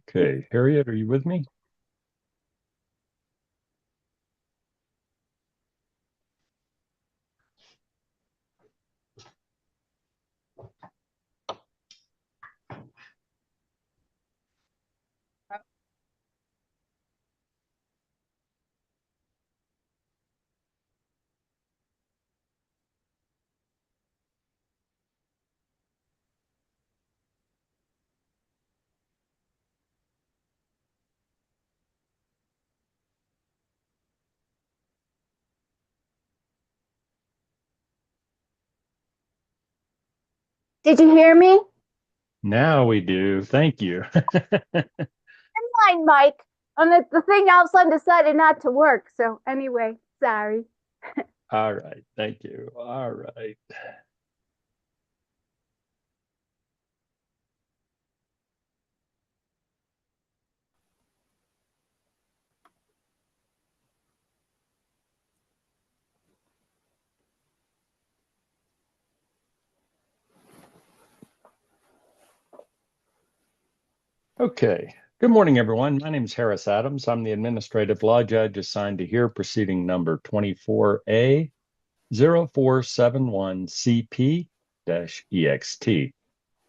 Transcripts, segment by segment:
Okay, Harriet, are you with me? Did you hear me? Now we do. Thank you. Fine, Mike. And the thing all of a sudden decided not to work. So anyway, sorry. All right. Thank you. All right. Okay. Good morning, everyone. My name is Harris Adams. I'm the administrative law judge assigned to hear proceeding number 24A-0471CP-EXT.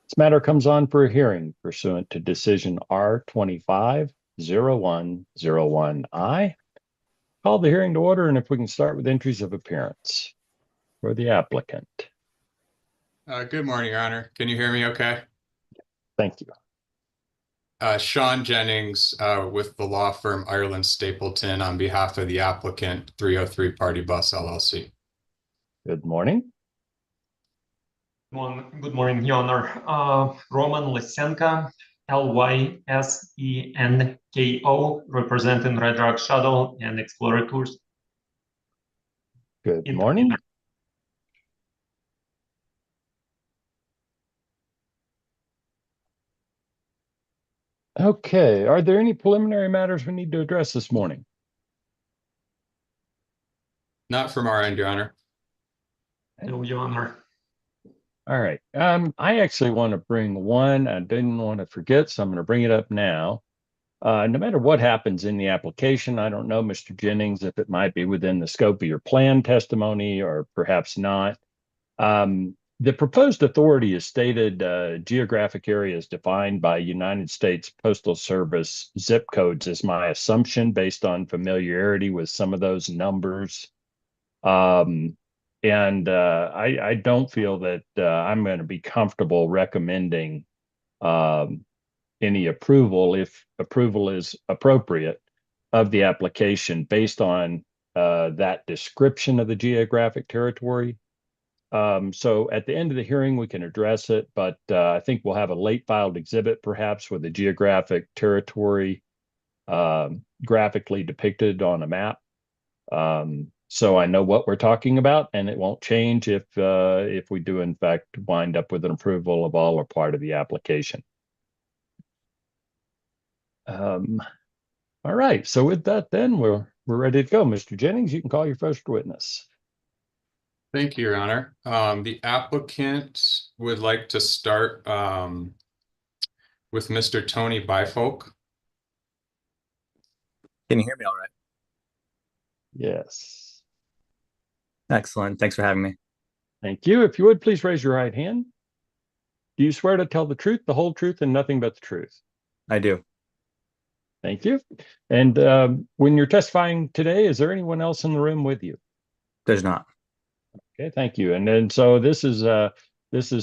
This matter comes on for a hearing pursuant to decision R250101I. Call the hearing to order, and if we can start with entries of appearance for the applicant. Good morning, Your Honor. Can you hear me okay? Thank you. Sean Jennings with the law firm Ireland Stapleton on behalf of the applicant 303 Party Bus LLC. Good morning. Good morning, Your Honor. Roman Lysenko, Lysenko, representing Red Rock Shuttle and Explorer Tours. Good morning. Okay, are there any preliminary matters we need to address this morning? Not from our end, Your Honor. No, Your Honor. All right. I actually want to bring one. I didn't want to forget, so I'm going to bring it up now. No matter what happens in the application, I don't know, Mr. Jennings, if it might be within the scope of your plan testimony or perhaps not. The proposed authority is stated geographic areas defined by United States Postal Service zip codes is my assumption based on familiarity with some of those numbers. I don't feel that I'm going to be comfortable recommending any approval, if approval is appropriate, of the application based on that description of the geographic territory. So at the end of the hearing, we can address it, but I think we'll have a late filed exhibit, perhaps with the geographic territory graphically depicted on a map. So I know what we're talking about, and it won't change if we do in fact wind up with an approval of all or part of the application. All right. So with that, then we're ready to go. Mr. Jennings, you can call your first witness. Thank you, Your Honor. The applicant would like to start with Mr. Tony Bifolk. Can you hear me all right? Yes. Excellent. Thanks for having me. Thank you. If you would, please raise your right hand. Do you swear to tell the truth, the whole truth, and nothing but the truth? I do. Thank you. And when you're testifying today, is there anyone else in the room with you? There's not. Okay, thank you. And then so this is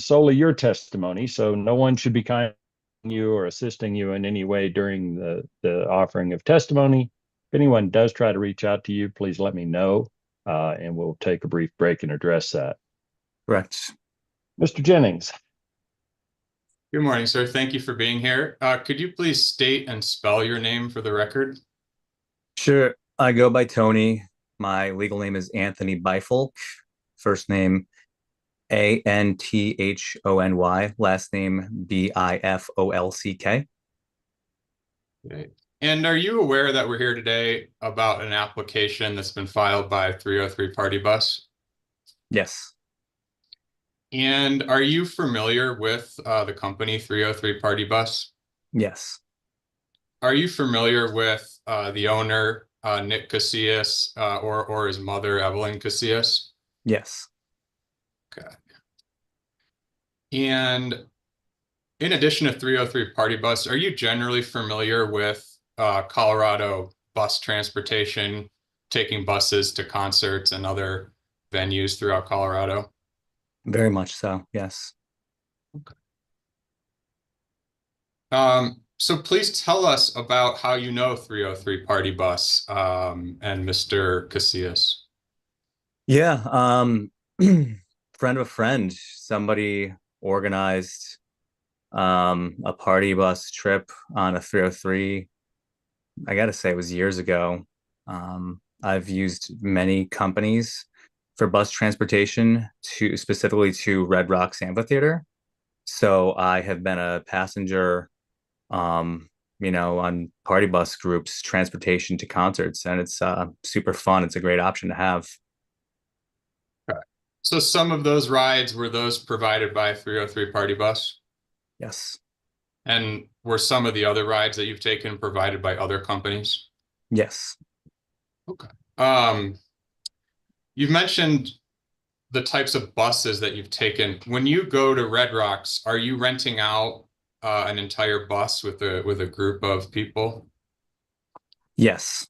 solely your testimony, so no one should be you or assisting you in any way during the offering of testimony. If anyone does try to reach out to you, please let me know, and we'll take a brief break and address that. Correct. Mr. Jennings. Good morning, sir. Thank you for being here. Could you please state and spell your name for the record? Sure. I go by Tony. My legal name is Anthony Bifolk. First name Anthony, last name Bifolck. Okay. And are you aware that we're here today about an application that's been filed by 303 Party Bus? Yes. And are you familiar with the company 303 Party Bus? Yes. Are you familiar with the owner, Nick Casillas, or his mother, Evelyn Casillas? Yes. Okay. And in addition to 303 Party Bus, are you generally familiar with Colorado bus transportation, taking buses to concerts and other venues throughout Colorado? Very much so. Yes. So please tell us about how you know 303 Party Bus and Mr. Casillas. Yeah. Friend of a friend, somebody organized a party bus trip on a 303. I gotta say it was years ago. I've used many companies for bus transportation specifically to Red Rocks Amphitheater. So I have been a passenger, on party bus groups, transportation to concerts, and it's super fun. It's a great option to have. Okay. So some of those rides, were those provided by 303 Party Bus? Yes. And were some of the other rides that you've taken provided by other companies? Yes. Okay. You've mentioned the types of buses that you've taken. When you go to Red Rocks, are you renting out an entire bus with a group of people? Yes.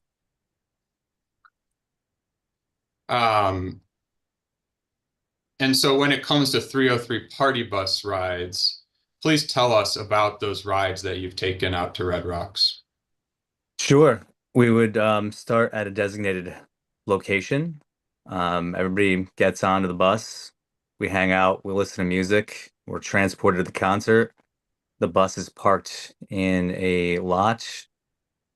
And so when it comes to 303 Party Bus rides, please tell us about those rides that you've taken out to Red Rocks. Sure. We would start at a designated location. Everybody gets onto the bus. We hang out. We listen to music. We're transported to the concert. The bus is parked in a lot.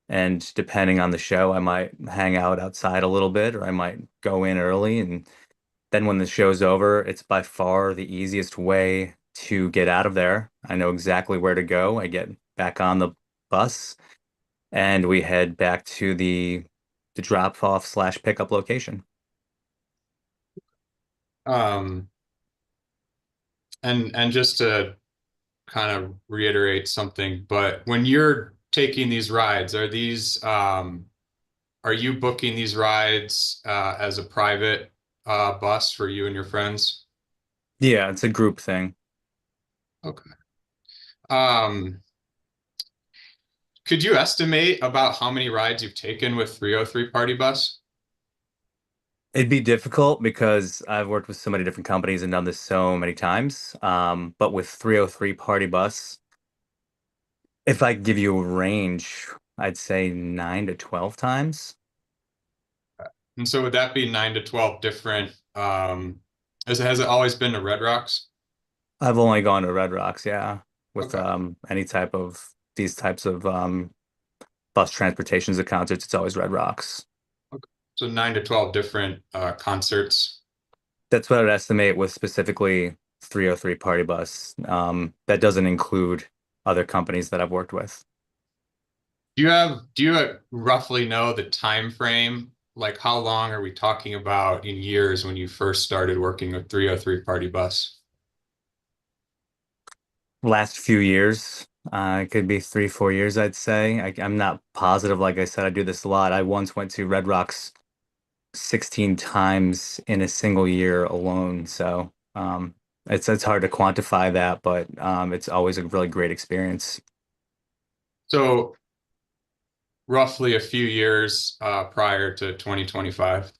And depending on the show, I might hang out outside a little bit, or I might go in early. And then when the show's over, it's by far the easiest way to get out of there. I know exactly where to go. I get back on the bus and we head back to the drop-off / pickup location. And just to kind of reiterate something, but when you're taking these rides, are you booking these rides as a private bus for you and your friends? Yeah, it's a group thing. Okay. Could you estimate about how many rides you've taken with 303 Party Bus? It'd be difficult because I've worked with so many different companies and done this so many times. But with 303 Party Bus, if I give you a range, I'd say 9 to 12 times. And so would that be 9 to 12 different, has it always been to Red Rocks? I've only gone to Red Rocks, yeah, with Okay. any type of these types of bus transportations at concerts. It's always Red Rocks. Okay. So 9 to 12 different concerts. That's what I'd estimate with specifically 303 Party Bus. That doesn't include other companies that I've worked with. Do you roughly know the time frame? Like how long are we talking about in years when you first started working with 303 Party Bus? Last few years, it could be 3, 4 years, I'd say. I'm not positive. Like I said, I do this a lot. I once went to Red Rocks 16 times in a single year alone. So it's hard to quantify that, but it's always a really great experience. So roughly a few years prior to 2025.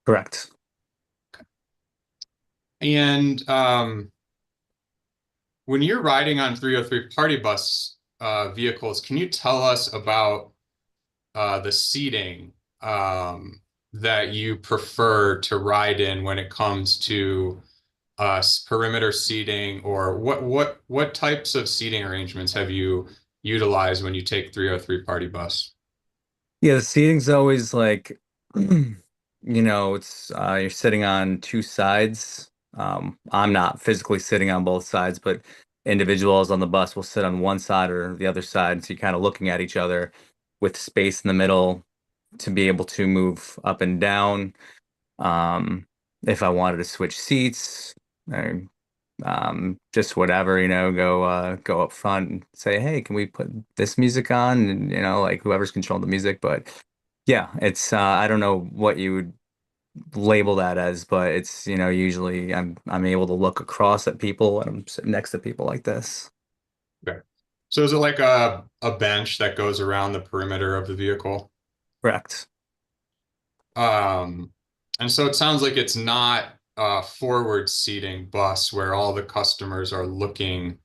Correct. And when you're riding on 303 Party Bus, vehicles, can you tell us about the seating that you prefer to ride in when it comes to perimeter seating, or what types of seating arrangements have you utilized when you take 303 party bus? Yeah, the seating's always like, it's you're sitting on two sides. I'm not physically sitting on both sides, but individuals on the bus will sit on one side or the other side. So you're kind of looking at each other with space in the middle to be able to move up and down. Um, if I wanted to switch seats, or just whatever, go up front and say, hey, can we put this music on? And like whoever's controlling the music. But yeah, it's I don't know what you would label that as, but it's usually I'm able to look across at people and I'm sitting next to people like this. Okay. So is it like a bench that goes around the perimeter of the vehicle? Correct. And so it sounds like it's not a forward seating bus where all the customers are looking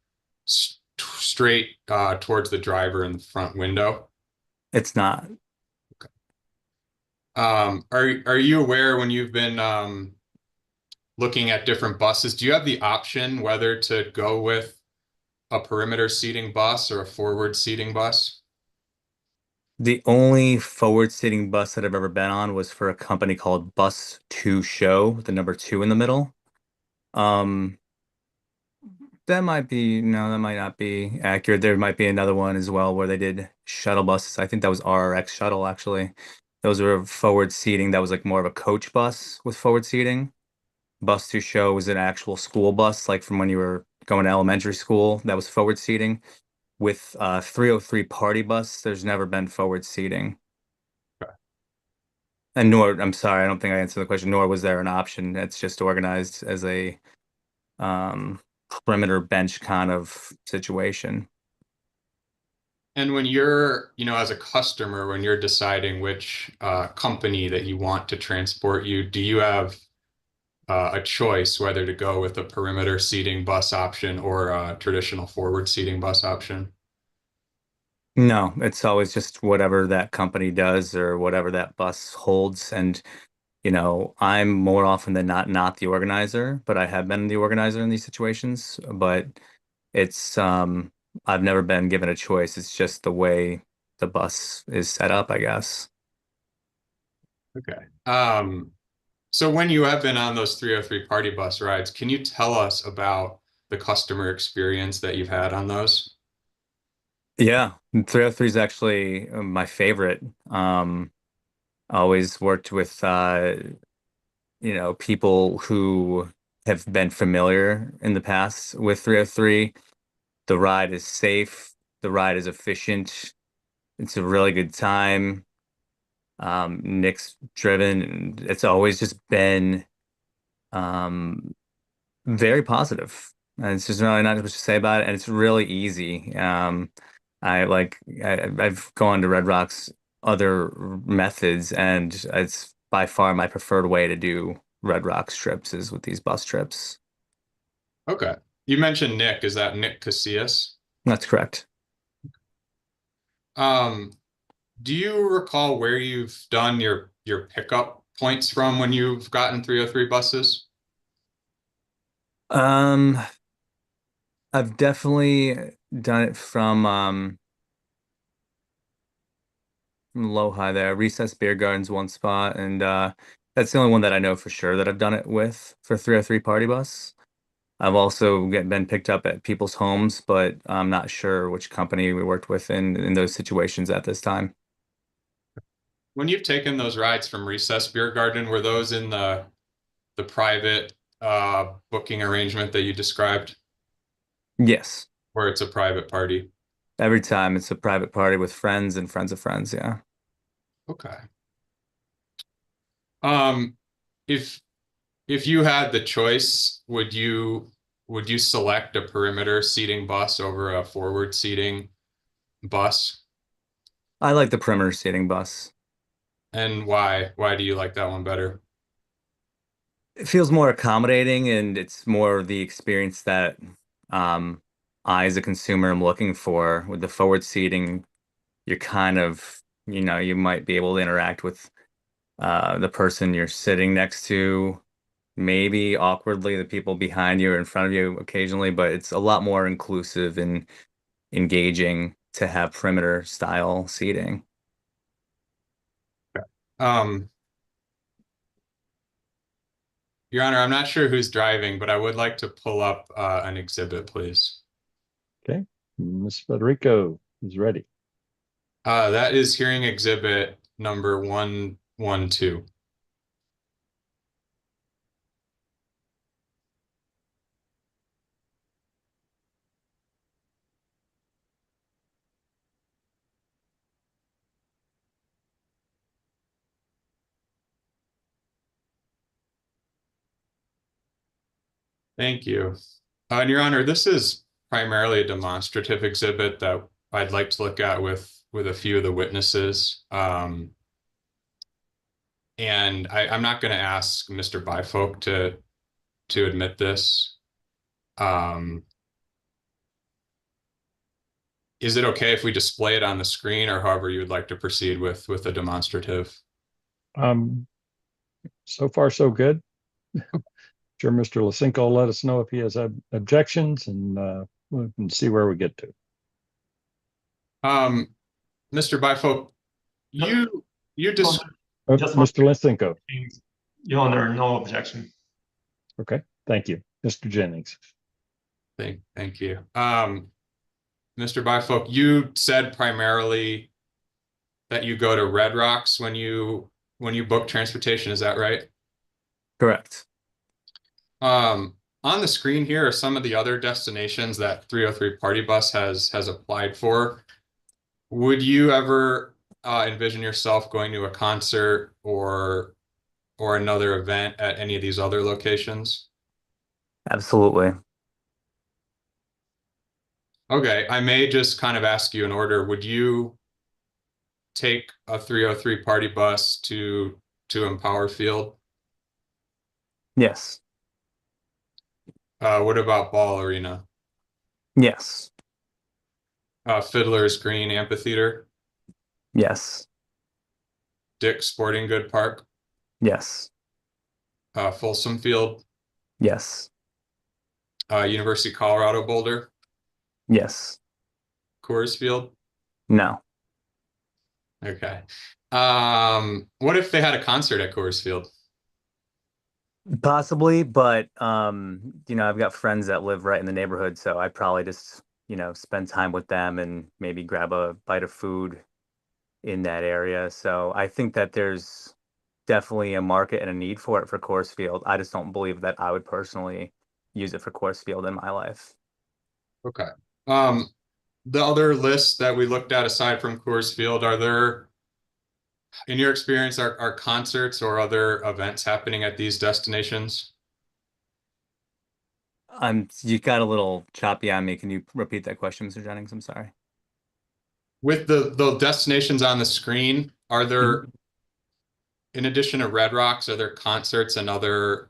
straight towards the driver in the front window. It's not. Are you aware, when you've been looking at different buses, do you have the option whether to go with a perimeter seating bus or a forward seating bus? The only forward seating bus that I've ever been on was for a company called Bus 2 Show, with the number 2 in the middle. Um, that might be, no, that might not be accurate. There might be another one as well where they did shuttle buses. I think that was RRX Shuttle, actually. Those were forward seating. That was like more of a coach bus with forward seating. Bus 2 Show was an actual school bus, like from when you were going to elementary school. That was forward seating. With 303 party bus, there's never been forward seating. And nor, I'm sorry, I don't think I answered the question, nor was there an option. It's just organized as a perimeter bench kind of situation. And when you're, as a customer, when you're deciding which company that you want to transport you, do you have a choice whether to go with a perimeter seating bus option or a traditional forward seating bus option? No, it's always just whatever that company does or whatever that bus holds. And, I'm more often than not the organizer, but I have been the organizer in these situations. But it's I've never been given a choice. It's just the way the bus is set up, I guess. Okay. So when you have been on those 303 party bus rides, can you tell us about the customer experience that you've had on those? Yeah, 303 is actually my favorite. I always worked with people who have been familiar in the past with 303. The ride is safe, the ride is efficient, it's a really good time. Nick's driven, and it's always just been um very positive. And it's just really not much to say about it, and it's really easy. I've gone to Red Rock's other methods, and it's by far my preferred way to do Red Rock's trips is with these bus trips. Okay. You mentioned Nick. Is that Nick Casillas? That's correct. Um, do you recall where you've done your pickup points from when you've gotten 303 buses? Um, I've definitely done it from Low-High there. Recess Beer Garden's one spot, and that's the only one that I know for sure that I've done it with for 303 Party Bus. I've also been picked up at people's homes, but I'm not sure which company we worked with in those situations at this time. When you've taken those rides from Recess Beer Garden, were those in the private booking arrangement that you described, Yes. where it's a private party? Every time it's a private party with friends and friends of friends, yeah. Okay. Um, if if you had the choice, would you select a perimeter seating bus over a forward seating bus? I like the perimeter seating bus. And why? Why do you like that one better? It feels more accommodating and it's more the experience that um I, as a consumer, am looking for. With the forward seating, you're kind of, you might be able to interact with the person you're sitting next to, maybe awkwardly the people behind you or in front of you occasionally, but it's a lot more inclusive and engaging to have perimeter style seating. Your Honor, I'm not sure who's driving, but I would like to pull up an exhibit, please. Okay, Ms. Federico is ready. That is hearing exhibit number 112. Thank you. And Your Honor, this is primarily a demonstrative exhibit that I'd like to look at with a few of the witnesses. And I'm not going to ask Mr. Byfolk to admit this. Is it okay if we display it on the screen, or however you would like to proceed with a demonstrative? So far, so good. Sure, Mr. Lisinko will let us know if he has objections, and we can see where we get to. Mr. Byfolk, you just Mr. Lisinko. Your Honor, no objection. Okay, thank you. Mr. Jennings. Thank you. Mr. Byfolk, you said primarily that you go to Red Rocks when you book transportation. Is that right? Correct. On the screen here are some of the other destinations that 303 Party Bus has applied for. Would you ever envision yourself going to a concert or another event at any of these other locations? Absolutely. Okay, I may just kind of ask you in order. Would you take a 303 Party Bus to Empower Field? Yes. What about Ball Arena? Yes. Fiddler's Green Amphitheater? Yes. Dick's Sporting Good Park? Yes. Folsom Field? Yes. University of Colorado Boulder? Yes. Coors Field? No. Okay. What if they had a concert at Coors Field? Possibly, but I've got friends that live right in the neighborhood, so I'd probably just, spend time with them and maybe grab a bite of food in that area. So I think that there's definitely a market and a need for it for Coors Field. I just don't believe that I would personally use it for Coors Field in my life. Okay. The other lists that we looked at aside from Coors Field, are there, in your experience, are concerts or other events happening at these destinations? You got a little choppy on me. Can you repeat that question, Mr. Jennings? I'm sorry. With the destinations on the screen, are there, in addition to Red Rocks, are there concerts and other,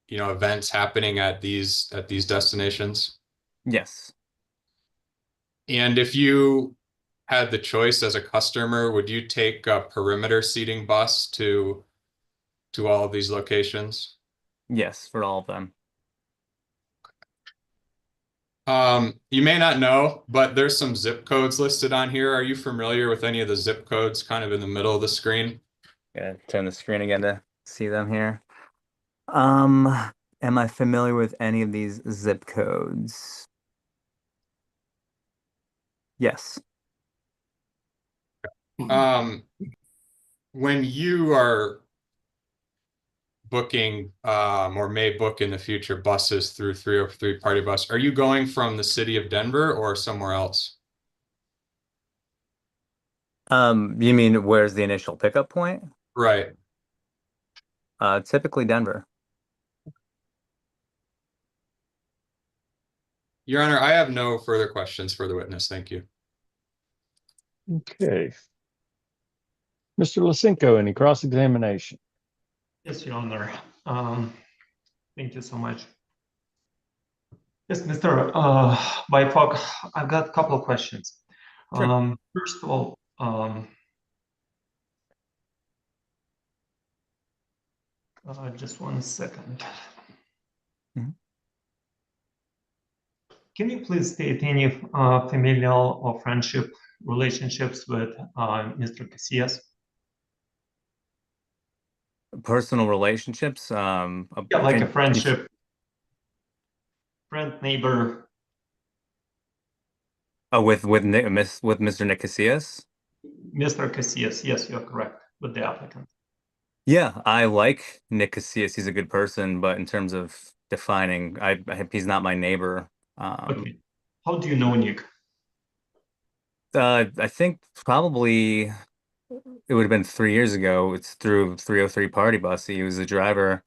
events happening at these destinations? Yes. And if you had the choice as a customer, would you take a perimeter seating bus to all of these locations? Yes, for all of them. You may not know, but there's some zip codes listed on here. Are you familiar with any of the zip codes kind of in the middle of the screen? Yeah, turn the screen again to see them here. Am I familiar with any of these zip codes? Yes. When you are booking or may book in the future buses through 303 Party Bus, are you going from the city of Denver or somewhere else? You mean where's the initial pickup point? Right. Typically Denver. Your Honor, I have no further questions for the witness. Thank you. Okay. Mr. Lisinko, any cross-examination? Yes, Your Honor. Thank you so much. Yes, Mr. Byfog, I've got a couple of questions. Sure. First of all, just 1 second. Mhm. Can you please state any familial or friendship relationships with Mr. Casillas? Personal relationships. Yeah, like a Can you, friendship, friend, neighbor. oh, with Mr. Nick Casillas? Mr. Casillas, yes, you're correct, with the applicant. Yeah, I like Nick Casillas. He's a good person, but in terms of defining, he's not my neighbor. Okay. How do you know Nick? I think probably it would have been 3 years ago. It's through 303 Party Bus. He was a driver.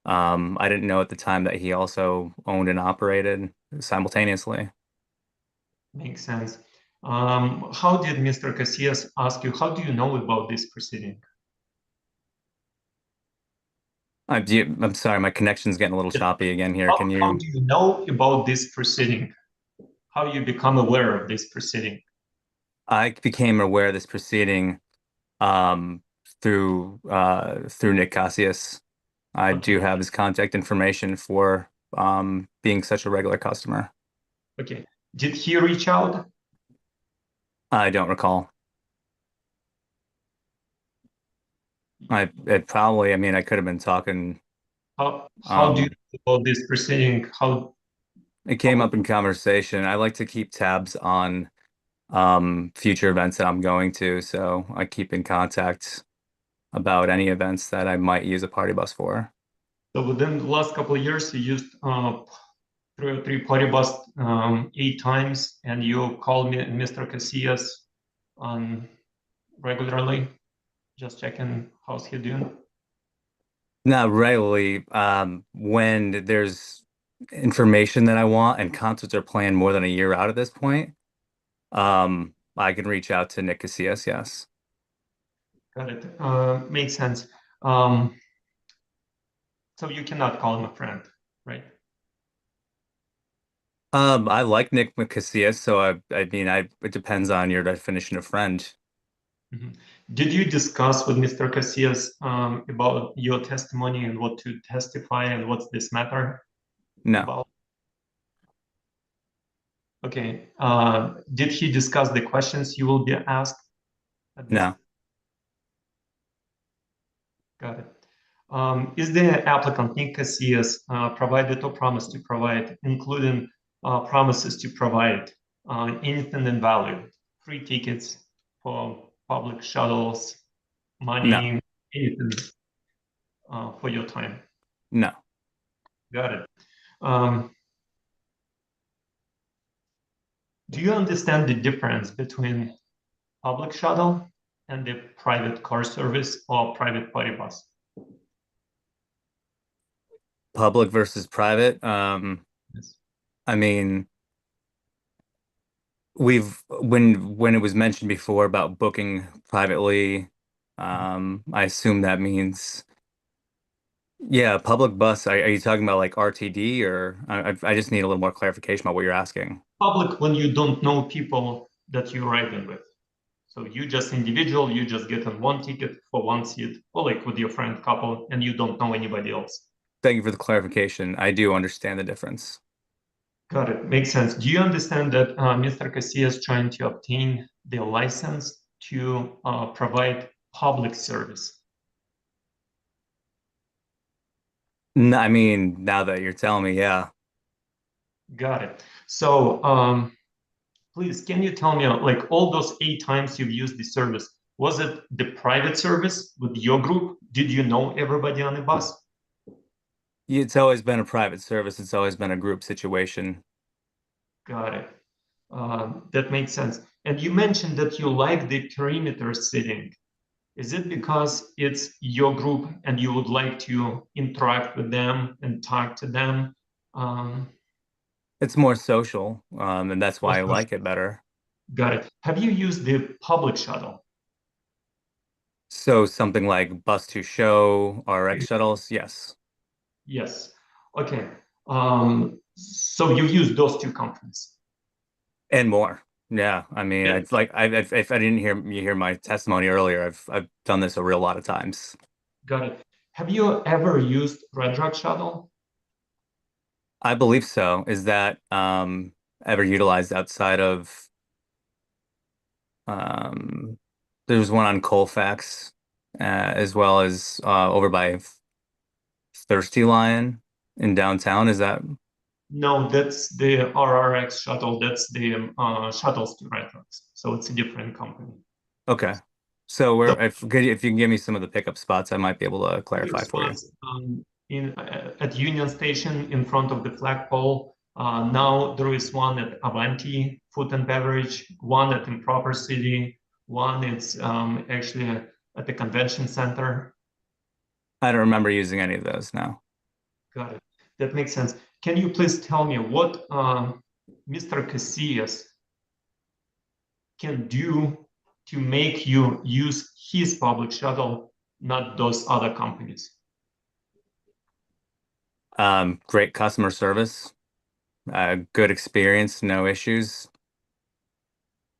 I didn't know at the time that he also owned and operated simultaneously. Makes sense. How did Mr. Casillas ask you, how do you know about this proceeding? I'm sorry, my connection's getting a little Yes. choppy again here. Can How you? do you know about this proceeding? How you become aware of this proceeding? I became aware of this proceeding um, through Nick Casillas. I do Okay, have his contact information for being such a regular customer. okay. Did he reach out? I don't recall. I mean, I could have been talking. How do you Um, know about this proceeding? it came How up in conversation. I like to keep tabs on future events that I'm going to, so I keep in contact about any events that I might use a party bus for. so within the last couple of years, you used 303 Party Bus 8 times, and you called me Mr. Casillas on regularly, just checking how's he doing. Not regularly. When there's information that I want and concerts are planned more than a year out at this point, I can reach out to Nick Casillas, yes. Got it. Makes sense. Um, so you cannot call him a friend, right? I like Nick Casillas, so I mean, it depends on your definition of friend. Mhm. Did you discuss with Mr. Casillas about your testimony and what to testify and what's this matter No, about? Okay. Did he discuss the questions you will be asked at this? no, Got it. Is the applicant Nick Casillas provided or promised to provide, including promises to provide anything in value, free tickets for public shuttles, no, money, anything for your time? no. Got it. Um, do you understand the difference between public shuttle and the private car service or private party bus? Public versus private. Yes. I mean, when it was mentioned before about booking privately, I assume that means yeah, public bus. Are you talking about like RTD or I just need a little more clarification about what you're asking. Public when you don't know people that you're riding with. So you just individual, you just get on one ticket for one seat, or like with your friend couple, and you don't know anybody else. Thank you for the clarification. I do understand the difference. Got it. Makes sense. Do you understand that Mr. Casillas is trying to obtain the license to provide public service? I mean, now that you're telling me, yeah. Got it. So please, can you tell me, like all those 8 times you've used the service, was it the private service with your group? Did you know everybody on the bus? It's always been a private service. It's always been a group situation. Got it. That makes sense. And you mentioned that you like the perimeter sitting. Is it because it's your group and you would like to interact with them and talk to them? Um, It's more social, and that's why I also, like it better. got it. Have you used the public shuttle? So something like bus to show, RX shuttles, yes. Yes. Okay. So you use those two companies. And more. Yeah, I mean, Yeah. it's like if I didn't hear my testimony earlier, I've done this a real lot of times. Got it. Have you ever used Red Rock Shuttle? I believe so. Is that ever utilized outside of there's one on Colfax as well as over by Thirsty Lion in downtown. Is that No, that's the RRX shuttle. That's the shuttles to Red Rocks. So it's a different company. okay? So So where if you can give me some of the pickup spots, I might be able to clarify for you. At Union Station in front of the flagpole. Now there is one at Avanti Food and Beverage, one at Improper City, one it's actually at the convention center. I don't remember using any of those now. Got it. That makes sense. Can you please tell me what Mr. Casillas can do to make you use his public shuttle, not those other companies? Great customer service, good experience, no issues.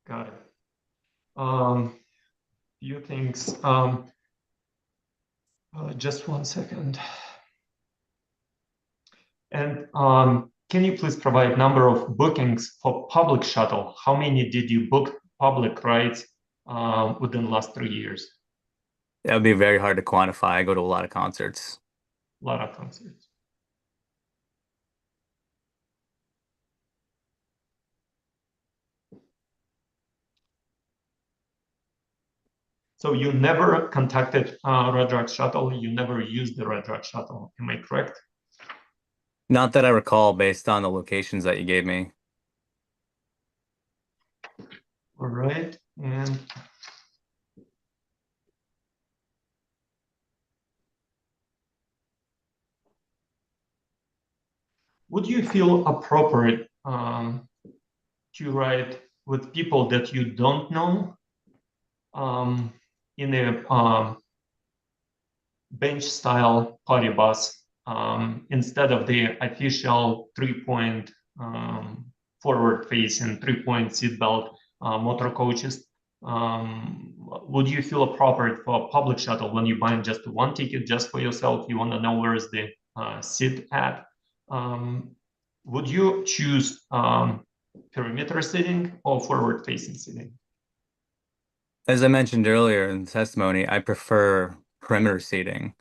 Got it. Few things. Just 1 second. And can you please provide number of bookings for public shuttle? How many did you book public rides within the last 3 years? That would be very hard to quantify. I go to a lot of concerts. A lot of concerts. So you never contacted Red Rock Shuttle. You never used the Red Rock Shuttle. Am I correct? Not that I recall based on the locations that you gave me. All right. And would you feel appropriate to ride with people that you don't know in a bench style party bus instead of the official 3-point forward facing 3-point seatbelt motor coaches? Would you feel appropriate for a public shuttle when you buy just one ticket just for yourself? You want to know where is the seat at? Would you choose perimeter seating or forward facing seating? As I mentioned earlier in the testimony, I prefer perimeter seating.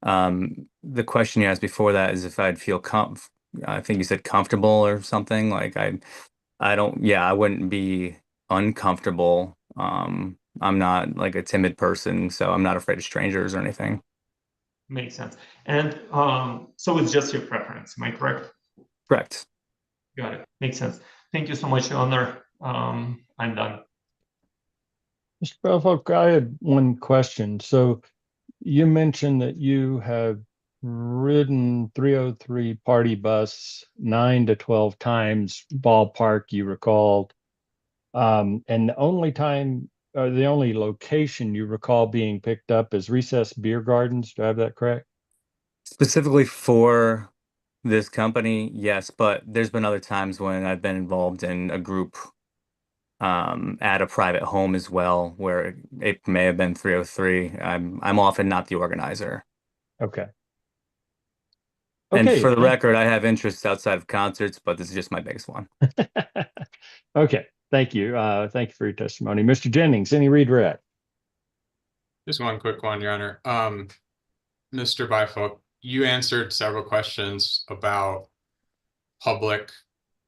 The question you asked before that is if I'd feel I think you said comfortable or something. Like I don't, yeah, I wouldn't be uncomfortable. I'm not like a timid person, so I'm not afraid of strangers or anything. Makes sense. And so it's just your preference, am I correct? Correct. Got it. Makes sense. Thank you so much, Your Honor. I'm done. Mr. Belfolk, I had one question. So you mentioned that you have ridden 303 party bus 9 to 12 times, ballpark, you recalled. And the only time, or the only location you recall being picked up is Recess Beer Gardens. Do I have that correct? Specifically for this company, yes, but there's been other times when I've been involved in a group at a private home as well, where it may have been 303. I'm often not the organizer. Okay. And Okay. for the record, I have interests outside of concerts, but this is just my biggest one. Okay. Thank you. Thank you for your testimony. Mr. Jennings, any redirect? Just one quick one, Your Honor. Mr. Bifolk, you answered several questions about public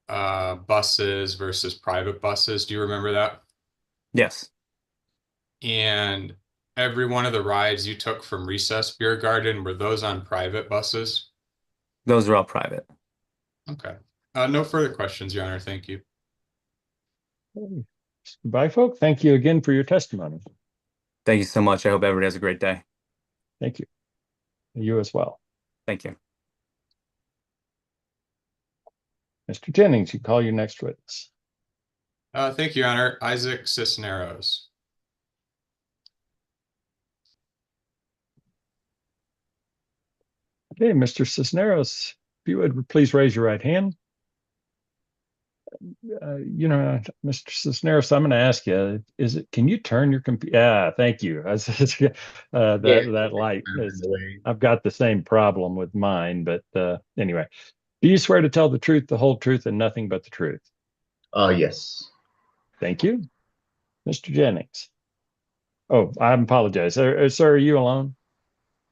buses versus private buses. Do you remember that? Yes. And every one of the rides you took from Recess Beer Garden, were those on private buses? Those are all private. Okay. No further questions, Your Honor. Thank you. Mr. Bifolk, thank you again for your testimony. Thank you so much. I hope everybody has a great day. Thank you. You as well. Thank you. Mr. Jennings, you call your next witness. Thank you, Your Honor. Isaac Cisneros. Okay, Mr. Cisneros, if you would please raise your right hand. Mr. Cisneros, I'm going to ask you, can you turn your computer? Yeah, thank you. That light I've got the same problem with mine, but anyway, do you swear to tell the truth, the whole truth, and nothing but the truth? Yes. Thank you. Mr. Jennings. Oh, I apologize. Sir, are you alone?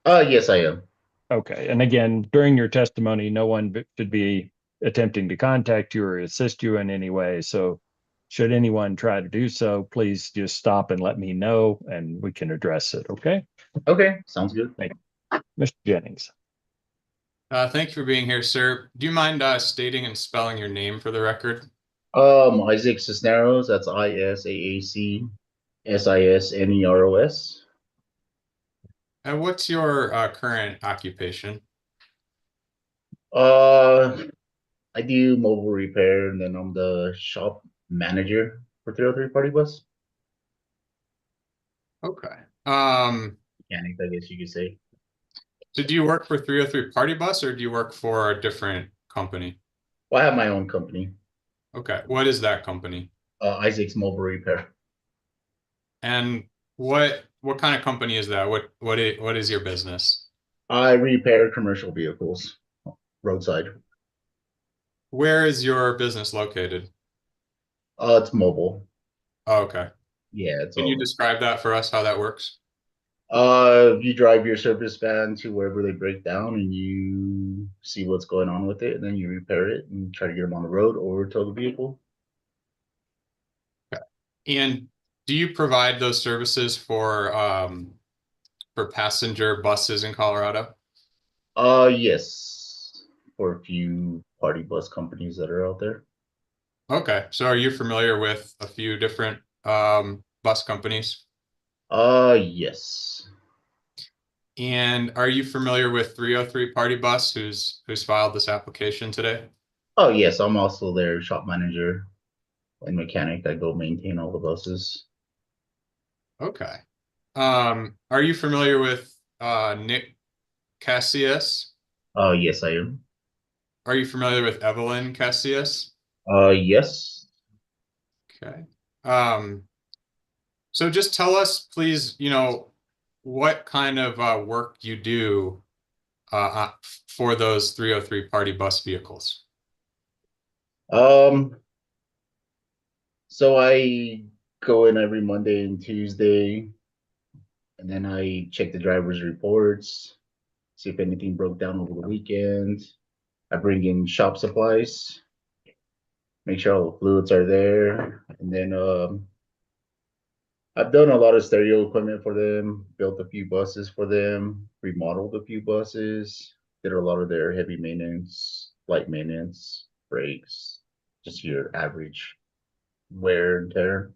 Yes, I am. Okay. And again, during your testimony, no one should be attempting to contact you or assist you in any way. So should anyone try to do so, please just stop and let me know and we can address it. Okay. Okay, sounds good. Thank you. Mr. Jennings. Thank you for being here, sir. Do you mind stating and spelling your name for the record? Isaac Cisneros, that's ISAAC SISNEROS. And what's your current occupation? I do mobile repair, and then I'm the shop manager for 303 Party Bus. Okay. Mechanic, I guess you could say. So do you work for 303 Party Bus or do you work for a different company? Well, I have my own company. Okay. What is that company? Isaac's Mobile Repair. And what kind of company is that? What is your business? I repair commercial vehicles, roadside. Where is your business located? It's mobile. Oh, okay. Yeah, it's Can you describe that for us, how that works? You drive your service van to wherever they break down and you see what's going on with it, and then you repair it and try to get them on the road or tow the vehicle. Okay. And do you provide those services for passenger buses in Colorado? Yes, for a few party bus companies that are out there. Okay. So are you familiar with a few different bus companies? Yes. And are you familiar with 303 Party Bus, who's filed this application today? Oh, yes, I'm also their shop manager and mechanic. I go maintain all the buses. Okay. Are you familiar with Nick Cassius? Yes, I am. Are you familiar with Evelyn Cassius? Yes. Okay. So just tell us, please, what kind of work you do for those 303 Party Bus vehicles. So I go in every Monday and Tuesday, and then I check the driver's reports, see if anything broke down over the weekend. I bring in shop supplies, make sure all the fluids are there, and then I've done a lot of stereo equipment for them, built a few buses for them, remodeled a few buses, did a lot of their heavy maintenance, light maintenance, brakes, just your average wear and tear.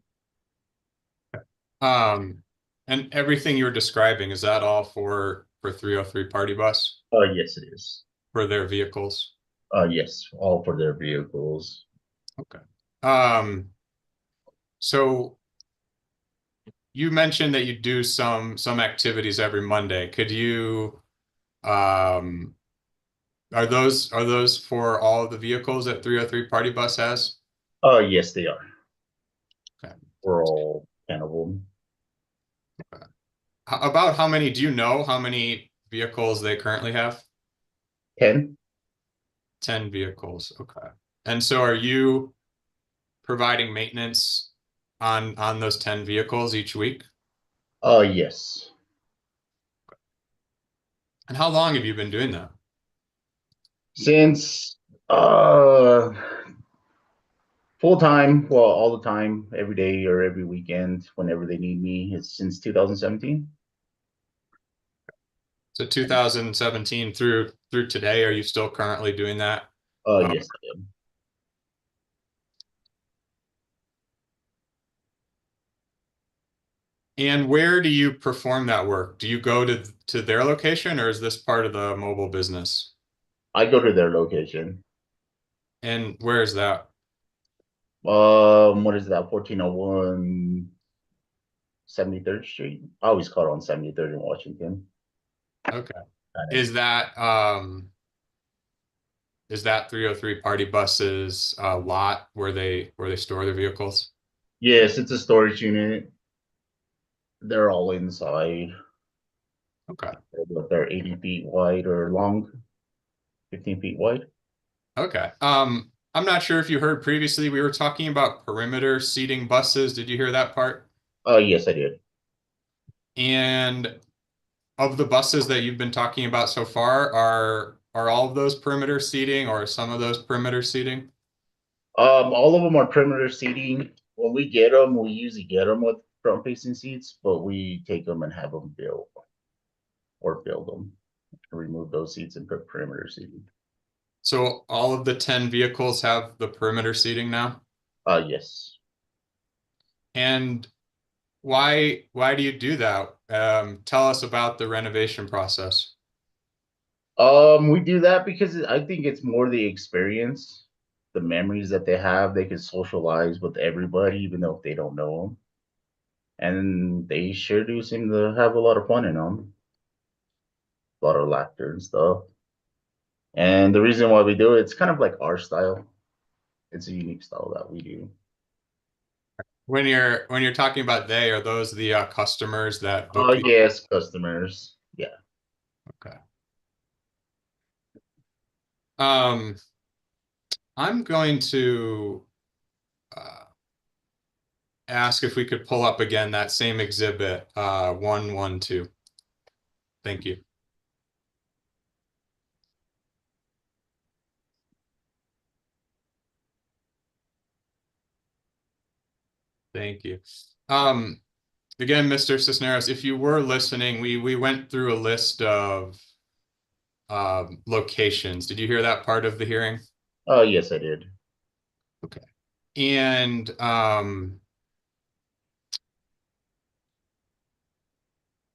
And everything you're describing, is that all for 303 Party Bus Yes, it is. for their vehicles? Yes, all for their vehicles. Okay. So you mentioned that you do some activities every Monday. Could you are those for all of the vehicles that 303 Party Bus has? Yes, they are. Okay. For all 10 of them. Okay. About how many, do you know how many vehicles they currently have? 10? 10 vehicles. Okay. And so are you providing maintenance on those 10 vehicles each week? Yes. And how long have you been doing that? Since full time, well, all the time, every day or every weekend, whenever they need me. It's since 2017. So 2017 through today, are you still currently doing that? Yes, I am. And where do you perform that work? Do you go to their location, or is this part of the mobile business? I go to their location. And where is that? What is that? 1401 73rd Street. I always call it on 73rd in Washington. Okay. Is that is that 303 party buses lot where they store their vehicles? Yes, it's a storage unit. They're all inside. Okay. They're 80 feet wide or long, 15 feet wide. Okay. I'm not sure if you heard previously, we were talking about perimeter seating buses. Did you hear that part? Yes, I did. And of the buses that you've been talking about so far, are all of those perimeter seating or some of those perimeter seating? All of them are perimeter seating. When we get them, we usually get them with front facing seats, but we take them and have them built or build them and remove those seats and put perimeter seating. So all of the 10 vehicles have the perimeter seating now? Yes. And why do you do that? Tell us about the renovation process. We do that because I think it's more the experience, the memories that they have. They can socialize with everybody, even though they don't know them. And they sure do seem to have a lot of fun in them, a lot of laughter and stuff. And the reason why we do it, it's kind of like our style. It's a unique style that we do. When you're talking about they, are those the customers that book Oh, the yes, customers. Yeah. Okay. I'm going to ask if we could pull up again that same exhibit, 112. Thank you. Thank you. Again, Mr. Cisneros, if you were listening, we went through a list of locations. Did you hear that part of the hearing? Oh, yes, I did. Okay. And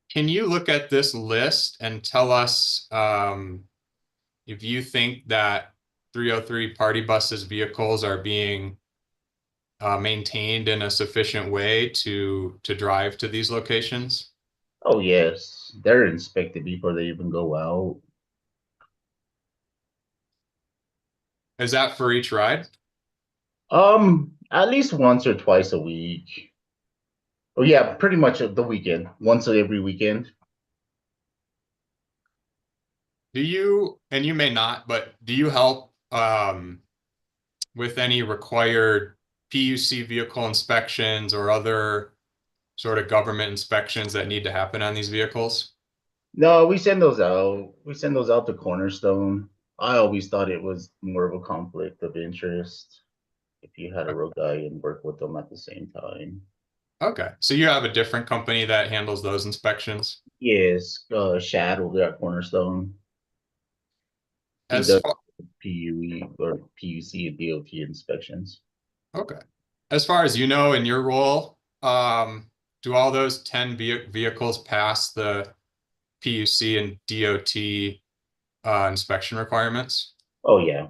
can you look at this list and tell us if you think that 303 party buses vehicles are being maintained in a sufficient way to drive to these locations? Oh, yes. They're inspected before they even go out. Is that for each ride? At least once or twice a week. Oh, yeah, pretty much the weekend. Once every weekend. Do you, and you may not, but do you help with any required PUC vehicle inspections or other sort of government inspections that need to happen on these vehicles? No, we send those out. We send those out to Cornerstone. I always thought it was more of a conflict of interest if you had a road guy and work with them at the same time. Okay, so you have a different company that handles those inspections? Yes, Shad will be at Cornerstone. He As does far, PUE or PUC and DOT inspections. okay. As far as you know, in your role, do all those 10 vehicles pass the PUC and DOT inspection requirements? Oh, yeah.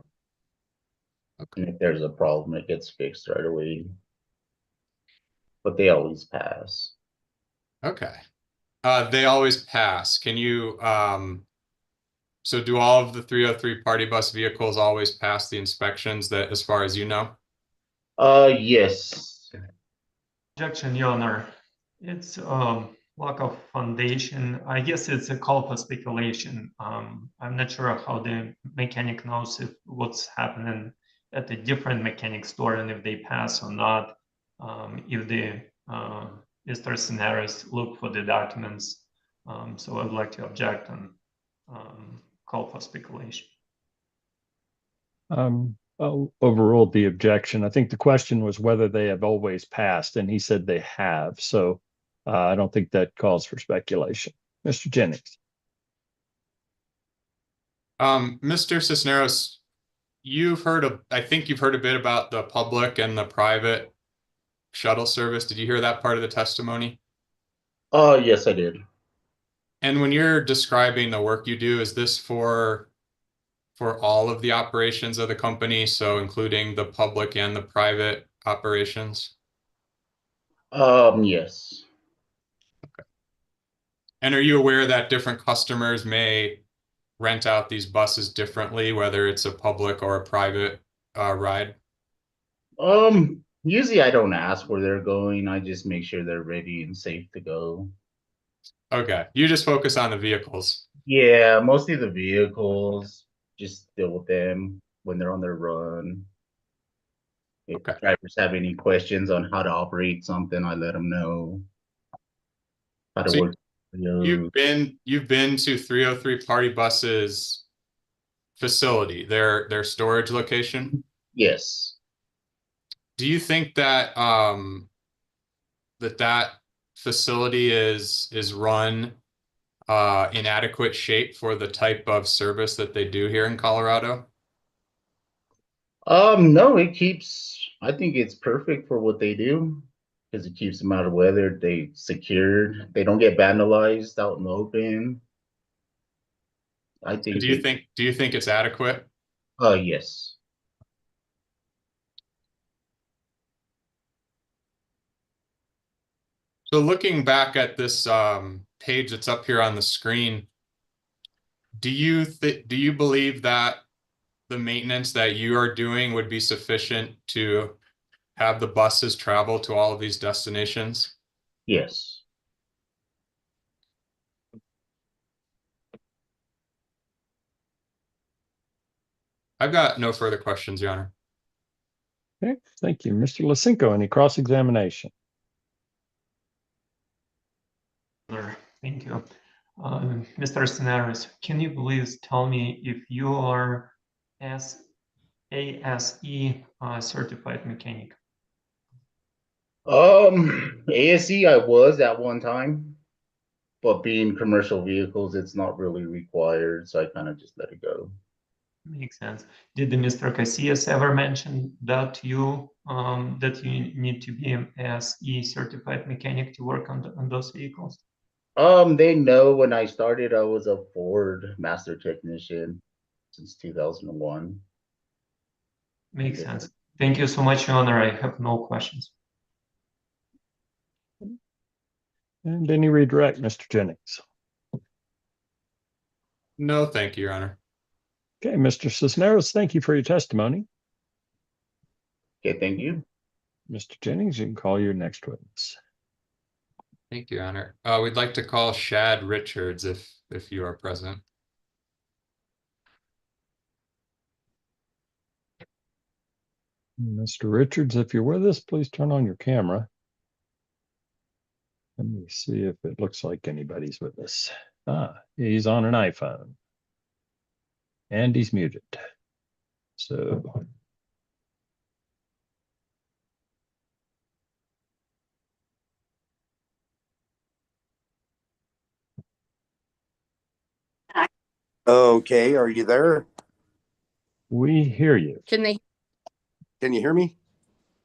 Okay. And if there's a problem, it gets fixed right away. But they always pass. Okay. They always pass. Can you, so do all of the 303 party bus vehicles always pass the inspections that, as far as you know? Yes. Objection, Your Honor. It's lack of foundation. I guess it's a call for speculation. I'm not sure how the mechanic knows if what's happening at a different mechanic store and if they pass or not. If the Mr. Scenarios look for the documents. So I'd like to object and call for speculation. I'll overrule the objection. I think the question was whether they have always passed, and he said they have. So I don't think that calls for speculation. Mr. Jennings. Mr. Cisneros, I think you've heard a bit about the public and the private shuttle service. Did you hear that part of the testimony? Yes, I did. And when you're describing the work you do, is this for all of the operations of the company, so including the public and the private operations? Yes. And are you aware that different customers may rent out these buses differently, whether it's a public or a private ride? Usually I don't ask where they're going. I just make sure they're ready and safe to go. Okay, you just focus on the vehicles. Yeah, mostly the vehicles. Just deal with them when they're on their run. If Okay. drivers have any questions on how to operate something, I let them know how to So work. you've been to 303 Party Bus's facility, their storage location. Yes. Do you think that that facility is run in adequate shape for the type of service that they do here in Colorado? No, I think it's perfect for what they do because it keeps them out of weather. They secured. They don't get vandalized out in the open. I So think do you think it's adequate? Yes. So looking back at this page that's up here on the screen, do you believe that the maintenance that you are doing would be sufficient to have the buses travel to all of these destinations? Yes. I've got no further questions, Your Honor. Okay, thank you. Mr. Lisinko, any cross-examination? Thank you. Mr. Scenaris, can you please tell me if you are ASE certified mechanic? ASE I was at one time, but being commercial vehicles, it's not really required, so I kind of just let it go. Makes sense. Did the Mr. Casillas ever mention that to you that you need to be an ASE certified mechanic to work on those vehicles? They know when I started, I was a Ford master technician since 2001. Makes sense. Thank you so much, Your Honor. I have no questions. And any redirect, Mr. Jennings? No, thank you, Your Honor. Okay, Mr. Cisneros, thank you for your testimony. Okay, thank you. Mr. Jennings, you can call your next witness. Thank you, Your Honor. We'd like to call Shad Richards if you are present. Mr. Richards, if you're with us, please turn on your camera. Let me see if it looks like anybody's with us. He's on an iPhone. And he's muted. So Okay, are you there? we hear you. Can you hear me?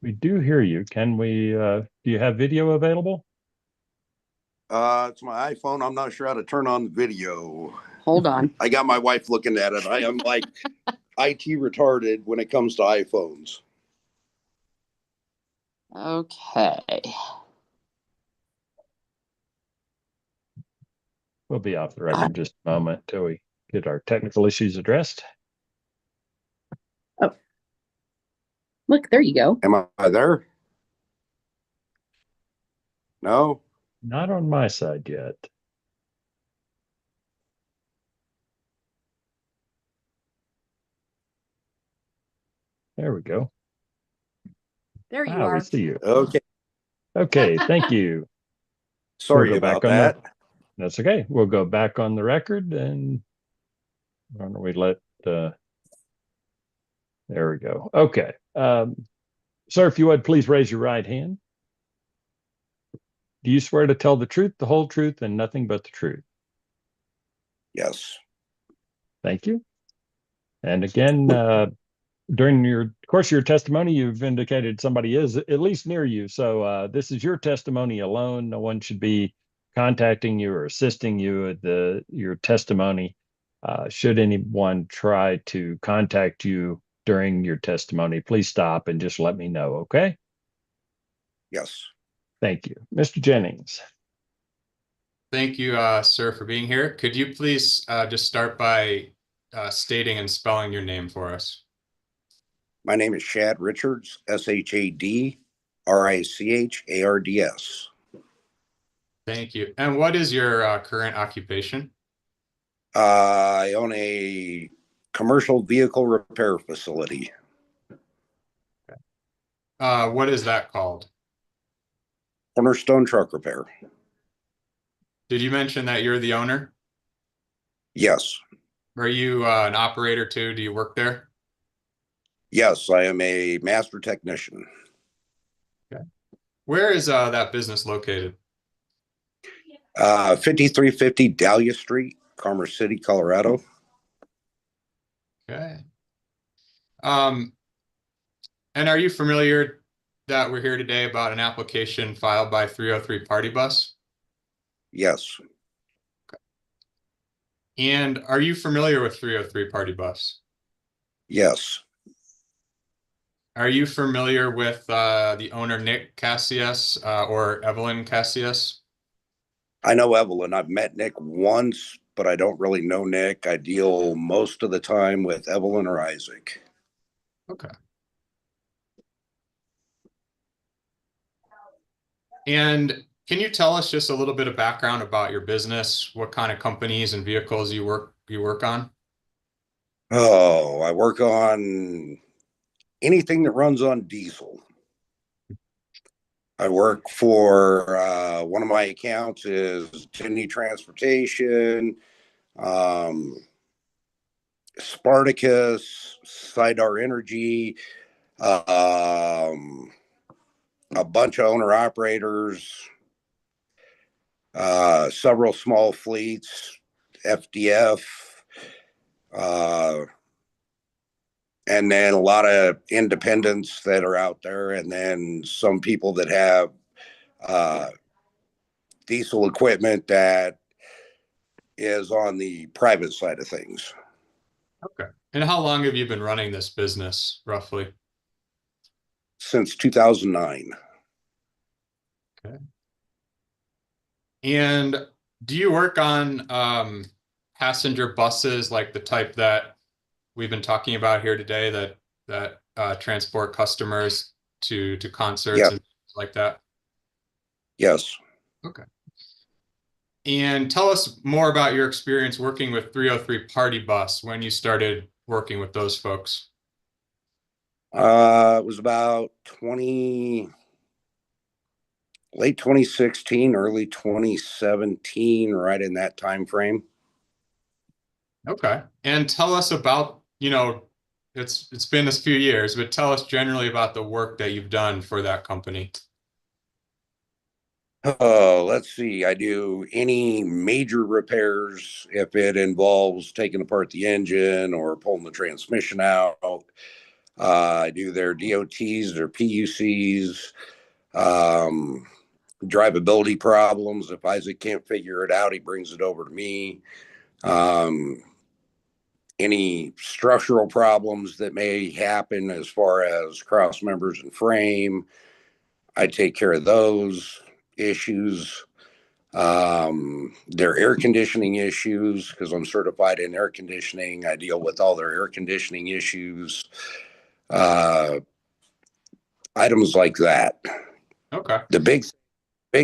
We do hear you. Can we, do you have video available? It's my iPhone. I'm not sure how to turn on the video. Hold on. I got my wife looking at it. I am like IT retarded when it comes to iPhones. Okay. We'll be off the record just a moment till we get our technical issues addressed. Oh, look, there you go. Am I there? No? Not on my side yet. There we go. There you are. We see you. Okay. Okay, thank you. Sorry We'll go about back on that. That's okay. We'll go back on the record and why don't we let, there we go. Okay. Sir, if you would, please raise your right hand. Do you swear to tell the truth, the whole truth, and nothing but the truth? Yes. Thank you. And again, during your course of your testimony, you've indicated somebody is at least near you. So this is your testimony alone. No one should be contacting you or assisting you at your testimony. Should anyone try to contact you during your testimony, please stop and just let me know, okay? Yes. Thank you. Mr. Jennings. Thank you, sir, for being here. Could you please just start by stating and spelling your name for us? My name is Shad Richards, ShadRichards. Thank you. And what is your current occupation? I own a commercial vehicle repair facility. What is that called? Cornerstone Truck Repair. Did you mention that you're the owner? Yes. Are you an operator too? Do you work there? Yes, I am a master technician. Okay. Where is that business located? 5350 Dahlia Street, Commerce City, Colorado. Okay. And are you familiar that we're here today about an application filed by 303 Party Bus? Yes. And are you familiar with 303 Party Bus? Yes. Are you familiar with the owner, Nick Cassius, or Evelyn Cassius? I know Evelyn. I've met Nick once, but I don't really know Nick. I deal most of the time with Evelyn or Isaac. Okay. And can you tell us just a little bit of background about your business? What kind of companies and vehicles you work on? Oh, I work on anything that runs on diesel. I work for one of my accounts is Tindy Transportation, Spartacus, Sidar Energy, a bunch of owner operators, several small fleets, FDF, and then a lot of independents that are out there, and then some people that have diesel equipment that is on the private side of things. Okay. And how long have you been running this business, roughly? Since 2009. Okay. And do you work on passenger buses like the type that we've been talking about here today that transport customers to concerts and things like that? Yes. Okay. And tell us more about your experience working with 303 Party Bus when you started working with those folks. It was about late 2016, early 2017, right in that time frame. Okay. And tell us about, it's been a few years, but tell us generally about the work that you've done for that company. Oh, let's see. I do any major repairs if it involves taking apart the engine or pulling the transmission out. I do their DOTs, their PUCs, drivability problems. If Isaac can't figure it out, he brings it over to me. Any structural problems that may happen as far as cross members and frame, I take care of those issues. Their air conditioning issues, because I'm certified in air conditioning. I deal with all their air conditioning issues, items like that. Okay. The big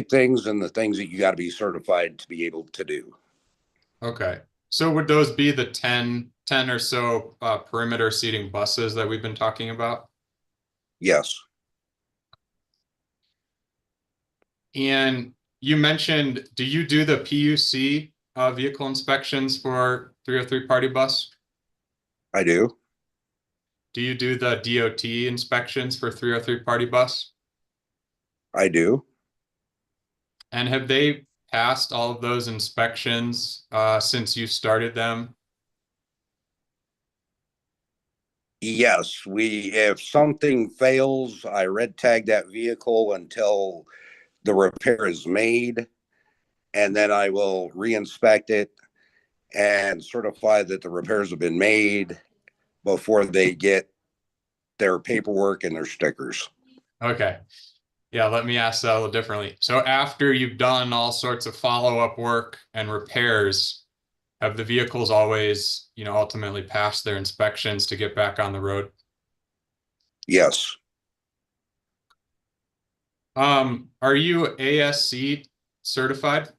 things and the things that you got to be certified to be able to do. Okay. So would those be the 10 or so perimeter seating buses that we've been talking about? Yes. And you mentioned, do you do the PUC vehicle inspections for 303 Party Bus? I do. Do you do the DOT inspections for 303 Party Bus? I do. And have they passed all of those inspections since you started them? Yes, if something fails, I red tag that vehicle until the repair is made, and then I will re-inspect it and certify that the repairs have been made before they get their paperwork and their stickers. Okay. Yeah, let me ask that a little differently. So after you've done all sorts of follow-up work and repairs, have the vehicles always, ultimately passed their inspections to get back on the road? Yes. Are you ASC certified?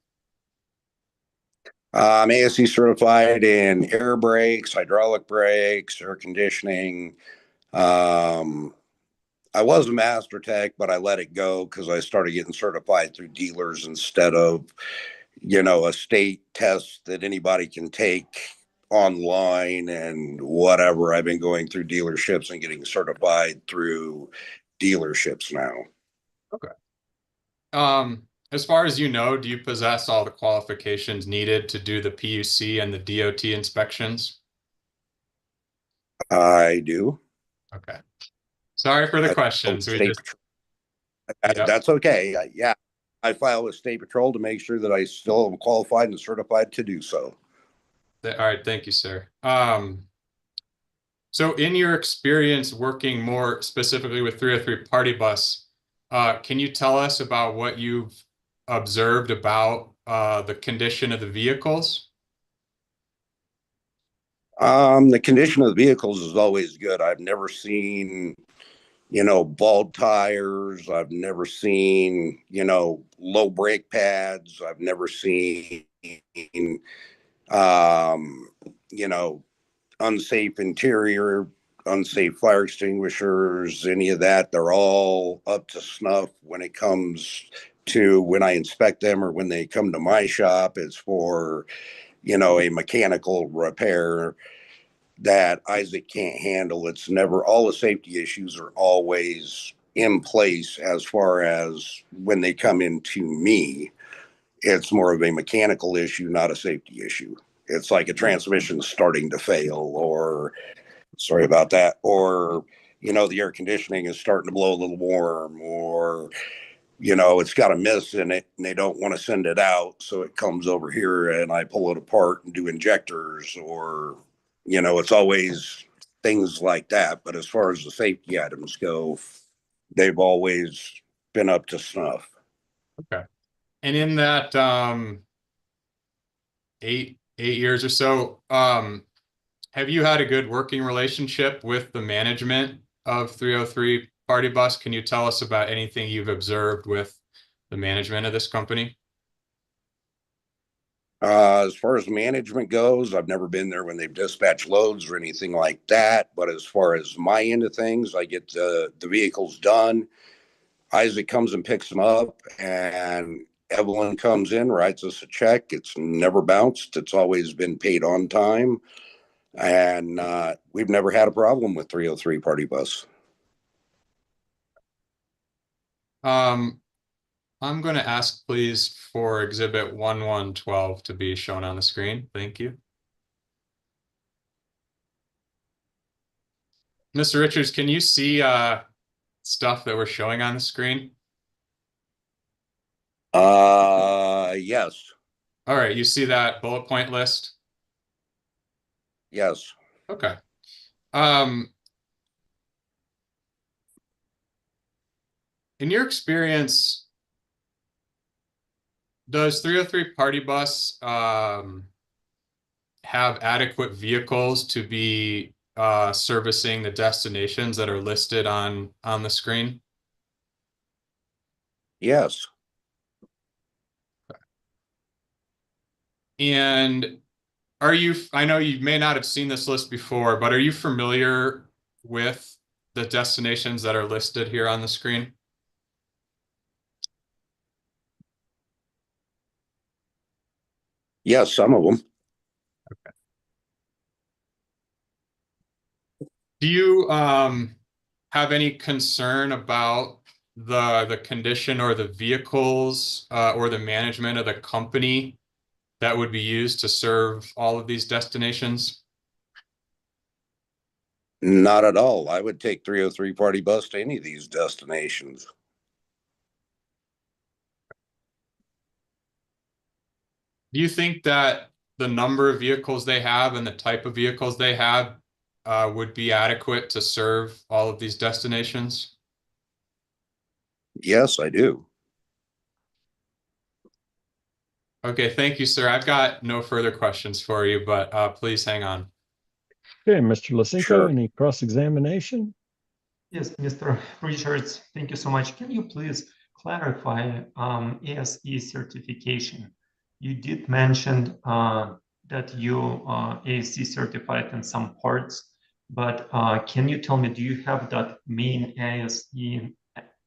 I'm ASC certified in air brakes, hydraulic brakes, air conditioning. I was a master tech, but I let it go because I started getting certified through dealers instead of, a state test that anybody can take online and whatever. I've been going through dealerships and getting certified through dealerships now. Okay. As far as you know, do you possess all the qualifications needed to do the PUC and the DOT inspections? I do. Okay. Sorry for the questions. Yep. That's okay. Yeah. I file with State Patrol to make sure that I still am qualified and certified to do so. All right. Thank you, sir. So in your experience working more specifically with 303 Party Bus, can you tell us about what you've observed about the condition of the vehicles? The condition of the vehicles is always good. I've never seen, bald tires. I've never seen, low brake pads. I've never seen, um, you know, unsafe interior, unsafe fire extinguishers, any of that. They're all up to snuff when it comes to when I inspect them or when they come to my shop. It's for, a mechanical repair that Isaac can't handle. It's never, all the safety issues are always in place as far as when they come into me. It's more of a mechanical issue, not a safety issue. It's like a transmission starting to fail, or sorry about that, or the air conditioning is starting to blow a little warm, or it's got a miss in it and they don't want to send it out, so it comes over here and I pull it apart and do injectors, or it's always things like that. But as far as the safety items go, they've always been up to snuff. Okay. And in that 8 years or so, have you had a good working relationship with the management of 303 Party Bus? Can you tell us about anything you've observed with the management of this company? As far as management goes, I've never been there when they've dispatched loads or anything like that. But as far as my end of things, I get the vehicles done. Isaac comes and picks them up, and Evelyn comes in, writes us a check. It's never bounced. It's always been paid on time. And we've never had a problem with 303 Party Bus. I'm going to ask, please, for Exhibit 1112 to be shown on the screen. Thank you. Mr. Richards, can you see stuff that we're showing on the screen? Yes. All right, you see that bullet point list? Yes. Okay. In your experience, does 303 Party Bus have adequate vehicles to be servicing the destinations that are listed on the screen? Yes. And I know you may not have seen this list before, but are you familiar with the destinations that are listed here on the screen? Yes, some of them. Okay. Do you have any concern about the condition or the vehicles or the management of the company that would be used to serve all of these destinations? Not at all. I would take 303 Party Bus to any of these destinations. Do you think that the number of vehicles they have and the type of vehicles they have would be adequate to serve all of these destinations? Yes, I do. Okay, thank you, sir. I've got no further questions for you, but please hang on. Okay, Mr. Lisinko, Sure. any cross-examination? Yes, Mr. Richards, thank you so much. Can you please clarify ASE certification? You did mention that you ASE certified in some parts, but can you tell me, do you have that main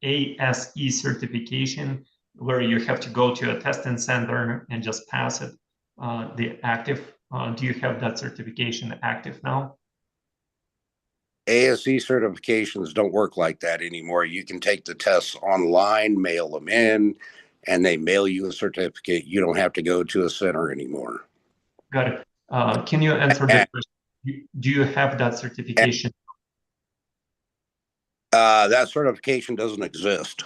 ASE certification where you have to go to a testing center and just pass it? The active, do you have that certification active now? ASE certifications don't work like that anymore. You can take the tests online, mail them in, and they mail you a certificate. You don't have to go to a center anymore. Got it. Can you answer the question? Do you have that certification? That certification doesn't exist.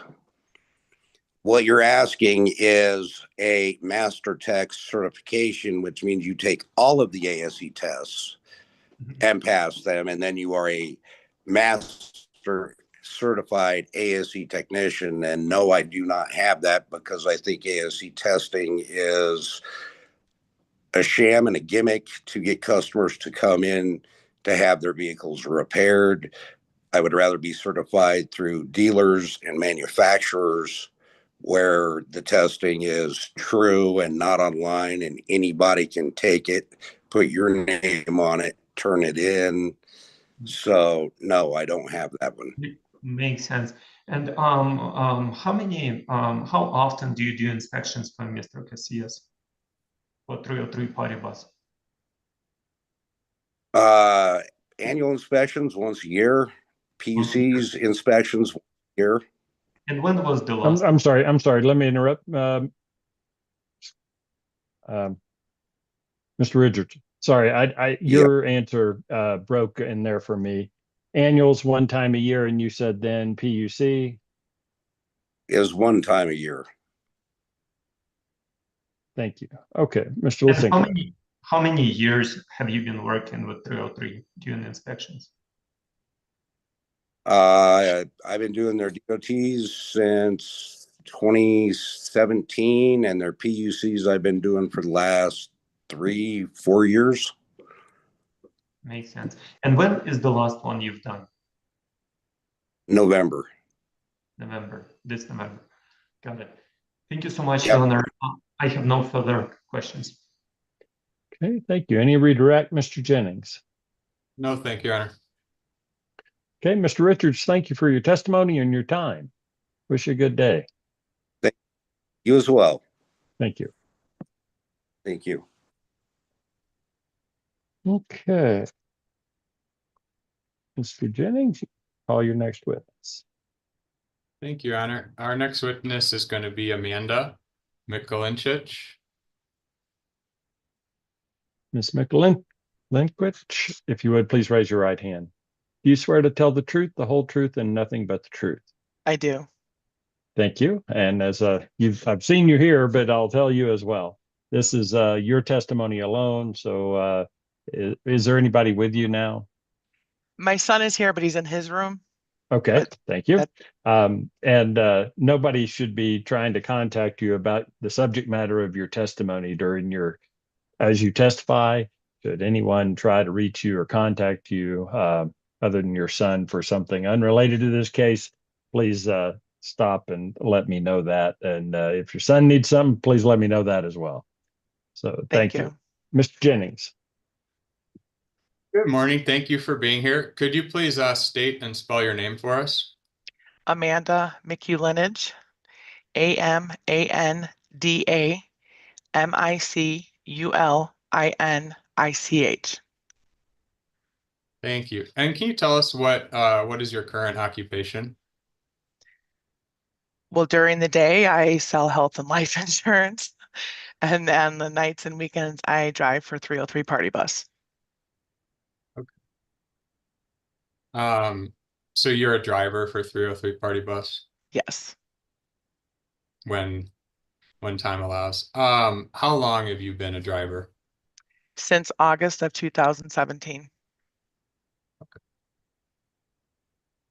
What you're asking is a master tech certification, which means you take all of the ASE tests and pass them, and then you are a master certified ASE technician. And no, I do not have that because I think ASE testing is a sham and a gimmick to get customers to come in to have their vehicles repaired. I would rather be certified through dealers and manufacturers where the testing is true and not online, and anybody can take it, put your name on it, turn it in. So no, I don't have that one. Makes sense. And how often do you do inspections for Mr. Casillas for 303 party bus? Annual inspections once a year, PUCs inspections once a year. And when was the last? I'm sorry. Let me interrupt. Mr. Richards, sorry, your answer broke in there for me. Annuals one time a year, and you said then PUC is one time a year. Thank you. Okay, Mr. And Lisinko. how many years have you been working with 303 doing inspections? I've been doing their DOTs since 2017, and their PUCs I've been doing for the last 3-4 years. Makes sense. And when is the last one you've done? November. This November. Got it. Thank you so much, Yep. Eleanor. I have no further questions. Okay, thank you. Any redirect, Mr. Jennings? No, thank you, Your Honor. Okay, Mr. Richards, thank you for your testimony and your time. Wish you a good day. Thank you as well. Thank you. Thank you. Okay. Mr. Jennings, call your next witness. Thank you, Your Honor. Our next witness is going to be Amanda Mikulinchich. Ms. Mikulinchich, if you would please raise your right hand. Do you swear to tell the truth, the whole truth, and nothing but the truth? I do. Thank you. And as I've seen you here, but I'll tell you as well. This is your testimony alone. So is there anybody with you now? My son is here, but he's in his room. Okay, thank you. And nobody should be trying to contact you about the subject matter of your testimony as you testify. Should anyone try to reach you or contact you other than your son for something unrelated to this case, please stop and let me know that. And if your son needs something, please let me know that as well. So thank you. Mr. Jennings. Good morning. Thank you for being here. Could you please state and spell your name for us? Amanda Mikulinich, AMANDA MICULINICH. Thank you. And can you tell us what is your current occupation? Well, during the day, I sell health and life insurance. And then the nights and weekends, I drive for 303 Party Bus. Okay. So you're a driver for 303 Party Bus? Yes. When time allows. How long have you been a driver? Since August of 2017. Okay.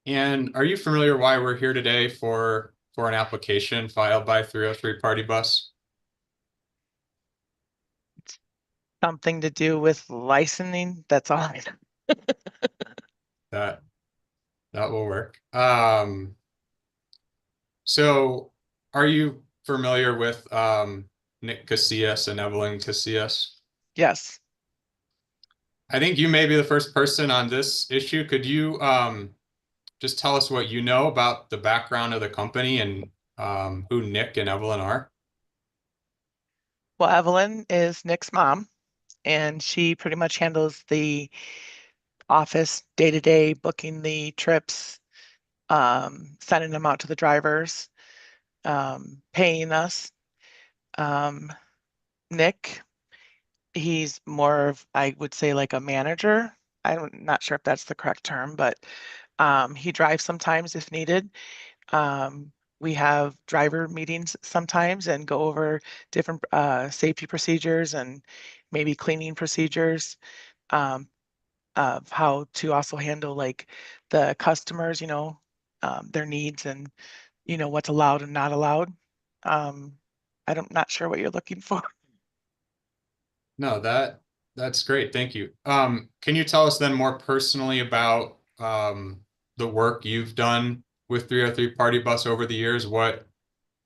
And are you familiar why we're here today for for an application filed by 303 Party Bus? Something to do with licensing. That's all I know. That will work. So are you familiar with Nick Casillas and Evelyn Casillas? Yes. I think you may be the first person on this issue. Could you just tell us what you know about the background of the company and who Nick and Evelyn are? Well, Evelyn is Nick's mom, and she pretty much handles the office day-to-day, booking the trips, sending them out to the drivers, paying us. Nick, he's more of, I would say, like a manager. I'm not sure if that's the correct term, but he drives sometimes if needed. We have driver meetings sometimes and go over different safety procedures and maybe cleaning procedures, of how to also handle like the customers, their needs and, what's allowed and not allowed. I'm not sure what you're looking for. No, that's great. Thank you. Can you tell us then more personally about the work you've done with 303 Party Bus over the years? What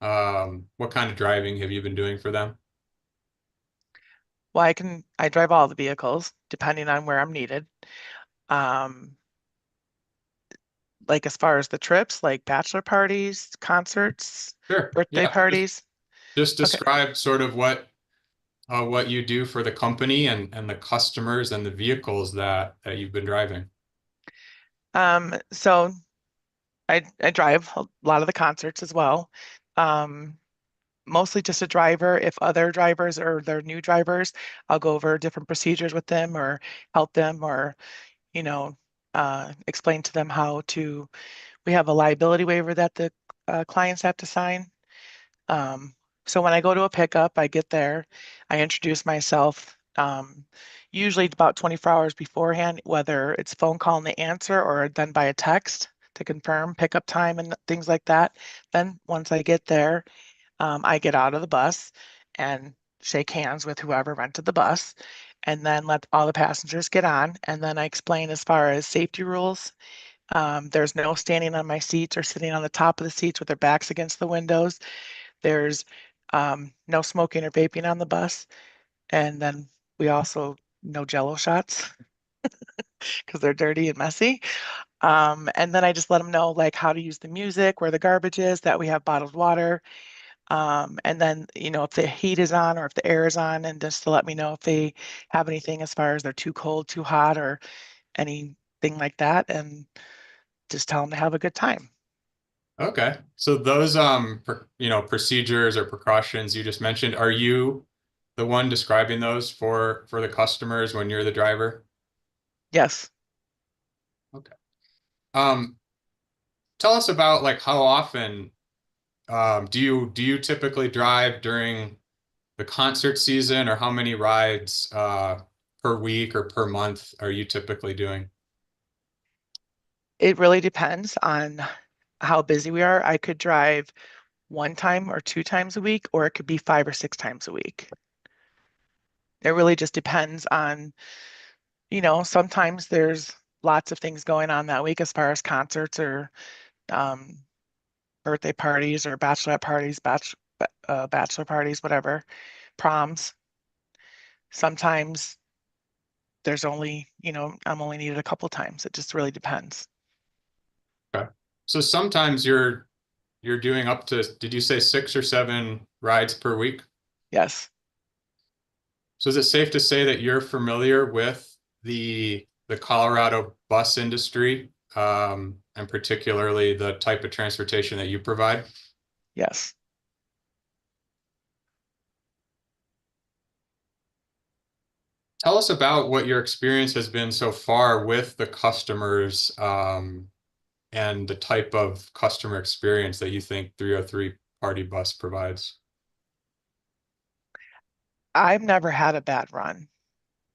kind of driving have you been doing for them? Well, I drive all the vehicles depending on where I'm needed. Like as far as the trips, like bachelor parties, concerts, Sure. birthday Yeah. parties. Just Okay. describe sort of what you do for the company and the customers and the vehicles that you've been driving. So I drive a lot of the concerts as well. Mostly just a driver. If other drivers or they're new drivers, I'll go over different procedures with them or help them or, explain to them we have a liability waiver that the clients have to sign. So when I go to a pickup, I get there, I introduce myself, usually about 24 hours beforehand, whether it's phone call and they answer or done by a text to confirm pickup time and things like that. Then once I get there, I get out of the bus and shake hands with whoever rented the bus and then let all the passengers get on. And then I explain as far as safety rules. There's no standing on my seats or sitting on the top of the seats with their backs against the windows. There's no smoking or vaping on the bus. And then we also no Jello shots because they're dirty and messy. And then I just let them know like how to use the music, where the garbage is, that we have bottled water. And then, if the heat is on or if the air is on, and just to let me know if they have anything as far as they're too cold, too hot, or anything like that, and just tell them to have a good time. Okay. So those procedures or precautions you just mentioned, are you the one describing those for the customers when you're the driver? Yes. Okay. Tell us about like how often do you typically drive during the concert season, or how many rides per week or per month are you typically doing? It really depends on how busy we are. I could drive 1 time or 2 times a week, or it could be 5 or 6 times a week. It really just depends on, sometimes there's lots of things going on that week as far as concerts or birthday parties or bachelorette parties, bachelor parties, whatever, proms. Sometimes there's only, I'm only needed a couple times. It just really depends. Okay. So sometimes you're doing up to, did you say 6 or 7 rides per week? Yes. So is it safe to say that you're familiar with the Colorado bus industry, and particularly the type of transportation that you provide? Yes. Tell us about what your experience has been so far with the customers, and the type of customer experience that you think 303 Party Bus provides. I've never had a bad run,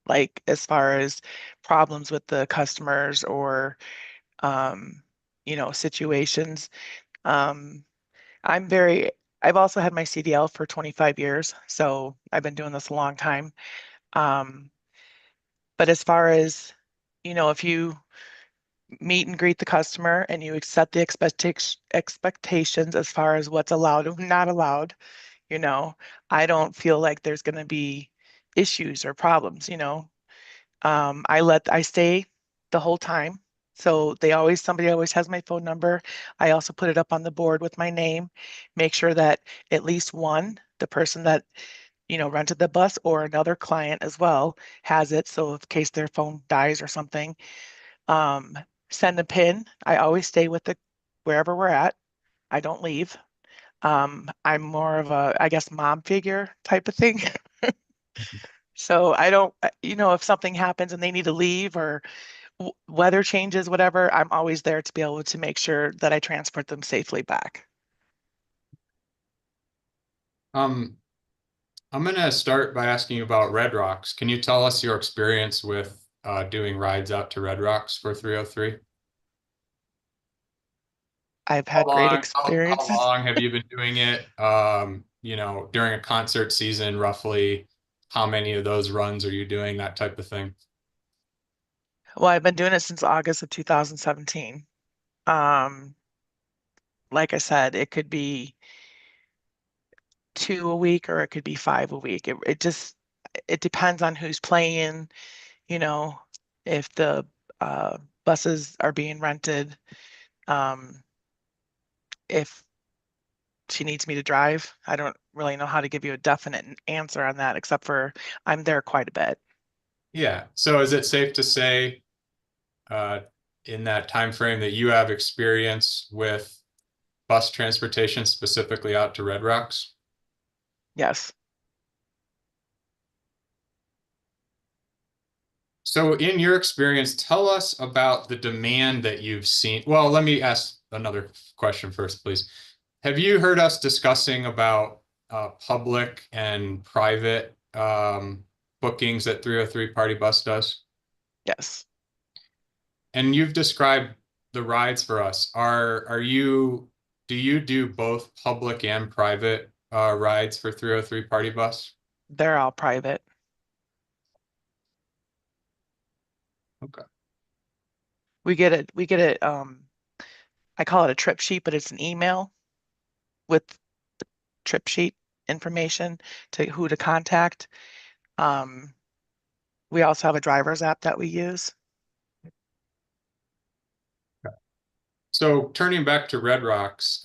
like as far as problems with the customers or, situations. Um, I've also had my CDL for 25 years, so I've been doing this a long time. But as far as, if you meet and greet the customer and you set the expectations as far as what's allowed and not allowed, I don't feel like there's going to be issues or problems. I stay the whole time. So somebody always has my phone number. I also put it up on the board with my name, make sure that at least one, the person that, rented the bus or another client as well has it. So in case their phone dies or something, send a pin. I always stay with wherever we're at. I don't leave. I'm more of a, I guess, mom figure type of thing. So I don't, if something happens and they need to leave or weather changes, whatever, I'm always there to be able to make sure that I transport them safely back. I'm going to start by asking you about Red Rocks. Can you tell us your experience with doing rides out to Red Rocks for 303? I've had great experiences. How long have you been doing it? During a concert season, roughly how many of those runs are you doing, that type of thing? Well, I've been doing it since August of 2017. Like I said, it could be 2 a week or it could be 5 a week. It depends on who's playing, if the buses are being rented, if she needs me to drive. I don't really know how to give you a definite answer on that, except for I'm there quite a bit. Yeah. So is it safe to say in that time frame that you have experience with bus transportation specifically out to Red Rocks? Yes. So in your experience, tell us about the demand that you've seen. Well, let me ask another question first, please. Have you heard us discussing about public and private bookings that 303 Party Bus does? Yes. And you've described the rides for us. Do you do both public and private rides for 303 Party Bus? They're all private. Okay. We get it, I call it a trip sheet, but it's an email with the trip sheet information to who to contact. We also have a driver's app that we use. So turning back to Red Rocks,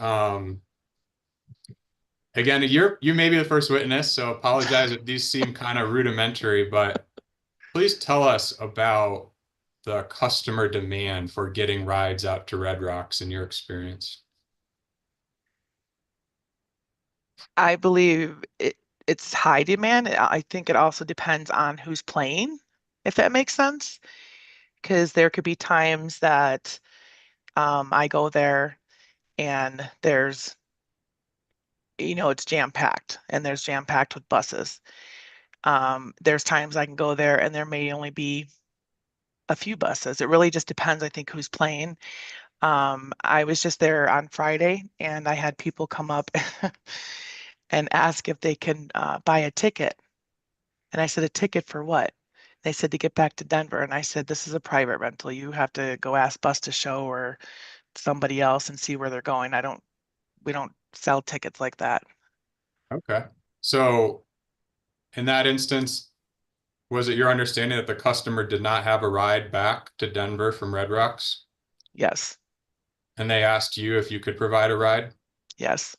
again, you may be the first witness, so apologize if these seem kind of rudimentary, but please tell us about the customer demand for getting rides out to Red Rocks in your experience. I believe it's high demand. I think it also depends on who's playing, if that makes sense. Because there could be times that I go there and there's, it's jam-packed and there's jam-packed with buses. There's times I can go there and there may only be a few buses. It really just depends, I think, who's playing. I was just there on Friday and I had people come up and ask if they can buy a ticket. And I said, a ticket for what? They said to get back to Denver. And I said, this is a private rental. You have to go ask Bus to Show or somebody else and see where they're going. We don't sell tickets like that. Okay. So in that instance, was it your understanding that the customer did not have a ride back to Denver from Red Rocks? Yes. And they asked you if you could provide a ride? Yes.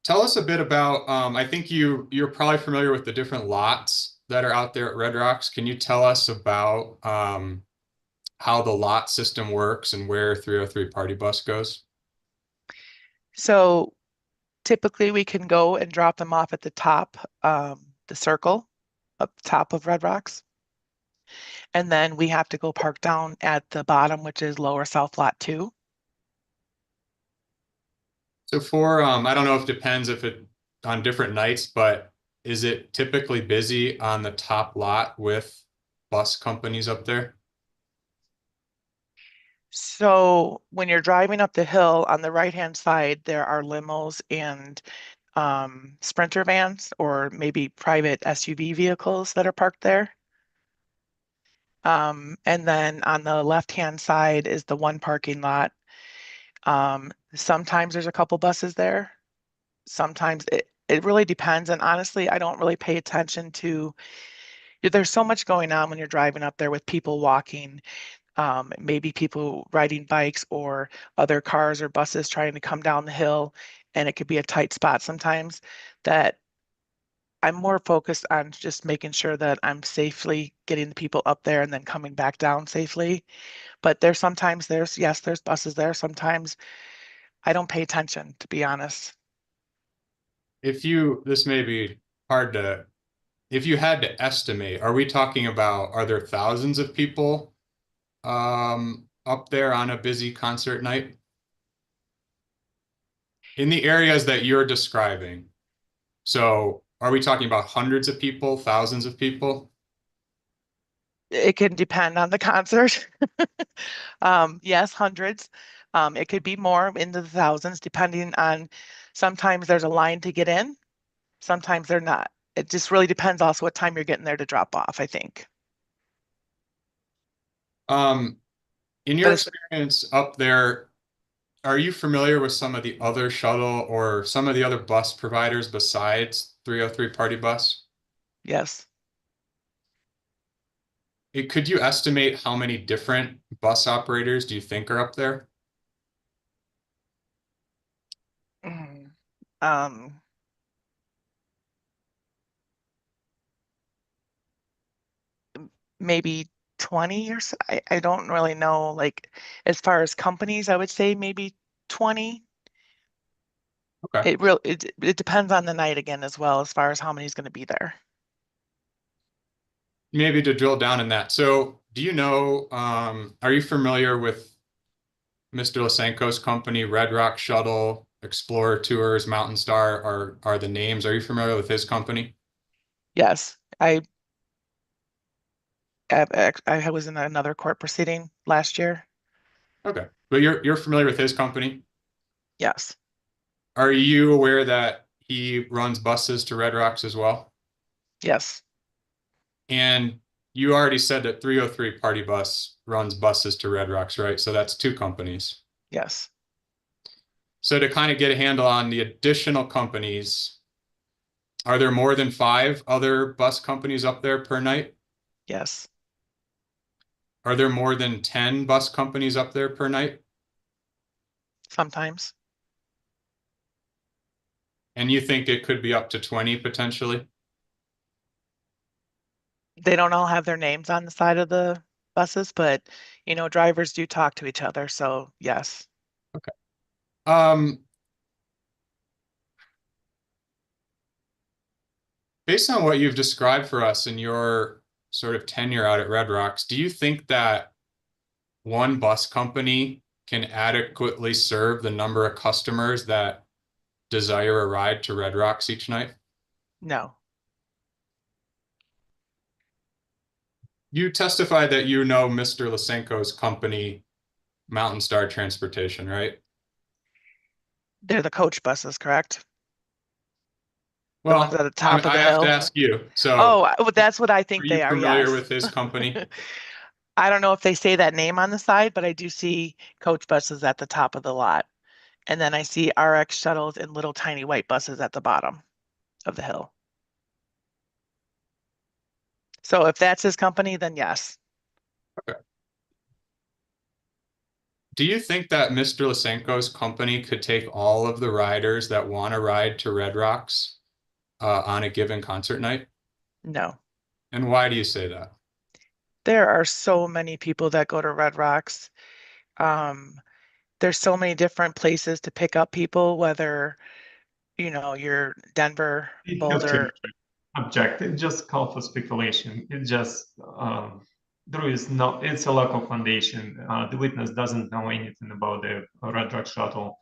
Tell us a bit about, I think you're probably familiar with the different lots that are out there at Red Rocks. Can you tell us about how the lot system works and where 303 Party Bus goes? So typically we can go and drop them off at the top, the circle up top of Red Rocks. And then we have to go park down at the bottom, which is Lower South Lot 2. So for, I don't know if it depends if it on different nights, but is it typically busy on the top lot with bus companies up there? So when you're driving up the hill on the right-hand side, there are limos and Sprinter vans or maybe private SUV vehicles that are parked there. And then on the left-hand side is the one parking lot. Sometimes there's a couple buses there. Sometimes it really depends. And honestly, I don't really pay attention to, there's so much going on when you're driving up there with people walking, maybe people riding bikes or other cars or buses trying to come down the hill. And it could be a tight spot sometimes that I'm more focused on just making sure that I'm safely getting the people up there and then coming back down safely. But there's there's buses there. Sometimes I don't pay attention, to be honest. This may be hard to, if you had to estimate, are we talking about, are there thousands of people up there on a busy concert night? In the areas that you're describing. So are we talking about hundreds of people, thousands of people? It can depend on the concert. Yes, hundreds. It could be more into the thousands, depending on, sometimes there's a line to get in, sometimes they're not. It just really depends also what time you're getting there to drop off, I think. In your experience up there, are you familiar with some of the other shuttle or some of the other bus providers besides 303 Party Bus? Yes. Could you estimate how many different bus operators do you think are up there? Maybe 20 or so. I don't really know, like, as far as companies, I would say maybe 20. Okay. It depends on the night again as well, as far as how many is going to be there. Maybe to drill down in that. So do you know, are you familiar with Mr. Lysenko's company, Red Rock Shuttle, Explorer Tours, Mountain Star are the names? Are you familiar with his company? Yes, I was in another court proceeding last year. Okay, but you're familiar with his company? Yes. Are you aware that he runs buses to Red Rocks as well? Yes. And you already said that 303 Party Bus runs buses to Red Rocks, right? So that's two companies. Yes. So to kind of get a handle on the additional companies, are there more than 5 other bus companies up there per night? Yes. Are there more than 10 bus companies up there per night? Sometimes. And you think it could be up to 20 potentially? They don't all have their names on the side of the buses, but drivers do talk to each other, so yes. Okay. Based on what you've described for us in your sort of tenure out at Red Rocks, do you think that one bus company can adequately serve the number of customers that desire a ride to Red Rocks each night? No. You testified that you know Mr. Lysenko's company, Mountain Star Transportation, right? They're the coach buses, correct? The Well, ones at the top of the I have hill. to ask you. So, well, that's what I think they are. Are you familiar Yes. with his company? I don't know if they say that name on the side, but I do see coach buses at the top of the lot. And then I see RX shuttles and little tiny white buses at the bottom of the hill. So if that's his company, then yes. Okay. Do you think that Mr. Lysenko's company could take all of the riders that want to ride to Red Rocks on a given concert night? No. And why do you say that? There are so many people that go to Red Rocks. There's so many different places to pick up people, whether you're Denver, Boulder. Object. It just call for speculation. It just there is no. It's a local foundation. The witness doesn't know anything about the Red Rock shuttle.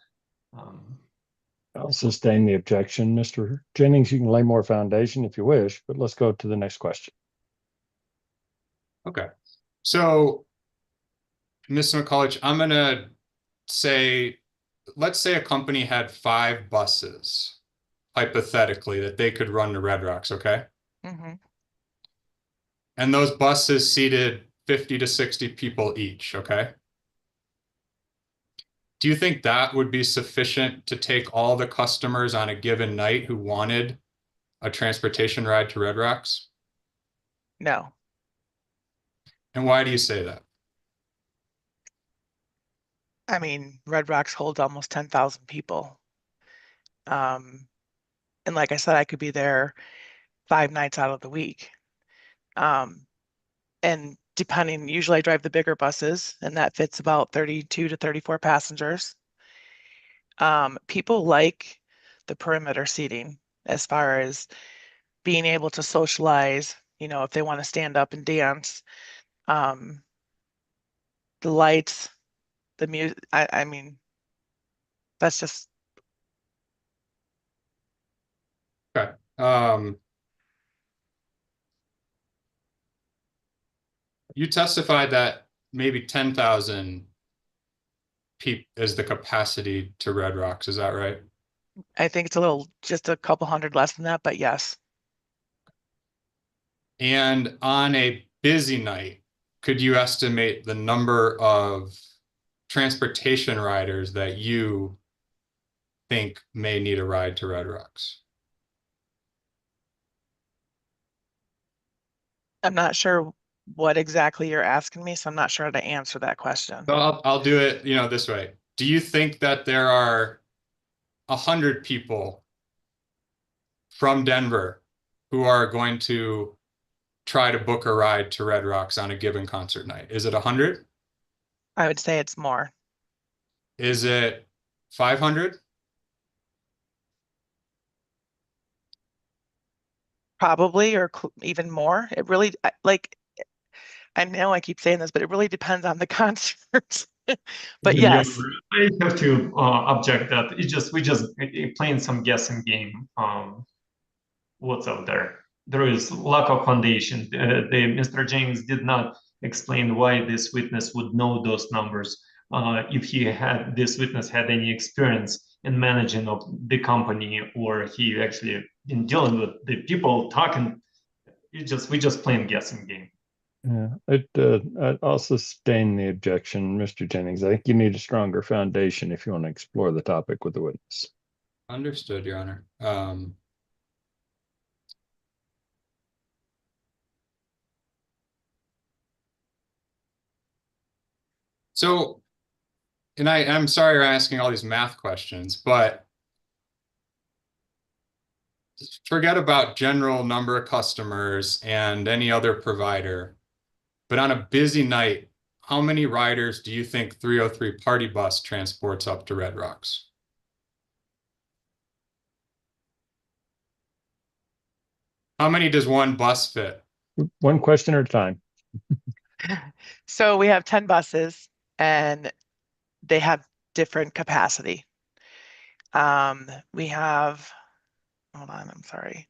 I'll sustain the objection, Mr. Jennings. You can lay more foundation if you wish, but let's go to the next question. Okay. So Ms. McCulloch, I'm gonna say, let's say a company had 5 buses, hypothetically, that they could run to Red Rocks, okay? Mm-hmm. And those buses seated 50 to 60 people each, okay? Do you think that would be sufficient to take all the customers on a given night who wanted a transportation ride to Red Rocks? No. And why do you say that? I mean, Red Rocks holds almost 10,000 people. And like I said, I could be there 5 nights out of the week. And depending, usually I drive the bigger buses, and that fits about 32 to 34 passengers. People like the perimeter seating as far as being able to socialize, you know, if they want to stand up and dance. The lights, the music, I mean, that's just, Okay. You testified that maybe 10,000 people is the capacity to Red Rocks, is that right? I think it's a little, just a couple hundred less than that, but yes. And on a busy night, could you estimate the number of transportation riders that you think may need a ride to Red Rocks? I'm not sure what exactly you're asking me, so I'm not sure how to answer that question. So I'll do it, this way. Do you think that there are 100 people from Denver who are going to try to book a ride to Red Rocks on a given concert night? Is it 100? I would say it's more. Is it 500? Probably, or even more. It really, like, I know I keep saying this, but it really depends on the concert. But Yeah, yes, I have to object that we just playing some guessing game. What's out there? There is lack of foundation. Mr. James did not explain why this witness would know those numbers. If this witness had any experience in managing of the company, or he actually in dealing with the people talking. We just playing guessing game. Yeah, I'll sustain the objection, Mr. Jennings. I think you need a stronger foundation if you want to explore the topic with the witness. Understood, Your Honor. So, and I'm sorry I'm asking all these math questions, but forget about general number of customers and any other provider. But on a busy night, how many riders do you think 303 Party Bus transports up to Red Rocks? How many does one bus fit? One question at a time. so we have 10 buses and they have different capacity. We have, hold on, I'm sorry.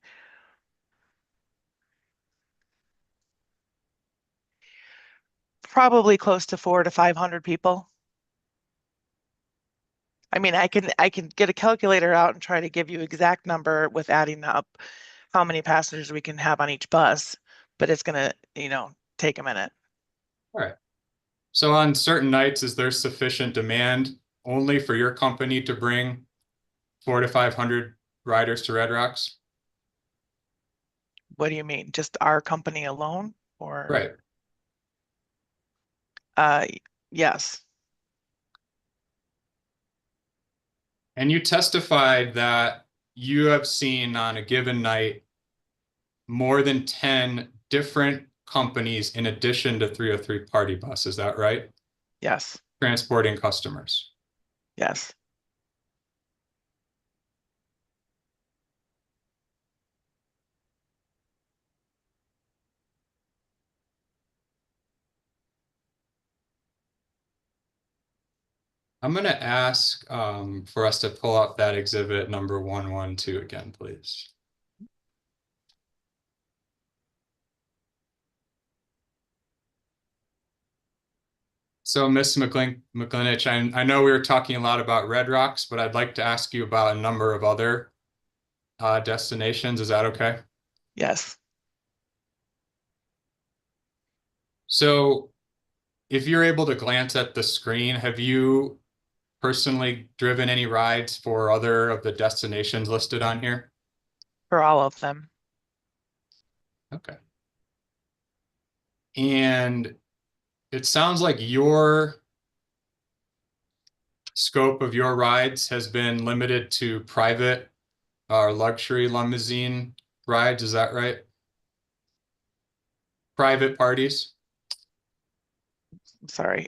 Probably close to 400 to 500 people. I mean, I can get a calculator out and try to give you exact number with adding up how many passengers we can have on each bus, but it's gonna, take a minute. All right. So on certain nights, is there sufficient demand only for your company to bring 400 to 500 riders to Red Rocks? What do you mean? Just our company alone, or? Right. Yes. And you testified that you have seen on a given night more than 10 different companies in addition to 303 Party Bus. Is that right? Yes. Transporting customers. Yes. I'm going to ask for us to pull up that exhibit number 112 again, please. So, Ms. McClinich, I know we were talking a lot about Red Rocks, but I'd like to ask you about a number of other destinations. Is that okay? Yes. So, if you're able to glance at the screen, have you personally driven any rides for other of the destinations listed on here? For all of them. Okay. And it sounds like your scope of your rides has been limited to private or luxury limousine rides. Is that right? Private parties? Sorry.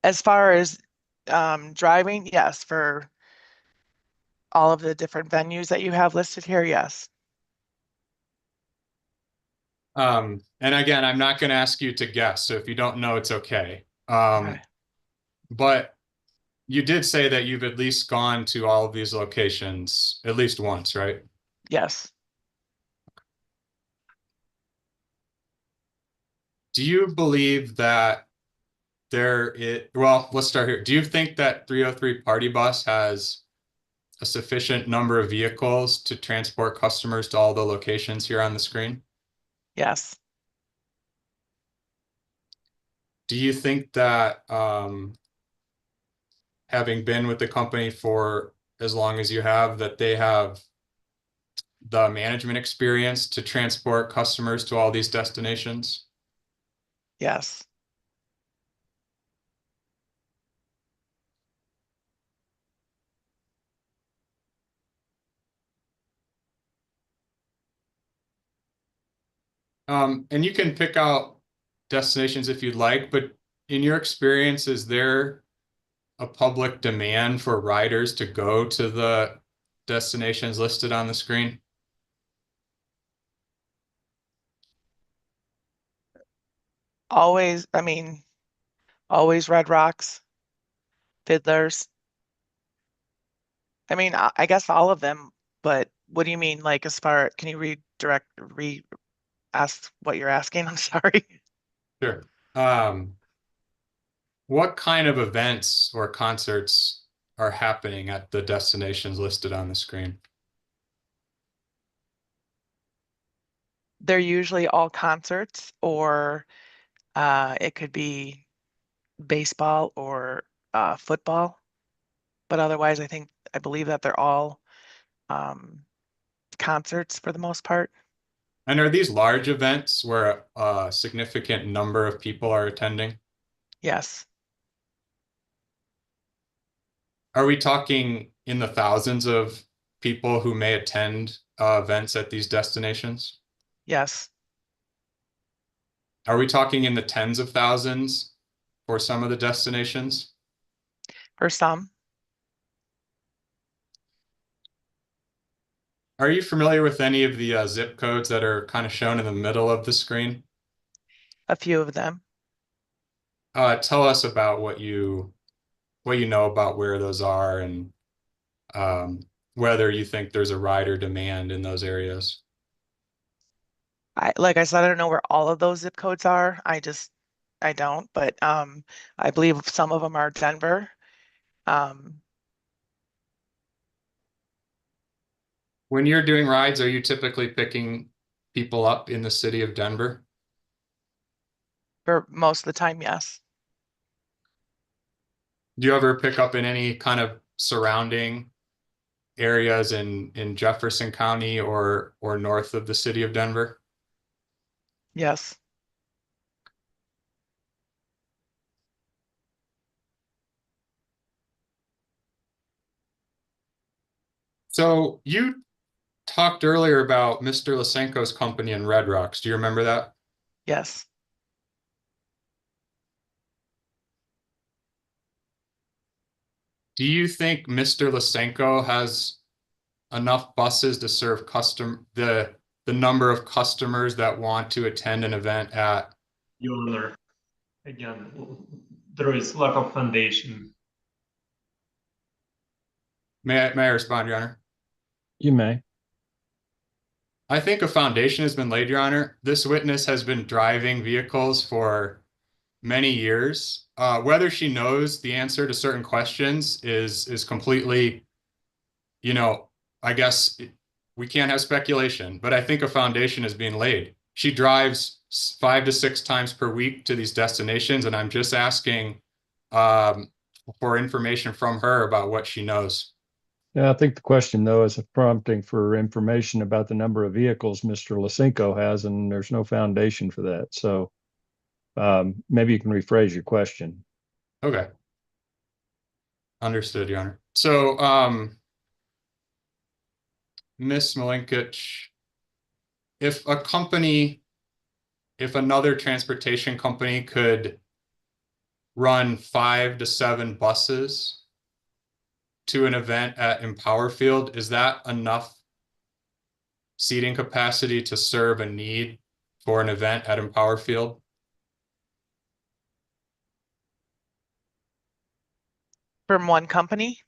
As far as driving, yes, for all of the different venues that you have listed here, yes. And again, I'm not going to ask you to guess, so if you don't know, it's okay. Okay. But you did say that you've at least gone to all of these locations at least once, right? Yes. Do you believe that well, let's start here. Do you think that 303 Party Bus has a sufficient number of vehicles to transport customers to all the locations here on the screen? Yes. Do you think that having been with the company for as long as you have, that they have the management experience to transport customers to all these destinations? Yes. And you can pick out destinations if you'd like, but in your experience, is there a public demand for riders to go to the destinations listed on the screen? Always, always Red Rocks, Fiddlers. I guess all of them, but what do you mean? Like, as far, can you ask what you're asking? I'm sorry. Sure. What kind of events or concerts are happening at the destinations listed on the screen? They're usually all concerts, or it could be baseball or football. But otherwise, I believe that they're all concerts for the most part. And are these large events where a significant number of people are attending? Yes. Are we talking in the thousands of people who may attend events at these destinations? Yes. Are we talking in the tens of thousands for some of the destinations? For some. Are you familiar with any of the zip codes that are kind of shown in the middle of the screen? A few of them. Tell us about what you know about where those are, and whether you think there's a rider demand in those areas. Like I said, I don't know where all of those zip codes are. I don't, but I believe some of them are Denver. When you're doing rides, are you typically picking people up in the city of Denver? For most of the time, yes. Do you ever pick up in any kind of surrounding areas in Jefferson County or north of the city of Denver? Yes. So you talked earlier about Mr. Lysenko's company in Red Rocks. Do you remember that? Yes. Do you think Mr. Lysenko has enough buses to serve the number of customers that want to attend an event at? Your Honor, again, there is lack of foundation. May I respond, Your Honor? You may. I think a foundation has been laid, Your Honor. This witness has been driving vehicles for many years. Whether she knows the answer to certain questions is completely, you know, I guess we can't have speculation, but I think a foundation is being laid. She drives 5 to 6 times per week to these destinations, and I'm just asking for information from her about what she knows. Yeah, I think the question, though, is a prompting for information about the number of vehicles Mr. Lisinko has, and there's no foundation for that. So maybe you can rephrase your question. Okay. Understood, Your Honor. So, Ms. Milinkic, if another transportation company could run 5 to 7 buses to an event at Empower Field, is that enough seating capacity to serve a need for an event at Empower Field? From one company?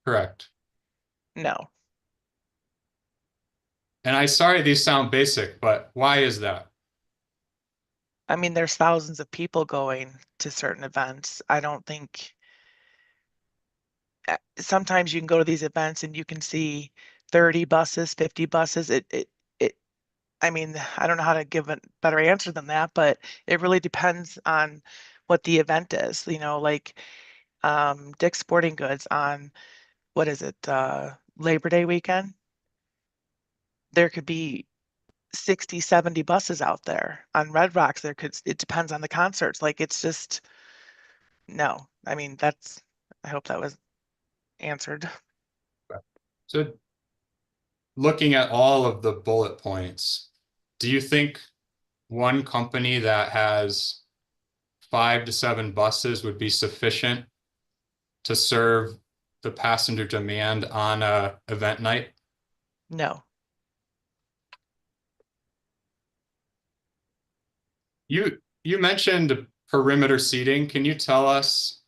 Correct. No. And I'm sorry these sound basic, but why is that? I mean, there's thousands of people going to certain events. I don't think sometimes you can go to these events and you can see 30 buses, 50 buses. I mean, I don't know how to give a better answer than that, but it really depends on what the event is, you know, like Dick's Sporting Goods on, what is it, Labor Day weekend? There could be 60, 70 buses out there. On Red Rocks, it depends on the concerts. Like, it's just, no. I mean, I hope that was answered. So looking at all of the bullet points, do you think one company that has 5 to 7 buses would be sufficient to serve the passenger demand on a event night? No. You mentioned perimeter seating. Can you tell us,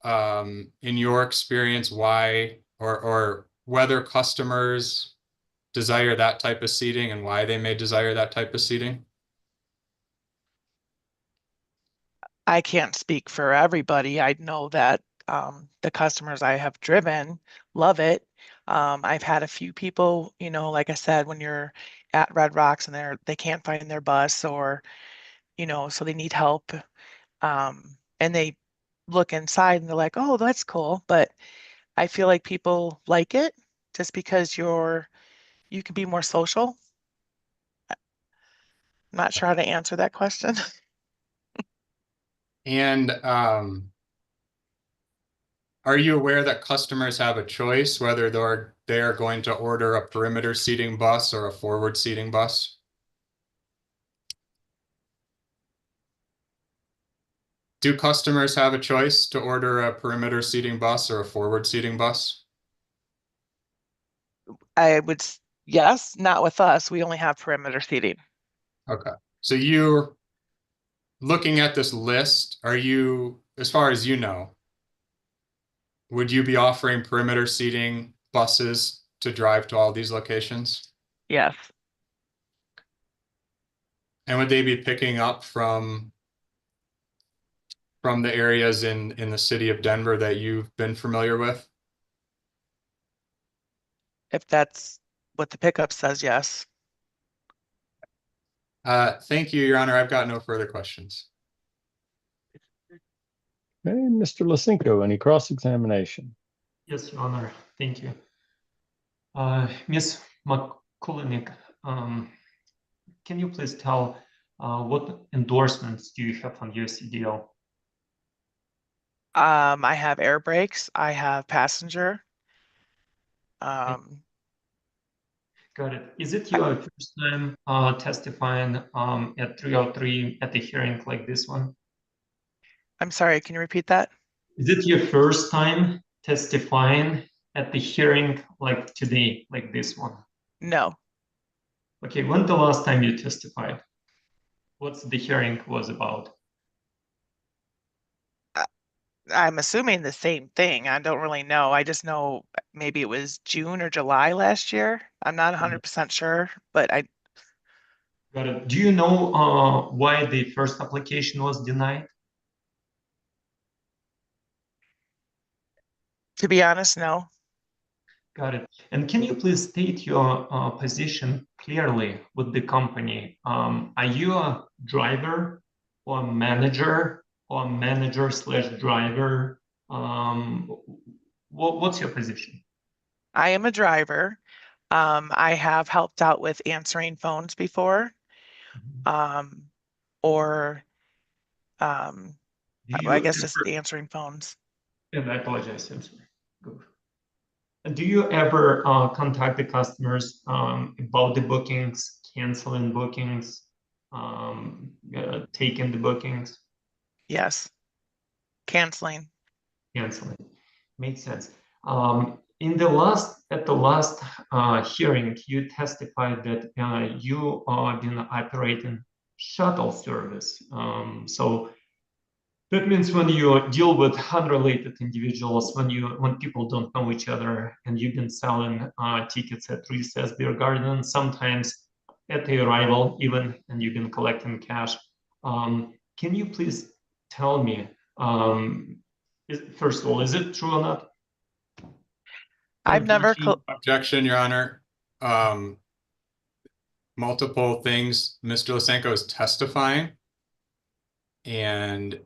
in your experience, why or whether customers desire that type of seating and why they may desire that type of seating? I can't speak for everybody. I know that the customers I have driven love it. I've had a few people, you know, like I said, when you're at Red Rocks and they can't find their bus, or, you know, so they need help. And they look inside and they're like, oh, that's cool. But I feel like people like it just because you can be more social. I'm not sure how to answer that question. And are you aware that customers have a choice whether they are going to order a perimeter seating bus or a forward seating bus? Do customers have a choice to order a perimeter seating bus or a forward seating bus? Yes, not with us. We only have perimeter seating. Okay. So you're looking at this list, as far as you know, would you be offering perimeter seating buses to drive to all these locations? Yes. And would they be picking up from the areas in the city of Denver that you've been familiar with? If that's what the pickup says, yes. Thank you, Your Honor. I've got no further questions. Okay, Mr. Lisinko, any cross-examination? Yes, Your Honor. Thank you. Ms. McCullough, can you please tell what endorsements do you have on your CDL? I have air brakes. I have passenger. Got it. Is it your first time testifying at 303 at a hearing like this one? I'm sorry, can you repeat that? Is it your first time testifying at the hearing like today, like this one? No. Okay, when the last time you testified? What's the hearing was about? I'm assuming the same thing. I don't really know. I just know maybe it was June or July last year. I'm not 100% sure, but Got it. Do you know why the first application was denied? To be honest, no. Got it. And can you please state your position clearly with the company? Are you a driver or manager or manager/driver? What's your position? I am a driver. I have helped out with answering phones before, or I guess just answering phones. And I apologize, I'm sorry. Go. Do you ever contact the customers about the bookings, canceling bookings, taking the bookings? Yes. Canceling. Canceling. Makes sense. At the last hearing, you testified that you are been operating shuttle service. So that means when you deal with unrelated individuals, when people don't know each other, and you've been selling tickets at Recess Beer Garden, sometimes at the arrival even, and you've been collecting cash. Can you please tell me, first of all, is it true or not? I've never. Objection, Your Honor. Multiple things. Mr. Lysenko is testifying, and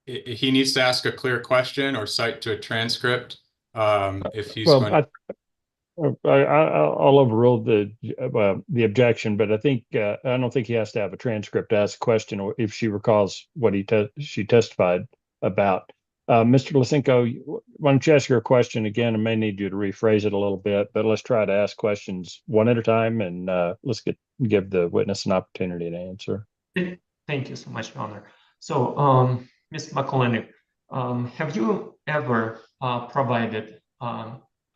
he needs to ask a clear question or cite to a transcript. If he's going. I'll overrule the objection, but I don't think he has to have a transcript to ask a question, or if she recalls what she testified about. Mr. Lysenko, why don't you ask your question again? I may need you to rephrase it a little bit, but let's try to ask questions one at a time, and let's give the witness an opportunity to answer. Thank you so much, Your Honor. So, Ms. McElhenney, have you ever provided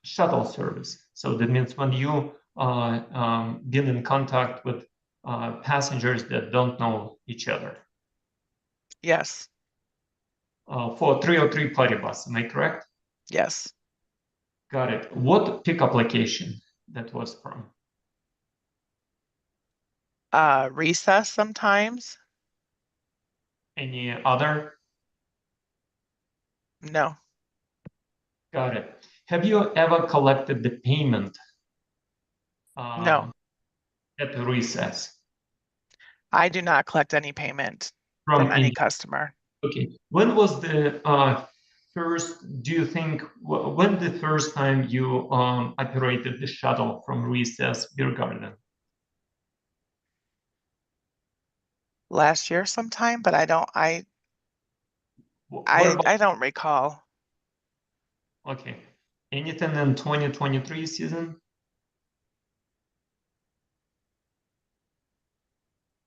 shuttle service? So that means when you been in contact with passengers that don't know each other. Yes. For 303 party bus, am I correct? Yes. Got it. What pickup location that was from? Recess sometimes. Any other? No. Got it. Have you ever collected the payment? No. At the Recess? I do not collect any payment from any customer. Okay. When was the first, do you think, when the first time you operated the shuttle from Recess Beer Garden? Last year sometime, but I don't recall. Okay. Anything in 2023 season?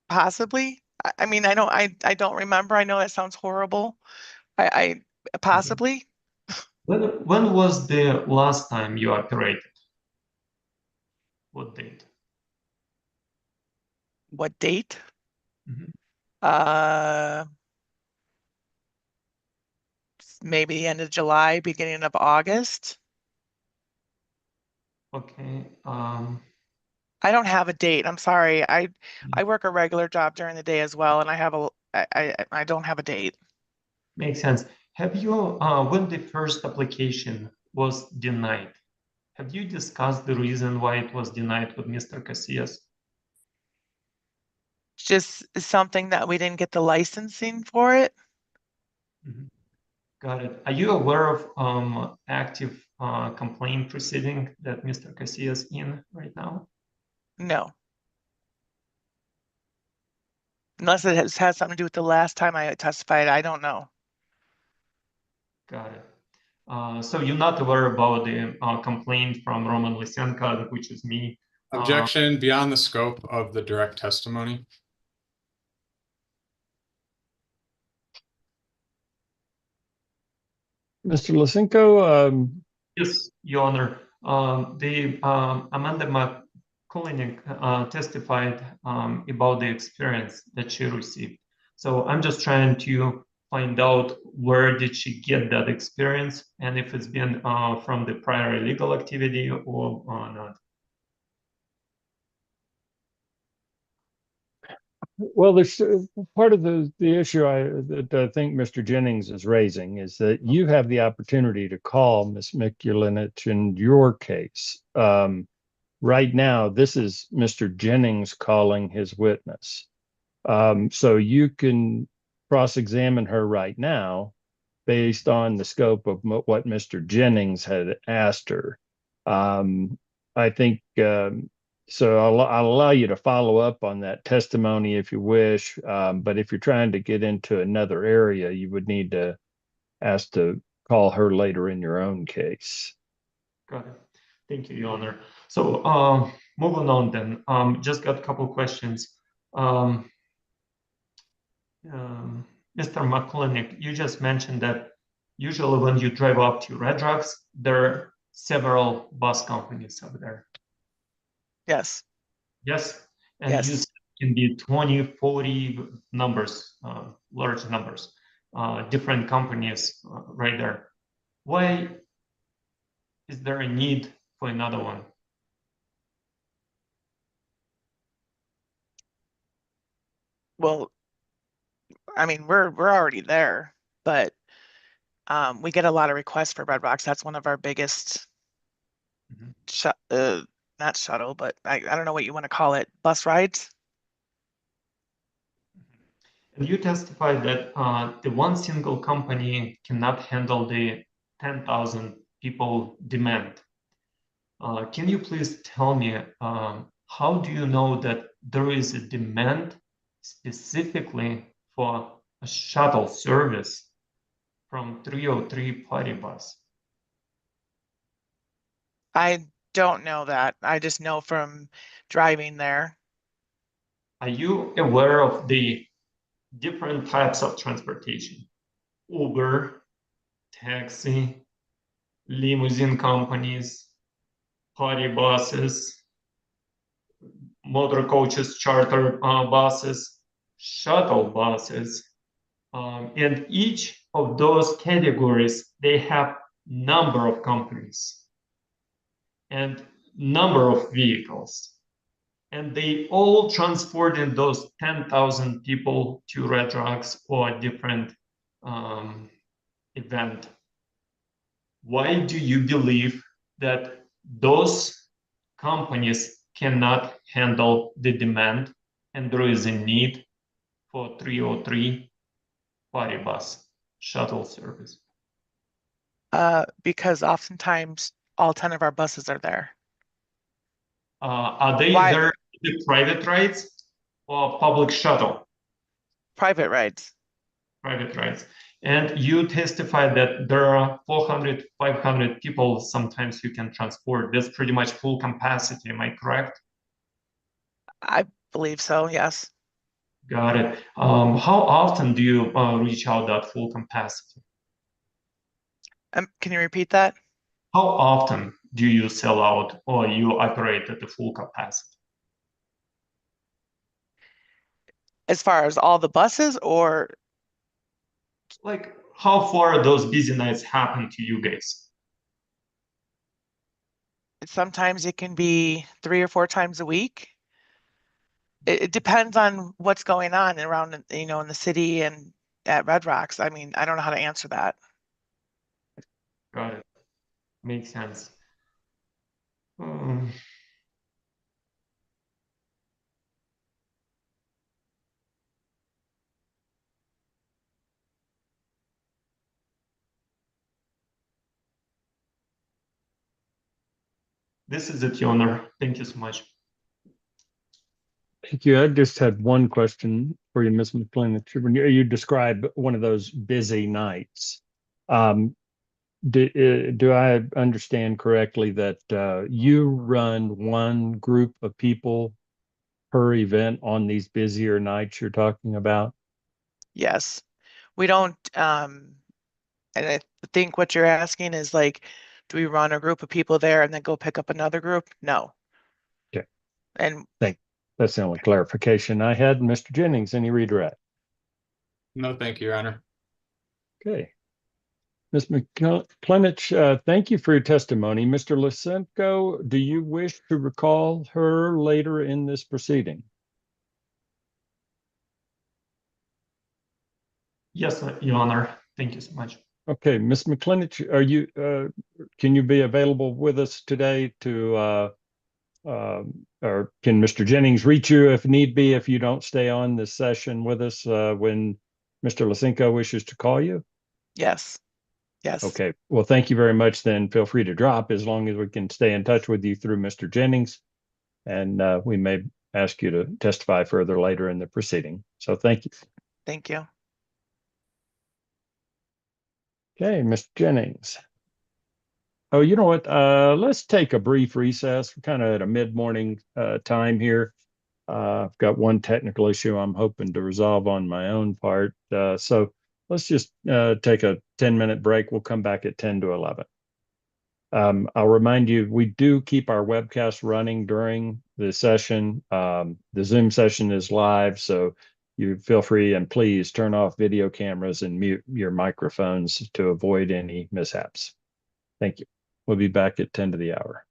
Possibly. I mean, I don't remember. I know that sounds horrible. I possibly. When was the last time you operated? What date? What date? Mm-hmm. Maybe the end of July, beginning of August. Okay. I don't have a date. I'm sorry. I work a regular job during the day as well, and I don't have a date. Makes sense. Have you, when the first application was denied, have you discussed the reason why it was denied with Mr. Casillas? Just something that we didn't get the licensing for it. Mm-hmm. Got it. Are you aware of active complaint proceeding that Mr. Casillas in right now? No. Unless it has something to do with the last time I testified, I don't know. Got it. So you're not aware about the complaint from Roman Lysenko, which is me. Objection beyond the scope of the direct testimony. Mr. Lysenko? Yes, Your Honor. Amanda McCullough testified about the experience that she received. So I'm just trying to find out where did she get that experience, and if it's been from the prior illegal activity or not. Well, there's part of the issue that I think Mr. Jennings is raising is that you have the opportunity to call Ms. Mikulinich in your case. Right now, this is Mr. Jennings calling his witness. So you can cross-examine her right now based on the scope of what Mr. Jennings had asked her. I think so. I'll allow you to follow up on that testimony if you wish. But if you're trying to get into another area, you would need to ask to call her later in your own case. Got it. Thank you, Your Honor. So moving on then, just got a couple questions. Mr. McClinnick, you just mentioned that usually when you drive up to Red Rocks, there are several bus companies over there. Yes. Yes. And Yes. you can be 20, 40 numbers, large numbers, different companies right there. Why is there a need for another one? Well, I mean, we're already there, but we get a lot of requests for Red Rocks. That's one of our biggest, not shuttle, but I don't know what you want to call it, bus rides. And you testified that the one single company cannot handle the 10,000 people demand. Can you please tell me how do you know that there is a demand specifically for a shuttle service from 303 party bus? I don't know that. I just know from driving there. Are you aware of the different types of transportation? Uber, taxi, limousine companies, party buses, motor coaches, charter buses, shuttle buses. And each of those categories, they have number of companies and number of vehicles. And they all transport in those 10,000 people to Red Rocks or a different event. Why do you believe that those companies cannot handle the demand and there is a need for 303 party bus shuttle service? Because oftentimes all 10 of our buses are there. Are they Why? there the private rides or public shuttle? Private rides. Private rides. And you testified that there are 400, 500 people sometimes you can transport. That's pretty much full capacity. Am I correct? I believe so, yes. Got it. How often do you reach out that full capacity? Can you repeat that? How often do you sell out or you operate at the full capacity? As far as all the buses, or Like how far those busy nights happen to you guys? sometimes it can be 3 or 4 times a week. It depends on what's going on around, in the city and at Red Rocks. I mean, I don't know how to answer that. Got it. Makes sense. This is it, Your Honor. Thank you so much. Thank you. I just had one question for you, Ms. McLean. When you describe one of those busy nights, do I understand correctly that you run one group of people per event on these busier nights you're talking about? Yes. We don't, and I think what you're asking is like, do we run a group of people there and then go pick up another group? No. Okay. And That's the only clarification I had. Mr. Jennings, any redirect? No, thank you, Your Honor. Okay. Ms. McClinich, thank you for your testimony. Mr. Lysenko, do you wish to recall her later in this proceeding? Yes, Your Honor. Thank you so much. Okay, Ms. McClintock, are you, can you be available with us today to, or can Mr. Jennings reach you if need be, if you don't stay on this session with us when Mr. Lisinko wishes to call you? Yes. Yes. Okay, well, thank you very much then. Feel free to drop as long as we can stay in touch with you through Mr. Jennings. And we may ask you to testify further later in the proceeding. So thank you. Thank you. Okay, Mr. Jennings. Oh, you know what? Let's take a brief recess. We're kind of at a mid-morning time here. I've got one technical issue I'm hoping to resolve on my own part. So let's just take a 10-minute break. We'll come back at 10 to 11. I'll remind you, we do keep our webcast running during the session. The Zoom session is live, so you feel free and please turn off video cameras and mute your microphones to avoid any mishaps. Thank you. We'll be back at 10 to the hour.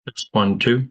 It's 1-2.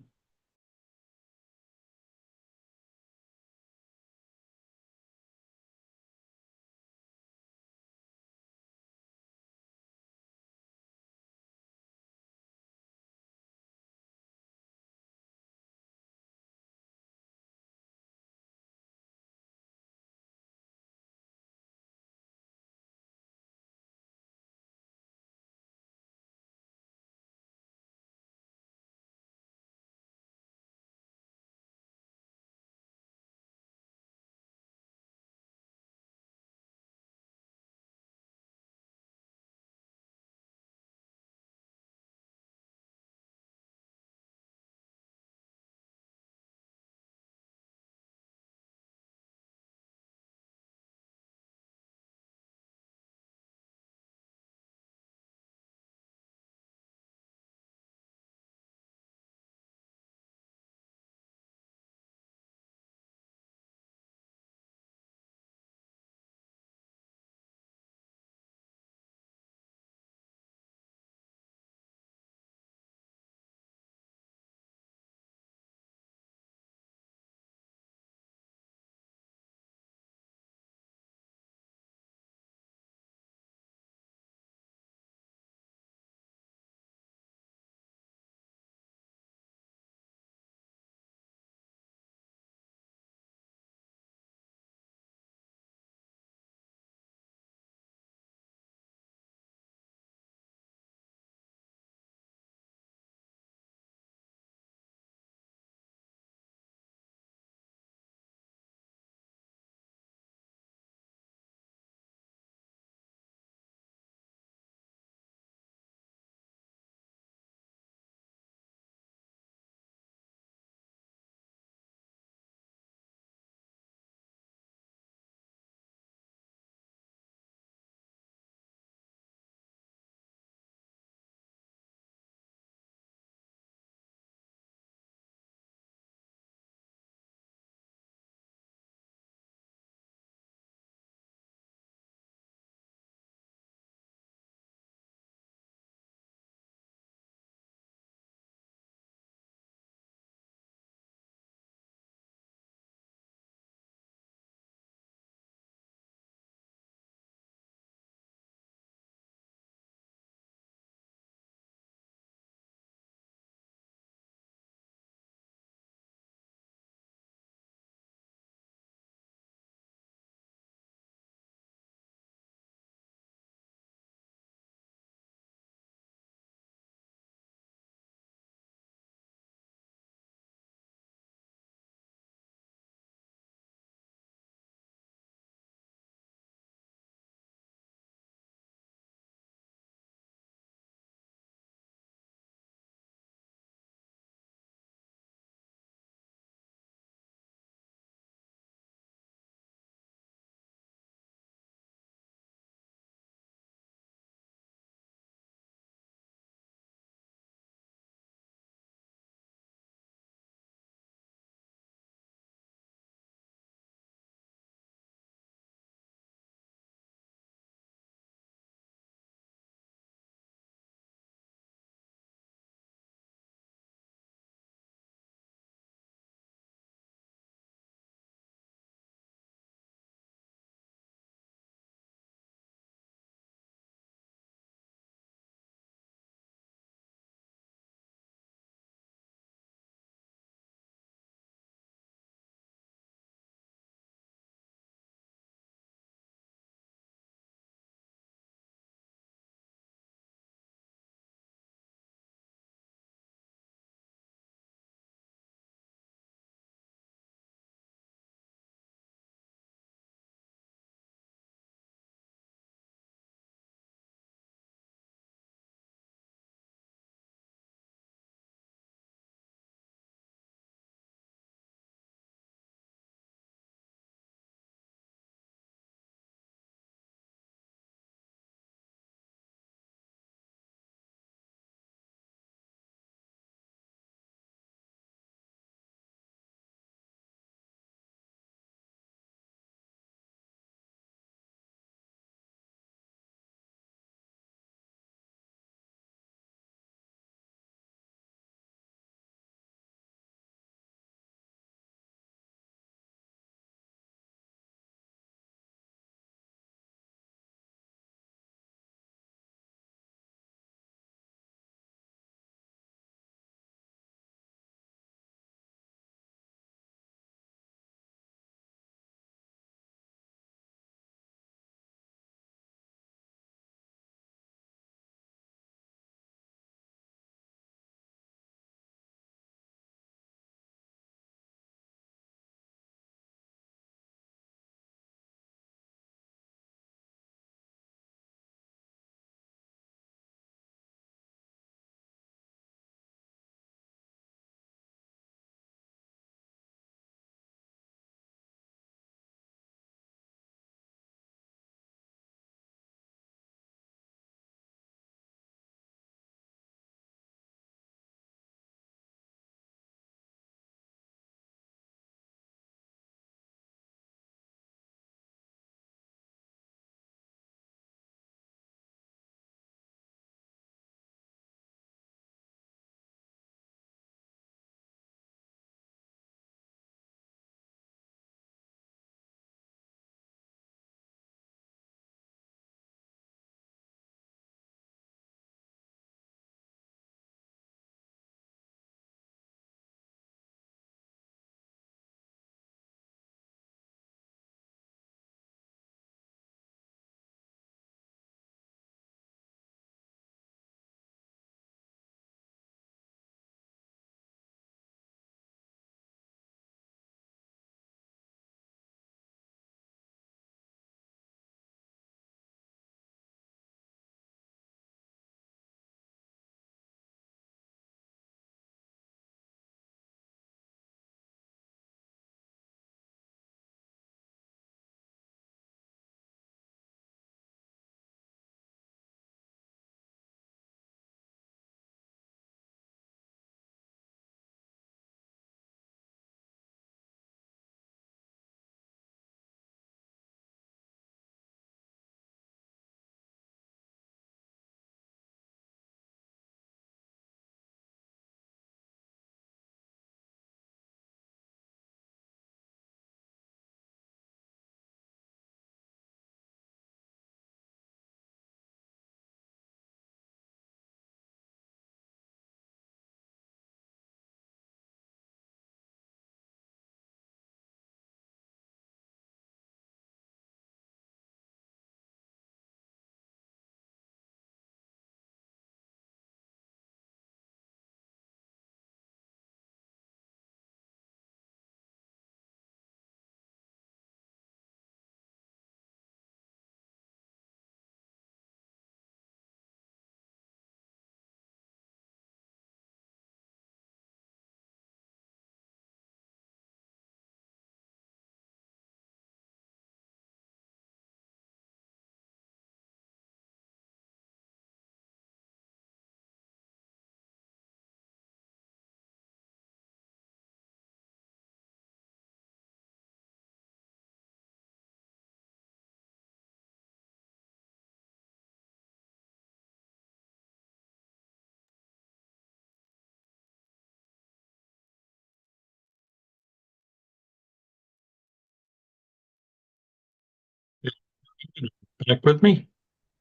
Back with me?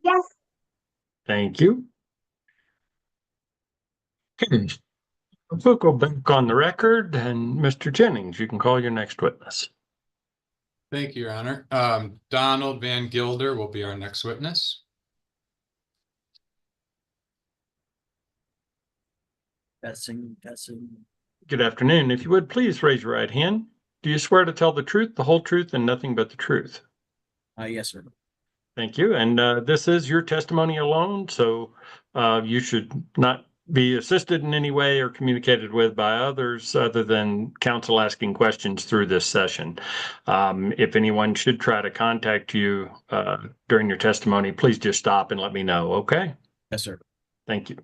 Yes. Thank you. Okay. We'll go back on the record, and Mr. Jennings, you can call your next witness. Thank you, Your Honor. Donald Van Gilder will be our next witness. Testing. Good afternoon. If you would, please raise your right hand. Do you swear to tell the truth, the whole truth, and nothing but the truth? Yes, sir. Thank you. And this is your testimony alone, so you should not be assisted in any way or communicated with by others other than counsel asking questions through this session. If anyone should try to contact you during your testimony, please just stop and let me know, okay? Yes, sir. Thank you.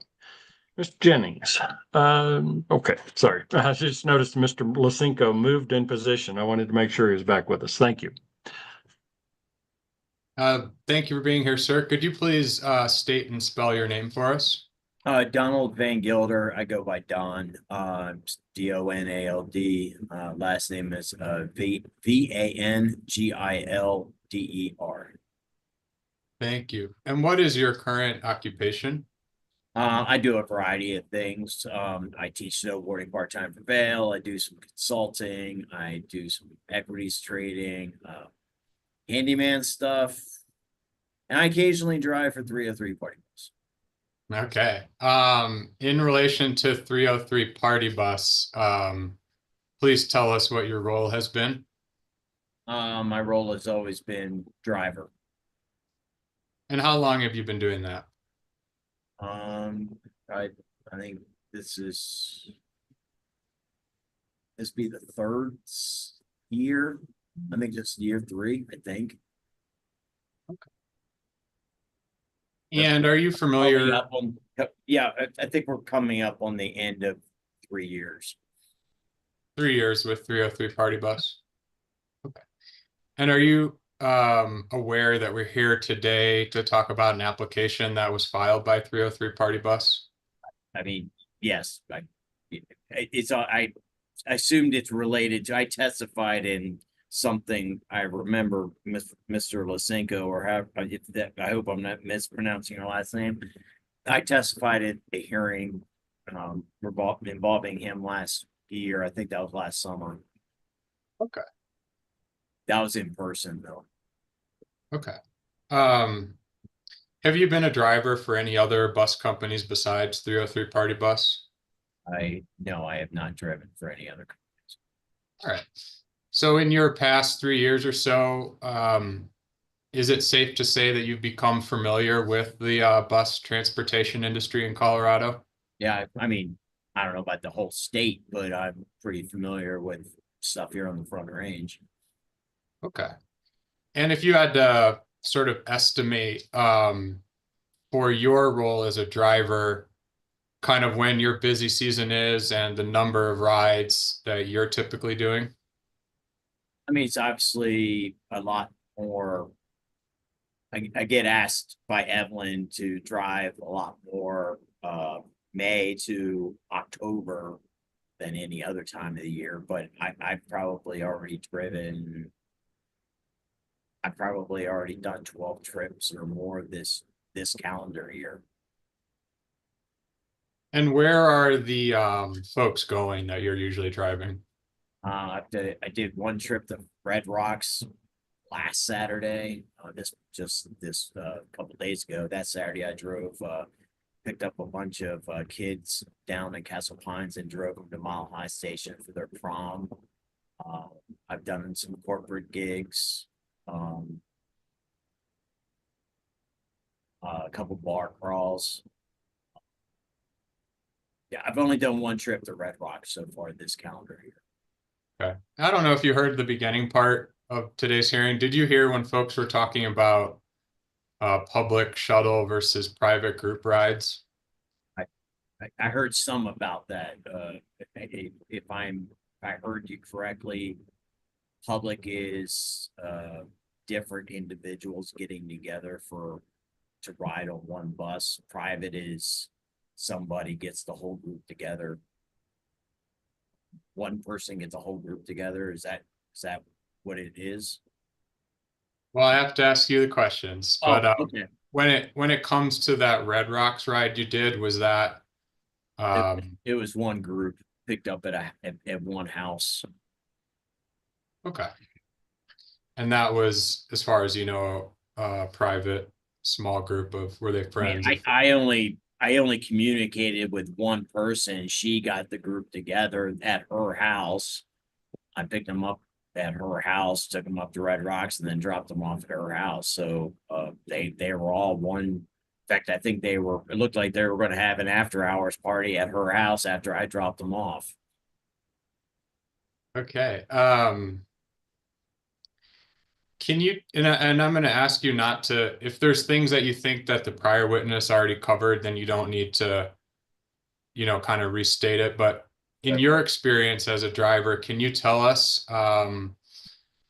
Mr. Jennings, okay, sorry. I just noticed Mr. Lasinko moved in position. I wanted to make sure he was back with us. Thank you. Thank you for being here, sir. Could you please state and spell your name for us? Donald Van Gilder. I go by Don. Donald. Last name is Vangilder. Thank you. And what is your current occupation? I do a variety of things. I teach snowboarding part-time for Vail. I do some consulting. I do some equities trading, handyman stuff, and I occasionally drive for 303 Party Bus. Okay. In relation to 303 Party Bus, please tell us what your role has been. My role has always been driver. And how long have you been doing that? I think this be the third year. I think this is year 3, I think. Okay. And are you familiar? Yeah, I think we're coming up on the end of 3 years. 3 years with 303 Party Bus. Okay. And are you aware that we're here today to talk about an application that was filed by 303 Party Bus? I mean, yes, I assumed it's related to, I testified in something, I remember Mr. Lasinko, or I hope I'm not mispronouncing your last name. I testified at a hearing involving him last year. I think that was last summer. Okay. That was in person though. Okay. Have you been a driver for any other bus companies besides 303 Party Bus? No, I have not driven for any other companies. All right. So in your past 3 years or so, is it safe to say that you've become familiar with the bus transportation industry in Colorado? Yeah, I mean, I don't know about the whole state, but I'm pretty familiar with stuff here on the Front Range. Okay. And if you had to sort of estimate for your role as a driver, kind of when your busy season is and the number of rides that you're typically doing? I mean, it's obviously a lot more. I get asked by Evelyn to drive a lot more May to October than any other time of the year, but I've probably already driven. I've probably already done 12 trips or more this calendar year. And where are the folks going that you're usually driving? I did one trip to Red Rocks last Saturday. This couple days ago. That Saturday I drove, picked up a bunch of kids down in Castle Pines and drove them to Mile High Station for their prom. I've done some corporate gigs. A couple bar crawls. Yeah, I've only done one trip to Red Rock so far this calendar year. Okay. I don't know if you heard the beginning part of today's hearing. Did you hear when folks were talking about public shuttle versus private group rides? I heard some about that. If I heard you correctly, public is different individuals getting together to ride on one bus. Private is somebody gets the whole group together. One person gets a whole group together. Is that what it is? Well, I have to ask you the questions, but Okay. when it comes to that Red Rocks ride you did, was that It was one group picked up at one house. okay? And that was, as far as you know, a private small group of, were they I mean, friends? I only communicated with one person. She got the group together at her house. I picked them up at her house, took them up to Red Rocks, and then dropped them off at her house. So they were all one. In fact, I think it looked like they were going to have an after hours party at her house after I dropped them off. Okay. Can you, and I'm going to ask you not to, if there's things that you think that the prior witness already covered, then you don't need to, kind of restate it. But in your experience as a driver, can you tell us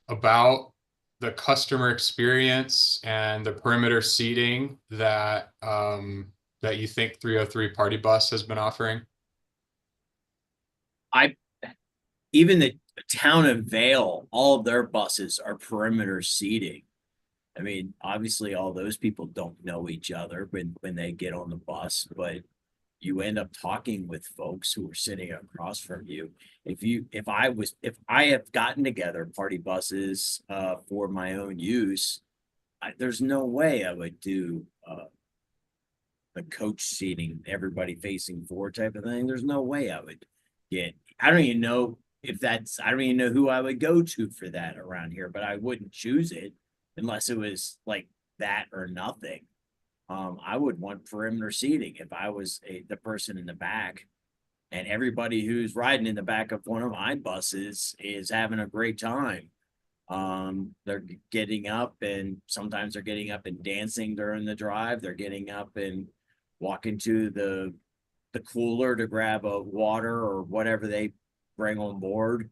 about the customer experience and the perimeter seating that that you think 303 Party Bus has been offering? Even the town of Vale, all of their buses are perimeter seating. I mean, obviously all those people don't know each other when they get on the bus, but you end up talking with folks who are sitting across from you. If I have gotten together party buses for my own use, there's no way I would do the coach seating, everybody facing forward type of thing. There's no way I would I don't even know I don't even know who I would go to for that around here, but I wouldn't choose it unless it was like that or nothing. I would want perimeter seating if I was the person in the back, and everybody who's riding in the back of one of my buses is having a great time. They're getting up, and sometimes they're getting up and dancing during the drive. They're getting up and walking to the cooler to grab a water or whatever they bring on board.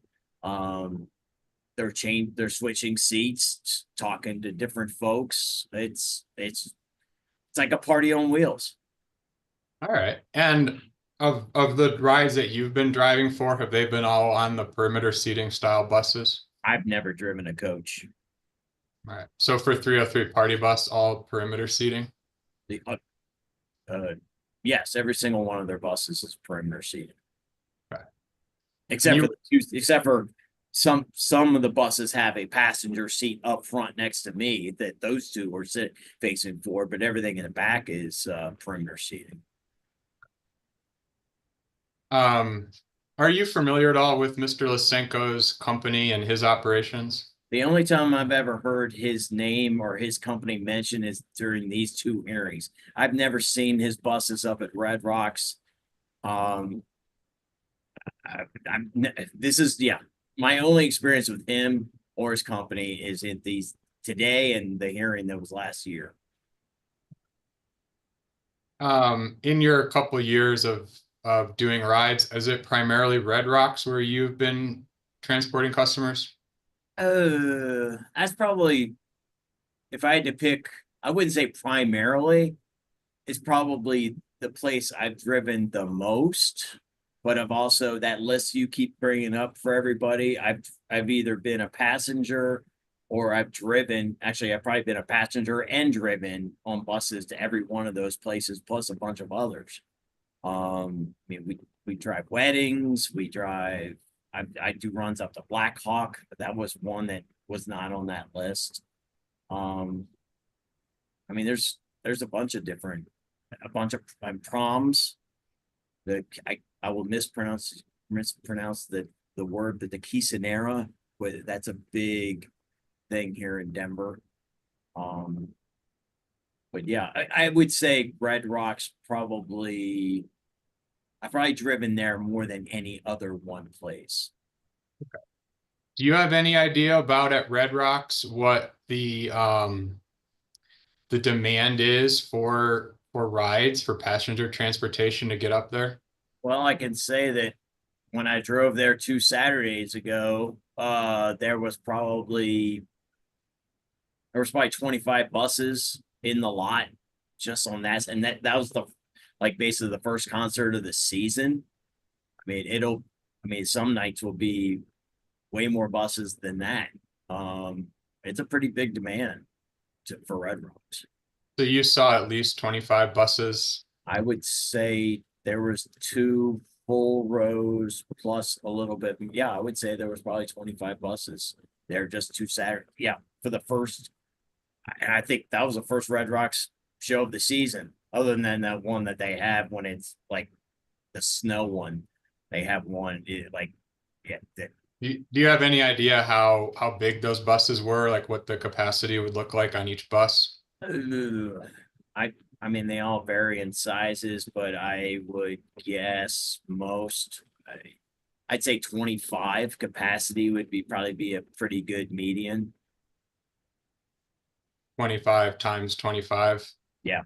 They're switching seats, talking to different folks. It's like a party on wheels. All right. And of the rides that you've been driving for, have they been all on the perimeter seating style buses? I've never driven a coach. All right. So for 303 Party Bus, all perimeter seating? Yes, every single one of their buses is perimeter seating. Okay. Except for some of the buses have a passenger seat up front next to me that those two are facing forward, but everything in the back is perimeter seating. Are you familiar at all with Mr. Lysenko's company and his operations? The only time I've ever heard his name or his company mentioned is during these two hearings. I've never seen his buses up at Red Rocks. My only experience with him or his company is in these today and the hearing that was last year. In your couple of years of doing rides, is it primarily Red Rocks where you've been transporting customers? That's probably, if I had to pick, I wouldn't say primarily. It's probably the place I've driven the most, but I've also, that list you keep bringing up for everybody, I've either been a passenger or I've driven. Actually, I've probably been a passenger and driven on buses to every one of those places, plus a bunch of others. I mean, we drive weddings, I do runs up to Black Hawk, but that was one that was not on that list. I mean, there's a bunch of proms that I will mispronounce the word, but the quinceanera, that's a big thing here in Denver. But yeah, I would say Red Rocks probably, I've probably driven there more than any other one place. Okay. Do you have any idea about at Red Rocks what the demand is for rides for passenger transportation to get up there? Well, I can say that when I drove there 2 Saturdays ago, there was probably 25 buses in the lot just on that, and that was basically the first concert of the season. I mean, some nights will be way more buses than that. it's a pretty big demand for Red Rocks. So you saw at least 25 buses. I would say there was 2 full rows plus a little bit. Yeah, I would say there was probably 25 buses. They're just 2 Saturday. Yeah, for the first, and I think that was the first Red Rocks show of the season, other than that one that they have when it's like the snow one. They have one yeah. Do you have any idea how big those buses were? Like what the capacity would look like on each bus? I mean, they all vary in sizes, but I would guess I'd say 25 capacity would probably be a pretty good median. 25 times 25. Yeah.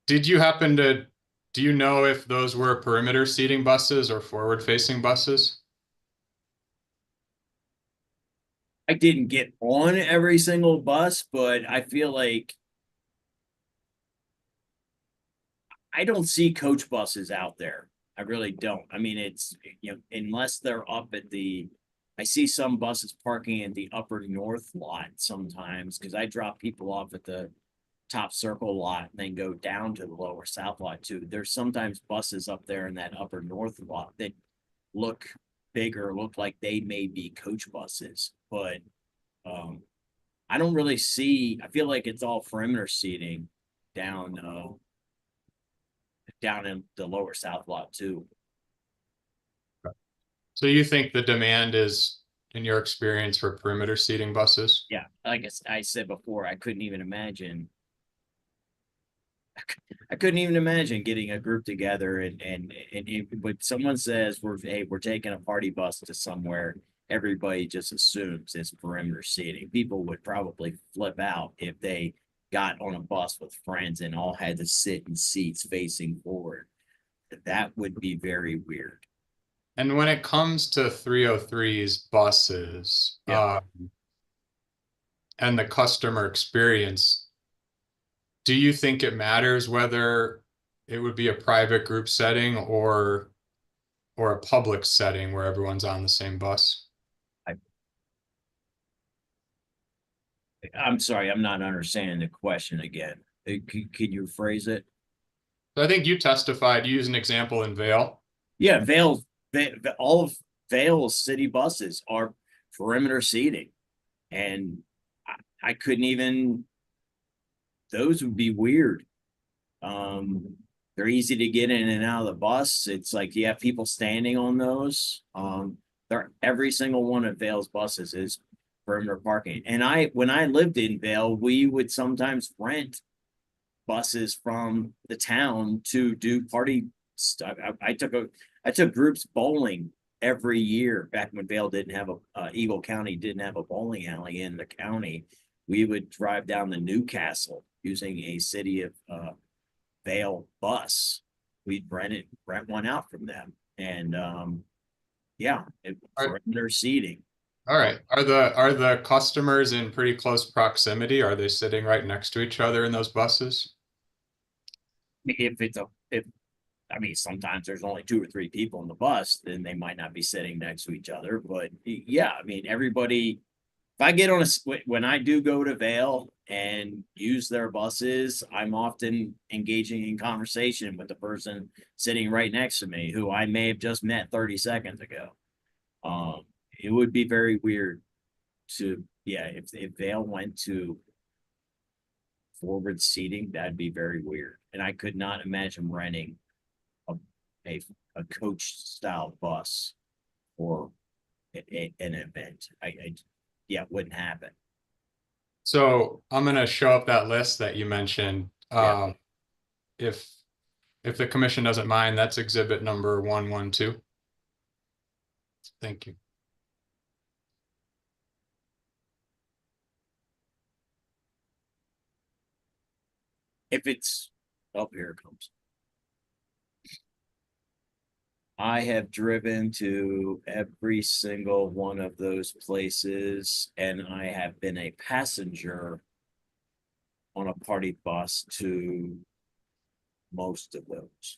Do you know if those were perimeter seating buses or forward facing buses? I didn't get on every single bus, but I feel like I don't see coach buses out there. I really don't. I mean, it's, unless they're up at I see some buses parking at the upper north lot sometimes, because I drop people off at the top circle lot and then go down to the lower south lot too. There's sometimes buses up there in that upper north lot that look bigger, look like they may be coach buses, but I don't really see. I feel like it's all perimeter seating down in the lower south lot too. So you think the demand is, in your experience, for perimeter seating buses? Yeah, like I said before, I couldn't even imagine getting a group together and when someone says we're taking a party bus to somewhere, everybody just assumes it's perimeter seating. People would probably flip out if they got on a bus with friends and all had to sit in seats facing forward. That would be very weird. And when it comes to 303's buses, Yeah. And the customer experience, do you think it matters whether it would be a private group setting or a public setting where everyone's on the same bus? I'm sorry, I'm not understanding the question again. Could you phrase it? So I think you testified, you used an example in Vail. Yeah, all of Vail's city buses are perimeter seating, and I couldn't even. Those would be weird. They're easy to get in and out of the bus. It's like you have people standing on those. Every single one of Vail's buses is perimeter parking. And when I lived in Vail, we would sometimes rent buses from the town to do party stuff. I took groups bowling every year back when Vail didn't have Eagle County didn't have a bowling alley in the county. We would drive down to Newcastle using a city of Vail bus. We'd rent one out from them, and perimeter seating. All right. Are the customers in pretty close proximity? Are they sitting right next to each other in those buses? I mean, sometimes there's only 2 or 3 people in the bus, then they might not be sitting next to each other. But yeah, I mean, everybody. If I get when I do go to Vail and use their buses, I'm often engaging in conversation with the person sitting right next to me, who I may have just met 30 seconds ago. It would be very weird if Vail went to forward seating, that'd be very weird. And I could not imagine renting a coach style bus for an event. It wouldn't happen. So I'm going to show up that list that you mentioned. Yeah. If the commission doesn't mind, that's exhibit number 112. Thank you. If it's here it comes. I have driven to every single one of those places, and I have been a passenger on a party bus to most of those.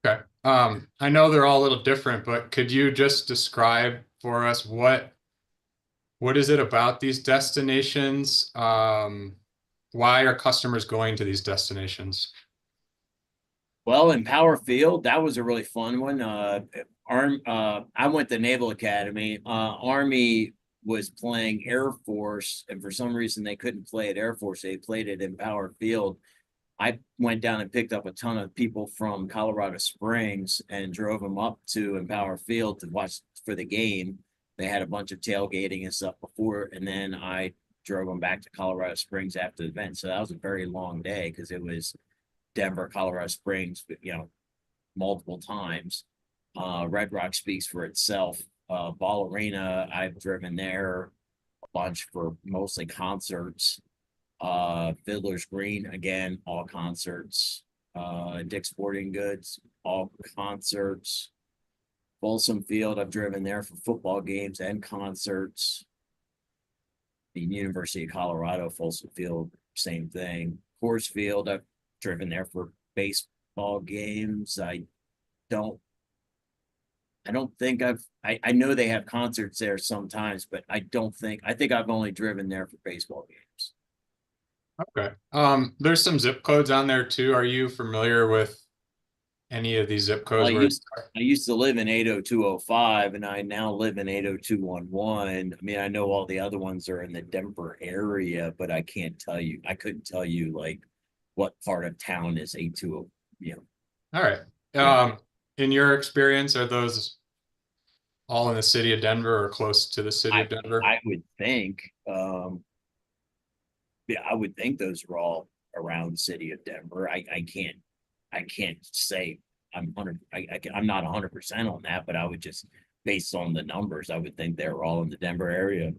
Okay. I know they're all a little different, but could you just describe for us what what is it about these destinations? Why are customers going to these destinations? Well, in Power Field, that was a really fun one. I went to Naval Academy. Army was playing Air Force, and for some reason they couldn't play at Air Force. They played it in Power Field. I went down and picked up a ton of people from Colorado Springs and drove them up to Empower Field to watch for the game. They had a bunch of tailgating and stuff before, and then I drove them back to Colorado Springs after the event. So that was a very long day because it was Denver, Colorado Springs, but multiple times. Red Rock speaks for itself. Ball Arena, I've driven there a bunch for mostly concerts. Fiddler's Green, again, all concerts. Dick's Sporting Goods, all concerts. Folsom Field, I've driven there for football games and concerts. The University of Colorado, Folsom Field, same thing. Coors Field, I've driven there for baseball games. I don't think I know they have concerts there sometimes, but I think I've only driven there for baseball games. Okay. There's some zip codes on there too. Are you familiar with any of these zip codes? I used to live in 80205 and I now live in 80211. I mean, I know all the other ones are in the Denver area, but I couldn't tell you like what part of town is 820. All right. In your experience, are those all in the city of Denver or close to the city of Denver? I would think. I would think those are all around the city of Denver. I can't say I'm not 100% on that, but I would just, based on the numbers, I would think they're all in the Denver area.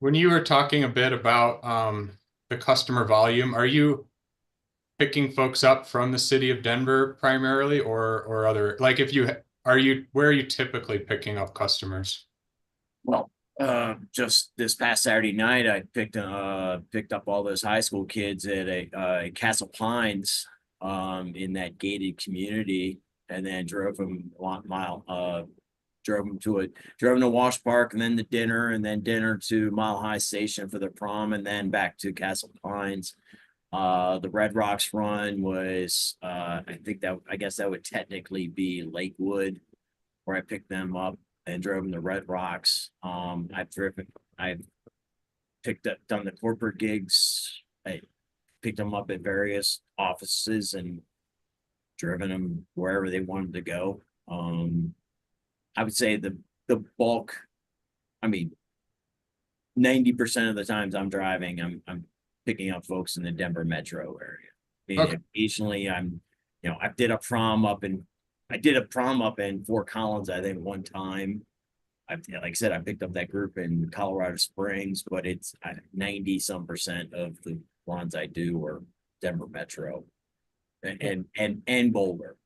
When you were talking a bit about the customer volume, are you picking folks up from the city of Denver primarily, or other, like where are you typically picking up customers? Well, just this past Saturday night, I picked up all those high school kids at a Castle Pines, in that gated community, and then drove them drove them to Wash Park, and then to dinner, and then dinner to Mile High Station for the prom, and then back to Castle Pines. The Red Rocks run was, I guess that would technically be Lakewood, where I picked them up and drove them to Red Rocks. I've done the corporate gigs. I picked them up at various offices and driven them wherever they wanted to go. I would say the bulk, 90% of the times I'm driving, I'm picking up folks in the Denver metro area. Okay. Occasionally I did a prom up in Fort Collins, I think, one time. Like I said, I picked up that group in Colorado Springs, but it's 90% of the ones I do are Denver metro and Boulder.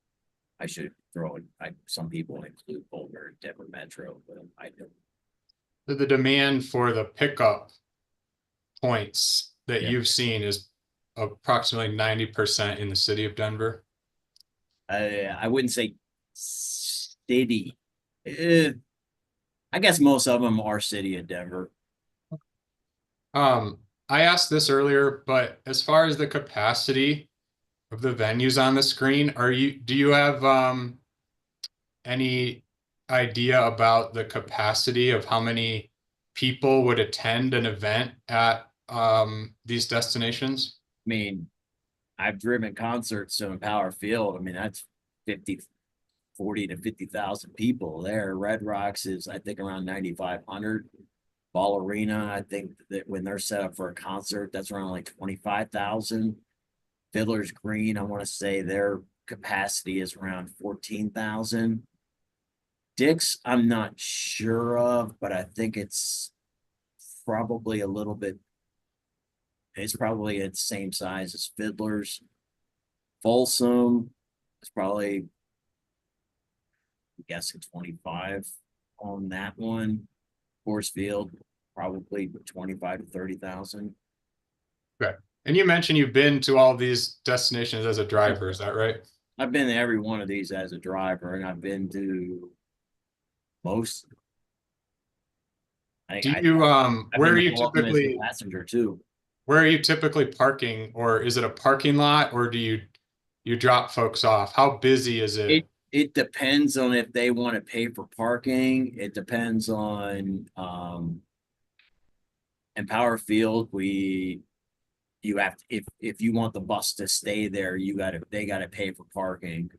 I should throw in, some people include Boulder and Denver metro, but I don't. So the demand for the pickup points that you've seen is approximately 90% in the city of Denver. I wouldn't say city. I guess most of them are city of Denver. I asked this earlier, but as far as the capacity of the venues on the screen, do you have any idea about the capacity of how many people would attend an event at these destinations? I've driven concerts to Empower Field. That's 40 to 50,000 people there. Red Rocks is, I think, around 9,500. Ball Arena, I think that when they're set up for a concert, that's around like 25,000. Fiddler's Green, I want to say their capacity is around 14,000. Dick's, I'm not sure of, but I think it's probably it's probably at the same size as Fiddler's. Folsom is probably, I'm guessing, 25 on that one. Coors Field, probably 25 to 30,000. Okay. And you mentioned you've been to all these destinations as a driver, is that right? I've been to every one of these as a driver, and I've been to most. Do you where are you typically passenger too? Where are you typically parking, or is it a parking lot, or do you drop folks off? How busy is it? It depends on if they want to pay for parking. It depends on in Power Field, you have to, if you want the bus to stay there, they gotta pay for parking.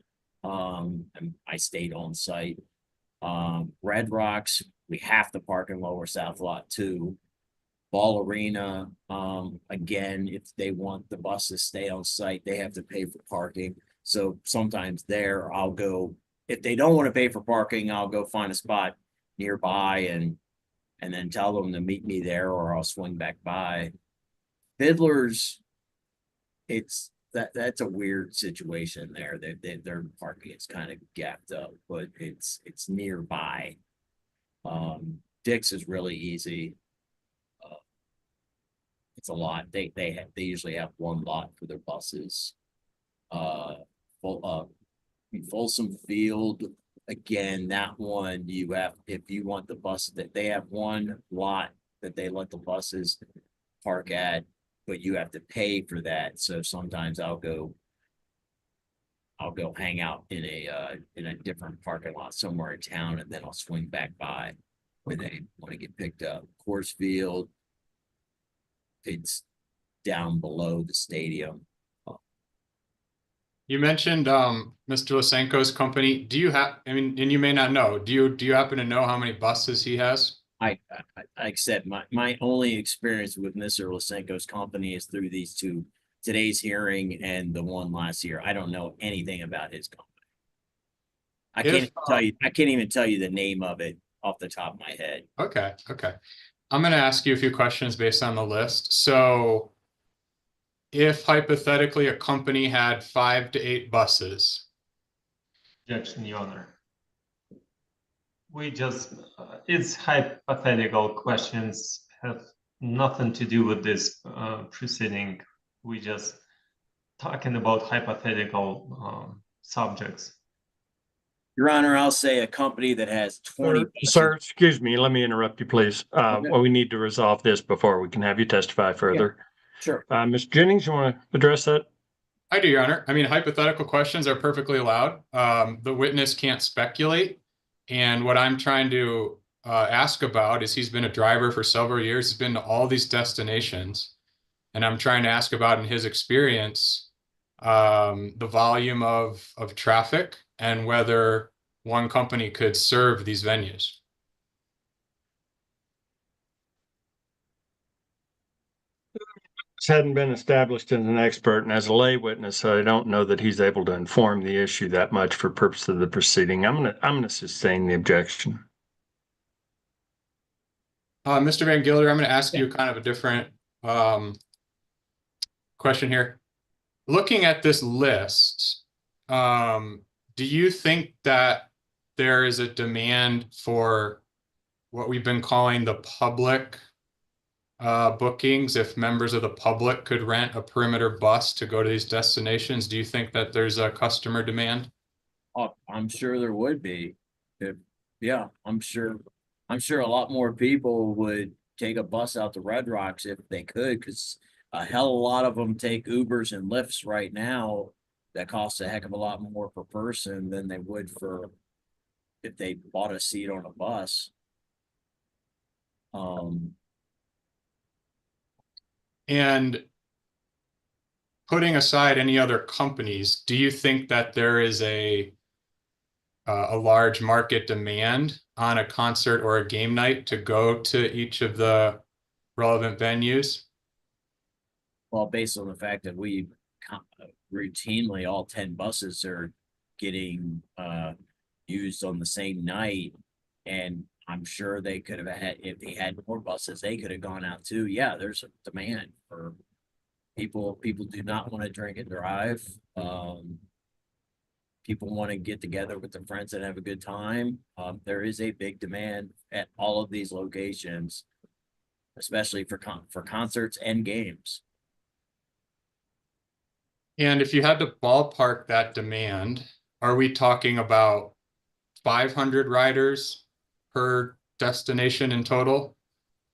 And I stayed on site. Red Rocks, we have to park in Lower South Lot 2. Ball Arena, again, if they want the bus to stay on site, they have to pay for parking. So sometimes there I'll go, if they don't want to pay for parking, I'll go find a spot nearby and then tell them to meet me there, or I'll swing back by. Fiddlers, that's a weird situation there. Their parking is kind of gapped up, but it's nearby. Dick's is really easy. It's a lot. They usually have one lot for their buses. Folsom Field, again, that one you have, if you want the bus, that they have one lot that they let the buses park at, but you have to pay for that. So sometimes I'll go hang out in a different parking lot somewhere in town, and then I'll swing back by when they want to get picked up. Coors Field, it's down below the stadium. You mentioned Mr. Lysenko's company. Do you have, I mean, and you may not know, do you happen to know how many buses he has? I said my only experience with Mr. Lysenko's company is through these two, today's hearing and the one last year. I don't know anything about his company. I can't even tell you the name of it off the top of my head. Okay. I'm going to ask you a few questions based on the list. So if hypothetically a company had 5 to 8 buses. Objection, Your Honor. We just, it's hypothetical questions, have nothing to do with this proceeding. We just talking about hypothetical subjects. Your Honor, I'll say a company that has 20 buses. Sir, excuse me, let me interrupt you, please. Okay. Well, we need to resolve this before we can have you testify further. Yeah, sure. Ms. Jennings, you want to address that? I do, Your Honor. I mean, hypothetical questions are perfectly allowed. The witness can't speculate. And what I'm trying to ask about is, he's been a driver for several years. He's been to all these destinations. And I'm trying to ask about, in his experience, the volume of traffic and whether one company could serve these venues. Hadn't been established as an expert, and as a lay witness, I don't know that he's able to inform the issue that much for purpose of the proceeding. I'm gonna sustain the objection. Mr. Van Gilder, I'm going to ask you kind of a different question here. Looking at this list, do you think that there is a demand for what we've been calling the public bookings? If members of the public could rent a perimeter bus to go to these destinations, do you think that there's a customer demand? Oh, I'm sure there would be. Yeah, I'm sure a lot more people would take a bus out to Red Rocks if they could, because a hell of a lot of them take Ubers and Lyfts right now that costs a heck of a lot more per person than they would for if they bought a seat on a bus. And putting aside any other companies, do you think that there is a large market demand on a concert or a game night to go to each of the relevant venues? Well, based on the fact that we routinely, all 10 buses are getting used on the same night, and I'm sure they could have had, if they had more buses, they could have gone out too. Yeah, there's a demand for people. People do not want to drink and drive. People want to get together with their friends and have a good time. There is a big demand at all of these locations, especially for concerts and games. And if you had to ballpark that demand, are we talking about 500 riders per destination in total?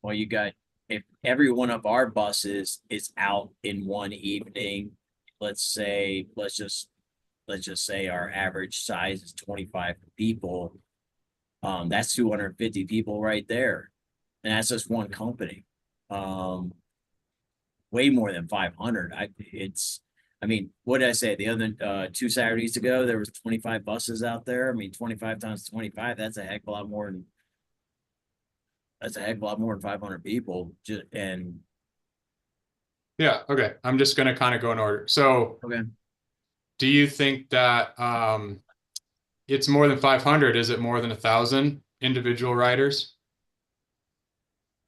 well, you got, if every one of our buses is out in one evening, let's just say our average size is 25 people. That's 250 people right there. And that's just one company. Way more than 500. I mean, what did I say? The other 2 Saturdays ago, there was 25 buses out there. I mean, 25 times 25, that's a heck of a lot more than 500 people. And Yeah, okay. I'm just gonna kind of go in order. So okay. do you think that it's more than 500? Is it more than 1,000 individual riders?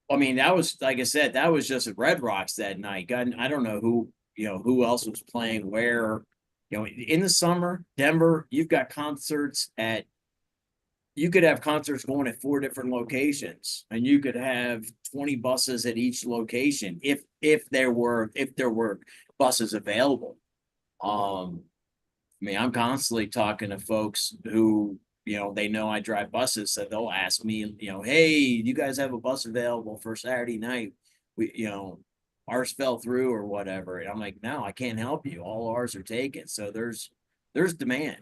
I mean, that was, like I said, that was just at Red Rocks that night. God, I don't know who else was playing where. In the summer, Denver, you could have concerts going at 4 different locations, and you could have 20 buses at each location if there were buses available. I mean, I'm constantly talking to folks who, they know I drive buses, so they'll ask me, hey, you guys have a bus available for Saturday night? Ours fell through or whatever. And I'm like, no, I can't help you. All ours are taken. So there's demand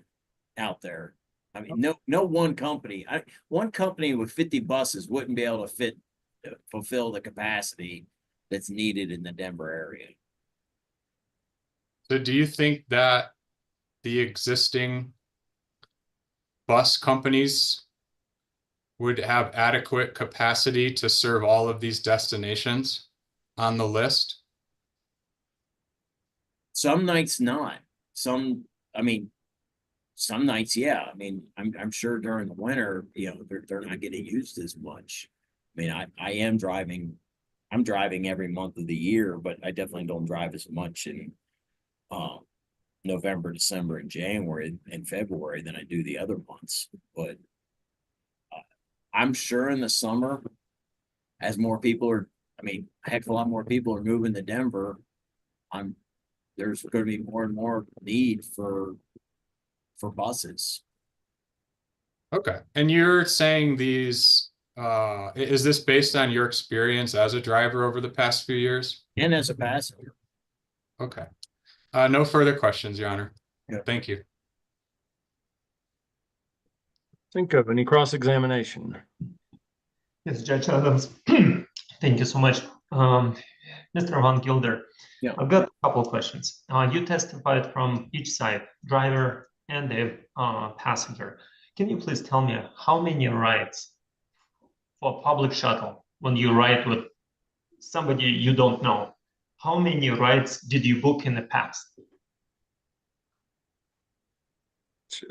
out there. I mean, no one company with 50 buses wouldn't be able to fulfill the capacity that's needed in the Denver area. So do you think that the existing bus companies would have adequate capacity to serve all of these destinations on the list? Some nights not. Some nights, yeah. I mean, I'm sure during the winter, they're not getting used as much. I mean, I'm driving every month of the year, but I definitely don't drive as much in November, December, and January and February than I do the other months. But I'm sure in the summer, as more people are, a heck of a lot more people are moving to Denver, there's going to be more and more need for buses. Okay. And you're saying these, is this based on your experience as a driver over the past few years? And as a passenger. Okay. No further questions, Your Honor. Yeah. Thank you. Think of any cross-examination. Yes, Judge Adams. Thank you so much. Mr. Van Gilder, yeah. I've got a couple of questions. You testified from each side, driver and the passenger. Can you please tell me how many rides for public shuttle when you ride with somebody you don't know? How many rides did you book in the past?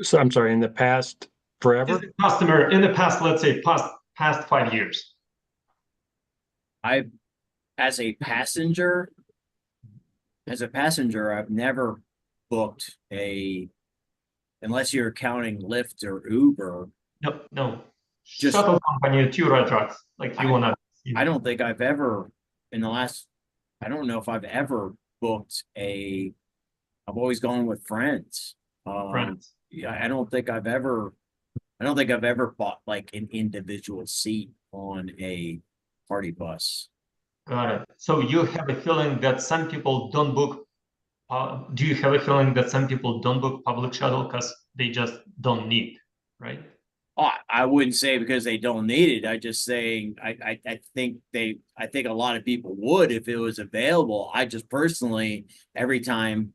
So I'm sorry, in the past, forever? Customer in the past, let's say past 5 years. As a passenger, I've never booked unless you're counting Lyft or Uber. No. Just shuttle company, 2 Red Rocks, like you wanna. I don't think I've ever I don't know if I've ever booked I've always gone with friends. Friends. Yeah, I don't think I've ever bought like an individual seat on a party bus. Got it. So you have a feeling that some people don't book. Do you have a feeling that some people don't book public shuttle because they just don't need, right? Oh, I wouldn't say because they don't need it. I just saying I think a lot of people would if it was available. I just personally, every time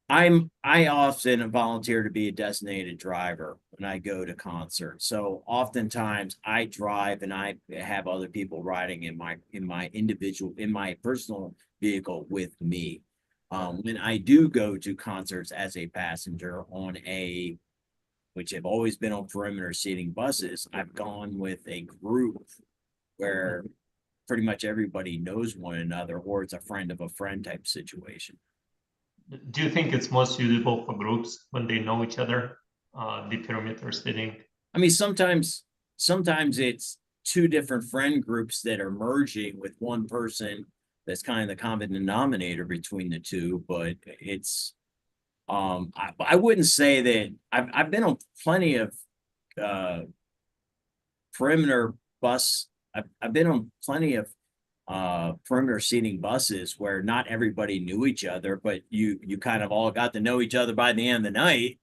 I often volunteer to be a designated driver when I go to concerts. So oftentimes I drive and I have other people riding in my personal vehicle with me. When I do go to concerts as a passenger which have always been on perimeter seating buses, I've gone with a group where pretty much everybody knows one another, or it's a friend of a friend type situation. Do you think it's more suitable for groups when they know each other, the perimeter seating? I mean, sometimes it's 2 different friend groups that are merging with one person that's kind of the common denominator between the 2, but it's I wouldn't say that I've been on plenty of perimeter bus I've been on plenty of perimeter seating buses where not everybody knew each other, but you kind of all got to know each other by the end of the night.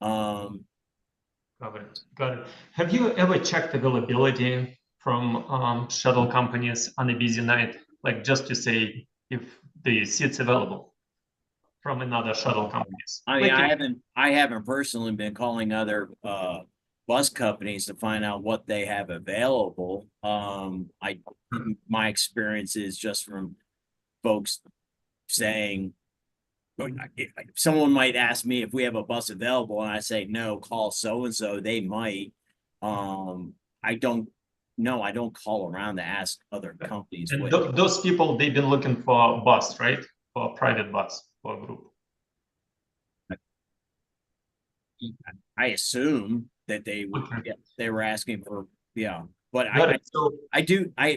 Got it. Got it. Have you ever checked availability from shuttle companies on a busy night, like just to say if the seat's available from another shuttle companies? I mean, Like I haven't personally been calling other bus companies to find out what they have available. My experience is just from folks saying, someone might ask me if we have a bus available, and I say no, call so and so. They might. I don't call around to ask other companies. and those people, they've been looking for a bus, right? For a private bus for a group. I assume that they would. Okay. Yeah, they were asking for, yeah. But So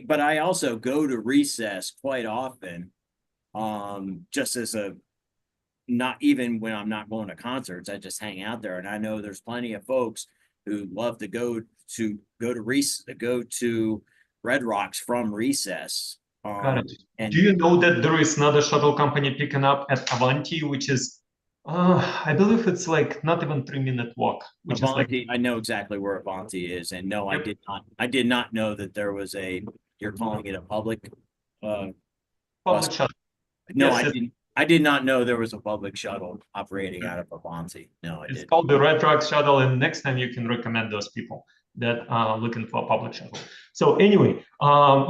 but I also go to recess quite often. Just as a, not even when I'm not going to concerts, I just hang out there, and I know there's plenty of folks who love to go to Red Rocks from recess. got it. And Do you know that there is another shuttle company picking up at Avanti, which is, I believe it's like not even 3-minute walk, which Avanti, is like, I know exactly where Avanti is, and no, Yep. I did not know that there was you're calling it a public public bus. shuttle. No, Yes, I did not know there was a public shuttle operating out of Avanti. No, I It's didn't. called the Red Rock Shuttle, and next time you can recommend those people that are looking for a public shuttle. So anyway,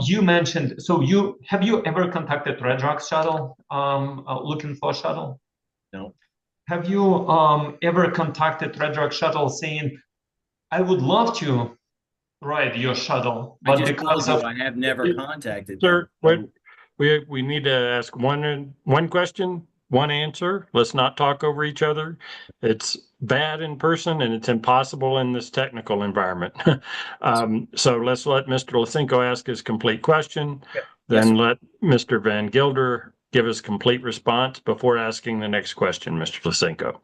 you mentioned, so have you ever contacted Red Rock Shuttle looking for a shuttle? No. Have you ever contacted Red Rock Shuttle saying, I would love to ride your shuttle, I but just because told of you I have never contacted Sir, them. we need to ask one question, one answer. Let's not talk over each other. It's bad in person and it's impossible in this technical environment. So let's let Mr. Lysenko ask his complete question. Then let Mr. Van Gilder give his complete response before asking the next question, Mr. Lysenko.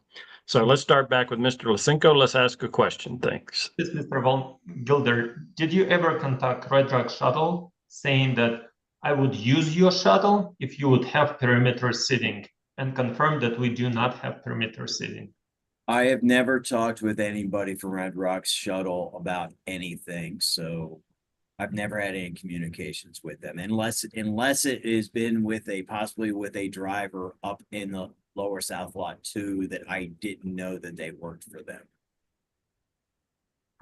So let's start back with Mr. Lysenko. Let's ask a question. Thanks. Yes, Mr. Van Gilder, did you ever contact Red Rock Shuttle saying that I would use your shuttle if you would have perimeter seating, and confirm that we do not have perimeter seating? I have never talked with anybody from Red Rocks Shuttle about anything, so I've never had any communications with them, unless it has been possibly with a driver up in the lower South Lot 2 that I didn't know that they worked for them.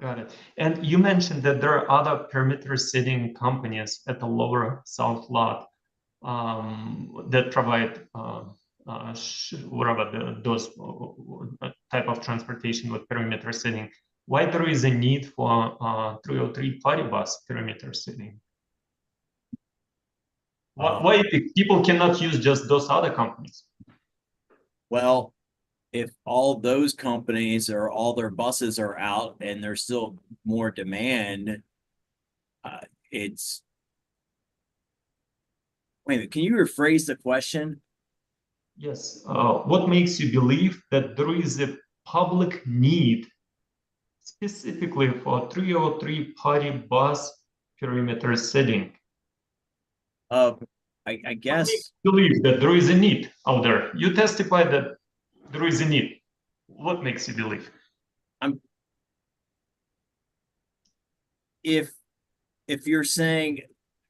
Got it. And you mentioned that there are other perimeter seating companies at the lower South Lot that provide those type of transportation with perimeter seating. Why there is a need for 303 party bus perimeter seating? Why people cannot use just those other companies? Well, if all those companies or all their buses are out and there's still more demand, it's. Wait a minute, can you rephrase the question? Yes. What makes you believe that there is a public need specifically for 303 party bus perimeter seating? I guess. Believe that there is a need out there. You testify that there is a need. What makes you believe? If you're saying,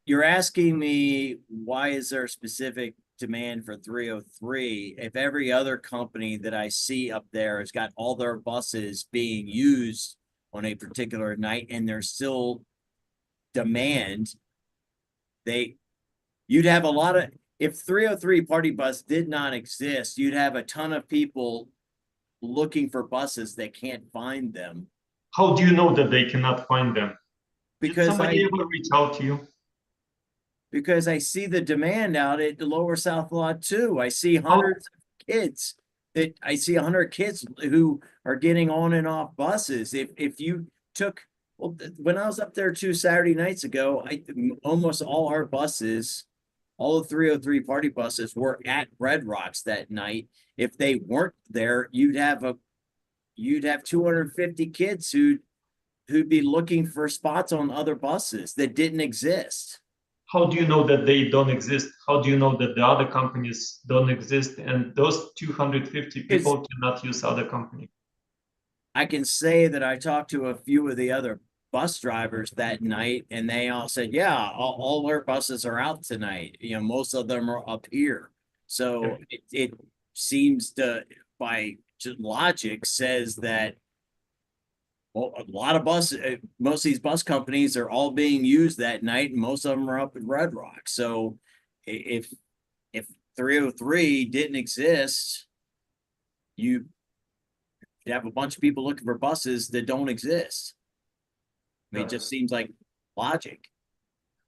you're asking me why is there a specific demand for 303 if every other company that I see up there has got all their buses being used on a particular night and there's still demand, you'd have a lot of, if 303 party bus did not exist, you'd have a ton of people looking for buses that can't find them. How do you know that they cannot find them? Because did somebody ever reach out to you? Because I see the demand out at the lower South Lot too. I see hundreds of kids I see 100 kids who are getting on and off buses. If you took, well, when I was up there 2 Saturday nights ago, almost all our buses, all the 303 party buses were at Red Rocks that night. If they weren't there, you'd have 250 kids who who'd be looking for spots on other buses that didn't exist. How do you know that they don't exist? How do you know that the other companies don't exist and those 250 people cannot use other company? I can say that I talked to a few of the other bus drivers that night, and they all said, yeah, all our buses are out tonight. You know, most of them are up here. So it seems to, by logic, says that, well, a lot of most of these bus companies are all being used that night, and most of them are up in Red Rock. So if 303 didn't exist, you have a bunch of people looking for buses that don't exist. I mean, it just seems like logic.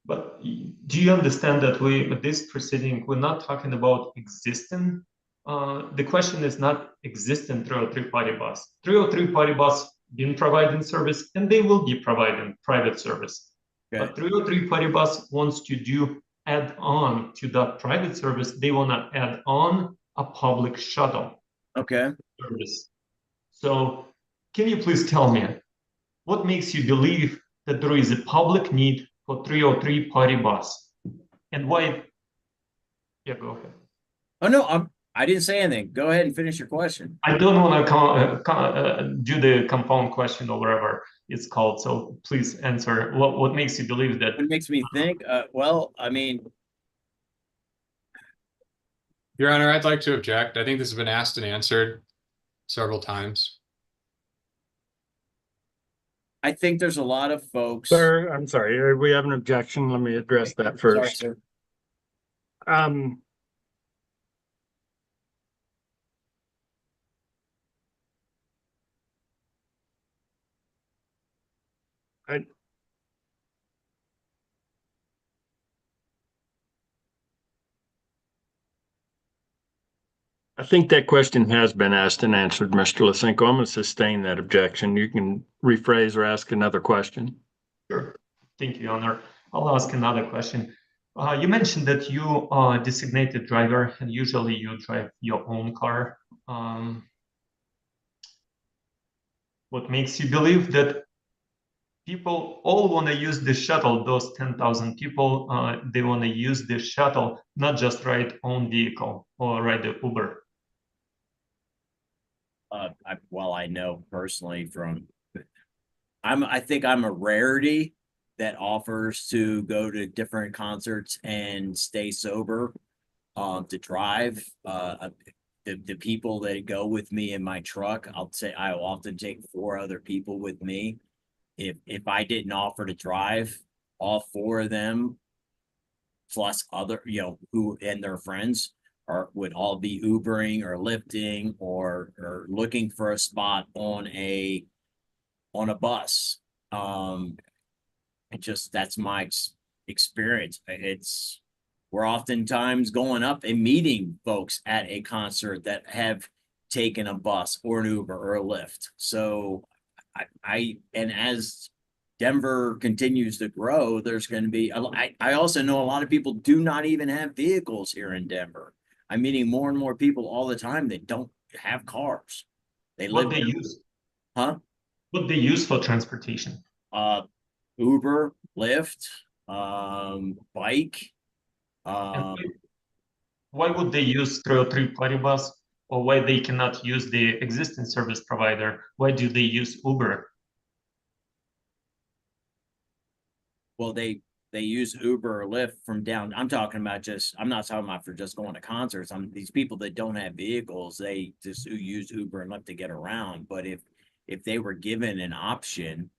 But do you understand that with this proceeding, we're not talking about existing? The question is not existing 303 party bus. 303 party bus been providing service, and they will be providing private service. Okay. But 303 party bus wants to do add on to that private service. They want to add on a public shuttle service. So can you please tell me what makes you believe that there is a public need for 303 party bus, and why? Yeah, go ahead. Oh no, I didn't say anything. Go ahead and finish your question. I don't want to do the compound question or whatever it's called. So please answer. What makes you believe that? What makes me think? Well, I mean, Your Honor, I'd like to object. I think this has been asked and answered several times. I think there's a lot of folks. Sir, I'm sorry. We have an objection. Let me address that first. Sorry, sir. I think that question has been asked and answered, Mr. Lysenko. I'm going to sustain that objection. You can rephrase or ask another question. Sure. Thank you, Your Honor. I'll ask another question. You mentioned that you are a designated driver, and usually you drive your own car. What makes you believe that people all want to use the shuttle, those 10,000 people, they want to use the shuttle, not just ride own vehicle or ride the Uber? Well, I know personally from, I think I'm a rarity that offers to go to different concerts and stay sober, to drive. The people that go with me in my truck, I'll say I will often take 4 other people with me. If I didn't offer to drive, all 4 of them plus other, who and their friends would all be Ubering or Lyfting or looking for a spot on a bus. That's my experience. We're oftentimes going up and meeting folks at a concert that have taken a bus or an Uber or a Lyft. So and as Denver continues to grow, there's going to be, I also know a lot of people do not even have vehicles here in Denver. I'm meeting more and more people all the time that don't have cars. What they use? Huh? What they use for transportation? Uber, Lyft, bike. Why would they use 303 party bus, or why they cannot use the existing service provider? Why do they use Uber? Well, they use Uber or Lyft from down. I'm talking about I'm not talking about for just going to concerts. These people that don't have vehicles, they just use Uber and Lyft to get around. But if they were given an option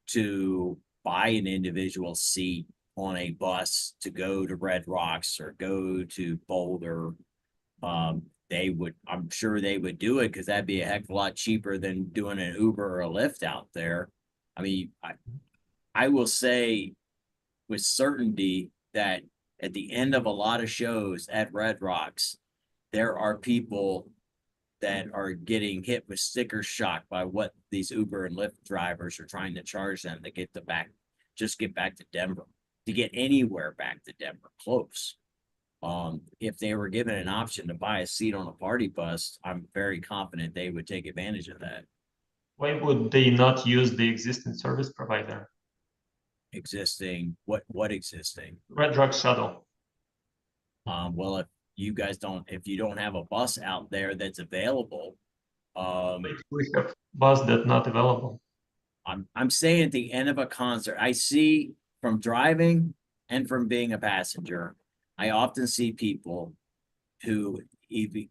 to buy an individual seat on a bus to go to Red Rocks or go to Boulder, I'm sure they would do it, because that'd be a heck of a lot cheaper than doing an Uber or a Lyft out there. I mean, I will say with certainty that at the end of a lot of shows at Red Rocks, there are people that are getting hit with sticker shock by what these Uber and Lyft drivers are trying to charge them to get back to Denver, to get anywhere back to Denver close. If they were given an option to buy a seat on a party bus, I'm very confident they would take advantage of that. Why would they not use the existing service provider? Existing, what existing? Red Rock Shuttle. Well, if you don't have a bus out there that's available, We have bus that's not available. I'm saying at the end of a concert, I see from driving and from being a passenger, I often see people who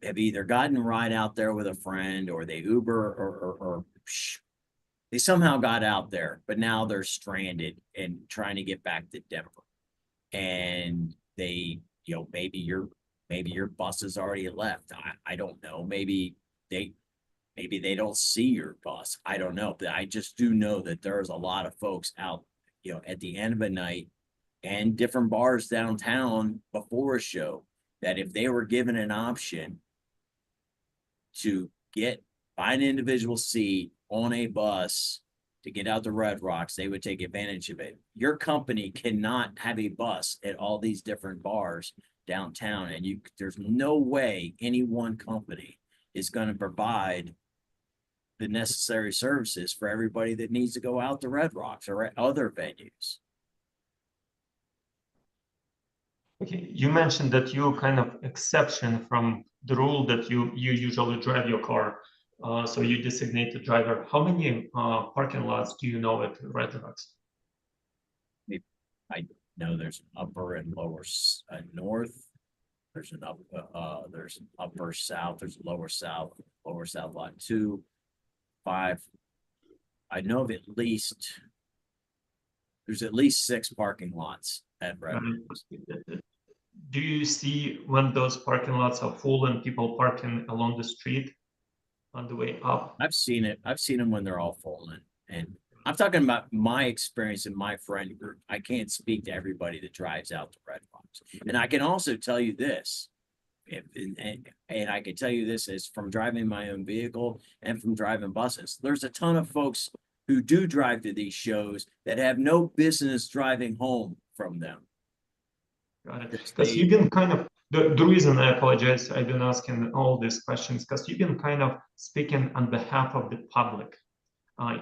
have either gotten a ride out there with a friend or they Uber or they somehow got out there, but now they're stranded and trying to get back to Denver. And they, maybe your bus has already left. I don't know. Maybe they don't see your bus. I don't know. But I just do know that there's a lot of folks out, at the end of a night and different bars downtown before a show that if they were given an option to buy an individual seat on a bus to get out to Red Rocks, they would take advantage of it. Your company cannot have a bus at all these different bars downtown, and there's no way any one company is going to provide the necessary services for everybody that needs to go out to Red Rocks or other venues. Okay, you mentioned that you kind of exception from the rule that you usually drive your car. So you designate a driver. How many parking lots do you know at Red Rocks? I know there's an upper and lower north. There's an upper south. There's a lower south lot 2, 5. I know of there's at least 6 parking lots at Red Rocks. Do you see when those parking lots are full and people parking along the street on the way up? I've seen it. I've seen them when they're all full, and I'm talking about my experience in my friend group. I can't speak to everybody that drives out to Red Rocks. And I can also tell you this, and I can tell you this is from driving my own vehicle and from driving buses. There's a ton of folks who do drive to these shows that have no business driving home from them. Got it. Because you've been kind of, the reason I apologize, I've been asking all these questions, because you've been kind of speaking on behalf of the public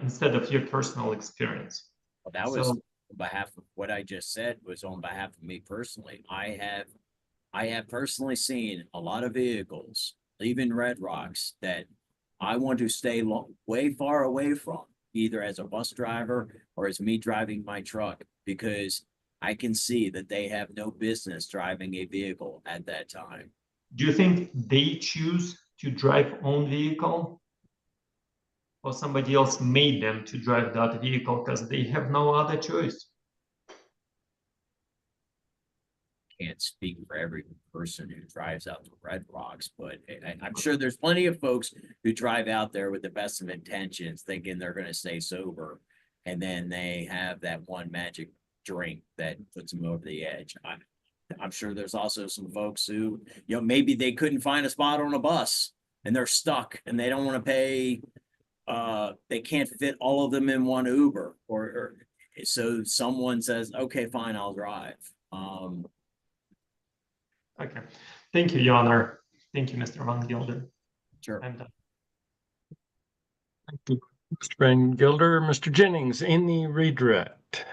instead of your personal experience. Well, that was on behalf of what I just said was on behalf of me personally. I have personally seen a lot of vehicles leaving Red Rocks that I want to stay way far away from, either as a bus driver or as me driving my truck, because I can see that they have no business driving a vehicle at that time. Do you think they choose to drive own vehicle, or somebody else made them to drive that vehicle because they have no other choice? Can't speak for every person who drives out to Red Rocks, but I'm sure there's plenty of folks who drive out there with the best of intentions, thinking they're going to stay sober, and then they have that one magic drink that puts them over the edge. I'm sure there's also some folks who, maybe they couldn't find a spot on a bus and they're stuck and they don't want to pay. They can't fit all of them in one Uber, or so someone says, okay, fine, I'll drive. Okay. Thank you, Your Honor. Thank you, Mr. Van Gilder. Sure. I'm done. Thank you, Mr. Van Gilder. Mr. Jennings, any redirect?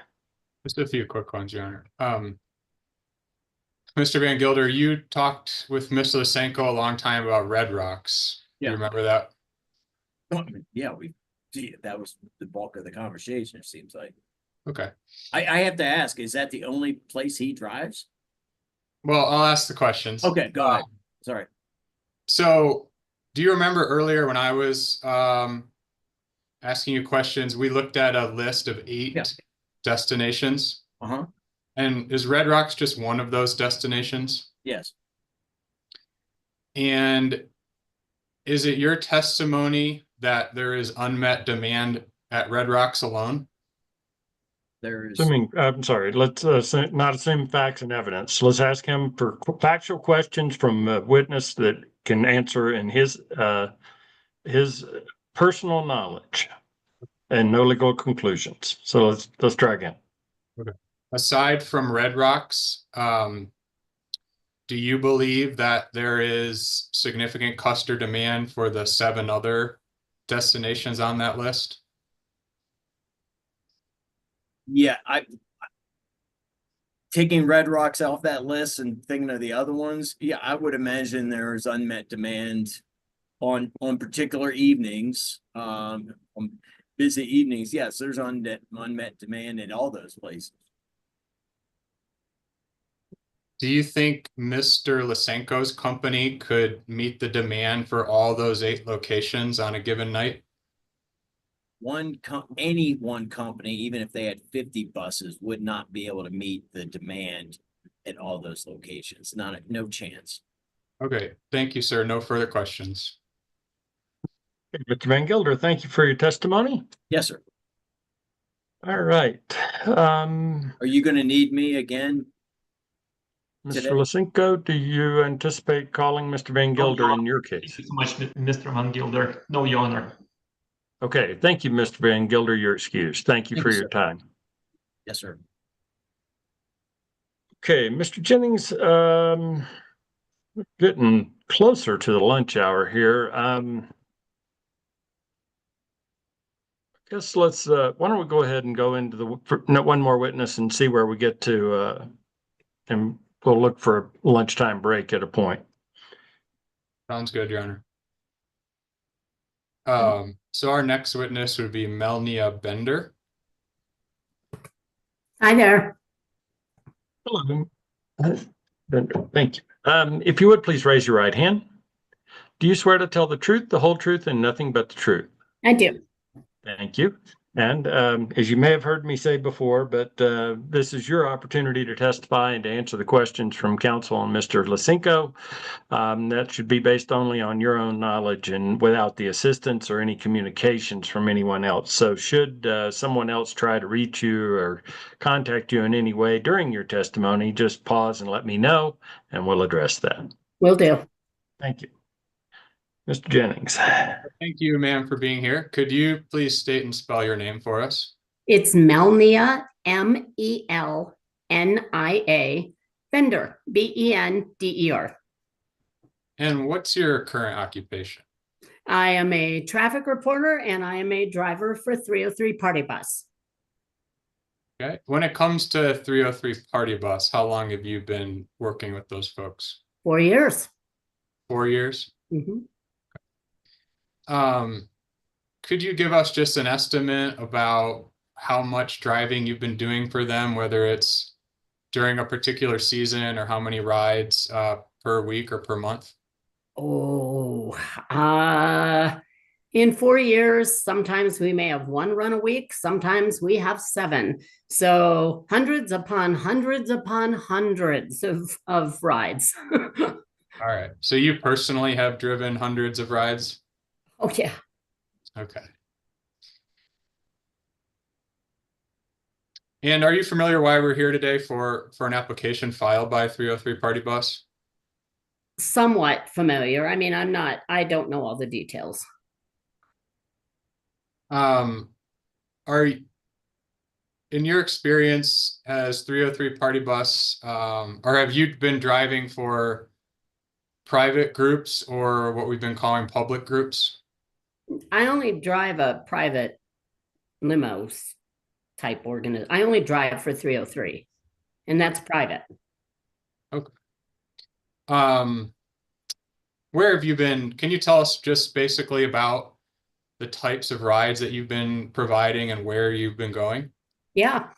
Just a few quick ones, Your Honor. Mr. Van Gilder, you talked with Mr. Lysenko a long time about Red Rocks. Yeah. You remember that? Yeah, that was the bulk of the conversation, it seems like. Okay. I have to ask, is that the only place he drives? Well, I'll ask the questions. Okay, go ahead. Sorry. So, do you remember earlier when I was asking you questions, we looked at a list of 8 destinations? Uh-huh. And is Red Rocks just one of those destinations? Yes. And is it your testimony that there is unmet demand at Red Rocks alone? I'm sorry, let's not assume facts and evidence. Let's ask him for factual questions from a witness that can answer in his personal knowledge and no legal conclusions. So let's try again. Okay. Aside from Red Rocks, do you believe that there is significant customer demand for the 7 other destinations on that list? Yeah, taking Red Rocks off that list and thinking of the other ones, yeah, I would imagine there's unmet demand on particular evenings, on busy evenings. Yes, there's unmet demand in all those places. Do you think Mr. Lysenko's company could meet the demand for all those 8 locations on a given night? Any one company, even if they had 50 buses, would not be able to meet the demand at all those locations. No chance. Okay, thank you, sir. No further questions. Mr. Van Gilder, thank you for your testimony. Yes, sir. All right. Are you going to need me again? Mr. Lysenko, do you anticipate calling Mr. Van Gilder in your case? Thank you so much, Mr. Van Gilder. No, Your Honor. Okay, thank you, Mr. Van Gilder. You're excused. Thank you for your time. Yes, sir. Okay, Mr. Jennings, getting closer to the lunch hour here. Guess let's, why don't we go ahead and go into one more witness and see where we get to, and we'll look for a lunchtime break at a point. Sounds good, Your Honor. So our next witness would be Melnia Bender. Hi there. Hello. Bender, thank you. If you would please raise your right hand. Do you swear to tell the truth, the whole truth, and nothing but the truth? I do. Thank you. And as you may have heard me say before, but this is your opportunity to testify and to answer the questions from counsel and Mr. Lysenko. That should be based only on your own knowledge and without the assistance or any communications from anyone else. So should someone else try to reach you or contact you in any way during your testimony, just pause and let me know, and we'll address that. Will do. Thank you. Mr. Jennings. Thank you, ma'am, for being here. Could you please state and spell your name for us? It's Melnia, Melnia, Bender, Bender. And what's your current occupation? I am a traffic reporter and I am a driver for 303 Party Bus. Okay. When it comes to 303 Party Bus, how long have you been working with those folks? 4 years. 4 years? Mm-hmm. Could you give us just an estimate about how much driving you've been doing for them, whether it's during a particular season or how many rides per week or per month? Oh, in 4 years, sometimes we may have 1 run a week. Sometimes we have 7. So hundreds upon hundreds upon hundreds of rides. All right. So you personally have driven hundreds of rides? Oh, yeah. Okay. And are you familiar why we're here today for an application filed by 303 Party Bus? Somewhat familiar. I mean, I don't know all the details. In your experience as 303 Party Bus, or have you been driving for private groups or what we've been calling public groups? I only drive a private limo type organization. I only drive for 303, and that's private. Okay. Where have you been? Can you tell us just basically about the types of rides that you've been providing and where you've been going? Yeah,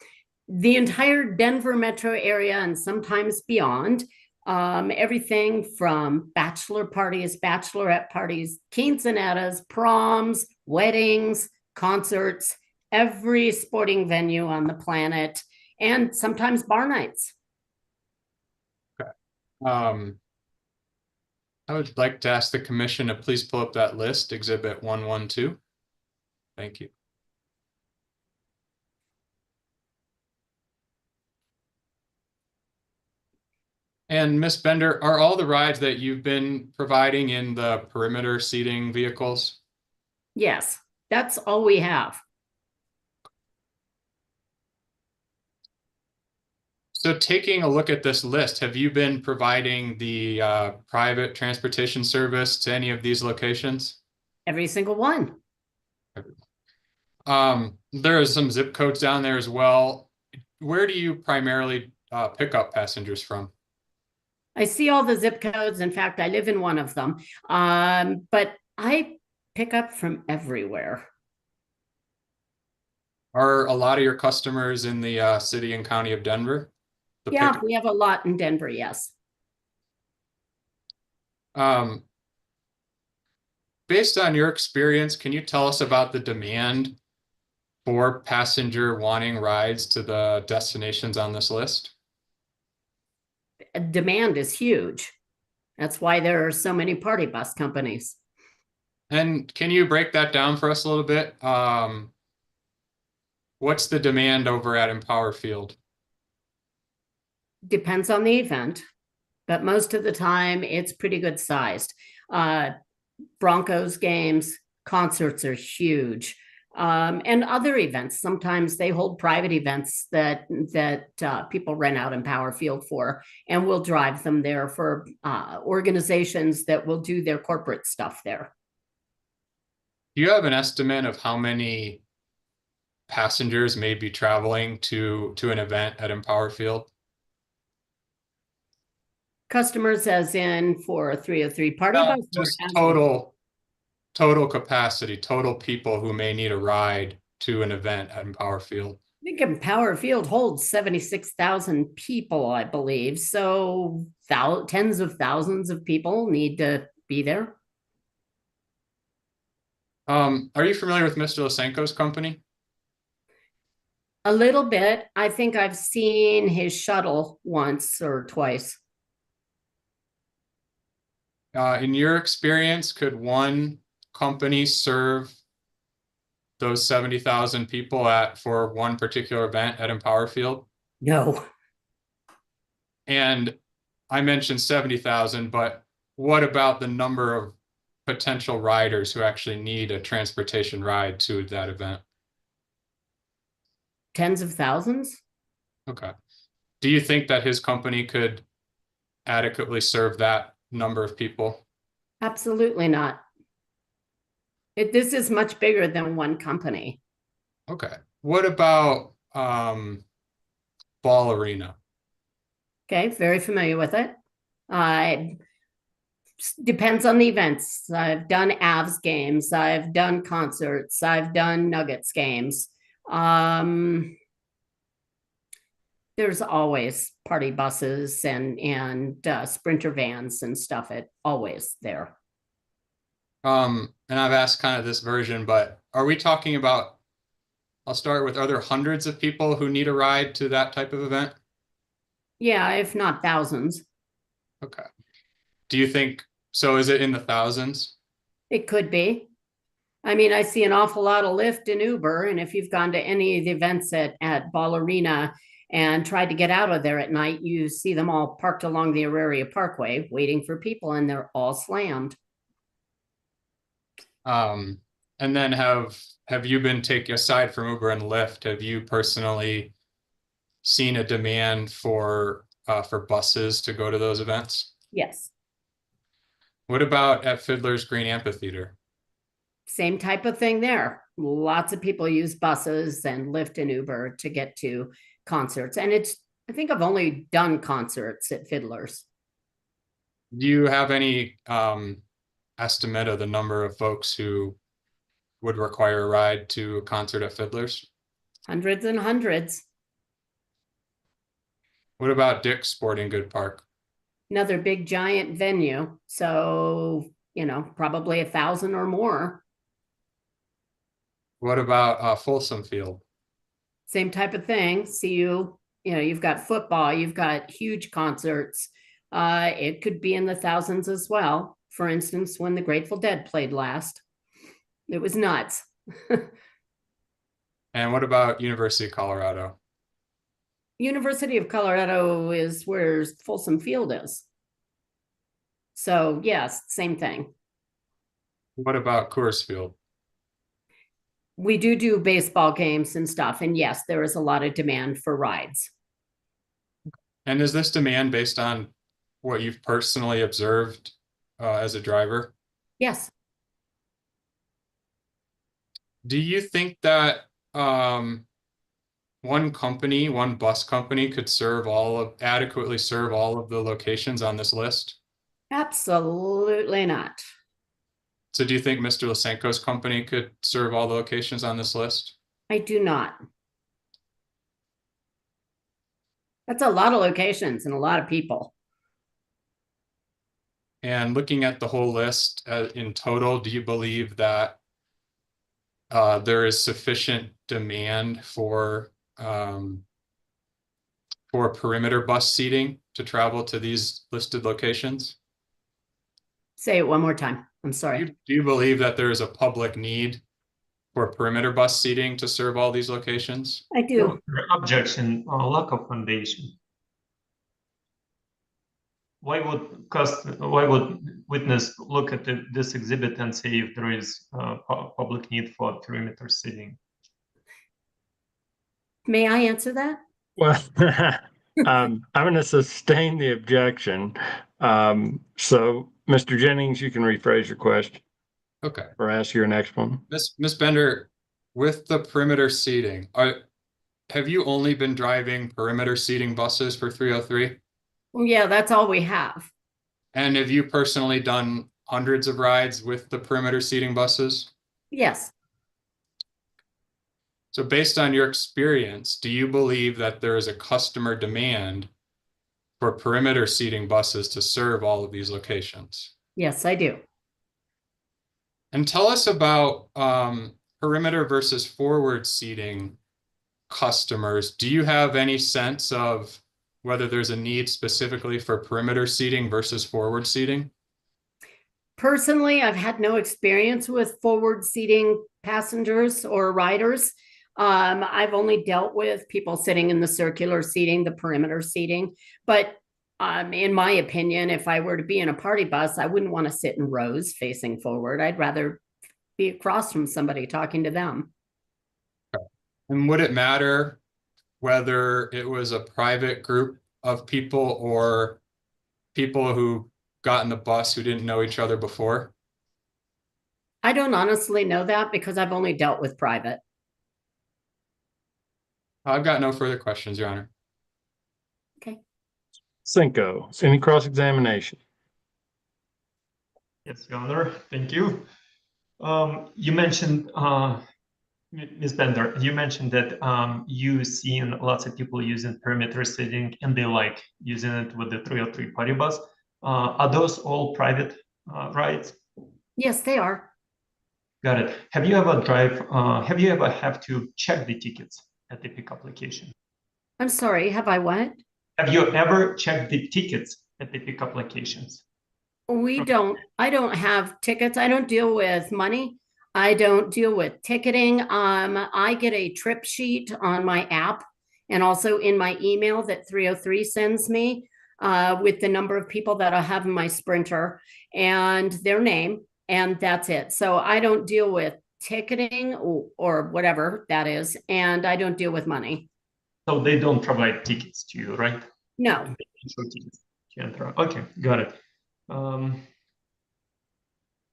the entire Denver metro area and sometimes beyond. Everything from bachelor parties, bachelorette parties, quinceaneras, proms, weddings, concerts, every sporting venue on the planet, and sometimes bar nights. Okay. I would like to ask the commission to please pull up that list, Exhibit 112. Thank you. And Ms. Bender, are all the rides that you've been providing in the perimeter seating vehicles? Yes, that's all we have. So taking a look at this list, have you been providing the private transportation service to any of these locations? Every single one. There are some zip codes down there as well. Where do you primarily pick up passengers from? I see all the zip codes. In fact, I live in one of them. But I pick up from everywhere. Are a lot of your customers in the city and county of Denver? Yeah, we have a lot in Denver, yes. Based on your experience, can you tell us about the demand for passenger wanting rides to the destinations on this list? Demand is huge. That's why there are so many party bus companies. And can you break that down for us a little bit? What's the demand over at Empower Field? Depends on the event, but most of the time it's pretty good sized. Broncos games, concerts are huge. And other events. Sometimes they hold private events that people rent out Empower Field for, and we'll drive them there for organizations that will do their corporate stuff there. Do you have an estimate of how many passengers may be traveling to an event at Empower Field? Customers, as in for a 303 party bus? Just total capacity, total people who may need a ride to an event at Empower Field. I think Empower Field holds 76,000 people, I believe. So tens of thousands of people need to be there. Are you familiar with Mr. Lysenko's company? A little bit. I think I've seen his shuttle once or twice. In your experience, could one company serve those 70,000 people for one particular event at Empower Field? No. And I mentioned 70,000, but what about the number of potential riders who actually need a transportation ride to that event? Tens of thousands. Okay. Do you think that his company could adequately serve that number of people? Absolutely not. This is much bigger than one company. Okay. What about Ball Arena? Okay, very familiar with it. Depends on the events. I've done Avs games. I've done concerts. I've done Nuggets games. There's always party buses and Sprinter vans and stuff. Always there. And I've asked kind of this version, but are we talking about, I'll start with, are there hundreds of people who need a ride to that type of event? Yeah, if not thousands. Okay. Do you think, so is it in the thousands? It could be. I mean, I see an awful lot of Lyft and Uber, and if you've gone to any of the events at Ball Arena and tried to get out of there at night, you see them all parked along the Auraria Parkway waiting for people, and they're all slammed. And then have you been aside from Uber and Lyft, have you personally seen a demand for buses to go to those events? Yes. What about at Fiddler's Green Amphitheater? Same type of thing there. Lots of people use buses and Lyft and Uber to get to concerts. And I think I've only done concerts at Fiddler's. Do you have any estimate of the number of folks who would require a ride to a concert at Fiddler's? Hundreds and hundreds. What about Dick's Sporting Good Park? Another big giant venue. So, probably 1,000 or more. What about Folsom Field? Same type of thing. You've got football, you've got huge concerts. It could be in the thousands as well. For instance, when the Grateful Dead played last, it was nuts. And what about University of Colorado? University of Colorado is where Folsom Field is. So yes, same thing. What about Coors Field? We do baseball games and stuff. And yes, there is a lot of demand for rides. And is this demand based on what you've personally observed as a driver? Yes. Do you think that one bus company could adequately serve all of the locations on this list? Absolutely not. So do you think Mr. Lysenko's company could serve all the locations on this list? I do not. That's a lot of locations and a lot of people. And looking at the whole list in total, do you believe that there is sufficient demand for perimeter bus seating to travel to these listed locations? Say it one more time. I'm sorry. Do you believe that there is a public need for perimeter bus seating to serve all these locations? I do. Objection, lack of foundation. Why would witness look at this exhibit and say if there is public need for perimeter seating? May I answer that? Well, I'm going to sustain the objection. So, Mr. Jennings, you can rephrase your question. Okay. Or ask your next one. Ms. Bender, with the perimeter seating, have you only been driving perimeter seating buses for 303? Well, yeah, that's all we have. And have you personally done hundreds of rides with the perimeter seating buses? Yes. So based on your experience, do you believe that there is a customer demand for perimeter seating buses to serve all of these locations? Yes, I do. And tell us about perimeter versus forward seating customers. Do you have any sense of whether there's a need specifically for perimeter seating versus forward seating? Personally, I've had no experience with forward seating passengers or riders. I've only dealt with people sitting in the circular seating, the perimeter seating. But in my opinion, if I were to be in a party bus, I wouldn't want to sit in rows facing forward. I'd rather be across from somebody talking to them. And would it matter whether it was a private group of people or people who got in the bus who didn't know each other before? I don't honestly know that because I've only dealt with private. I've got no further questions, Your Honor. Okay. Cinco, any cross-examination? Yes, Your Honor. Thank you. You mentioned, Ms. Bender, you mentioned that you've seen lots of people using perimeter seating and they like using it with the 303 party bus. Are those all private rides? Yes, they are. Got it. Have you ever have to check the tickets at the pickup location? I'm sorry, have I what? Have you ever checked the tickets at the pickup locations? I don't have tickets. I don't deal with money. I don't deal with ticketing. I get a trip sheet on my app and also in my email that 303 sends me with the number of people that I have in my Sprinter and their name, and that's it. So I don't deal with ticketing or whatever that is, and I don't deal with money. So they don't provide tickets to you, right? No. Okay, got it.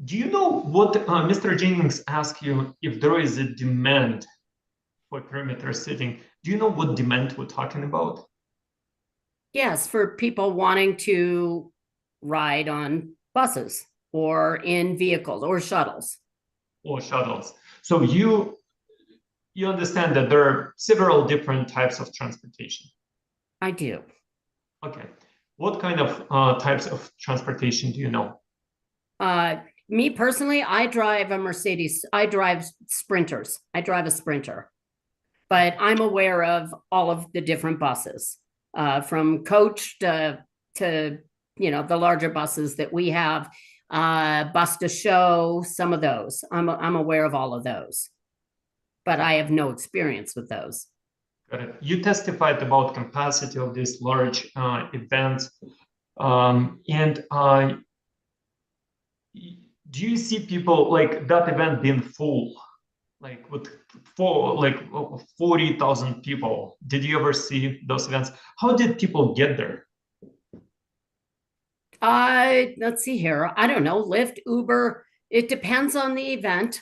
Do you know what Mr. Jennings asked you if there is a demand for perimeter seating? Do you know what demand we're talking about? Yes, for people wanting to ride on buses or in vehicles or shuttles. Or shuttles. So you understand that there are several different types of transportation. I do. Okay. What kind of types of transportation do you know? Me personally, I drive a Mercedes. I drive Sprinters. I drive a Sprinter. But I'm aware of all of the different buses, from coach to the larger buses that we have, bus to show, some of those. I'm aware of all of those. But I have no experience with those. Got it. You testified about capacity of these large events. Do you see people like that event being full, like with 40,000 people? Did you ever see those events? How did people get there? Let's see here. I don't know, Lyft, Uber. It depends on the event.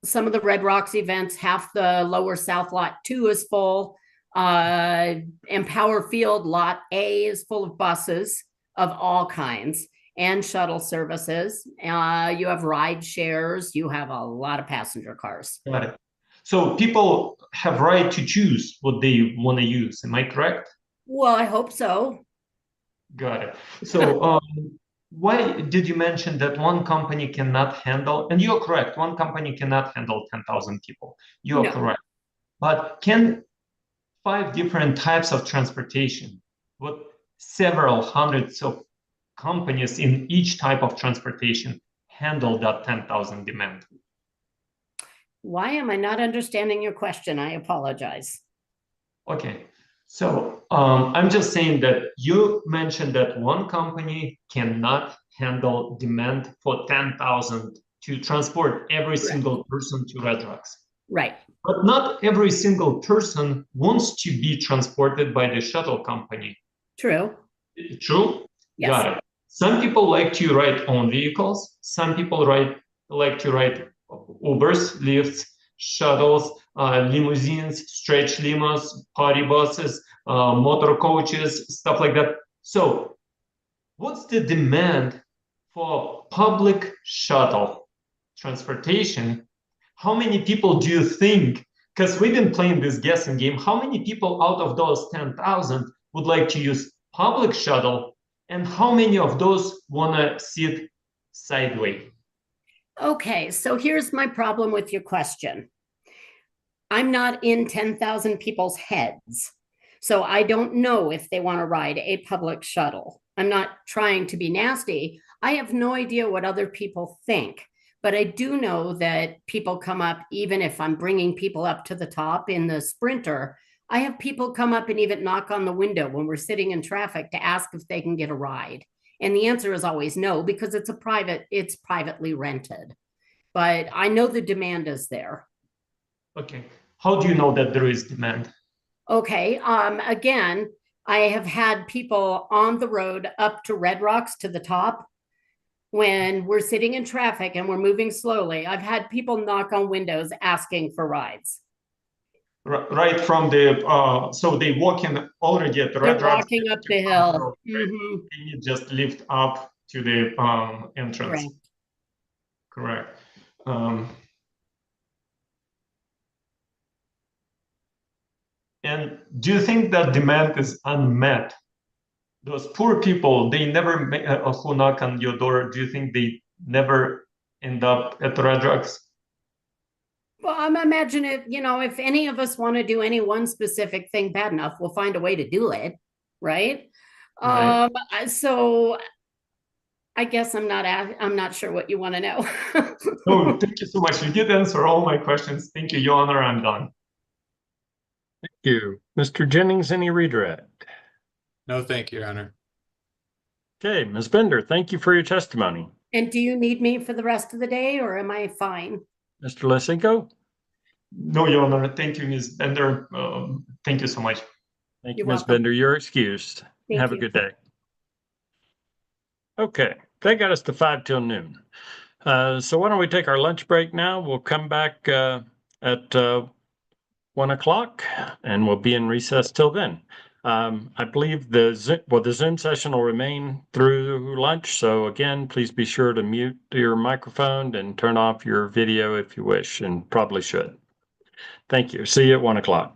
some of the Red Rocks events, half the lower South Lot 2 is full. Empower Field Lot A is full of buses of all kinds and shuttle services. You have ride shares. You have a lot of passenger cars. Got it. So people have right to choose what they want to use. Am I correct? Well, I hope so. Got it. So why did you mention that one company cannot handle, and you're correct, one company cannot handle 10,000 people. You're No. correct. But can 5 different types of transportation, with several hundreds of companies in each type of transportation, handle that 10,000 demand? Why am I not understanding your question? I apologize. Okay, so I'm just saying that you mentioned that one company cannot handle demand for 10,000 to transport every single person to Red Rocks. Right. But not every single person wants to be transported by the shuttle company. True. True? Yes. Got it. Some people like to ride own vehicles. Some people like to ride Ubers, lifts, shuttles, limousines, stretch limos, party buses, motor coaches, stuff like that. So what's the demand for public shuttle transportation? How many people do you think, because we've been playing this guessing game, how many people out of those 10,000 would like to use public shuttle, and how many of those want to sit sideways? Okay, so here's my problem with your question. I'm not in 10,000 people's heads, so I don't know if they want to ride a public shuttle. I'm not trying to be nasty. I have no idea what other people think, but I do know that people come up, even if I'm bringing people up to the top in the Sprinter, I have people come up and even knock on the window when we're sitting in traffic to ask if they can get a ride. And the answer is always no, because it's privately rented. But I know the demand is there. Okay. How do you know that there is demand? Okay. Again, I have had people on the road up to Red Rocks to the top. When we're sitting in traffic and we're moving slowly, I've had people knock on windows asking for rides. Right from the, so they walk in already at the Red Rocks. They're walking up the hill. Mm-hmm. You just lift up to the entrance. Correct. And do you think that demand is unmet? Those poor people, they never who knock on your door, do you think they never end up at the Red Rocks? Well, I'm imagining if, if any of us want to do any one specific thing bad enough, we'll find a way to do it, right? So I guess I'm not sure what you want to know. Oh, thank you so much. You did answer all my questions. Thank you, Your Honor. I'm done. Thank you. Mr. Jennings, any redirect? No, thank you, Your Honor. Okay, Ms. Bender, thank you for your testimony. And do you need me for the rest of the day, or am I fine? Mr. Lysenko? No, Your Honor. Thank you, Ms. Bender. Thank you so much. Thank you, Ms. Bender. You're excused. Have a good day. Okay, that got us to 5 till noon. So why don't we take our lunch break now? We'll come back at 1 o'clock and we'll be in recess till then. I believe the Zoom session will remain through lunch. So again, please be sure to mute your microphone and turn off your video if you wish, and probably should. Thank you. See you at 1 o'clock.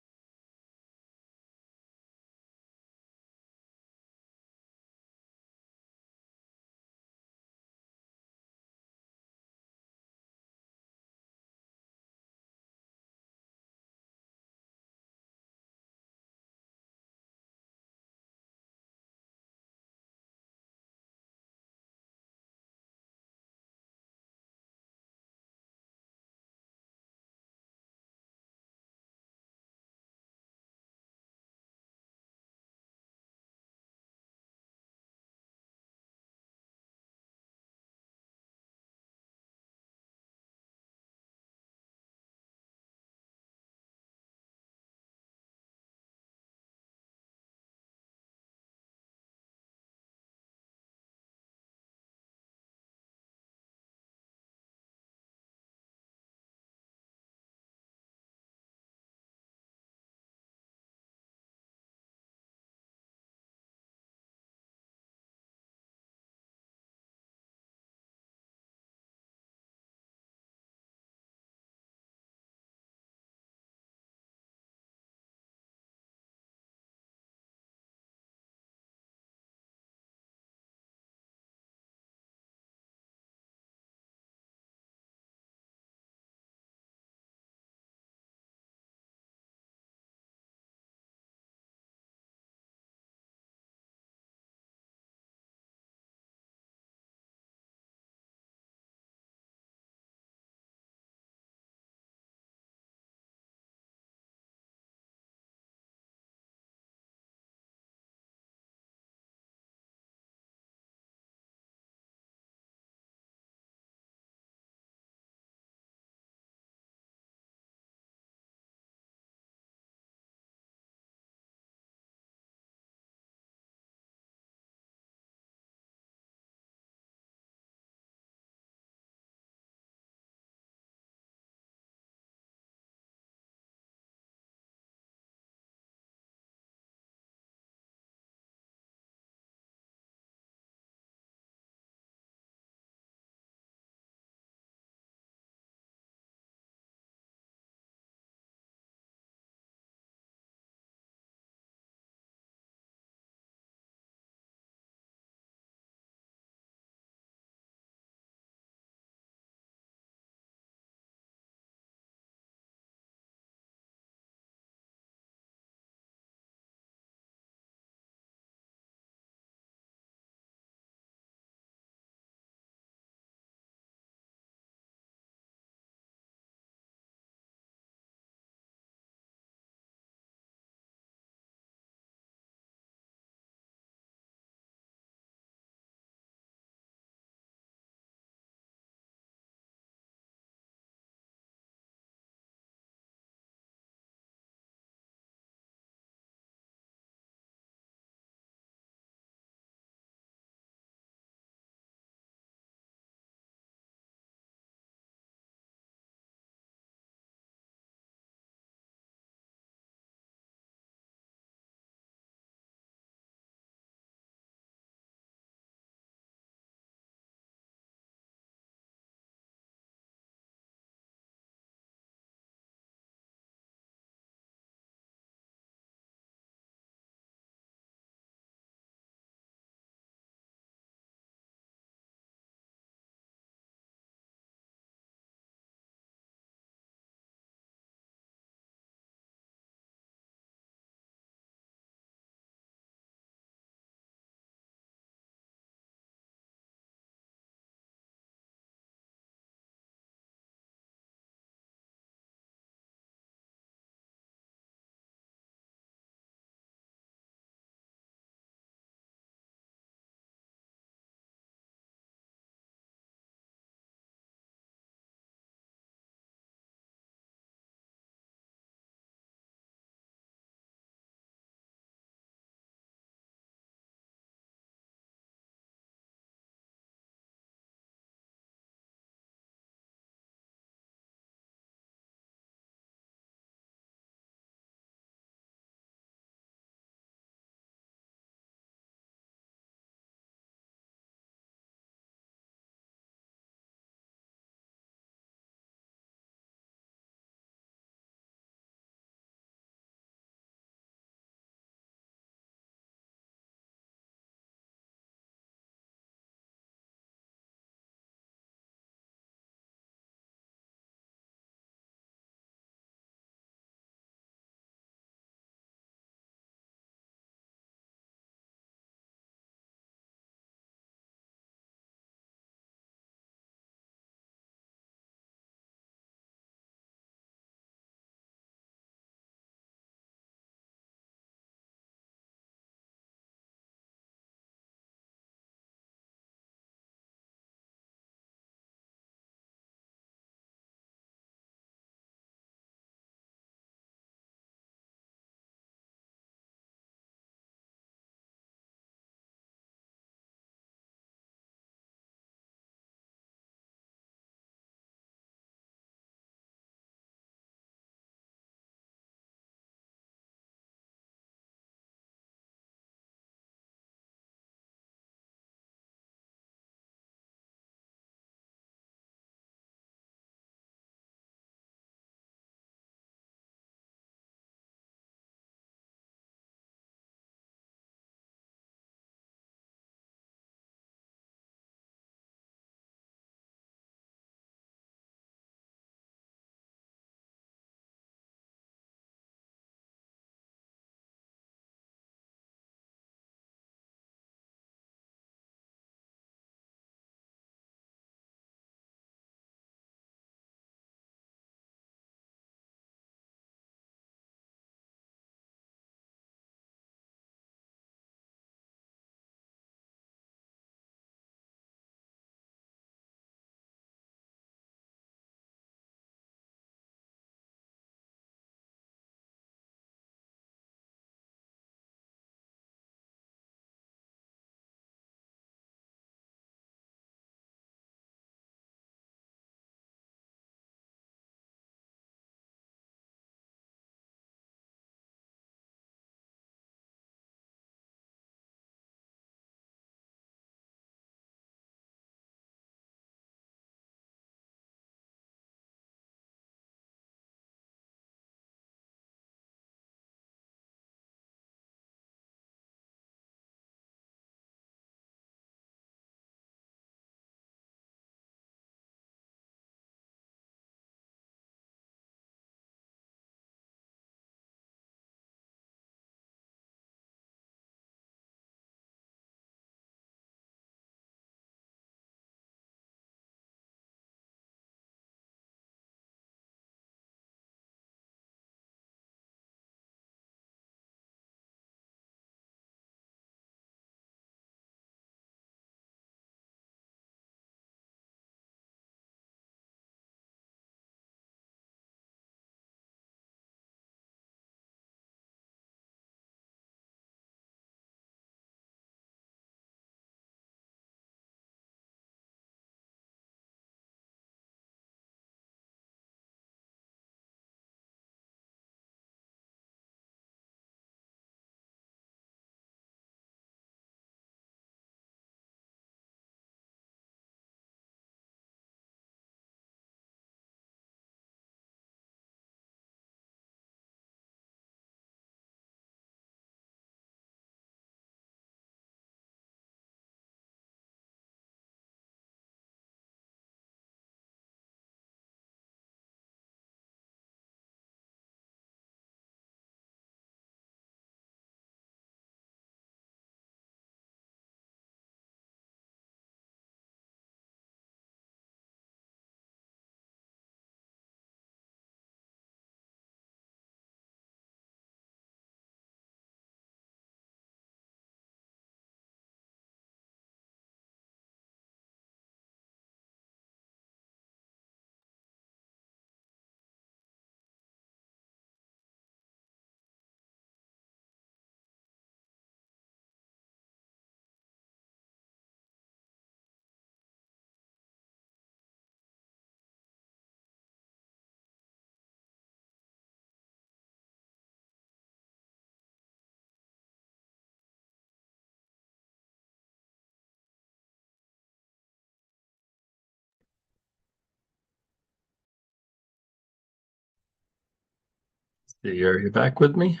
Are you back with me?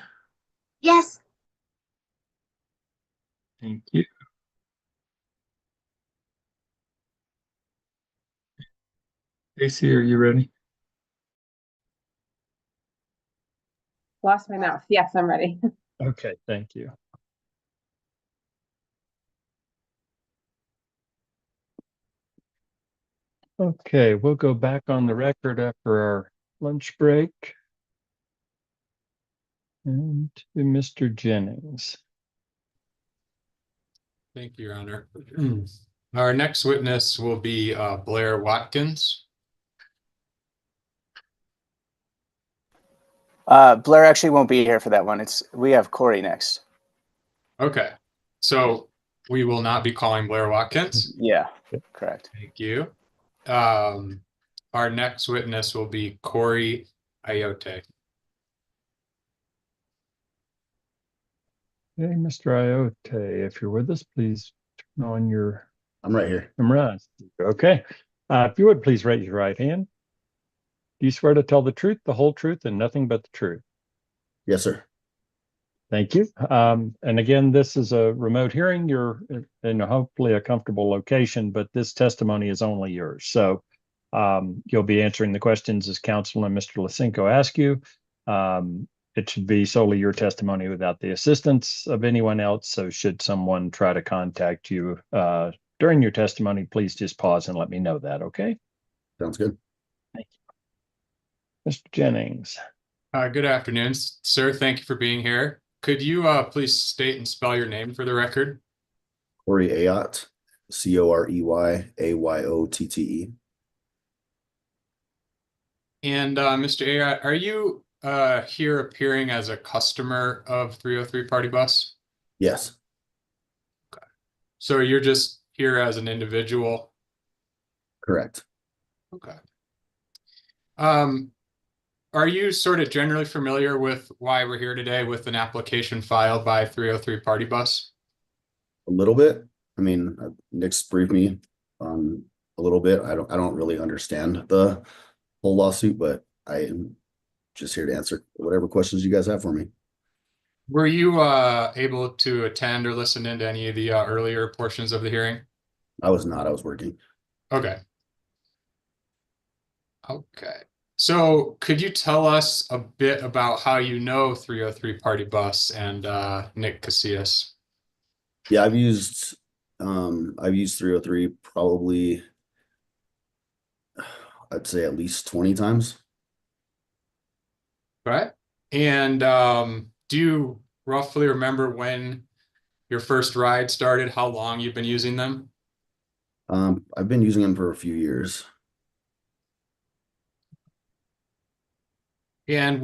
Yes. Thank you. Casey, are you ready? Lost my mouth. Yes, I'm ready. Okay, thank you. Okay, we'll go back on the record after our lunch break. And to Mr. Jennings. Thank you, Your Honor. Our next witness will be Blair Watkins. Blair actually won't be here for that one. We have Corey next. Okay, so we will not be calling Blair Watkins. Yeah, correct. Thank you. Our next witness will be Corey Ayote. Okay, Mr. Ayote, if you're with us, please turn on your I'm right here. camera. Okay. If you would please raise your right hand. Do you swear to tell the truth, the whole truth, and nothing but the truth? Yes, sir. Thank you. And again, this is a remote hearing. You're in hopefully a comfortable location, but this testimony is only yours. So you'll be answering the questions as counsel and Mr. Lisenko ask you. It should be solely your testimony without the assistance of anyone else. So should someone try to contact you during your testimony, please just pause and let me know that, okay? Sounds good. Thank you. Mr. Jennings. Good afternoon, sir. Thank you for being here. Could you please state and spell your name for the record? Corey Ayotte, Coreyayyotte. And Mr. Ayotte, are you here appearing as a customer of 303 Party Bus? Yes. Okay. So you're just here as an individual? Correct. Okay. Are you sort of generally familiar with why we're here today with an application filed by 303 Party Bus? A little bit. I mean, Nick's briefed me a little bit. I don't really understand the whole lawsuit, but I am just here to answer whatever questions you guys have for me. Were you able to attend or listen into any of the earlier portions of the hearing? I was not. I was working. Okay. Okay. So could you tell us a bit about how you know 303 Party Bus and Nick Casillas? Yeah, I've used 303 probably, I'd say at least 20 times. Right. And do you roughly remember when your first ride started, how long you've been using them? I've been using them for a few years. And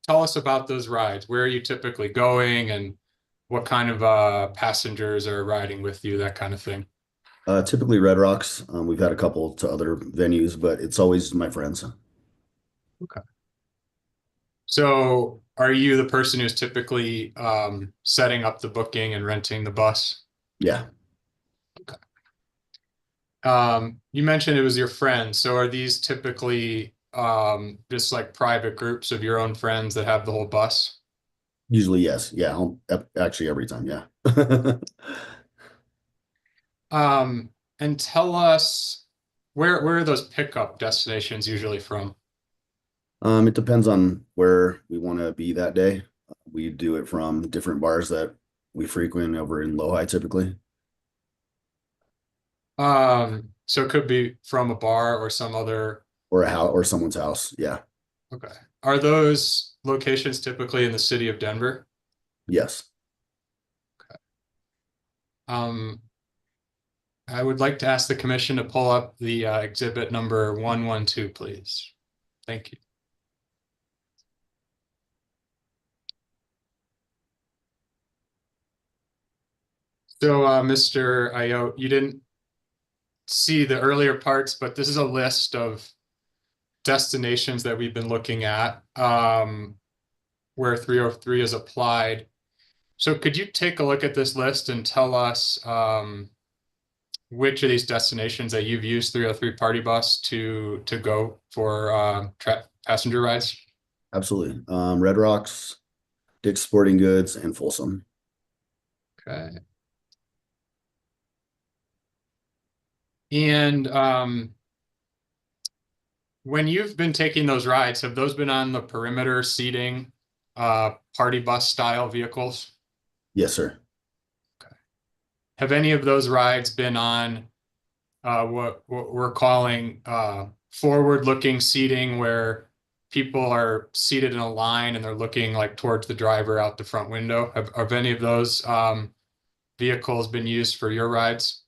tell us about those rides. Where are you typically going and what kind of passengers are riding with you, that kind of thing? Typically Red Rocks. We've had a couple to other venues, but it's always my friends. Okay. So are you the person who's typically setting up the booking and renting the bus? Yeah. Okay. You mentioned it was your friends. So are these typically just like private groups of your own friends that have the whole bus? Usually, yes. Yeah. Actually, every time. Yeah. And tell us where are those pickup destinations usually from? It depends on where we want to be that day. We do it from different bars that we frequent over in Lodi typically. So it could be from a bar or some other or a house or someone's house. Yeah. Okay. Are those locations typically in the city of Denver? Yes. Okay. I would like to ask the commission to pull up the exhibit number 112, please. Thank you. So, Mr. Ayotte, you didn't see the earlier parts, but this is a list of destinations that we've been looking at where 303 is applied. So could you take a look at this list and tell us which of these destinations that you've used 303 Party Bus to go for passenger rides? Absolutely. Red Rocks, Dick's Sporting Goods, and Folsom. Okay. And when you've been taking those rides, have those been on the perimeter seating, party bus style vehicles? Yes, sir. Okay. Have any of those rides been on what we're calling forward-looking seating, where people are seated in a line and they're looking like towards the driver out the front window? Have any of those vehicles been used for your rides?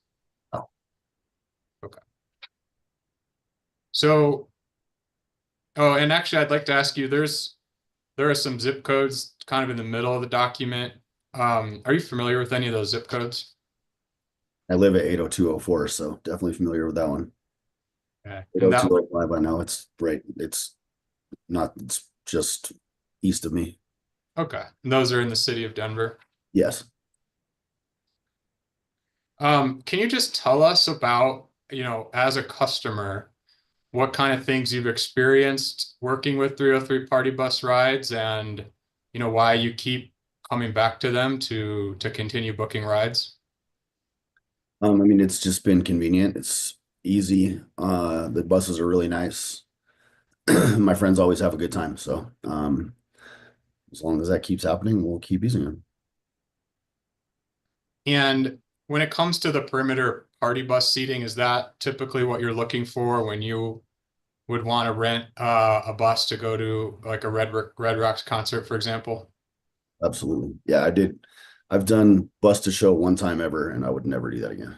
No. Okay. So, oh, and actually, I'd like to ask you, there are some zip codes kind of in the middle of the document. Are you familiar with any of those zip codes? I live at 80204, so definitely familiar with that one. Okay. 80205, I know it's right. It's just east of me. Okay. And those are in the city of Denver? Yes. Can you just tell us about, as a customer, what kind of things you've experienced working with 303 Party Bus rides, and, why you keep coming back to them to continue booking rides? I mean, it's just been convenient. It's easy. The buses are really nice. My friends always have a good time. So, as long as that keeps happening, we'll keep using them. And when it comes to the perimeter party bus seating, is that typically what you're looking for when you would want to rent a bus to go to like a Red Rocks concert, for example? Absolutely. Yeah, I did. I've done bus to show one time ever, and I would never do that again.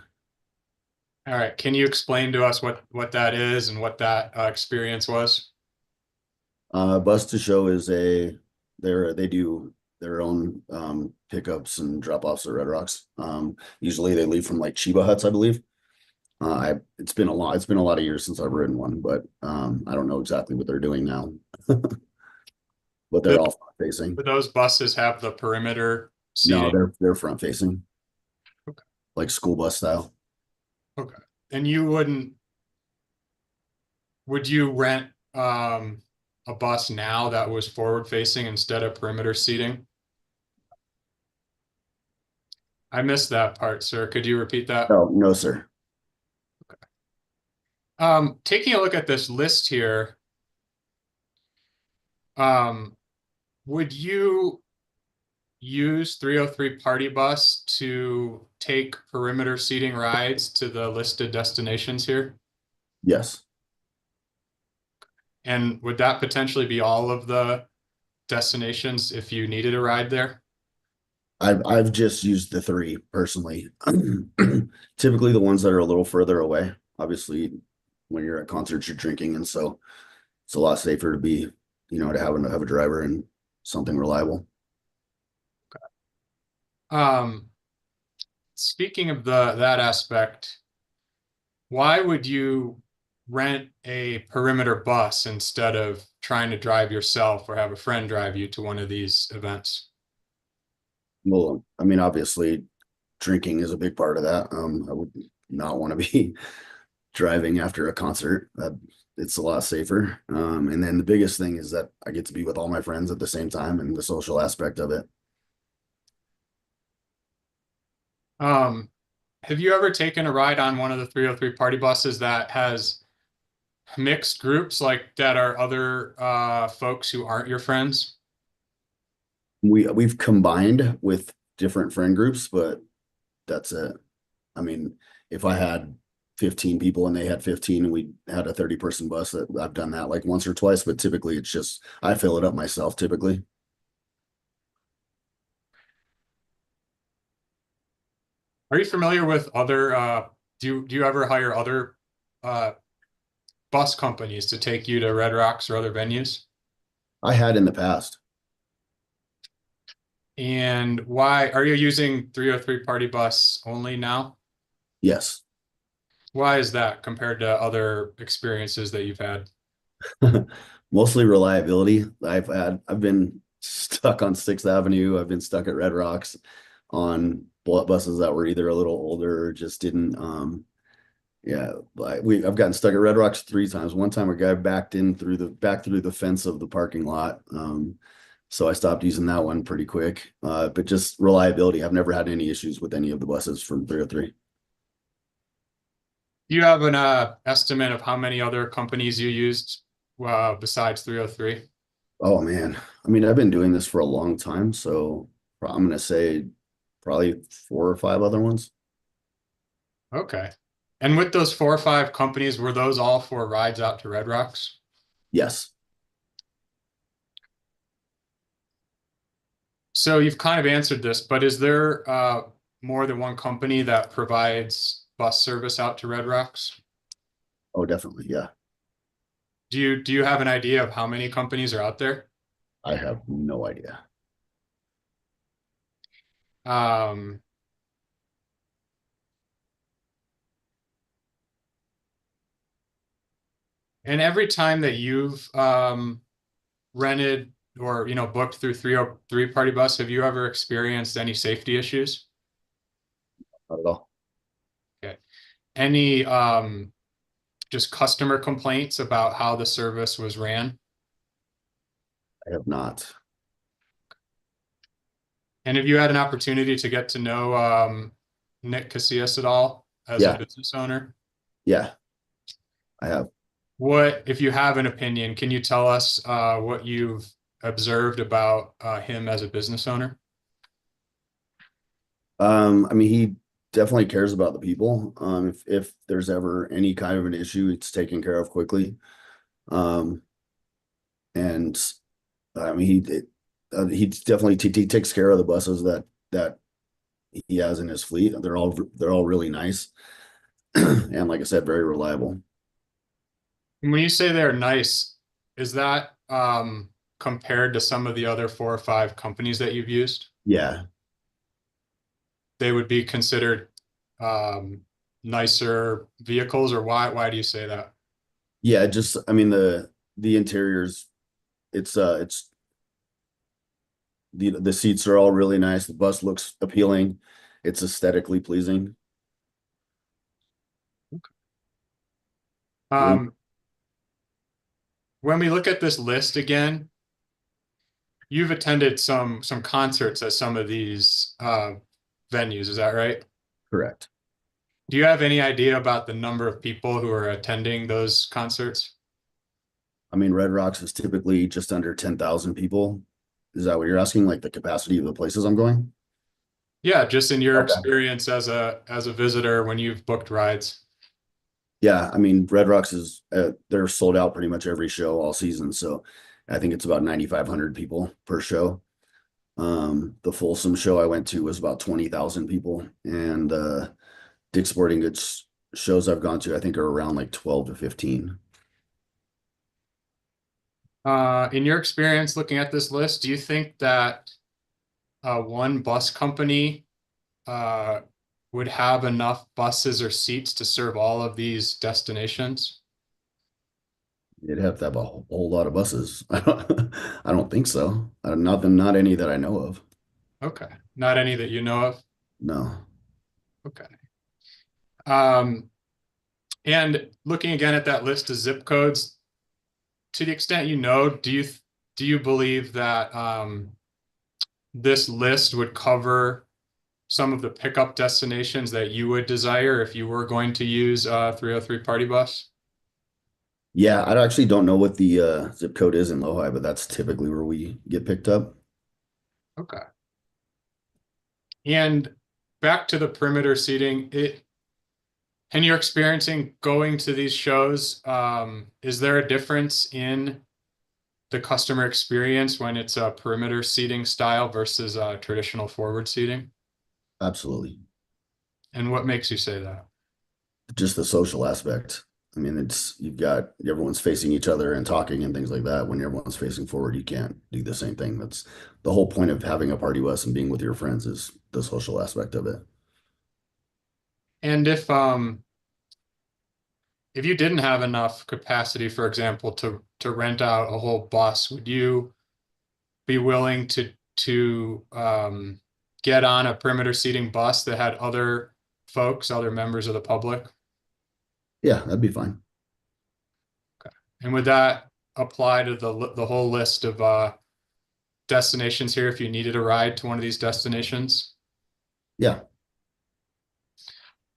All right. Can you explain to us what that is and what that experience was? Bus to show is they do their own pickups and drop-offs at Red Rocks. Usually they leave from like Chiba Huts, I believe. It's been a lot of years since I've ridden one, but I don't know exactly what they're doing now. But they're all front facing. Do those buses have the perimeter seating? No, they're front facing. Okay. Like school bus style. Okay. And would you rent a bus now that was forward facing instead of perimeter seating? I missed that part, sir. Could you repeat that? No, sir. Okay. Taking a look at this list here, would you use 303 Party Bus to take perimeter seating rides to the listed destinations here? Yes. And would that potentially be all of the destinations if you needed a ride there? I've just used the 3 personally. Typically the ones that are a little further away. Obviously, when you're at concerts, you're drinking, and so it's a lot safer to be, to have a driver and something reliable. Speaking of that aspect, why would you rent a perimeter bus instead of trying to drive yourself or have a friend drive you to one of these events? Well, I mean, obviously drinking is a big part of that. I would not want to be driving after a concert. It's a lot safer. And then the biggest thing is that I get to be with all my friends at the same time, and the social aspect of it. Have you ever taken a ride on one of the 303 Party Buses that has mixed groups, like that are other folks who aren't your friends? We've combined with different friend groups, but that's it. I mean, if I had 15 people and they had 15 and we had a 30-person bus, that I've done that like once or twice, but typically it's just I fill it up myself typically. Are you familiar with other do you ever hire other bus companies to take you to Red Rocks or other venues? I had in the past. And why are you using 303 Party Bus only now? Yes. Why is that compared to other experiences that you've had? Mostly reliability. I've been stuck on 6th Avenue. I've been stuck at Red Rocks on buses that were either a little older or just didn't Yeah, I've gotten stuck at Red Rocks 3 times. One time a guy backed in through the fence of the parking lot. So I stopped using that one pretty quick. But just reliability, I've never had any issues with any of the buses from 303. Do you have an estimate of how many other companies you used besides 303? Oh man, I mean, I've been doing this for a long time, so I'm gonna say probably 4 or 5 other ones. Okay. And with those 4 or 5 companies, were those all for rides out to Red Rocks? Yes. So you've kind of answered this, but is there more than one company that provides bus service out to Red Rocks? Oh, definitely. Yeah. Do you have an idea of how many companies are out there? I have no idea. And every time that you've rented or booked through 303 Party Bus, have you ever experienced any safety issues? Not at all. Okay. Any just customer complaints about how the service was ran? I have not. And have you had an opportunity to get to know Nick Casillas at all as a Yeah. business owner? Yeah, I have. What, if you have an opinion, can you tell us what you've observed about him as a business owner? I mean, he definitely cares about the people. If there's ever any kind of an issue, it's taken care of quickly. And I mean, he definitely he takes care of the buses that he has in his fleet. They're all really nice, and like I said, very reliable. And when you say they're nice, is that compared to some of the other 4 or 5 companies that you've used? Yeah. They would be considered nicer vehicles, or why do you say that? Yeah, just I mean the interiors, it's the seats are all really nice. The bus looks appealing. It's aesthetically pleasing. When we look at this list again, you've attended some concerts at some of these venues, is that right? Correct. Do you have any idea about the number of people who are attending those concerts? I mean, Red Rocks is typically just under 10,000 people. Is that what you're asking? Like the capacity of the places I'm going? Yeah, just in your Okay. experience as a visitor when you've booked rides. Yeah, I mean, Red Rocks is they're sold out pretty much every show all season. So I think it's about 9,500 people per show. The Folsom show I went to was about 20,000 people, and Dick's Sporting Goods shows I've gone to, I think, are around like 12 to 15. In your experience looking at this list, do you think that one bus company would have enough buses or seats to serve all of these destinations? You'd have to have a whole lot of buses. I don't think so. Not any that I know of. Okay, not any that you know of? No. Okay. And looking again at that list of zip codes, to the extent you know, do you believe that this list would cover some of the pickup destinations that you would desire if you were going to use 303 Party Bus? Yeah, I actually don't know what the zip code is in Lohi, but that's typically where we get picked up. Okay. And back to the perimeter seating, and you're experiencing going to these shows, is there a difference in the customer experience when it's a perimeter seating style versus traditional forward seating? Absolutely. And what makes you say that? Just the social aspect. I mean, everyone's facing each other and talking and things like that. When everyone's facing forward, you can't do the same thing. That's the whole point of having a party bus and being with your friends, is the social aspect of it. And if you didn't have enough capacity, for example, to rent out a whole bus, would you be willing to get on a perimeter seating bus that had other folks, other members of the public? Yeah, that'd be fine. And would that apply to the whole list of destinations here if you needed a ride to one of these destinations? Yeah.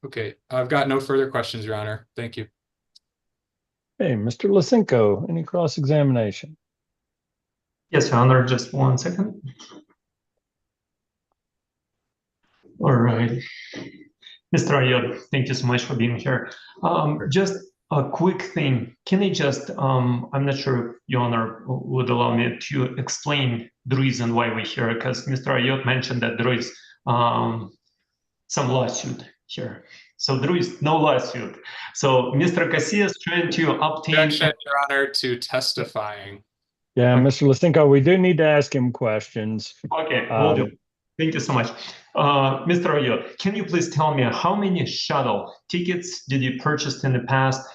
Okay, I've got no further questions, Your Honor. Thank you. Okay, Mr. Lysenko, any cross-examination? Yes, Your Honor, just 1 second. All right. Mr. Ayod, thank you so much for being here. Just a quick thing. Can you just, I'm not sure if Your Honor would allow me to explain the reason why we're here, because Mr. Ayod mentioned that there is some lawsuit here. So there is no lawsuit. So Mr. Casillas trying to obtain— Objection, Your Honor, to testifying. Yeah, Mr. Lysenko, we do need to ask him questions. Okay, will do. Thank you so much. Mr. Ayod, can you please tell me how many shuttle tickets did you purchase in the past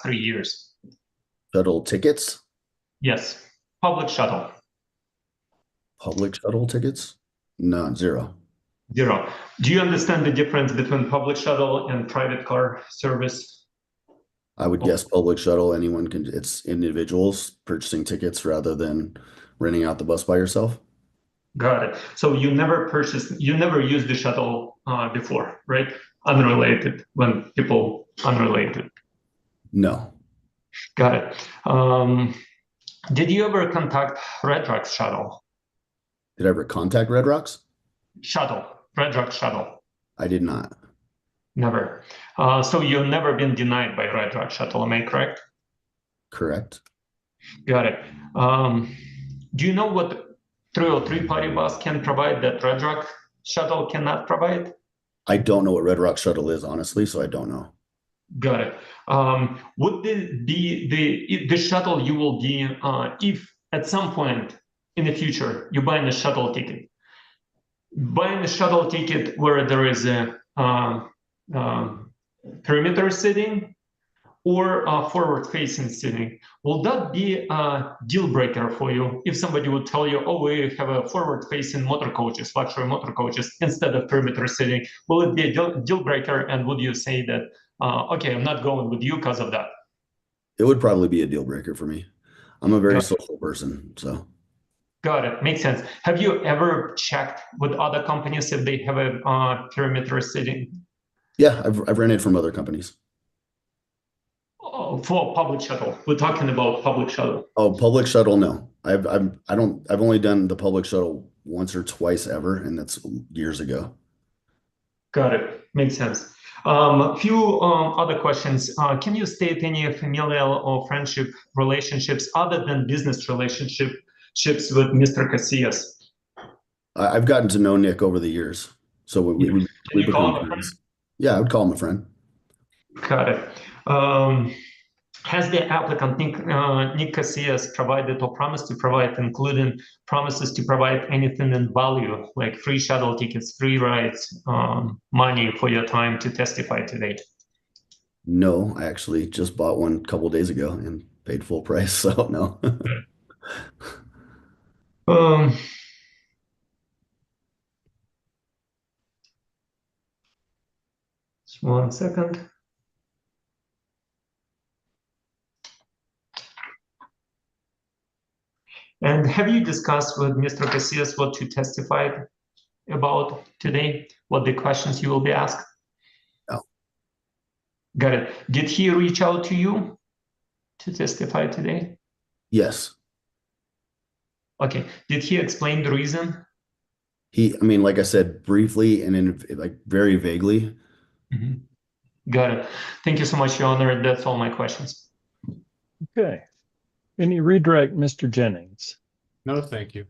3 years? Shuttle tickets? Yes, public shuttle. Public shuttle tickets? No, zero. Zero. Do you understand the difference between public shuttle and private car service? I would guess public shuttle, anyone can, it's individuals purchasing tickets rather than renting out the bus by yourself. Got it. So you never used the shuttle before, right? Unrelated, when people unrelated. No. Got it. Did you ever contact Red Rock Shuttle? Did I ever contact Red Rocks? Red Rock Shuttle. I did not. Never. So you've never been denied by Red Rock Shuttle, am I correct? Correct. Got it. Do you know what 303 party bus can provide that Red Rock Shuttle cannot provide? I don't know what Red Rock Shuttle is, honestly, so I don't know. Got it. Would the shuttle you will be, if at some point in the future you buy a shuttle ticket, buying a shuttle ticket where there is a perimeter seating or forward-facing seating, will that be a deal breaker for you if somebody would tell you, oh, we have a forward-facing motor coaches, luxury motor coaches, instead of perimeter seating? Will it be a deal breaker, and would you say that, okay, I'm not going with you because of that? It would probably be a deal breaker for me. I'm a very social person, so. Got it. Makes sense. Have you ever checked with other companies if they have a perimeter seating? Yeah, I've rented from other companies. Oh, for public shuttle. We're talking about public shuttle. Oh, public shuttle, no. I've only done the public shuttle once or twice ever, and that's years ago. Got it. Makes sense. A few other questions. Can you state any familial or friendship relationships other than business relationships with Mr. Casillas? I've gotten to know Nick over the years, so we become friends. Yeah, I would call him a friend. Got it. Has the applicant Nick Casillas provided or promised to provide, including promises to provide anything in value, like free shuttle tickets, free rides, money for your time to testify today? No, I actually just bought one a couple days ago and paid full price, so no. Just 1 second. And have you discussed with Mr. Casillas what to testify about today? What the questions you will be asked? No. Got it. Did he reach out to you to testify today? Yes. Okay. Did he explain the reason? I mean, like I said, briefly and in like very vaguely. Mm-hmm. Got it. Thank you so much, Your Honor. That's all my questions. Okay. Any redirect, Mr. Jennings? No, thank you.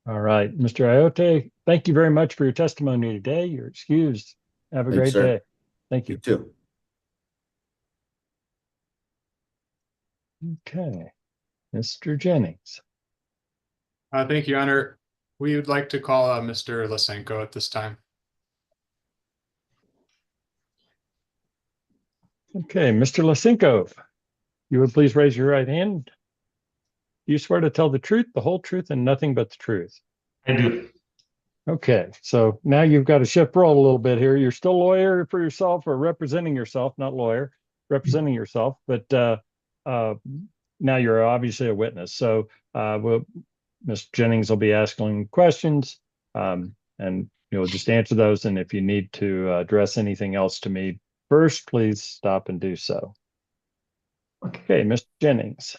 All right, Mr. Ayotte, thank you very much for your testimony today. You're excused. Have a Thanks, great sir. day. Thank you. You too. Okay, Mr. Jennings. Thank you, Your Honor. We would like to call Mr. Lysenko at this time. Okay, Mr. Lysenko, you would please raise your right hand. Do you swear to tell the truth, the whole truth, and nothing but the truth? I do. Okay, so now you've got to shift role a little bit here. You're still lawyer for yourself or representing yourself, not lawyer, representing yourself, but now you're obviously a witness. So Ms. Jennings will be asking questions, and you'll just answer those. And if you need to address anything else to me first, please stop and do so. Okay, Ms. Jennings.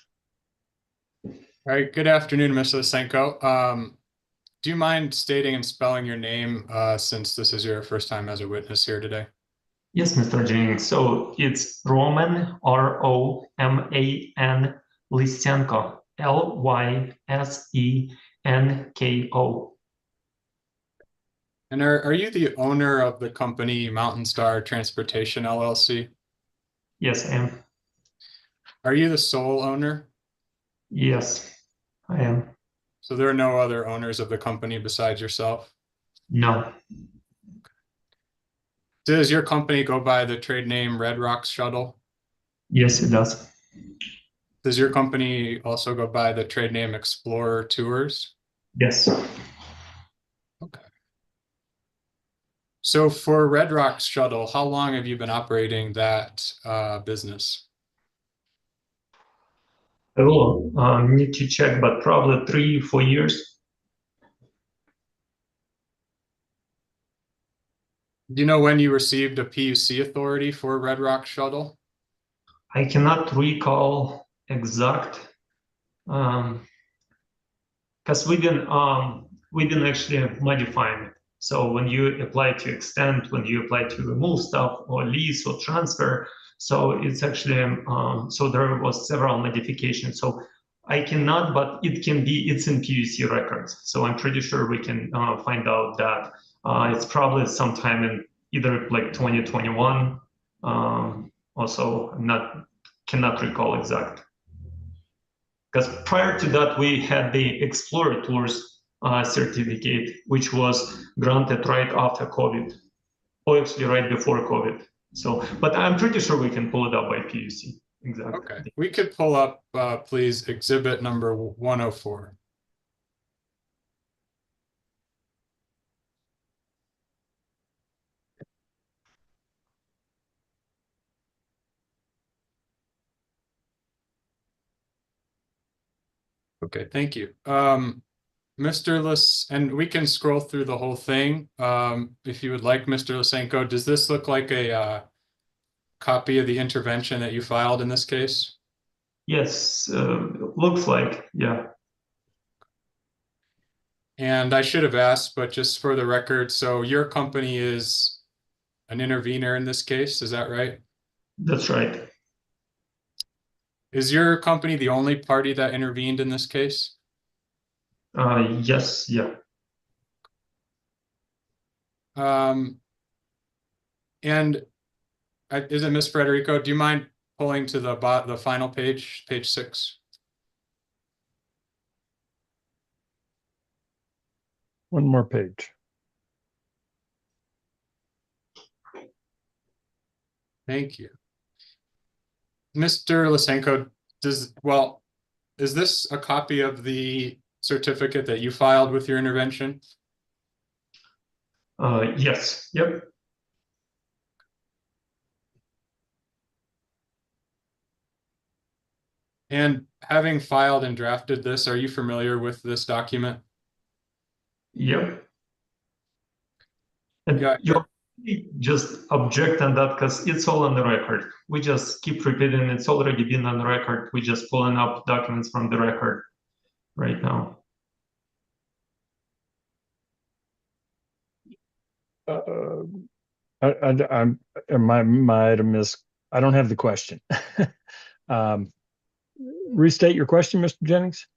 All right, good afternoon, Mr. Lysenko. Do you mind stating and spelling your name since this is your first time as a witness here today? Yes, Mr. Jennings. So it's Roman, Roman, Lysenko, Lysenko. And are you the owner of the company Mountain Star Transportation LLC? Yes, I am. Are you the sole owner? Yes, I am. So there are no other owners of the company besides yourself? No. Does your company go by the trade name Red Rocks Shuttle? Yes, it does. Does your company also go by the trade name Explorer Tours? Yes. Okay. So for Red Rocks Shuttle, how long have you been operating that business? Oh, need to check, but probably 3-4 years. Do you know when you received a PUC authority for Red Rocks Shuttle? I cannot recall exact, because we didn't actually modify it. So when you apply to extend, when you apply to remove stuff or lease or transfer, so it's actually so there was several modifications. So I cannot, but it can be. It's in PUC records. So I'm pretty sure we can find out that it's probably sometime in either like 2021. Also, cannot recall exact. Because prior to that, we had the Explorer Tours certificate, which was granted right after COVID, or actually right before COVID. So, but I'm pretty sure we can pull it up by PUC. Exactly. Okay, we could pull up, please, exhibit number 104. Okay, thank you. Mr. And we can scroll through the whole thing if you would like, Mr. Lysenko. Does this look like a copy of the intervention that you filed in this case? Yes, looks like, yeah. And I should have asked, but just for the record, so your company is an intervener in this case, is that right? That's right. Is your company the only party that intervened in this case? Yes, yeah. And is it Ms. Frederico? Do you mind pulling to the final page, page 6? One more page. Thank you. Mr. Lysenko, is this a copy of the certificate that you filed with your intervention? Yes, yep. And having filed and drafted this, are you familiar with this document? Yep. And Yeah. you just object on that because it's all on the record. We just keep repeating it's already been on the record. We're just pulling up documents from the record right now. I don't have the question. Restate your question, Mr. Jennings.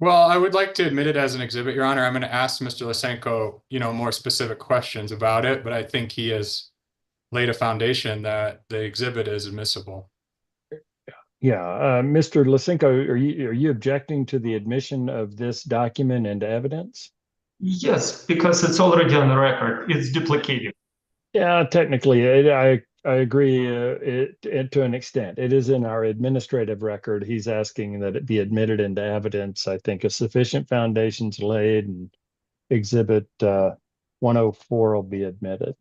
Well, I would like to admit it as an exhibit, Your Honor. I'm going to ask Mr. Lysenko, more specific questions about it, but I think he has laid a foundation that the exhibit is admissible. Yeah, Mr. Lysenko, are you objecting to the admission of this document into evidence? Yes, because it's already on the record. It's duplicated. Yeah, technically, I agree to an extent. It is in our administrative record. He's asking that it be admitted into evidence. I think a sufficient foundation's laid, and exhibit 104 will be admitted.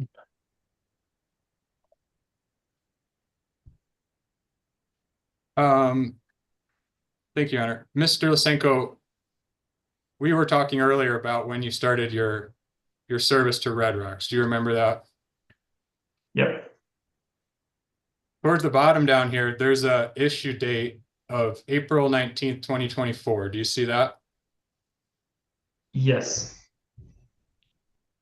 Thank you, Hunter. Mr. Lysenko, we were talking earlier about when you started your service to Red Rocks. Do you remember that? Yep. Towards the bottom down here, there's a issue date of April 19th, 2024. Do you see that? Yes.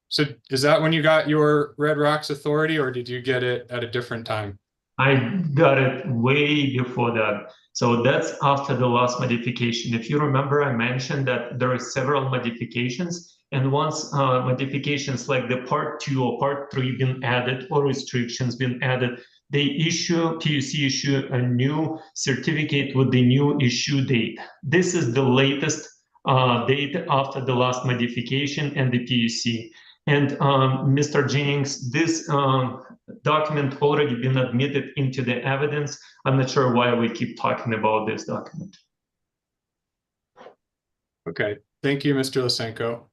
So is that when you got your Red Rocks authority, or did you get it at a different time? I got it way before that. So that's after the last modification. If you remember, I mentioned that there are several modifications, and once modifications like the part 2 or part 3 been added or restrictions been added, PUC issue a new certificate with the new issue date. This is the latest date after the last modification and the PUC. And Mr. Jennings, this document already been admitted into the evidence. I'm not sure why we keep talking about this document. Okay, thank you, Mr. Lysenko.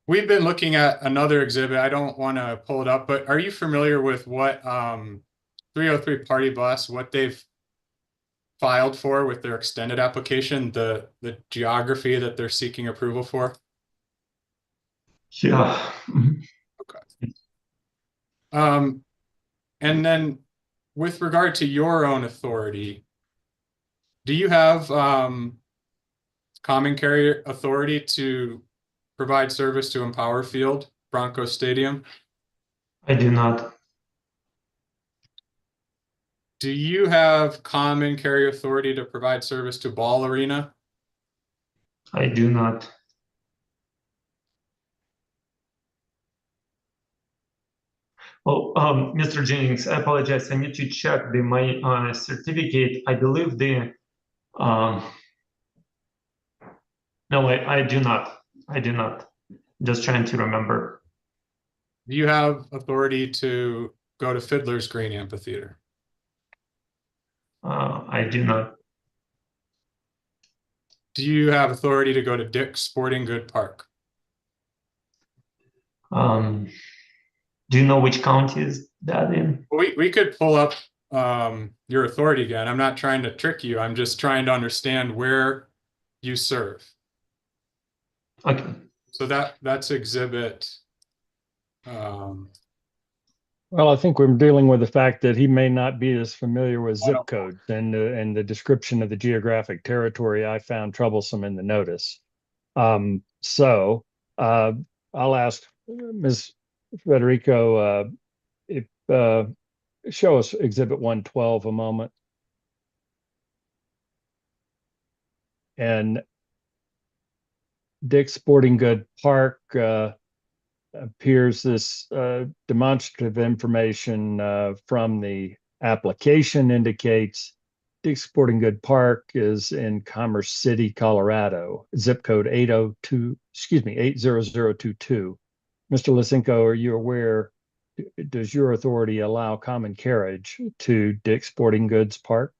We've been looking at another exhibit. I don't want to pull it up, but are you familiar with what 303 Party Bus, what they've filed for with their extended application, the geography that they're seeking approval for? Yeah. Okay. And then with regard to your own authority, do you have common carrier authority to provide service to Empower Field, Broncos Stadium? I do not. Do you have common carrier authority to provide service to Ball Arena? I do not. Oh, Mr. Jennings, I apologize. I need to check my certificate. I believe no, I do not. I do not. Just trying to remember. Do you have authority to go to Fiddler's Green Amphitheater? I do not. Do you have authority to go to Dick's Sporting Good Park? Do you know which county is that in? We could pull up your authority again. I'm not trying to trick you. I'm just trying to understand where you serve. Okay. So that's exhibit. Well, I think we're dealing with the fact that he may not be as familiar with zip codes and the description of the geographic territory I found troublesome in the notice. So I'll ask Ms. Federico if show us Exhibit 112 a moment. And Dick's Sporting Good Park appears this demonstrative information from the application indicates Dick's Sporting Good Park is in Commerce City, Colorado, zip code 80022. Mr. Lysenko, are you aware, does your authority allow common carriage to Dick's Sporting Goods Park?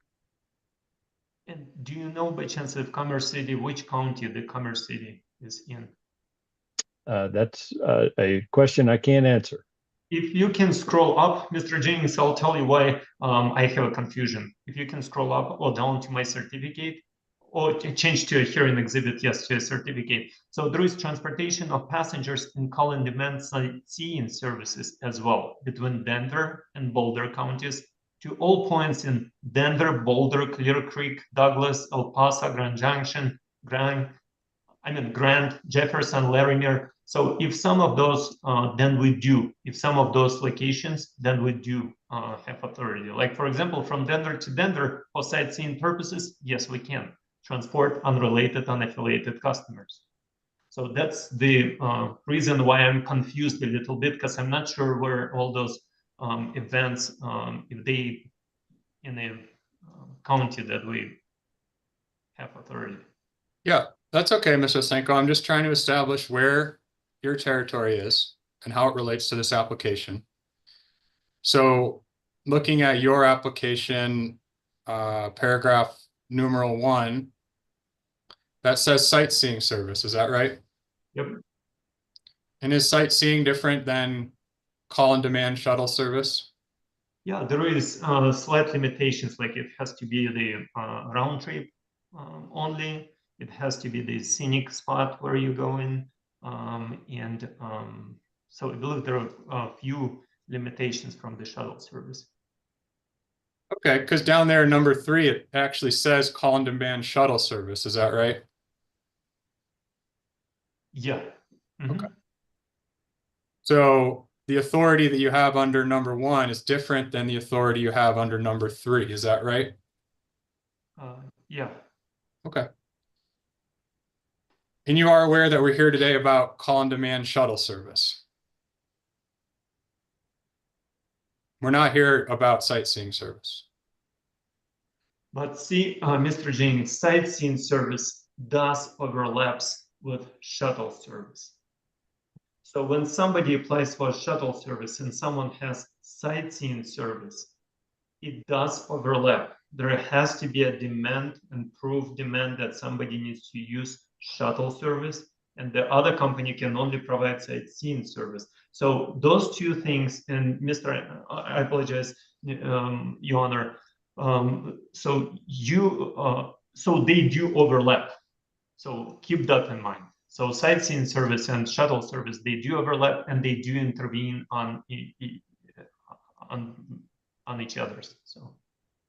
And do you know by chance if Commerce City, which county the Commerce City is in? That's a question I can't answer. If you can scroll up, Mr. Jennings, I'll tell you why I have a confusion. If you can scroll up or down to my certificate, or change to here in exhibit, yes, to a certificate. So there is transportation of passengers in call and demand sightseeing services as well between Denver and Boulder counties to all points in Denver, Boulder, Clear Creek, Douglas, El Paso, Grand Junction, Grant, Jefferson, Larimer. So if some of those, then we do. If some of those locations, then we do have authority. Like for example, from Denver to Denver for sightseeing purposes, yes, we can transport unrelated, unaffiliated customers. So that's the reason why I'm confused a little bit, because I'm not sure where all those events, if they in a county that we have authority. Yeah, that's okay, Mr. Lysenko. I'm just trying to establish where your territory is and how it relates to this application. So looking at your application, paragraph numeral 1, that says sightseeing service, is that right? Yep. And is sightseeing different than call and demand shuttle service? Yeah, there is slight limitations, like it has to be the round trip only. It has to be the scenic spot where you go in. So I believe there are a few limitations from the shuttle service. Okay, because down there, number 3, it actually says call and demand shuttle service. Is that right? Yeah. Mm-hmm. Okay. So the authority that you have under number 1 is different than the authority you have under number 3. Is that right? Yeah. Okay. And you are aware that we're here today about call and demand shuttle service. We're not here about sightseeing service. But see, Mr. Jennings, sightseeing service does overlaps with shuttle service. So when somebody applies for shuttle service and someone has sightseeing service, it does overlap. There has to be a demand and proof demand that somebody needs to use shuttle service, and the other company can only provide sightseeing service. So those two things, and Mr. I apologize, Your Honor. So they do overlap. So keep that in mind. So sightseeing service and shuttle service, they do overlap and they do intervene on each other's. So.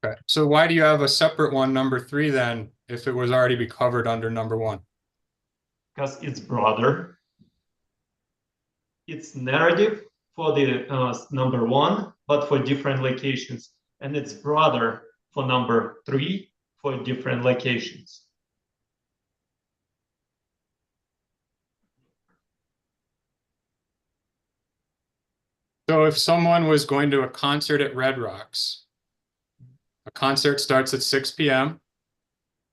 Okay. So why do you have a separate one, number 3, then, if it was already be covered under number 1? Because it's broader. It's narrative for the number 1, but for different locations. And it's broader for number 3 for different locations. So if someone was going to a concert at Red Rocks, a concert starts at 6 p.m.,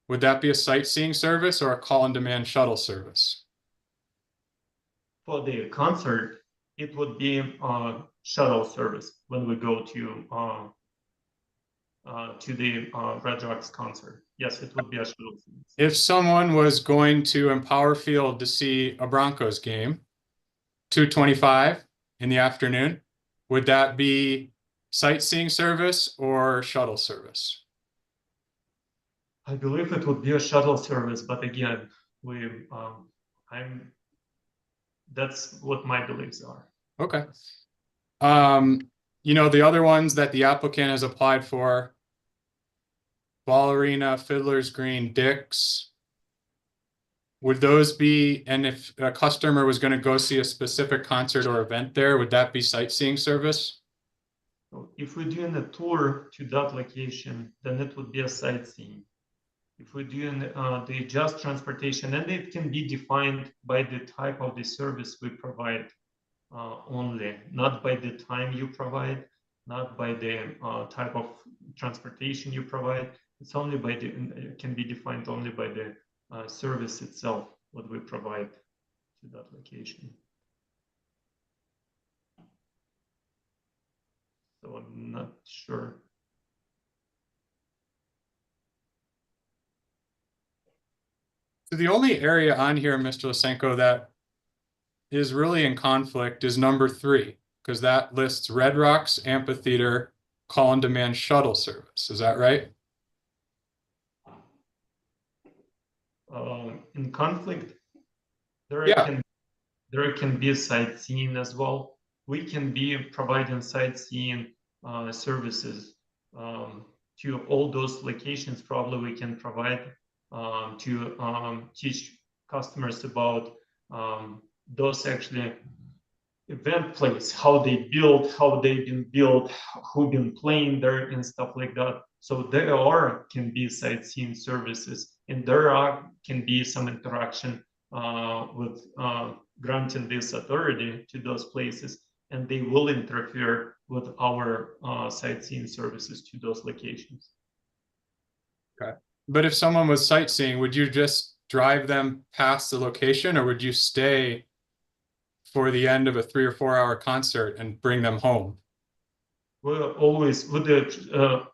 would that be a sightseeing service or a call and demand shuttle service? For the concert, it would be shuttle service when we go to the Red Rocks concert. Yes, it would be a shuttle service. If someone was going to Empower Field to see a Broncos game, 2:25 in the afternoon, would that be sightseeing service or shuttle service? I believe it would be a shuttle service, but again, that's what my beliefs are. Okay. You know, the other ones that the applicant has applied for, Ball Arena, Fiddler's Green, Dick's, would those be, and if a customer was going to go see a specific concert or event there, would that be sightseeing service? So if we're doing a tour to that location, then it would be a sightseeing. If we're doing the just transportation, and it can be defined by the type of the service we provide only, not by the time you provide, not by the type of transportation you provide. It's only by it can be defined only by the service itself, what we provide to that location. So I'm not sure. So the only area on here, Mr. Lysenko, that is really in conflict is number 3, because that lists Red Rocks Amphitheater call and demand shuttle service. Is that right? In conflict, there can be sightseeing as well. We can be providing sightseeing services to all those locations. Probably we can provide to teach customers about those actually event places, how they build, how they've been built, who been playing there and stuff like that. So there can be sightseeing services, and there can be some interaction with granting this authority to those places, and they will interfere with our sightseeing services to those locations. Okay. But if someone was sightseeing, would you just drive them past the location, or would you stay for the end of a 3 or 4 hour concert and bring them home? We're always with the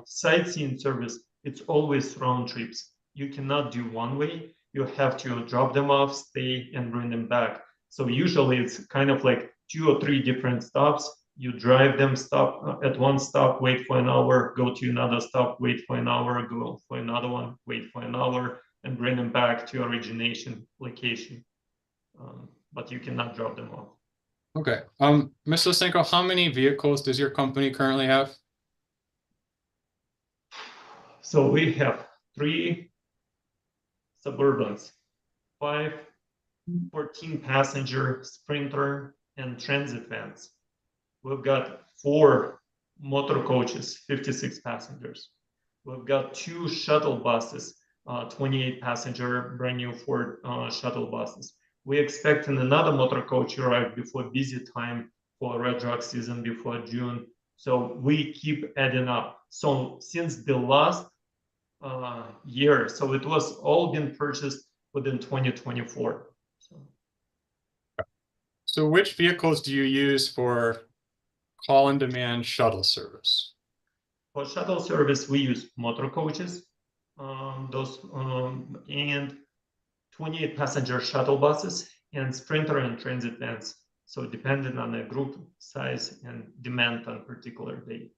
sightseeing service, it's always round trips. You cannot do one way. You have to drop them off, stay, and bring them back. So usually it's kind of like 2 or 3 different stops. You drive them, stop at one stop, wait for an hour, go to another stop, wait for an hour, go for another one, wait for an hour, and bring them back to origination location. But you cannot drop them off. Okay. Ms. Lysenko, how many vehicles does your company currently have? So we have 3 Suburbans, 5 14-passenger Sprinter and transit vans. We've got 4 motor coaches, 56 passengers. We've got 2 shuttle buses, 28-passenger brand new Ford shuttle buses. We're expecting another motor coach arrive before busy time for Red Rock season before June. So we keep adding up. So since the last year, so it was all been purchased within 2024. So which vehicles do you use for call-on-demand shuttle service? For shuttle service, we use motor coaches, and 28-passenger shuttle buses, and Sprinter and transit vans. So depending on the group size and demand on particular day.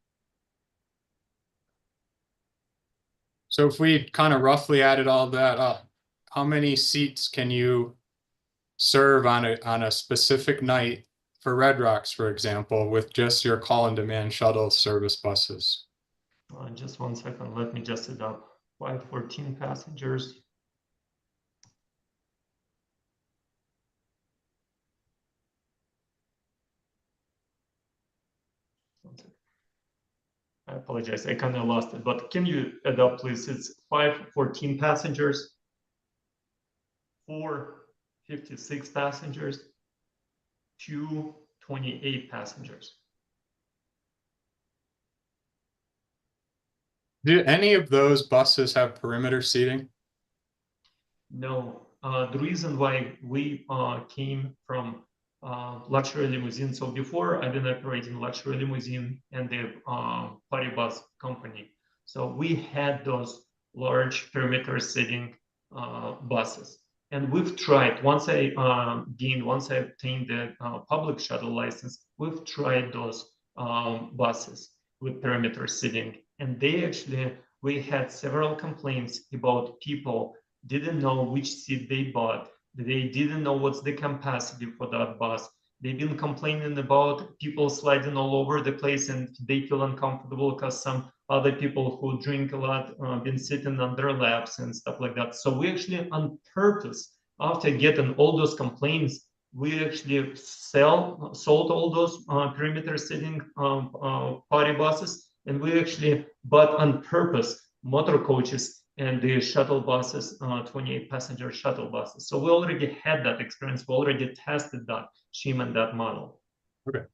So if we kind of roughly added all that up, how many seats can you serve on a specific night for Red Rocks, for example, with just your call-on-demand shuttle service buses? Just 1 second, let me just it up. 5 14 passengers. I apologize, I kind of lost it, but can you add up, please? It's 5 14 passengers, 4 56 passengers, 2 28 passengers. Do any of those buses have perimeter seating? No, the reason why we came from luxury limousine. So before I've been operating luxury limousine and the party bus company. So we had those large perimeter seating buses. And we've tried, once I obtained the public shuttle license, we've tried those buses with perimeter seating. And we had several complaints about people didn't know which seat they bought. They didn't know what's the capacity for that bus. They've been complaining about people sliding all over the place and they feel uncomfortable because some other people who drink a lot been sitting on their laps and stuff like that. So we actually on purpose, after getting all those complaints, we actually sold all those perimeter seating party buses, and we actually bought on purpose motor coaches and the shuttle buses, 28-passenger shuttle buses. So we already had that experience. We already tested that scheme and that model. Okay.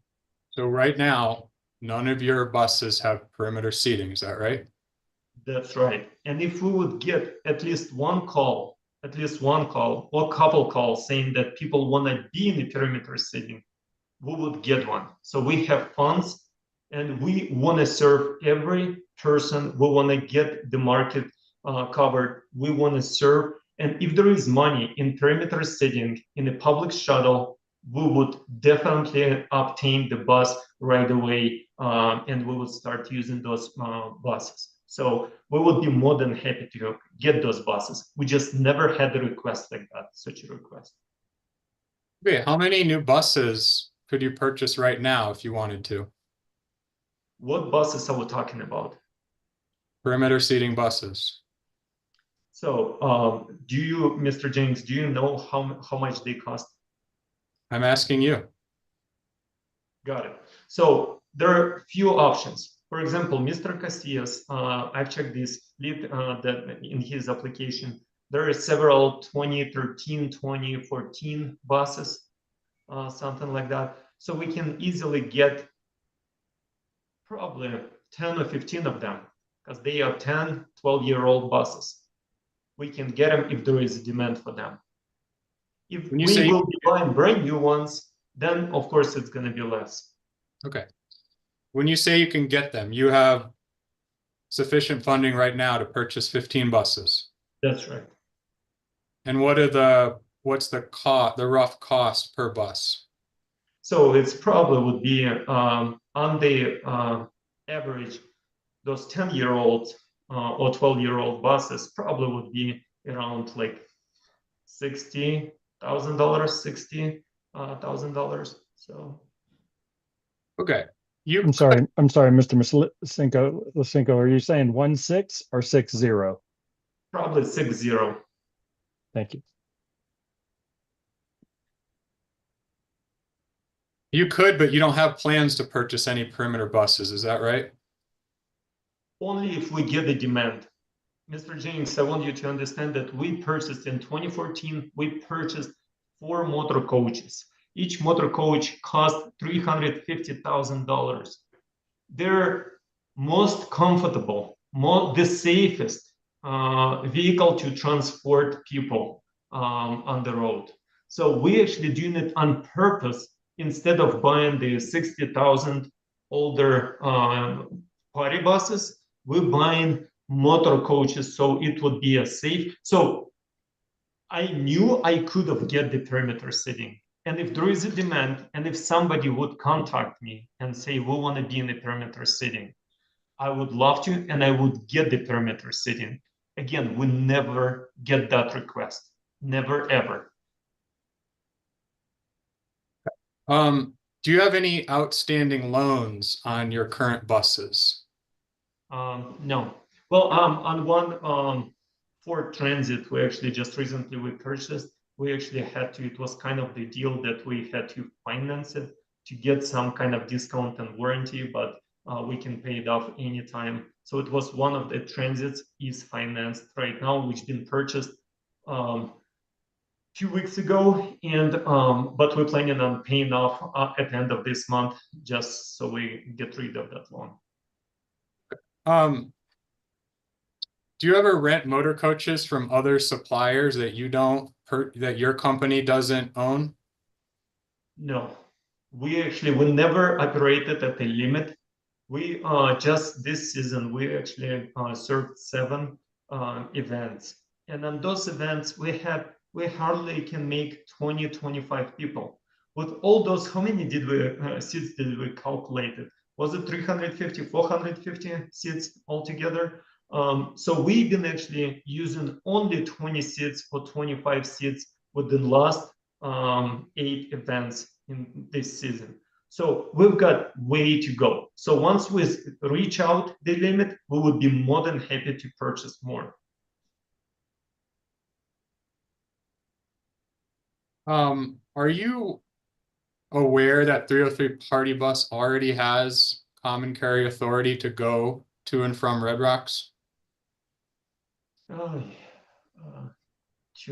So right now, none of your buses have perimeter seating, is that right? That's right. And if we would get at least one call or couple calls saying that people want to be in the perimeter seating, we would get one. So we have funds and we want to serve every person. We want to get the market covered. We want to serve. And if there is money in perimeter seating in a public shuttle, we would definitely obtain the bus right away, and we would start using those buses. So we would be more than happy to get those buses. We just never had a request like that, such a request. Okay, how many new buses could you purchase right now if you wanted to? What buses are we talking about? Perimeter seating buses. So Mr. James, do you know how much they cost? I'm asking you. Got it. So there are a few options. For example, Mr. Casillas, I've checked this that in his application, there are several 2013, 2014 buses, something like that. So we can easily get probably 10 or 15 of them because they are 10, 12-year-old buses. We can get them if there is a demand for them. If we will be buying brand new ones, then of course it's going to be less. Okay. When you say you can get them, you have sufficient funding right now to purchase 15 buses. That's right. And what are the what's the rough cost per bus? So it's probably would be on the average, those 10-year-old or 12-year-old buses probably would be around like $60,000, $60,000. So. Okay. I'm sorry, Mr. Lisenko, are you saying 16 or 60? Probably 60. Thank you. You could, but you don't have plans to purchase any perimeter buses, is that right? Only if we get the demand. Mr. Jennings, I want you to understand that we purchased in 2014, we purchased 4 motor coaches. Each motor coach cost $350,000. They're most comfortable, the safest vehicle to transport people on the road. So we actually doing it on purpose instead of buying the 60,000 older party buses. We're buying motor coaches, so it would be a safe. So I knew I could have get the perimeter seating. And if there is a demand, and if somebody would contact me and say, we want to be in the perimeter seating, I would love to, and I would get the perimeter seating. Again, we never get that request. Never, ever. Do you have any outstanding loans on your current buses? No. Well, on one Ford Transit, we actually just recently we purchased, we actually had to, it was kind of the deal that we had to finance it to get some kind of discount and warranty, but we can pay it off anytime. So it was one of the transits is financed right now, which been purchased 2 weeks ago, and but we're planning on paying off at the end of this month, just so we get rid of that loan. Do you ever rent motor coaches from other suppliers that you don't, that your company doesn't own? No, we never operated at the limit. We just this season, we actually served 7 events. And on those events, we hardly can make 20, 25 people. With all those, how many seats did we calculate it? Was it 350, 450 seats altogether? So we've been actually using only 20 seats or 25 seats within the last 8 events in this season. So we've got way to go. So once we reach out the limit, we would be more than happy to purchase more. Are you aware that 303 Party Bus already has common carry authority to go to and from Red Rocks? To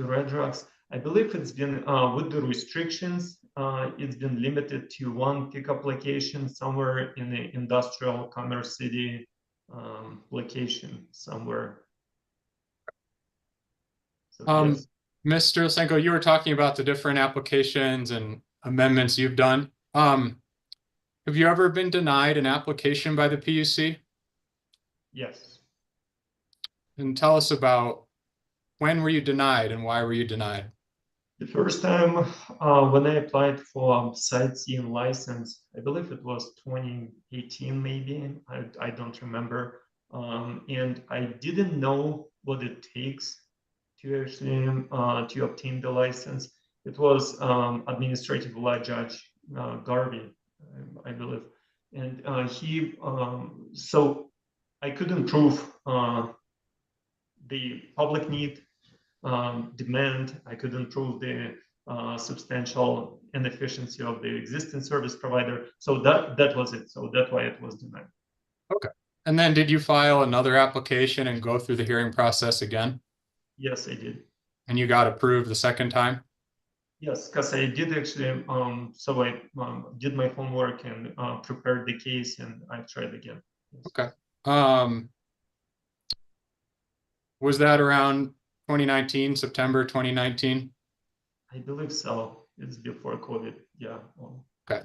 Red Rocks, I believe it's been with the restrictions, it's been limited to 1 pickup location somewhere in the industrial Commerce City location somewhere. So, yes. Mr. Lisenko, you were talking about the different applications and amendments you've done. Have you ever been denied an application by the PUC? Yes. And tell us about when were you denied and why were you denied? The first time when I applied for sightseeing license, I believe it was 2018 maybe, I don't remember. And I didn't know what it takes to actually to obtain the license. It was administrative law judge Garvey, I believe. And so I couldn't prove the public need, demand. I couldn't prove the substantial inefficiency of the existing service provider. So that was it. So that's why it was denied. Okay. And then did you file another application and go through the hearing process again? Yes, I did. And you got approved the second time? Yes, because I did actually, so I did my homework and prepared the case and I tried again. Yes. Okay. Was that around 2019, September 2019? I believe so. It's before COVID. Yeah. Okay.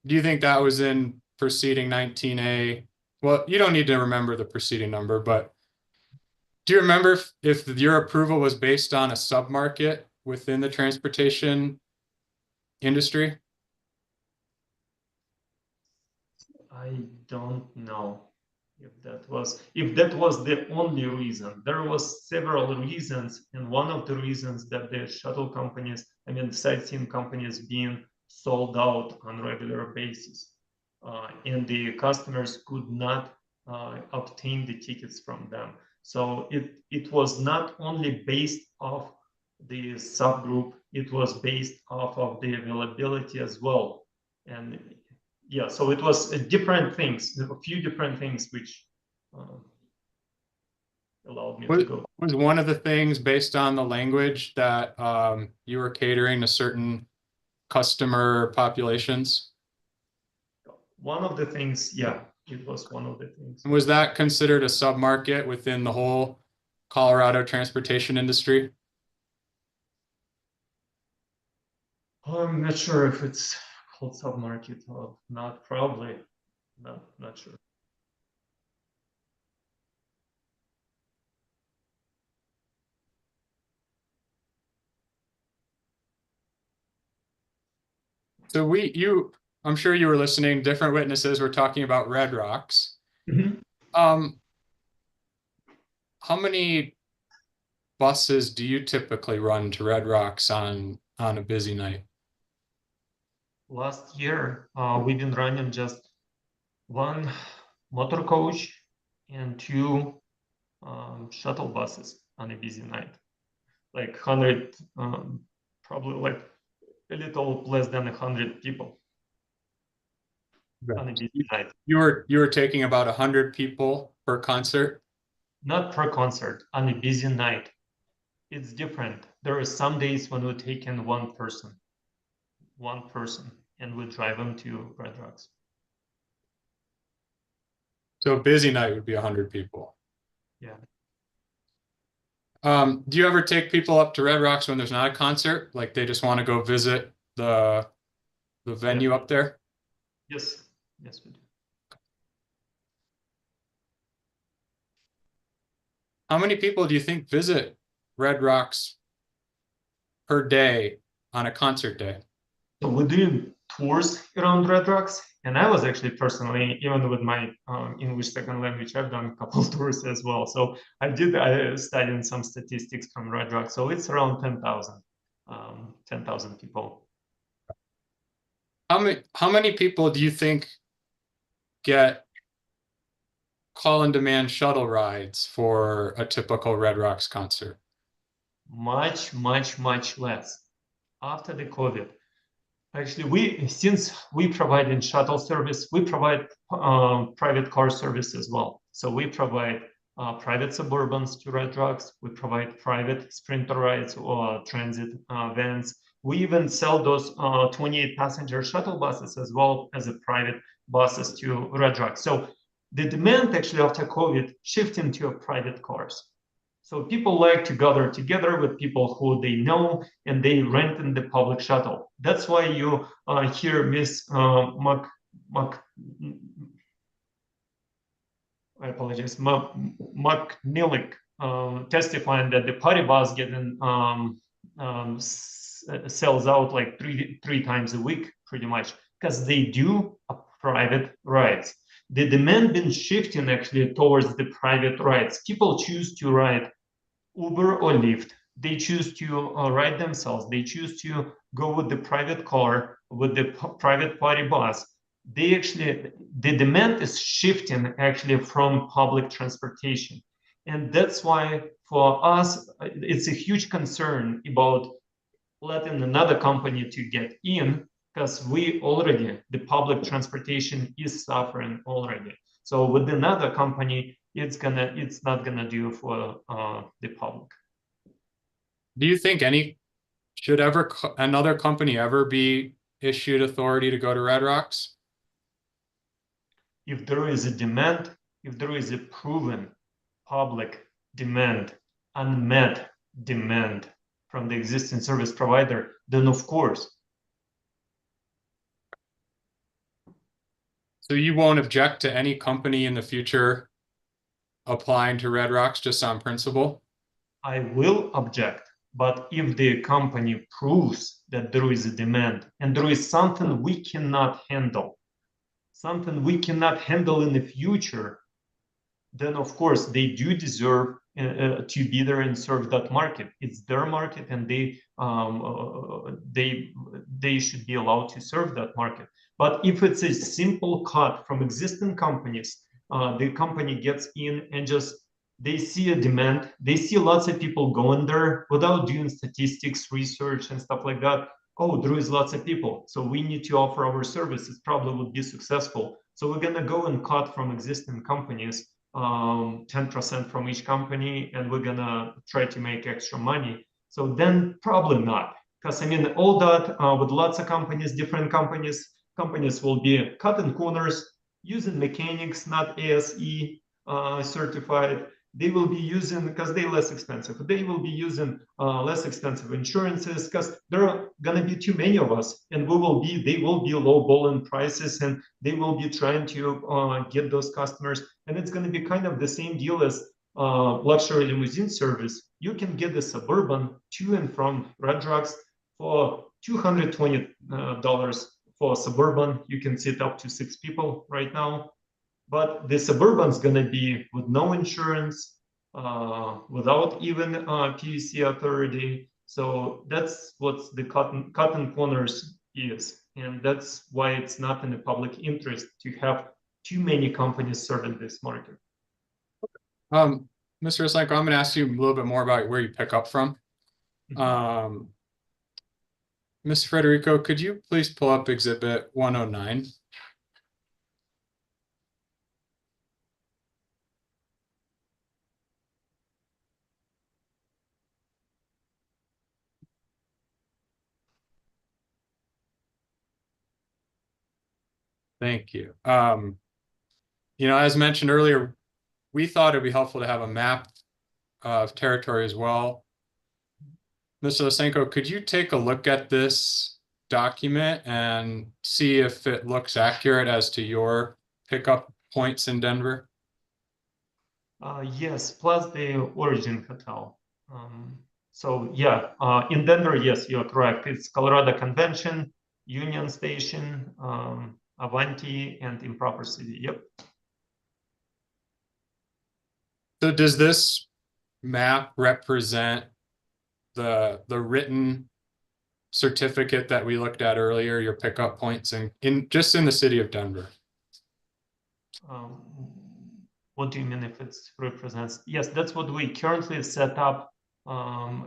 Do you think that was in proceeding 19A? Well, you don't need to remember the proceeding number, but Do you remember if your approval was based on a sub-market within the transportation industry? I don't know if that was the only reason. There was several reasons, and one of the reasons that the shuttle companies, I mean sightseeing companies, being sold out on regular basis, and the customers could not obtain the tickets from them. So it was not only based off the subgroup, it was based off of the availability as well. And yeah, so it was different things, a few different things which allowed me to go. Was one of the things based on the language that you were catering to certain customer populations? One of the things, yeah, it was one of the things. Was that considered a sub-market within the whole Colorado transportation industry? I'm not sure if it's called sub-market or not, probably. Not sure. So I'm sure you were listening, different witnesses were talking about Red Rocks. Mm-hmm. How many buses do you typically run to Red Rocks on a busy night? Last year, we've been running just one motor coach and two shuttle buses on a busy night. Like 100, probably like a little less than 100 people on a busy night. You were taking about 100 people per concert? Not per concert, on a busy night. It's different. There are some days when we take in one person, and we drive them to Red Rocks. So a busy night would be 100 people. Yeah. Do you ever take people up to Red Rocks when there's not a concert? Like they just want to go visit the venue up there? Yes, yes, we do. How many people do you think visit Red Rocks per day on a concert day? So we're doing tours around Red Rocks, and I was actually personally, even with my English second language, I've done a couple of tours as well. So I studied some statistics from Red Rocks. So it's around 10,000 people. How many people do you think get call and demand shuttle rides for a typical Red Rocks concert? Much, much, much less. After the COVID, actually, since we provide in shuttle service, we provide private car service as well. So we provide private Suburbans to Red Rocks. We provide private Sprinter rides or transit vans. We even sell those 28 passenger shuttle buses as well as a private buses to Red Rocks. So the demand actually after COVID shifting to private cars. So people like to gather together with people who they know, and they rent in the public shuttle. That's why you hear Miss I apologize, McNillick testifying that the party bus getting sells out like three times a week, pretty much, because they do private rides. The demand been shifting actually towards the private rides. People choose to ride Uber or Lyft. They choose to ride themselves. They choose to go with the private car, with the private party bus. The demand is shifting actually from public transportation. And that's why for us, it's a huge concern about letting another company to get in, because the public transportation is suffering already. So with another company, it's not gonna do for the public. Do you think another company ever be issued authority to go to Red Rocks? If there is a demand, if there is a proven public demand, unmet demand from the existing service provider, then of course. So you won't object to any company in the future applying to Red Rocks just on principle? I will object, but if the company proves that there is a demand and there is something we cannot handle, in the future, then of course they do deserve to be there and serve that market. It's their market, and they should be allowed to serve that market. But if it's a simple cut from existing companies, the company gets in and just they see a demand, they see lots of people going there without doing statistics, research, and stuff like that. Oh, there is lots of people, so we need to offer our services, probably would be successful. So we're gonna go and cut from existing companies 10% from each company, and we're gonna try to make extra money. So then probably not, because I mean, all that with lots of companies, different companies will be cutting corners, using mechanics not ASE certified. They will be using, because they're less expensive, they will be using less expensive insurances, because there are going to be too many of us, and they will be low-balling prices, and they will be trying to get those customers. And it's going to be kind of the same deal as luxury limousine service. You can get the Suburban to and from Red Rocks for $220 for Suburban. You can sit up to 6 people right now. But the Suburban's going to be with no insurance, without even PUC authority. So that's what the cutting corners is. And that's why it's not in the public interest to have too many companies serving this market. Mr. Rosenko, I'm going to ask you a little bit more about where you pick up from. Ms. Federico, could you please pull up Exhibit 109? Thank you. You know, as mentioned earlier, we thought it'd be helpful to have a map of territory as well. Mr. Rosenko, could you take a look at this document and see if it looks accurate as to your pickup points in Denver? Yes, plus the Origin Hotel. So yeah, in Denver, yes, you're correct. It's Colorado Convention, Union Station, Avanti, and Improper City. Yep. So does this map represent the written certificate that we looked at earlier, your pickup points in just in the city of Denver? What do you mean if it represents? Yes, that's what we currently set up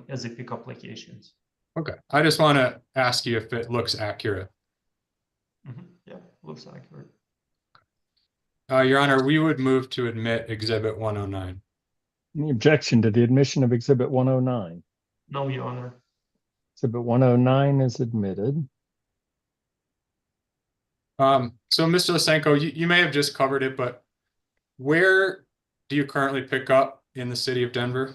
as a pickup locations. Okay, I just want to ask you if it looks accurate. Yeah, looks accurate. Your Honor, we would move to admit Exhibit 109. Any objection to the admission of Exhibit 109? No, Your Honor. Exhibit 109 is admitted. So Mr. Rosenko, you may have just covered it, but where do you currently pick up in the city of Denver?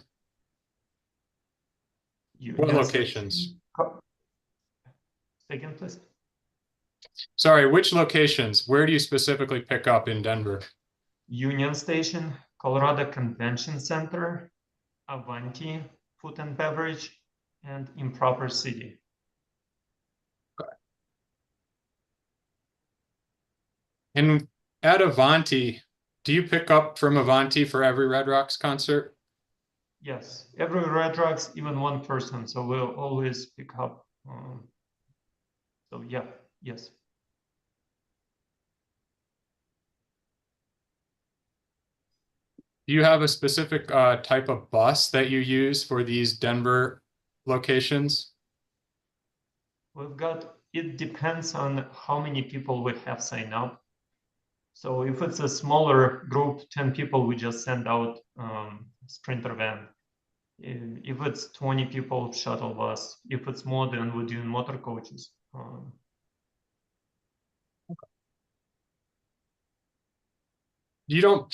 What locations? Again, please. Sorry, which locations? Where do you specifically pick up in Denver? Union Station, Colorado Convention Center, Avanti, Food and Beverage, and Improper City. Okay. And at Avanti, do you pick up from Avanti for every Red Rocks concert? Yes, every Red Rocks, even one person. So we'll always pick up. So yeah, yes. Do you have a specific type of bus that you use for these Denver locations? We've got, it depends on how many people we have signed up. So if it's a smaller group, 10 people, we just send out Sprinter van. If it's 20 people, shuttle bus. If it's more, then we're doing motor coaches.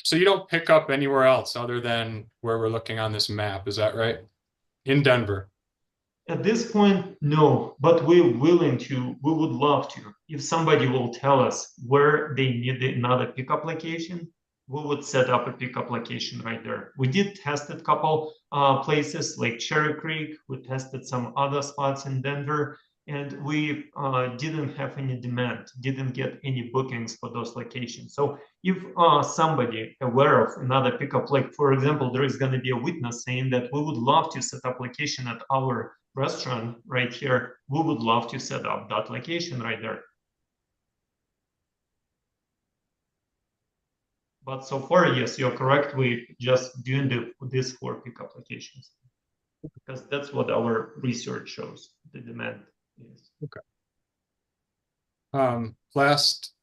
So you don't pick up anywhere else other than where we're looking on this map, is that right? In Denver? At this point, no, but we're willing to, we would love to. If somebody will tell us where they need another pickup location, we would set up a pickup location right there. We did test a couple places like Cherry Creek. We tested some other spots in Denver, and we didn't have any demand, didn't get any bookings for those locations. So if somebody aware of another pickup, like for example, there is going to be a witness saying that we would love to set up location at our restaurant right here, we would love to set up that location right there. But so far, yes, you're correct. We just doing these 4 pickup locations because that's what our research shows the demand is. Okay. Last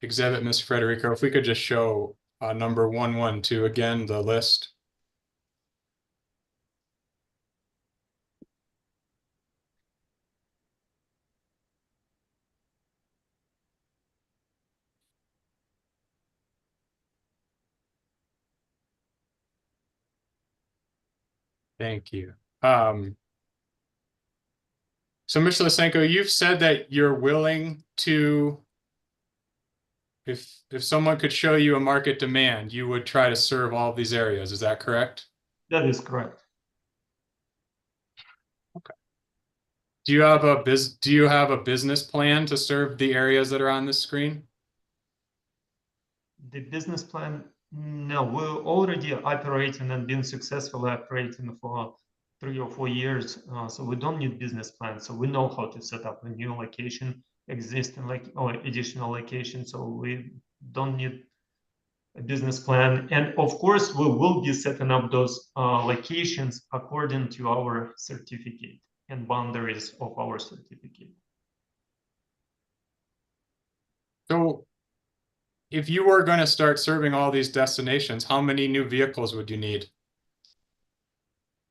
exhibit, Ms. Federico, if we could just show number 112 again, the list. Thank you. So Mr. Lysenko, you've said that you're willing to, if someone could show you a market demand, you would try to serve all of these areas. Is that correct? That is correct. Okay. Do you have a business plan to serve the areas that are on this screen? The business plan, no, we're already operating and been successfully operating for 3 or 4 years. So we don't need business plan. So we know how to set up a new location, existing or additional location. So we don't need a business plan. And of course, we will be setting up those locations according to our certificate and boundaries of our certificate. So if you were going to start serving all these destinations, how many new vehicles would you need?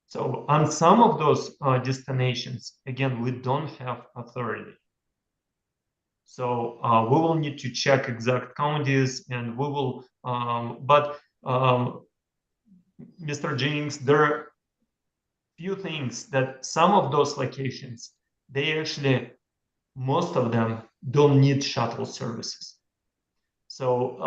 So on some of those destinations, again, we don't have authority. So we will need to check exact counties and we will, Mr. Jennings, there are few things that some of those locations, they actually, most of them don't need shuttle services. So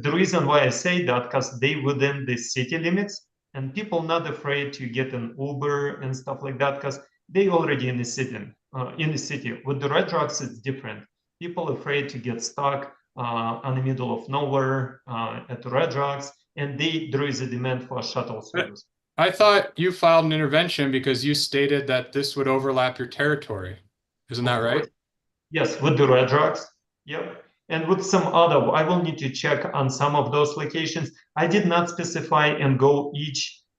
the reason why I say that, because they within the city limits and people not afraid to get an Uber and stuff like that, because they already in the city. With the Red Rocks, it's different. People afraid to get stuck on the middle of nowhere at the Red Rocks, and there is a demand for a shuttle service. I thought you filed an intervention because you stated that this would overlap your territory. Isn't that right? Yes, with the Red Rocks. Yep. And with some other, I will need to check on some of those locations. I did not specify and go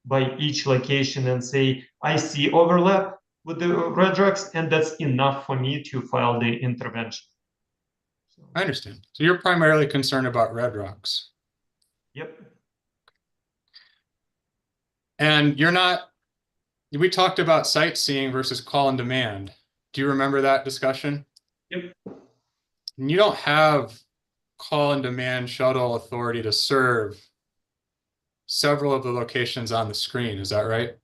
by each location and say, I see overlap with the Red Rocks, and that's enough for me to file the intervention. So, I understand. So you're primarily concerned about Red Rocks. Yep. And we talked about sightseeing versus call and demand. Do you remember that discussion? Yep. And you don't have call and demand shuttle authority to serve several of the locations on the screen. Is that right?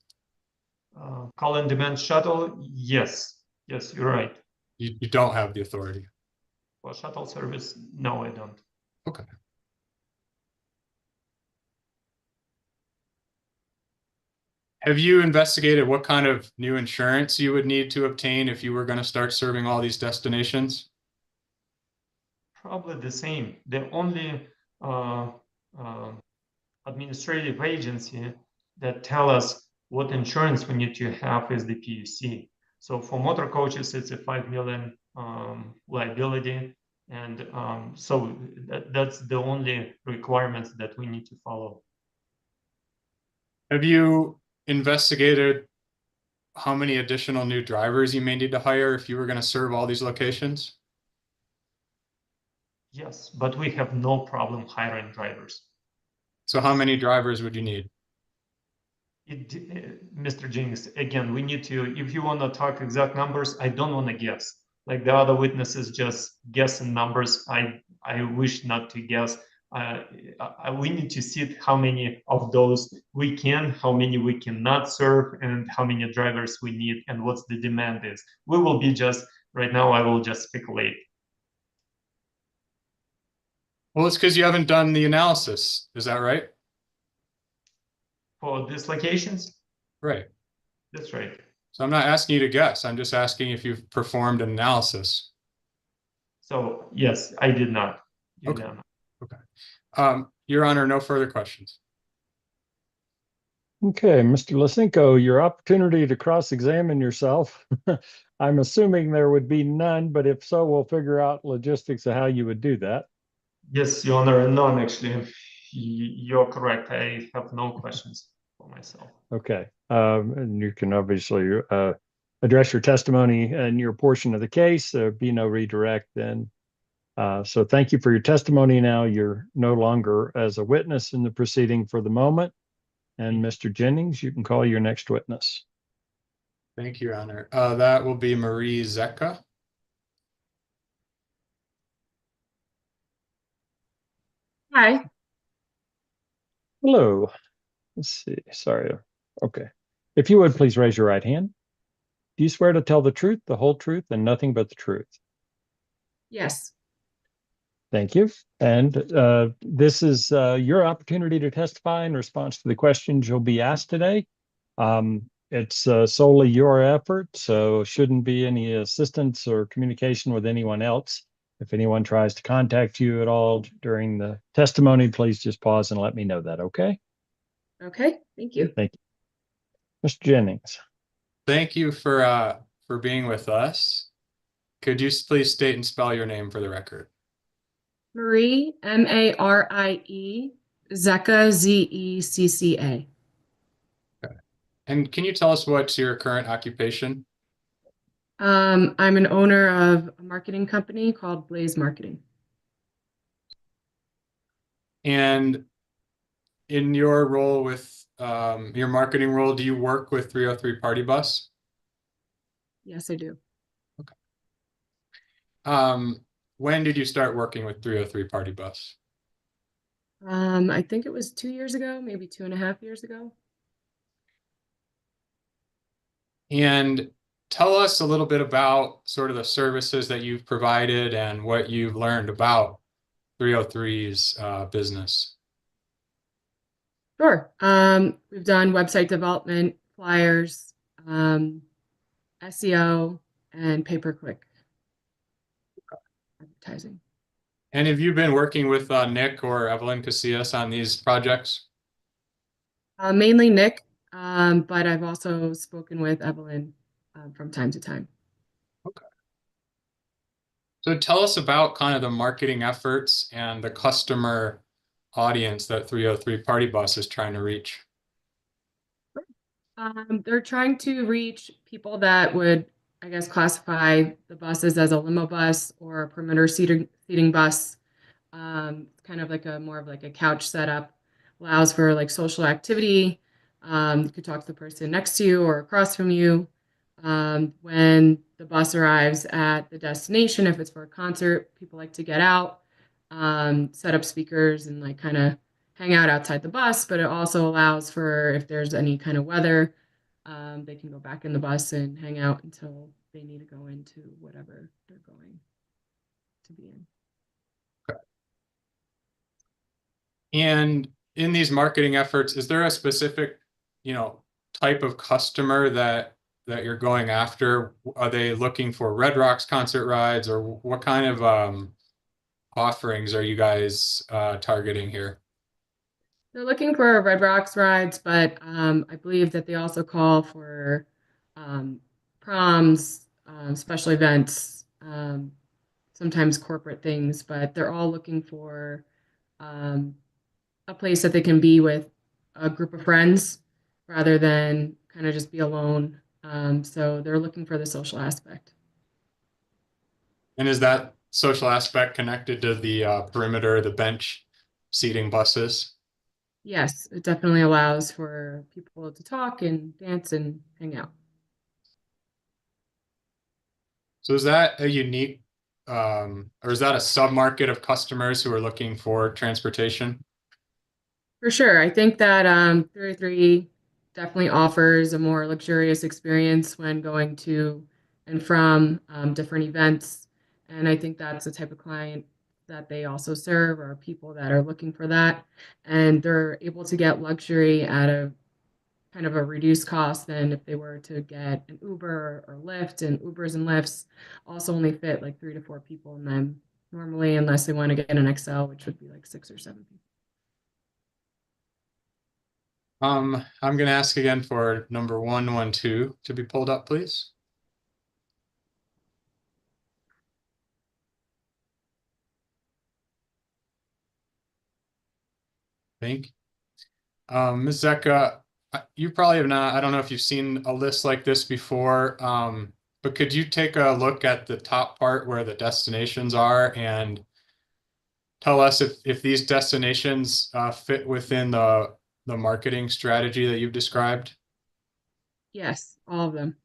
Call and demand shuttle, yes. Yes, you're right. You don't have the authority. For shuttle service, no, I don't. Okay. Have you investigated what kind of new insurance you would need to obtain if you were going to start serving all these destinations? Probably the same. The only administrative agency that tell us what insurance we need to have is the PUC. So for motor coaches, it's a 5 million liability. And so that's the only requirements that we need to follow. Have you investigated how many additional new drivers you may need to hire if you were going to serve all these locations? Yes, but we have no problem hiring drivers. So how many drivers would you need? Mr. Jennings, again, we need to, if you want to talk exact numbers, I don't want to guess. Like the other witnesses just guessing numbers. I wish not to guess. We need to see how many of those we can, how many we cannot serve, and how many drivers we need, and what's the demand is. We will be just, right now, I will just speculate. Well, it's because you haven't done the analysis. Is that right? For these locations? Right. That's right. So I'm not asking you to guess. I'm just asking if you've performed an analysis. So yes, I did not. Okay. Your Honor, no further questions. Okay, Mr. Lisenko, your opportunity to cross-examine yourself. I'm assuming there would be none, but if so, we'll figure out logistics of how you would do that. Yes, Your Honor, none actually. You're correct. I have no questions for myself. Okay, and you can obviously address your testimony and your portion of the case. There be no redirect then. So thank you for your testimony. Now you're no longer as a witness in the proceeding for the moment. And Mr. Jennings, you can call your next witness. Thank you, Your Honor. That will be Marie Zecca. Hi. Hello. Let's see. Sorry. Okay. If you would please raise your right hand. Do you swear to tell the truth, the whole truth, and nothing but the truth? Yes. Thank you. And this is your opportunity to testify in response to the questions you'll be asked today. It's solely your effort, so shouldn't be any assistance or communication with anyone else. If anyone tries to contact you at all during the testimony, please just pause and let me know that, okay? Okay. Thank you. Thank you. Mr. Jennings. Thank you for being with us. Could you please state and spell your name for the record? Marie, Marie, Zecca, Zecca. Okay. And can you tell us what's your current occupation? I'm an owner of a marketing company called Blaze Marketing. And in your role with your marketing role, do you work with 303 Party Bus? Yes, I do. When did you start working with 303 Party Bus? I think it was 2 years ago, maybe 2.5 years ago. And tell us a little bit about sort of the services that you've provided and what you've learned about 303's business. Sure. We've done website development, flyers, SEO, and pay-per-click advertising. And have you been working with Nick or Evelyn Casillas on these projects? Mainly Nick, but I've also spoken with Evelyn from time to time. Okay. So tell us about kind of the marketing efforts and the customer audience that 303 Party Bus is trying to reach. They're trying to reach people that would, I guess, classify the buses as a limo bus or a perimeter seating bus. Kind of like more of like a couch setup, allows for like social activity. You could talk to the person next to you or across from you. When the bus arrives at the destination, if it's for a concert, people like to get out, set up speakers and like kind of hang out outside the bus, but it also allows for if there's any kind of weather, they can go back in the bus and hang out until they need to go into whatever they're going to be in. Okay. And in these marketing efforts, is there a specific, type of customer that you're going after? Are they looking for Red Rocks concert rides, or what kind of offerings are you guys targeting here? They're looking for Red Rocks rides, but I believe that they also call for proms, special events, sometimes corporate things, but they're all looking for a place that they can be with a group of friends rather than kind of just be alone. So they're looking for the social aspect. And is that social aspect connected to the perimeter, the bench seating buses? Yes, it definitely allows for people to talk and dance and hang out. So is that a unique, or is that a sub-market of customers who are looking for transportation? For sure. I think that 303 definitely offers a more luxurious experience when going to and from different events. And I think that's the type of client that they also serve or people that are looking for that. And they're able to get luxury at a kind of a reduced cost than if they were to get an Uber or Lyft. And Ubers and Lyfts also only fit like 3 to 4 people in them normally, unless they want to get an XL, which would be like 6 or 7 people. I'm going to ask again for number 112 to be pulled up, please. Thank you. Ms. Zecca, you probably have not, I don't know if you've seen a list like this before, but could you take a look at the top part where the destinations are and tell us if these destinations fit within the marketing strategy that you've described? Yes, all of them.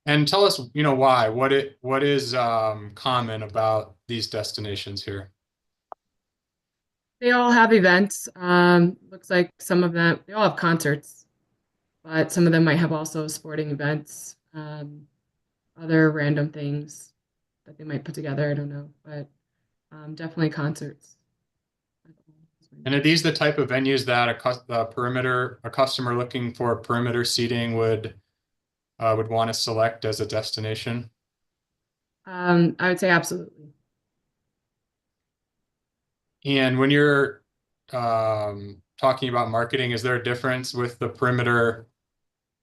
And tell us, why, what is common about these destinations here? They all have events. Looks like some of them, they all have concerts, but some of them might have also sporting events, other random things that they might put together. I don't know, but definitely concerts. And are these the type of venues that a customer looking for perimeter seating would want to select as a destination? I would say absolutely. And when you're talking about marketing, is there a difference with the perimeter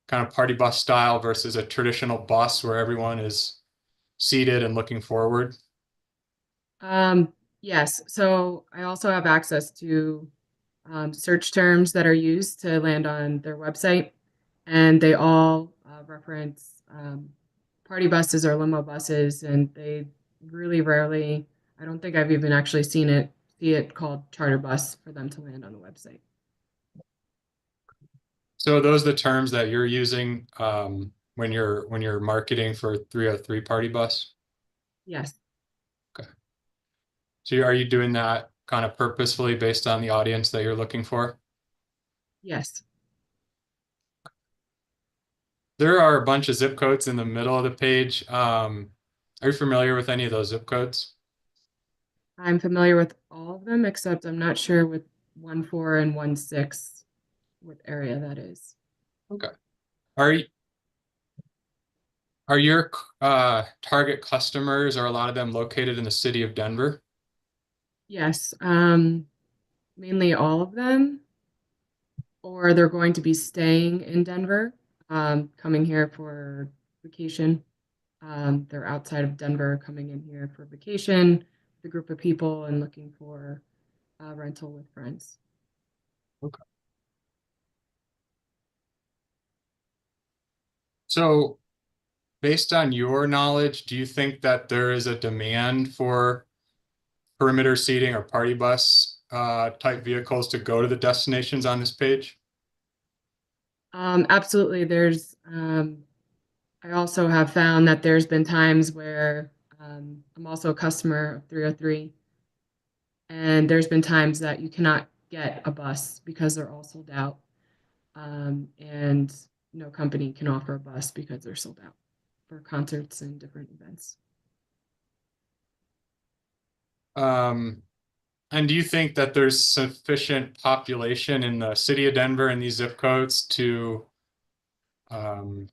kind of party bus style versus a traditional bus where everyone is seated and looking forward? Yes. So I also have access to search terms that are used to land on their website, and they all reference party buses or limo buses, and they really rarely, I don't think I've even actually see it called charter bus for them to land on the website. So are those the terms that you're using when you're marketing for 303 party bus? Yes. Okay. So are you doing that kind of purposefully based on the audience that you're looking for? Yes. There are a bunch of zip codes in the middle of the page. Are you familiar with any of those zip codes? I'm familiar with all of them, except I'm not sure with 14 and 16 what area that is. Okay. Are your target customers, are a lot of them located in the city of Denver? Yes, mainly all of them, or they're going to be staying in Denver, coming here for vacation. They're outside of Denver, coming in here for vacation with a group of people and looking for a rental with friends. Okay. So based on your knowledge, do you think that there is a demand for perimeter seating or party bus type vehicles to go to the destinations on this page? Absolutely. I also have found that there's been times where I'm also a customer of 303, and there's been times that you cannot get a bus because they're all sold out, and no company can offer a bus because they're sold out for concerts and different events. And do you think that there's sufficient population in the city of Denver and these zip codes to, are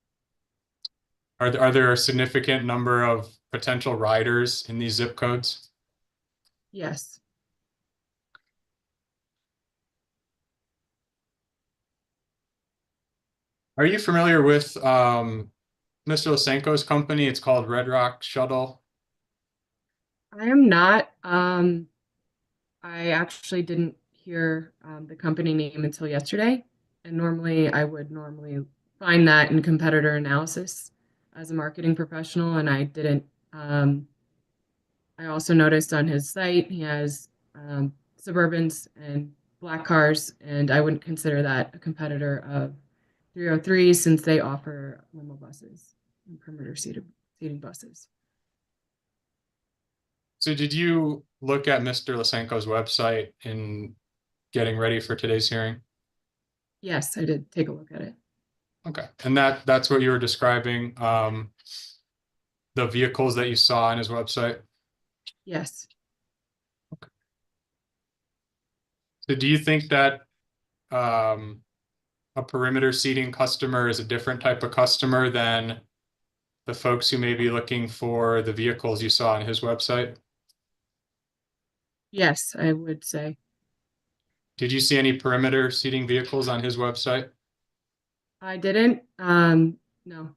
there a significant number of potential riders in these zip codes? Yes. Are you familiar with Mr. Lysenko's company? It's called Red Rock Shuttle. I am not. I actually didn't hear the company name until yesterday, and normally I would find that in competitor analysis as a marketing professional, and I didn't. I also noticed on his site he has Suburbans and black cars, and I wouldn't consider that a competitor of 303 since they offer limo buses and perimeter seating buses. So did you look at Mr. Lysenko's website in getting ready for today's hearing? Yes, I did take a look at it. Okay, and that's what you were describing, the vehicles that you saw on his website? Yes. So do you think that a perimeter seating customer is a different type of customer than the folks who may be looking for the vehicles you saw on his website? Yes, I would say. Did you see any perimeter seating vehicles on his website? I didn't. No.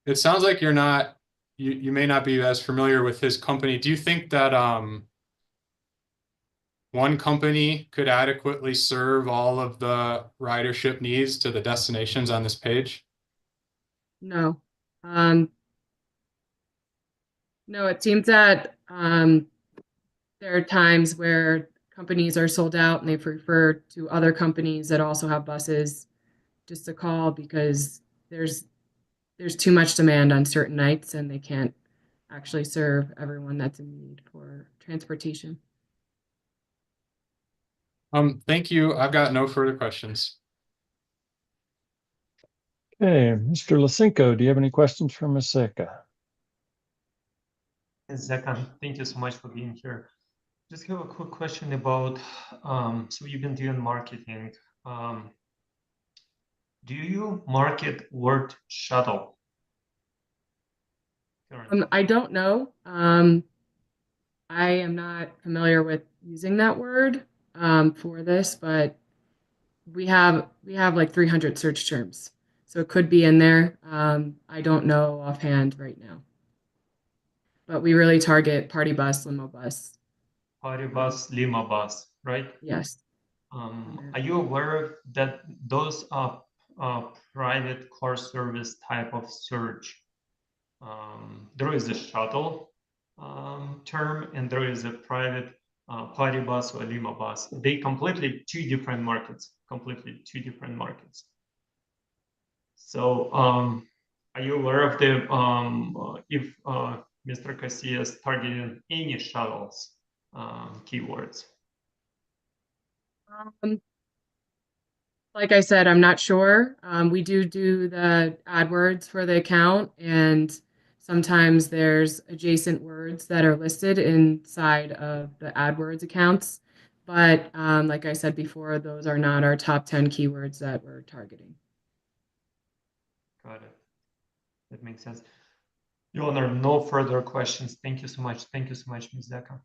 It sounds like you may not be as familiar with his company. Do you think that one company could adequately serve all of the ridership needs to the destinations on this page? No. No, it seems that there are times where companies are sold out and they prefer to other companies that also have buses just to call because there's too much demand on certain nights and they can't actually serve everyone that's in need for transportation. Thank you. I've got no further questions. Okay, Mr. Lisenko, do you have any questions for Ms. Seca? Zeka, thank you so much for being here. Just have a quick question about, so you've been doing marketing. Do you market word shuttle? I don't know. I am not familiar with using that word for this, but we have like 300 search terms, so it could be in there. I don't know offhand right now, but we really target party bus, limo bus. Party bus, limo bus, right? Yes. Are you aware that those are private car service type of search? There is a shuttle term and there is a private party bus or limo bus. They completely two different markets, So are you aware of the, if Mr. Casillas targeted any shuttles keywords? Like I said, I'm not sure. We do the AdWords for the account, and sometimes there's adjacent words that are listed inside of the AdWords accounts. But like I said before, those are not our top 10 keywords that we're targeting. Got it. That makes sense. Your Honor, no further questions. Thank you so much. Thank you so much, Ms. Zeka.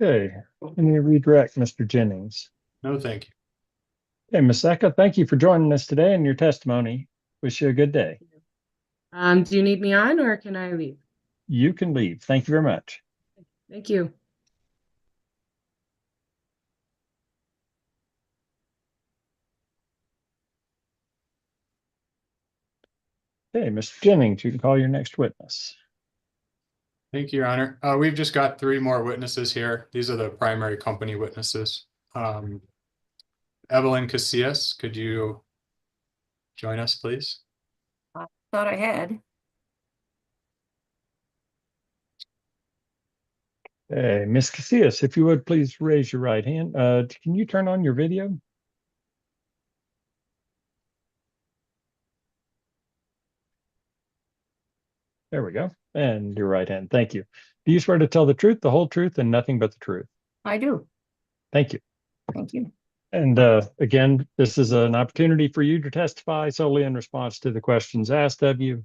Okay, let me redirect Mr. Jennings. No, thank you. Hey, Ms. Seca, thank you for joining us today and your testimony. Wish you a good day. Do you need me on or can I leave? You can leave. Thank you very much. Thank you. Okay, Mr. Jennings, you can call your next witness. Thank you, Your Honor. We've just got 3 more witnesses here. These are the primary company witnesses. Evelyn Casillas, could you join us, please? I thought I had. Hey, Ms. Casillas, if you would please raise your right hand. Can you turn on your video? There we go. And your right hand. Thank you. Do you swear to tell the truth, the whole truth, and nothing but the truth? I do. Thank you. Thank you. And again, this is an opportunity for you to testify solely in response to the questions asked of you.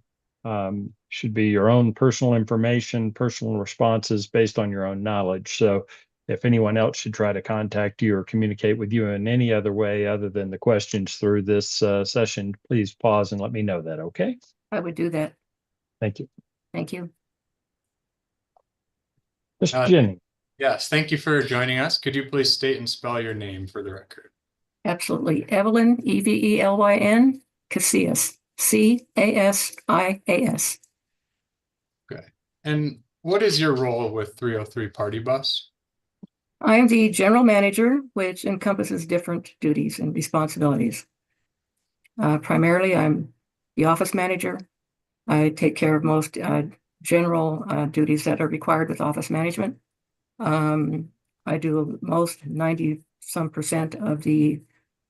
Should be your own personal information, personal responses based on your own knowledge. So if anyone else should try to contact you or communicate with you in any other way other than the questions through this session, please pause and let me know that, okay? I would do that. Thank you. Thank you. Mr. Jennings. Yes, thank you for joining us. Could you please state and spell your name for the record? Absolutely. Evelyn, Evelyn, Casillas, Casias. Okay. And what is your role with 303 Party Bus? I am the general manager, which encompasses different duties and responsibilities. Primarily, I'm the office manager. I take care of most general duties that are required with office management. I do most 90-some% of the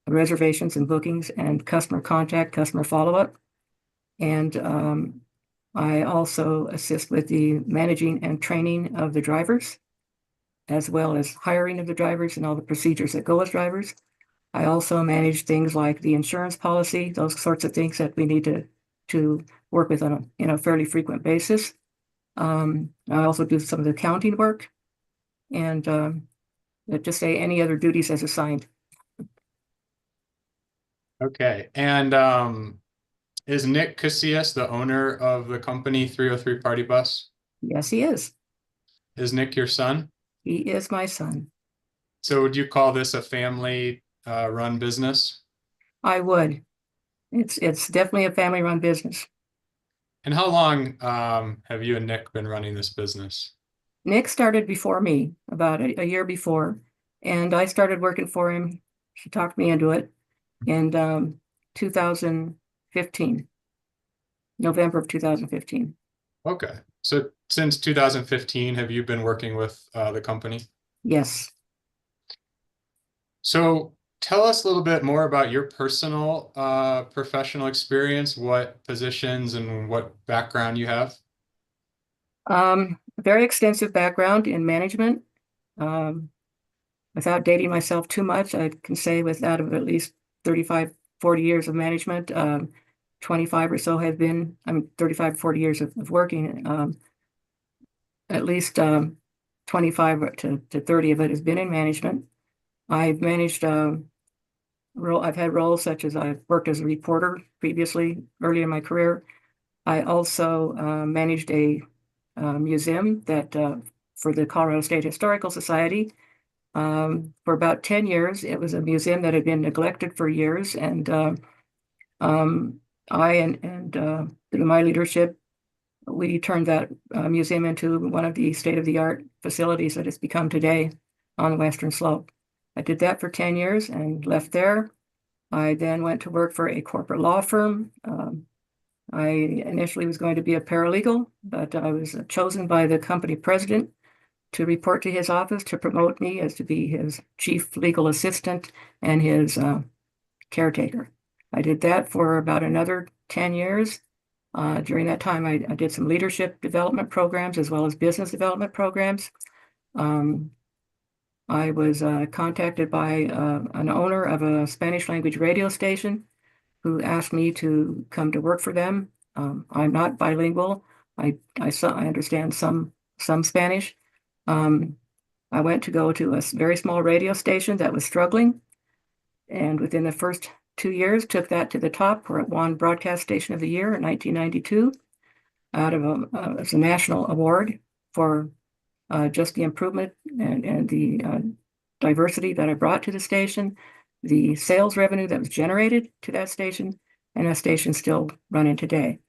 reservations and bookings and customer contact, customer follow-up. And I also assist with the managing and training of the drivers, as well as hiring of the drivers and all the procedures that go with drivers. I also manage things like the insurance policy, those sorts of things that we need to work with on a fairly frequent basis. I also do some of the accounting work, and just say any other duties as assigned. Okay. And is Nick Casillas the owner of the company 303 Party Bus? Yes, he is. Is Nick your son? He is my son. So would you call this a family run business? I would. It's definitely a family-run business. And how long have you and Nick been running this business? Nick started before me, about a year before, and I started working for him. She talked me into it in 2015, November of 2015. Okay. So since 2015, have you been working with the company? Yes. So tell us a little bit more about your personal professional experience, what positions and what background you have. Very extensive background in management. Without dating myself too much, I can say without at least 35, 40 years of management, 25 or so have been, 35, 40 years of working, at least 25 to 30 of it has been in management. I've managed I've had roles such as I've worked as a reporter previously, early in my career. I also managed a museum that for the Colorado State Historical Society for about 10 years. It was a museum that had been neglected for years, and I and through my leadership, we turned that museum into one of the state-of-the-art facilities that it's become today on the Western Slope. I did that for 10 years and left there. I then went to work for a corporate law firm. I initially was going to be a paralegal, but I was chosen by the company president to report to his office to promote me as to be his chief legal assistant and his caretaker. I did that for about another 10 years. During that time, I did some leadership development programs as well as business development programs. I was contacted by an owner of a Spanish language radio station who asked me to come to work for them. I'm not bilingual. I understand some Spanish. I went to go to a very small radio station that was struggling, and within the first 2 years took that to the top, where it won Broadcast Station of the Year in 1992 out of as a national award for just the improvement and the diversity that I brought to the station, the sales revenue that was generated to that station, and that station still running today.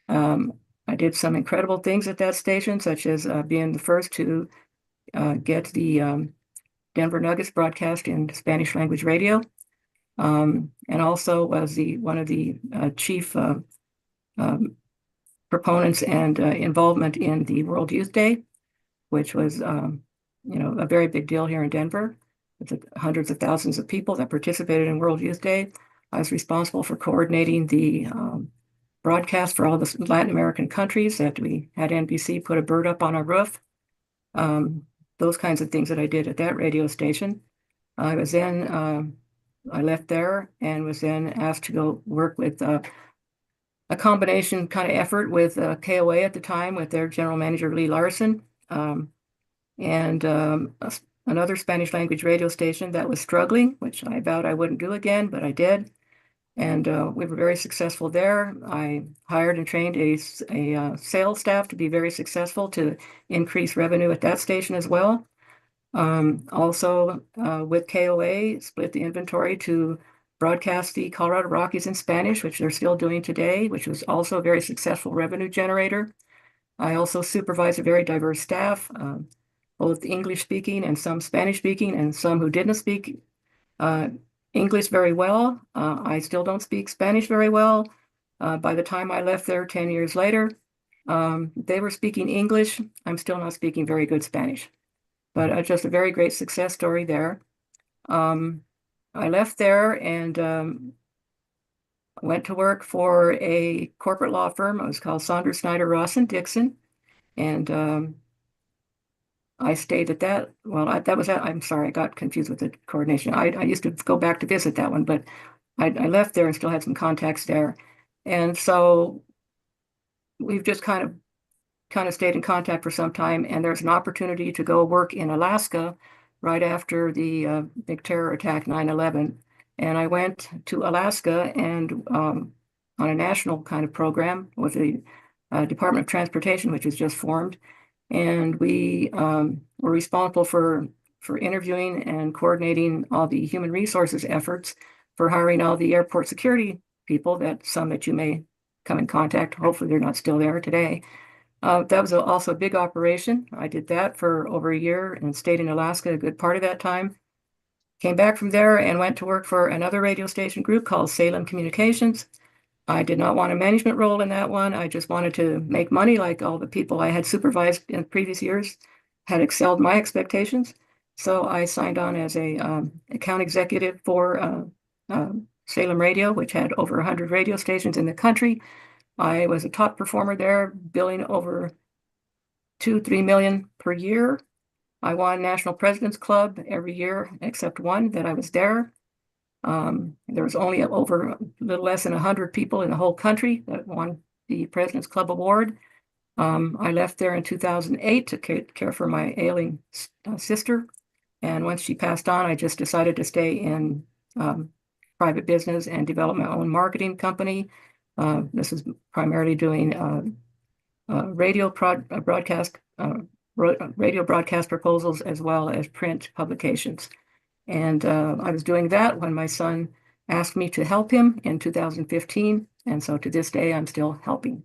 I did some incredible things at that station, such as being the first to get the Denver Nuggets broadcast in Spanish language radio, and also was one of the chief proponents and involvement in the World Youth Day, which was a very big deal here in Denver, with the hundreds of thousands of people that participated in World Youth Day. I was responsible for coordinating the broadcast for all the Latin American countries that we had NBC put a bird up on our roof. Those kinds of things that I did at that radio station. I was then, I left there and was then asked to go work with a combination kind of effort with KOA at the time with their general manager, Lee Larson, and another Spanish language radio station that was struggling, which I vowed I wouldn't do again, but I did. And we were very successful there. I hired and trained a sales staff to be very successful to increase revenue at that station as well. Also, with KOA, split the inventory to broadcast the Colorado Rockies in Spanish, which they're still doing today, which was also a very successful revenue generator. I also supervise a very diverse staff, both English speaking and some Spanish speaking, and some who didn't speak English very well. I still don't speak Spanish very well. By the time I left there 10 years later, they were speaking English. I'm still not speaking very good Spanish, but just a very great success story there. I left there and went to work for a corporate law firm. It was called Saunders, Snyder, Ross and Dixon. And I stayed at that. Well, I'm sorry, I got confused with the coordination. I used to go back to visit that one, but I left there and still had some contacts there. And so we've just kind of stayed in contact for some time. And there's an opportunity to go work in Alaska right after the big terror attack, 9/11. And I went to Alaska and on a national kind of program with the Department of Transportation, which was just formed. And we were responsible for interviewing and coordinating all the human resources efforts for hiring all the airport security people, some that you may come in contact. Hopefully they're not still there today. That was also a big operation. I did that for over a year and stayed in Alaska a good part of that time. Came back from there and went to work for another radio station group called Salem Communications. I did not want a management role in that one. I just wanted to make money like all the people I had supervised in previous years had excelled my expectations. So I signed on as a account executive for Salem Radio, which had over 100 radio stations in the country. I was a top performer there, billing over 2-3 million per year. I won National President's Club every year except one that I was there. There was only over a little less than 100 people in the whole country that won the President's Club Award. I left there in 2008 to care for my ailing sister. And once she passed on, I just decided to stay in private business and develop my own marketing company. This is primarily doing radio broadcast proposals as well as print publications. And I was doing that when my son asked me to help him in 2015. And so to this day, I'm still helping.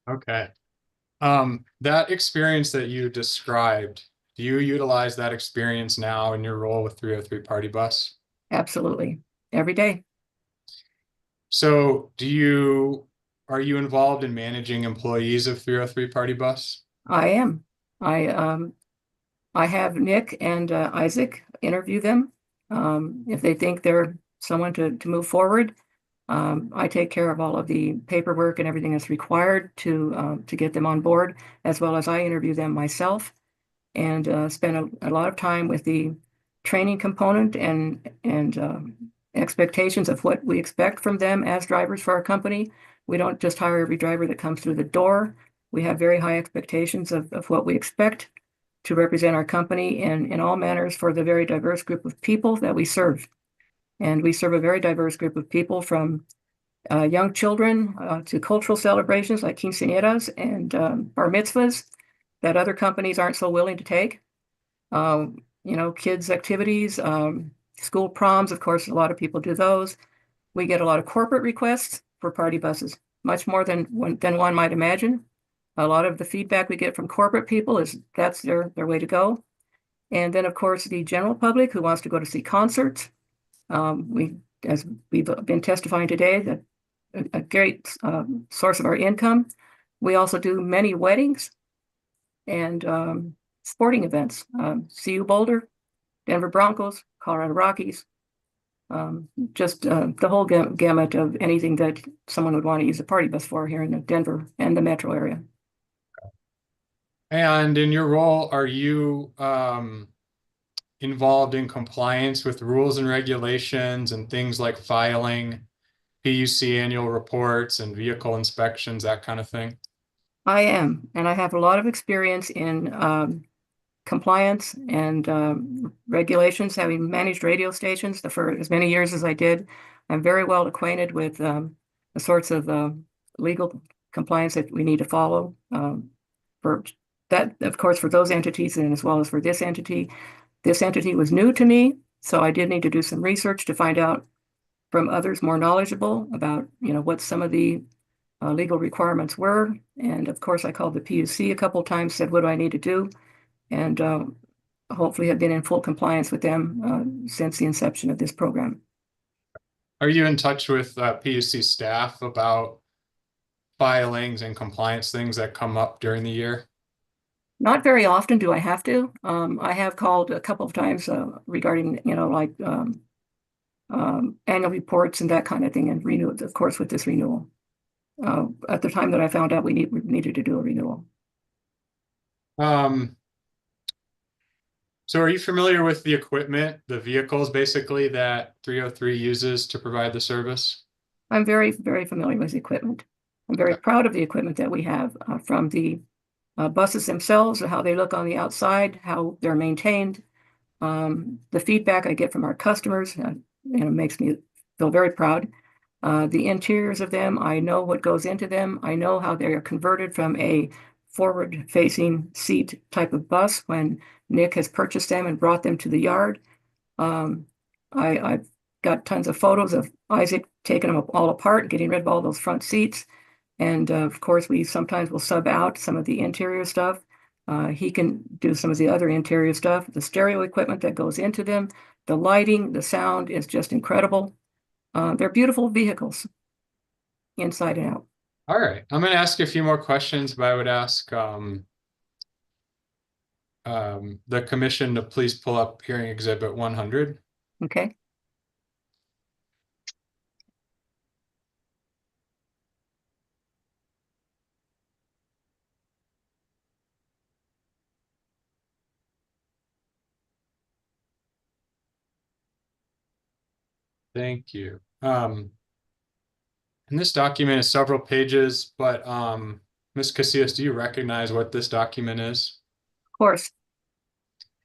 Okay. That experience that you described, do you utilize that experience now in your role with 303 Party Bus? Absolutely. Every day. So are you involved in managing employees of 303 Party Bus? I am. I have Nick and Isaac interview them. If they think they're someone to move forward, I take care of all of the paperwork and everything that's required to get them on board, as well as I interview them myself and spend a lot of time with the training component and expectations of what we expect from them as drivers for our company. We don't just hire every driver that comes through the door. We have very high expectations of what we expect to represent our company in all manners for the very diverse group of people that we serve. And we serve a very diverse group of people from young children to cultural celebrations like quinceañeras and bar mitzvahs that other companies aren't so willing to take. Kids' activities, school proms, of course, a lot of people do those. We get a lot of corporate requests for party buses, much more than one might imagine. A lot of the feedback we get from corporate people is that's their way to go. And then, of course, the general public who wants to go to see concerts. As we've been testifying today, that a great source of our income. We also do many weddings and sporting events. CU Boulder, Denver Broncos, Colorado Rockies, just the whole gamut of anything that someone would want to use a party bus for here in Denver and the metro area. And in your role, are you involved in compliance with rules and regulations and things like filing PUC annual reports and vehicle inspections, that kind of thing? I am, and I have a lot of experience in compliance and regulations, having managed radio stations for as many years as I did. I'm very well acquainted with the sorts of legal compliance that we need to follow for that, of course, for those entities and as well as for this entity. This entity was new to me, so I did need to do some research to find out from others more knowledgeable about, what some of the legal requirements were. And of course, I called the PUC a couple of times, said, what do I need to do? And hopefully have been in full compliance with them since the inception of this program. Are you in touch with PUC staff about filings and compliance things that come up during the year? Not very often do I have to. I have called a couple of times regarding, annual reports and that kind of thing, and renew it, of course, with this renewal. At the time that I found out we needed to do a renewal. So are you familiar with the equipment, the vehicles basically that 303 uses to provide the service? I'm very, very familiar with the equipment. I'm very proud of the equipment that we have, from the buses themselves, how they look on the outside, how they're maintained. The feedback I get from our customers, it makes me feel very proud. The interiors of them, I know what goes into them. I know how they are converted from a forward-facing seat type of bus when Nick has purchased them and brought them to the yard. I've got tons of photos of Isaac taking them all apart, getting rid of all those front seats. And of course, we sometimes will sub out some of the interior stuff. He can do some of the other interior stuff. The stereo equipment that goes into them, the lighting, the sound is just incredible. They're beautiful vehicles, inside and out. All right, I'm going to ask you a few more questions, but I would ask the commission to please pull up hearing exhibit 100. Okay. Thank you. And this document is several pages, but Ms. Casillas, do you recognize what this document is? Of course.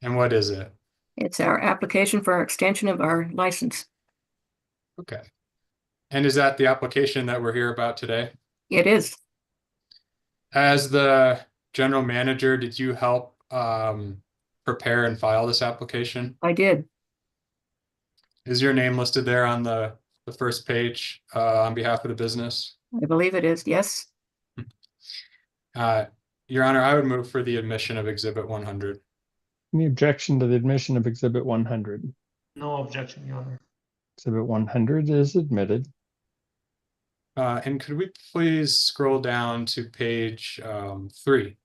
And what is it? It's our application for our extension of our license. Okay. And is that the application that we're here about today? It is. As the general manager, did you help prepare and file this application? I did. Is your name listed there on the first page on behalf of the business? I believe it is, yes. Your Honor, I would move for the admission of exhibit 100. Any objection to the admission of exhibit 100? No objection, Your Honor. Exhibit 100 is admitted. And could we please scroll down to page 3?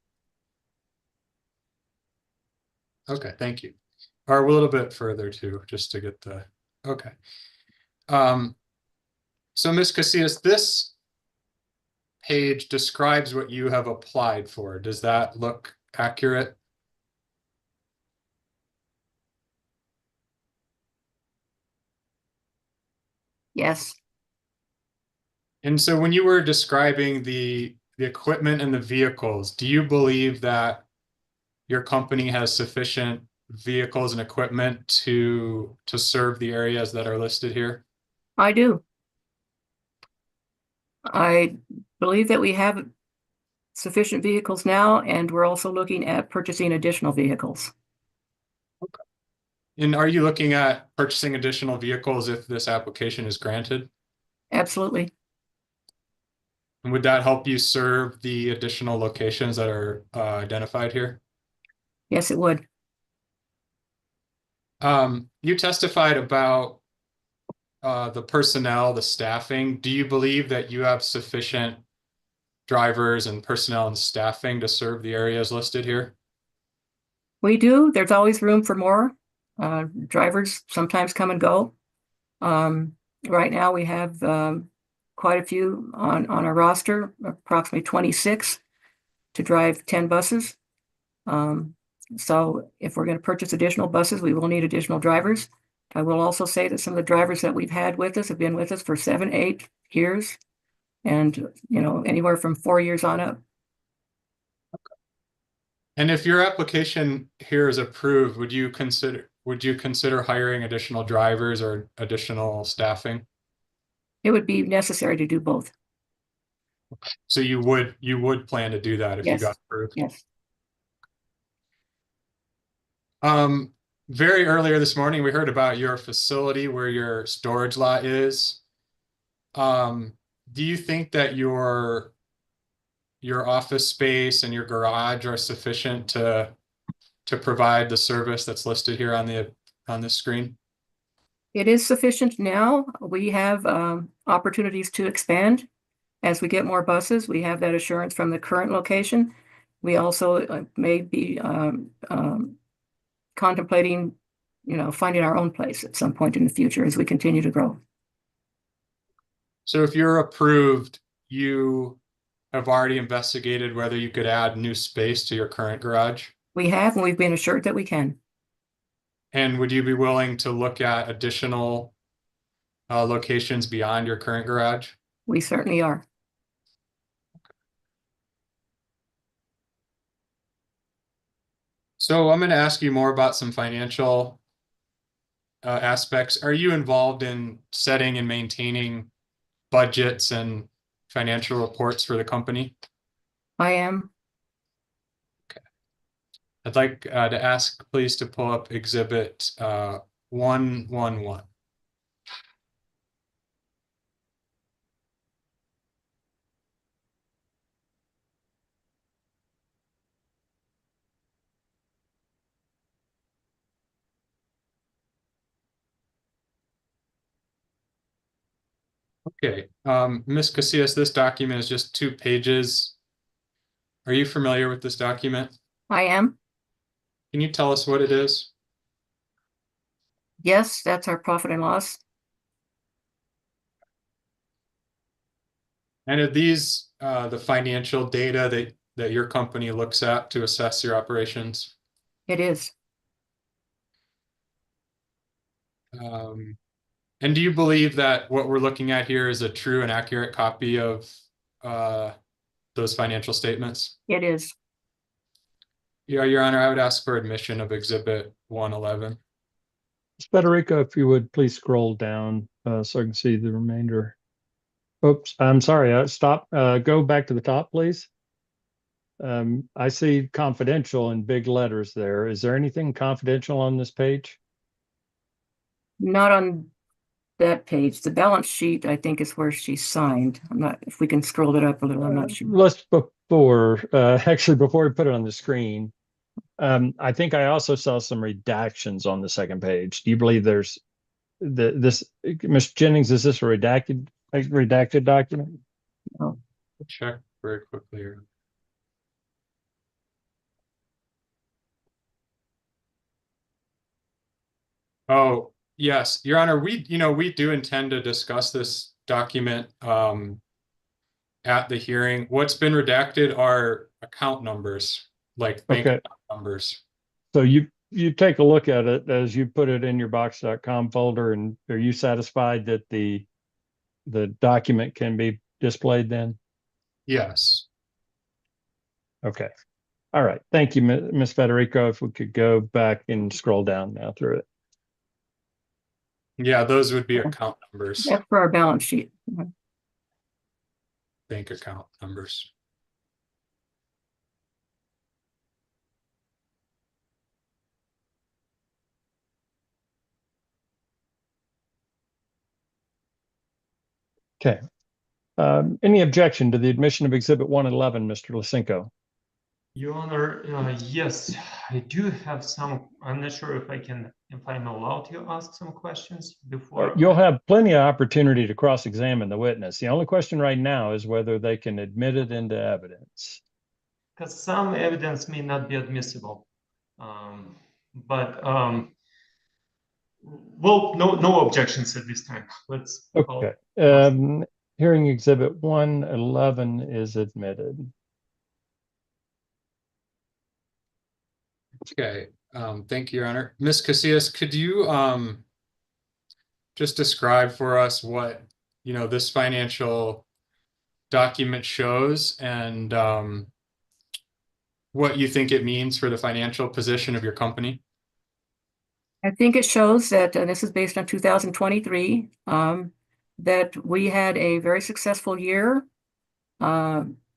Okay, thank you. Or a little bit further too, just to get the, okay. So Ms. Casillas, this page describes what you have applied for. Does that look accurate? Yes. And so when you were describing the equipment and the vehicles, do you believe that your company has sufficient vehicles and equipment to serve the areas that are listed here? I do. I believe that we have sufficient vehicles now, and we're also looking at purchasing additional vehicles. Okay. And are you looking at purchasing additional vehicles if this application is granted? Absolutely. And would that help you serve the additional locations that are identified here? Yes, it would. You testified about the personnel, the staffing. Do you believe that you have sufficient drivers and personnel and staffing to serve the areas listed here? We do. There's always room for more. Drivers sometimes come and go. Right now we have quite a few on our roster, approximately 26 to drive 10 buses. So if we're going to purchase additional buses, we will need additional drivers. I will also say that some of the drivers that we've had with us have been with us for 7, 8 years, and anywhere from 4 years on up. Okay. And if your application here is approved, would you consider hiring additional drivers or additional staffing? It would be necessary to do both. So you would plan to do that if you got approved? Yes. Very earlier this morning, we heard about your facility where your storage lot is. Do you think that your office space and your garage are sufficient to provide the service that's listed here on the screen? It is sufficient now. We have opportunities to expand as we get more buses. We have that assurance from the current location. We also may be contemplating finding our own place at some point in the future as we continue to grow. So if you're approved, you have already investigated whether you could add new space to your current garage? We have, and we've been assured that we can. And would you be willing to look at additional locations beyond your current garage? We certainly are. So I'm going to ask you more about some financial aspects. Are you involved in setting and maintaining budgets and financial reports for the company? I am. Okay. I'd like to ask, please, to pull up Exhibit 111. Okay, Ms. Casillas, this document is just 2 pages. Are you familiar with this document? I am. Can you tell us what it is? Yes, that's our profit and loss. And are these the financial data that your company looks at to assess your operations? It is. And do you believe that what we're looking at here is a true and accurate copy of those financial statements? It is. Yeah, Your Honor, I would ask for admission of Exhibit 111. Ms. Federico, if you would please scroll down so I can see the remainder. Oops, I'm sorry. Stop. Go back to the top, please. I see confidential in big letters there. Is there anything confidential on this page? Not on that page. The balance sheet, I think, is where she signed. I'm not, if we can scroll it up a little, I'm not sure. Actually, before we put it on the screen, I think I also saw some redactions on the second page. Do you believe there's this, Ms. Jennings, is this a redacted document? No. Check very quickly here. Oh, yes, Your Honor, we do intend to discuss this document at the hearing. What's been redacted are account numbers, like bank account numbers. So you take a look at it as you put it in your box.com folder, and are you satisfied that the document can be displayed then? Yes. Okay. All right. Thank you, Ms. Federico. If we could go back and scroll down now through it. Yeah, those would be account numbers. That's for our balance sheet. Bank account numbers. Okay. Any objection to the admission of Exhibit 111, Mr. Lisinko? Your Honor, yes, I do have some. I'm not sure if I'm allowed to ask some questions before. You'll have plenty of opportunity to cross-examine the witness. The only question right now is whether they can admit it into evidence. Because some evidence may not be admissible, but well, no objections at this time. Let's okay. Hearing Exhibit 111 is admitted. Okay, thank you, Your Honor. Ms. Casillas, could you just describe for us what this financial document shows and what you think it means for the financial position of your company? I think it shows that this is based on 2023, that we had a very successful year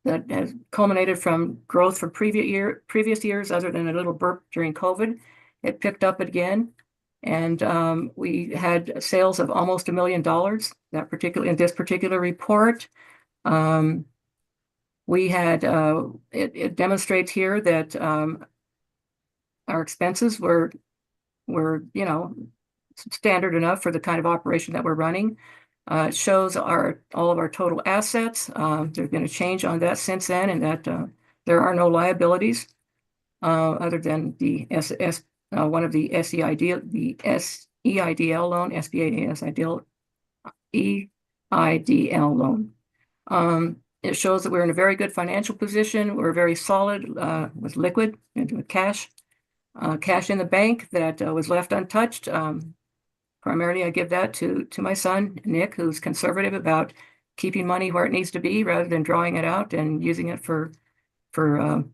that has culminated from growth from previous years, other than a little burp during COVID. It picked up again, and we had sales of almost $1 million. In this particular report, we had it demonstrates here that our expenses were standard enough for the kind of operation that we're running. It shows all of our total assets. There's been a change on that since then, and that there are no liabilities other than the one of the SEIDL loan, SBA EIDL loan. It shows that we're in a very good financial position. We're very solid with liquid and with cash in the bank that was left untouched. Primarily, I give that to my son, Nick, who's conservative about keeping money where it needs to be rather than drawing it out and using it for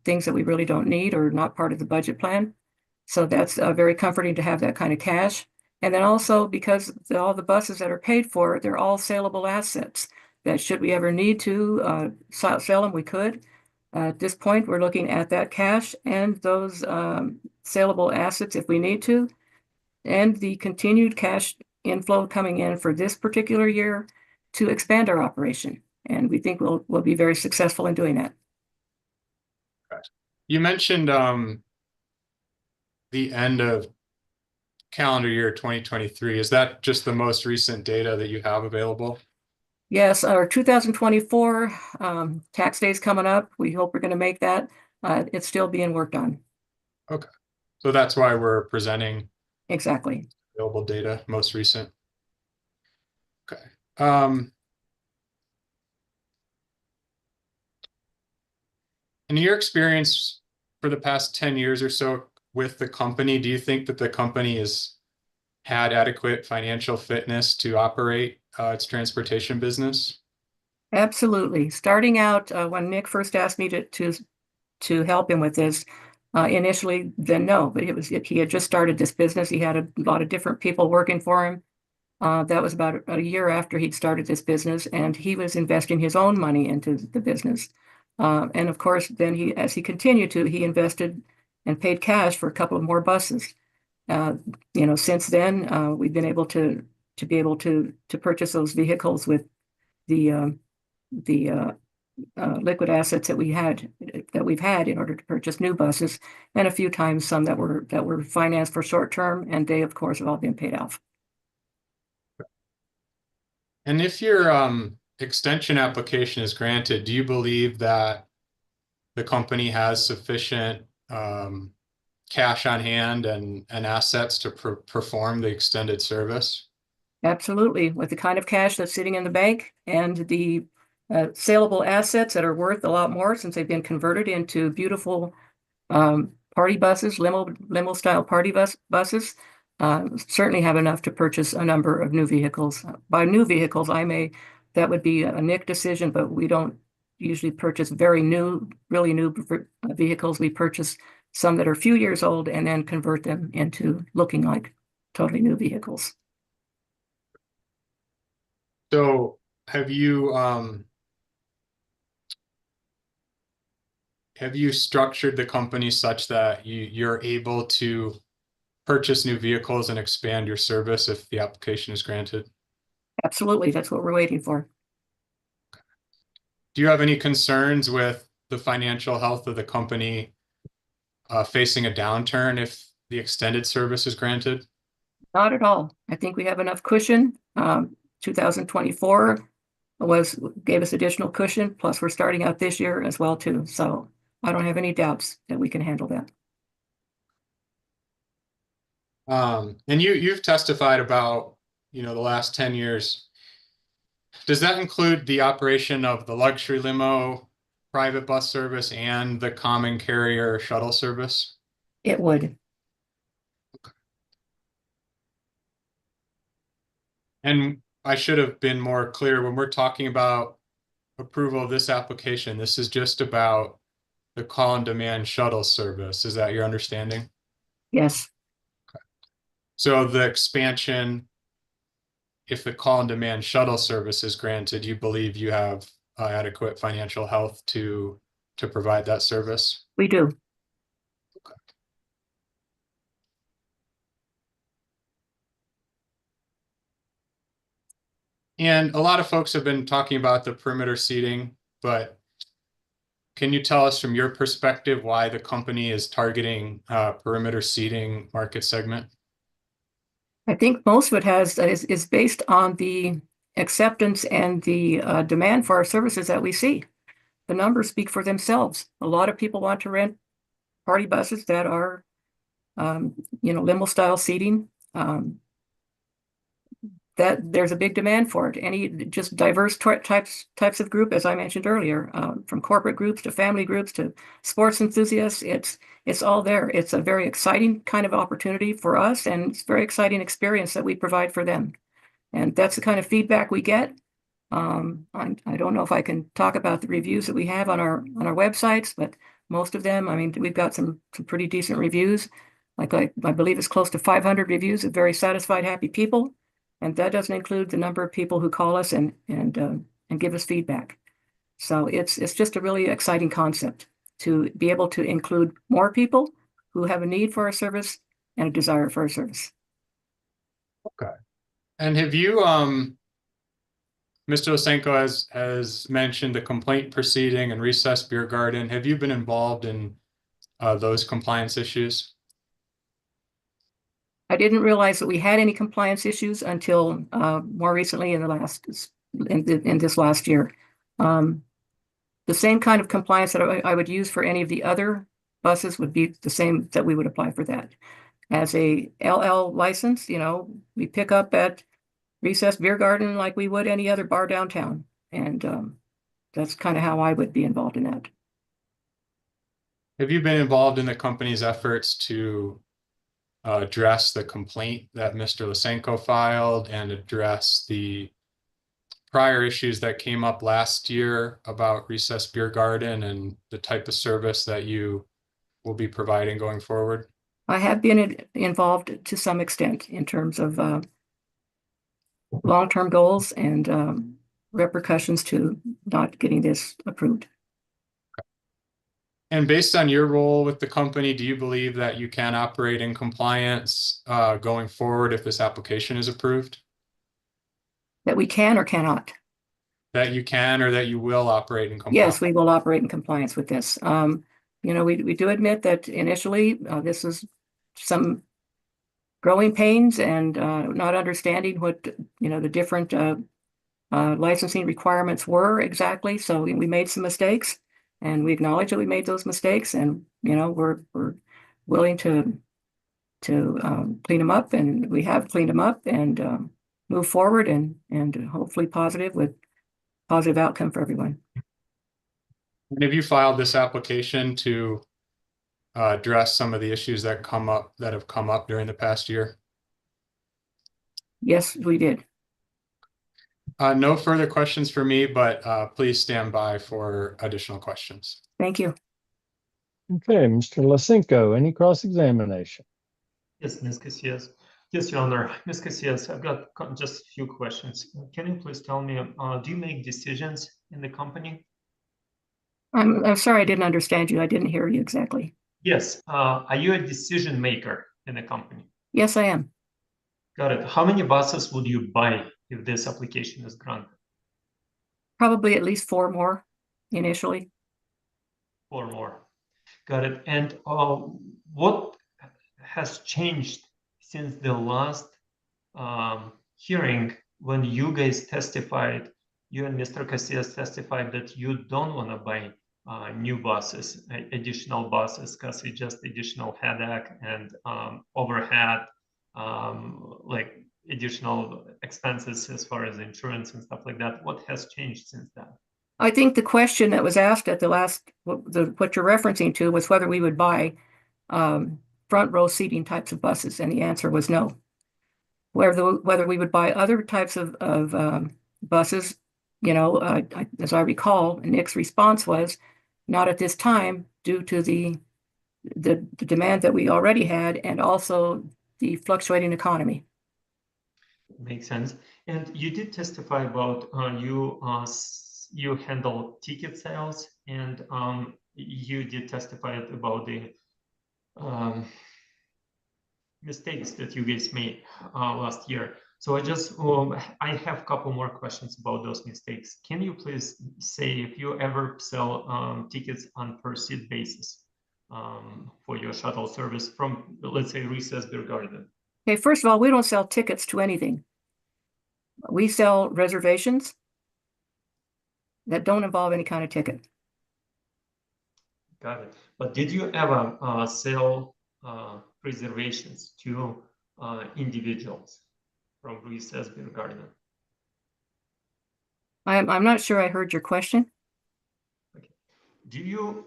things that we really don't need or not part of the budget plan. So that's very comforting to have that kind of cash. And then also because all the buses that are paid for, they're all saleable assets that should we ever need to sell them, we could. At this point, we're looking at that cash and those saleable assets if we need to, and the continued cash inflow coming in for this particular year to expand our operation. And we think we'll be very successful in doing that. You mentioned the end of calendar year 2023. Is that just the most recent data that you have available? Yes, our 2024 tax day is coming up. We hope we're going to make that. It's still being worked on. Okay. So that's why we're presenting exactly available data, most recent. Okay. In your experience for the past 10 years or so with the company, do you think that the company has had adequate financial fitness to operate its transportation business? Absolutely. Starting out when Nick first asked me to help him with this, initially, then no, but he had just started this business. He had a lot of different people working for him. That was about a year after he'd started this business, and he was investing his own money into the business. And of course, then as he continued to, he invested and paid cash for a couple of more buses. Since then, we've been able to purchase those vehicles with the liquid assets that we've had in order to purchase new buses, and a few times some that were financed for short term, and they of course have all been paid off. And if your extension application is granted, do you believe that the company has sufficient cash on hand and assets to perform the extended service? Absolutely. With the kind of cash that's sitting in the bank and the saleable assets that are worth a lot more since they've been converted into beautiful party buses, limo style party buses, certainly have enough to purchase a number of new vehicles. By new vehicles, that would be a Nick decision, but we don't usually purchase really new vehicles. We purchase some that are a few years old and then convert them into looking like totally new vehicles. So have you structured the company such that you're able to purchase new vehicles and expand your service if the application is granted? Absolutely. That's what we're waiting for. Do you have any concerns with the financial health of the company facing a downturn if the extended service is granted? Not at all. I think we have enough cushion. 2024 gave us additional cushion, plus we're starting out this year as well too. So I don't have any doubts that we can handle that. And you've testified about, the last 10 years. Does that include the operation of the luxury limo, private bus service, and the common carrier shuttle service? It would. And I should have been more clear when we're talking about approval of this application. This is just about the call and demand shuttle service. Is that your understanding? Yes. Okay. So the expansion, if the call and demand shuttle service is granted, you believe you have adequate financial health to provide that service? We do. Okay. And a lot of folks have been talking about the perimeter seating, but can you tell us from your perspective why the company is targeting perimeter seating market segment? I think most of it is based on the acceptance and the demand for our services that we see. The numbers speak for themselves. A lot of people want to rent party buses that are limo style seating. That there's a big demand for it. Any just diverse types of group, as I mentioned earlier, from corporate groups to family groups to sports enthusiasts. It's all there. It's a very exciting kind of opportunity for us, and it's a very exciting experience that we provide for them. And that's the kind of feedback we get. I don't know if I can talk about the reviews that we have on our websites, but most of them, I mean, we've got some pretty decent reviews. Like I believe it's close to 500 reviews of very satisfied, happy people. And that doesn't include the number of people who call us and give us feedback. So it's just a really exciting concept to be able to include more people who have a need for our service and a desire for our service. Okay. And have you, Mr. Lysenko has mentioned the complaint proceeding and recessed beer garden. Have you been involved in those compliance issues? I didn't realize that we had any compliance issues until more recently in this last year. The same kind of compliance that I would use for any of the other buses would be the same that we would apply for that. As a LL license, we pick up at Recessed Beer Garden like we would any other bar downtown. And that's kind of how I would be involved in that. Have you been involved in the company's efforts to address the complaint that Mr. Lysenko filed and address the prior issues that came up last year about Recessed Beer Garden and the type of service that you will be providing going forward? I have been involved to some extent in terms of long-term goals and repercussions to not getting this approved. And based on your role with the company, do you believe that you can operate in compliance going forward if this application is approved? That we can or cannot? That you can or that you will operate in compliance? Yes, we will operate in compliance with this. We do admit that initially this is some growing pains and not understanding what the different licensing requirements were exactly. So we made some mistakes. And we acknowledge that we made those mistakes, and we're willing to clean them up, and we have cleaned them up and move forward and hopefully with positive outcome for everyone. And have you filed this application to address some of the issues that have come up during the past year? Yes, we did. No further questions for me, but please stand by for additional questions. Thank you. Okay, Mr. Lysenko, any cross-examination? Yes, Ms. Casillas. Yes, Your Honor. Ms. Casillas, I've got just a few questions. Can you please tell me, do you make decisions in the company? I'm sorry, I didn't understand you. I didn't hear you exactly. Yes. Are you a decision maker in the company? Yes, I am. Got it. How many buses would you buy if this application is granted? Probably at least 4 more initially. 4 more. Got it. And what has changed since the last hearing when you guys testified, you and Mr. Casillas testified that you don't want to buy new buses, additional buses, because it's just additional headache and overhead, like additional expenses as far as insurance and stuff like that. What has changed since then? I think the question that was asked at the last, what you're referencing to was whether we would buy front row seating types of buses, and the answer was no. Whether we would buy other types of buses, as I recall, Nick's response was not at this time due to the demand that we already had and also the fluctuating economy. Makes sense. And you did testify about you handle ticket sales, and you did testify about the mistakes that you guys made last year. So I have a couple more questions about those mistakes. Can you please say if you ever sell tickets on per seat basis for your shuttle service from, let's say, Recessed Beer Garden? Okay, first of all, we don't sell tickets to anything. We sell reservations that don't involve any kind of ticket. Got it. But did you ever sell reservations to individuals from Recess Beer Garden? I'm not sure I heard your question. Okay. Do you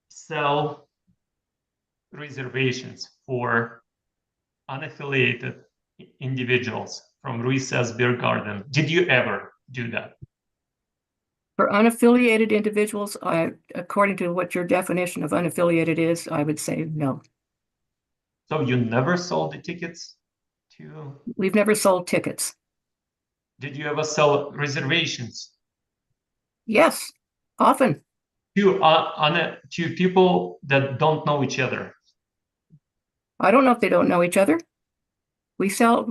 sell reservations for unaffiliated individuals from Recess Beer Garden? Did you ever do that? For unaffiliated individuals, according to what your definition of unaffiliated is, I would say no. So you never sold the tickets to? We've never sold tickets. Did you ever sell reservations? Yes, often. To people that don't know each other? I don't know if they don't know each other. We sell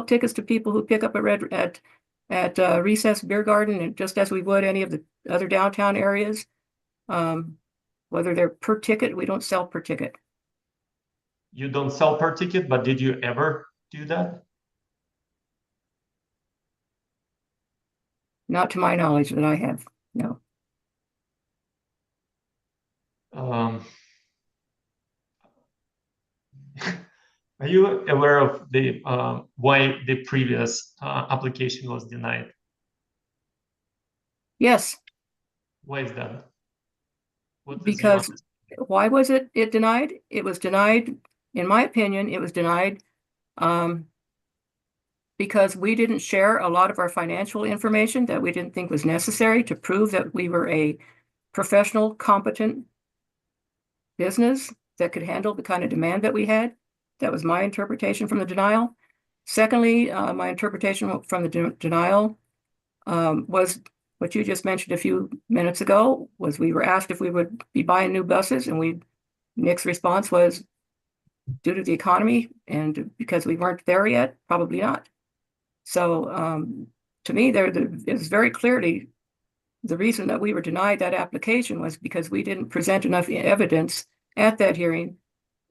tickets to people who pick up at Recess Beer Garden, and just as we would any of the other downtown areas. Whether they're per ticket, we don't sell per ticket. You don't sell per ticket, but did you ever do that? Not to my knowledge that I have, no. Are you aware of the why the previous application was denied? Yes. Why is that? Because why was it denied? It was denied, in my opinion, it was denied because we didn't share a lot of our financial information that we didn't think was necessary to prove that we were a professional, competent business that could handle the kind of demand that we had. That was my interpretation from the denial. Secondly, my interpretation from the denial was what you just mentioned a few minutes ago, was we were asked if we would be buying new buses, and Nick's response was, due to the economy and because we weren't there yet, probably not. So to me, is very clearly the reason that we were denied that application was because we didn't present enough evidence at that hearing,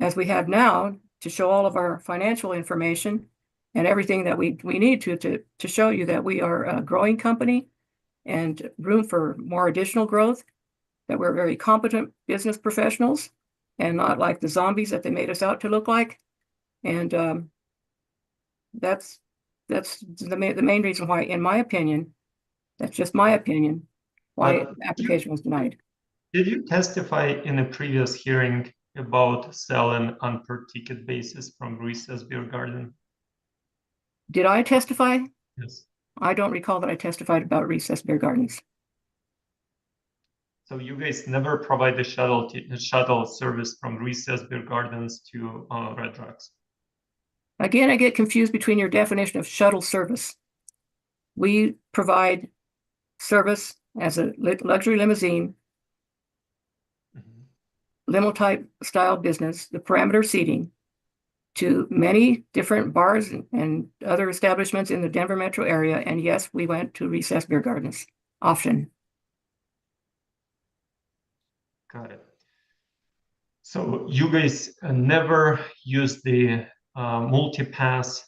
as we have now, to show all of our financial information and everything that we need to show you that we are a growing company and room for more additional growth, that we're very competent business professionals and not like the zombies that they made us out to look like. And that's the main reason why, in my opinion, that's just my opinion, why the application was denied. Did you testify in a previous hearing about selling on per ticket basis from Recess Beer Garden? Did I testify? Yes. I don't recall that I testified about Recess Beer Gardens. So you guys never provide the shuttle service from Recess Beer Gardens to Red Rocks? Again, I get confused between your definition of shuttle service. We provide service as a luxury limousine, limo type style business, the parameter seating, to many different bars and other establishments in the Denver metro area. And yes, we went to Recess Beer Gardens often. Got it. So you guys never used the multi-pass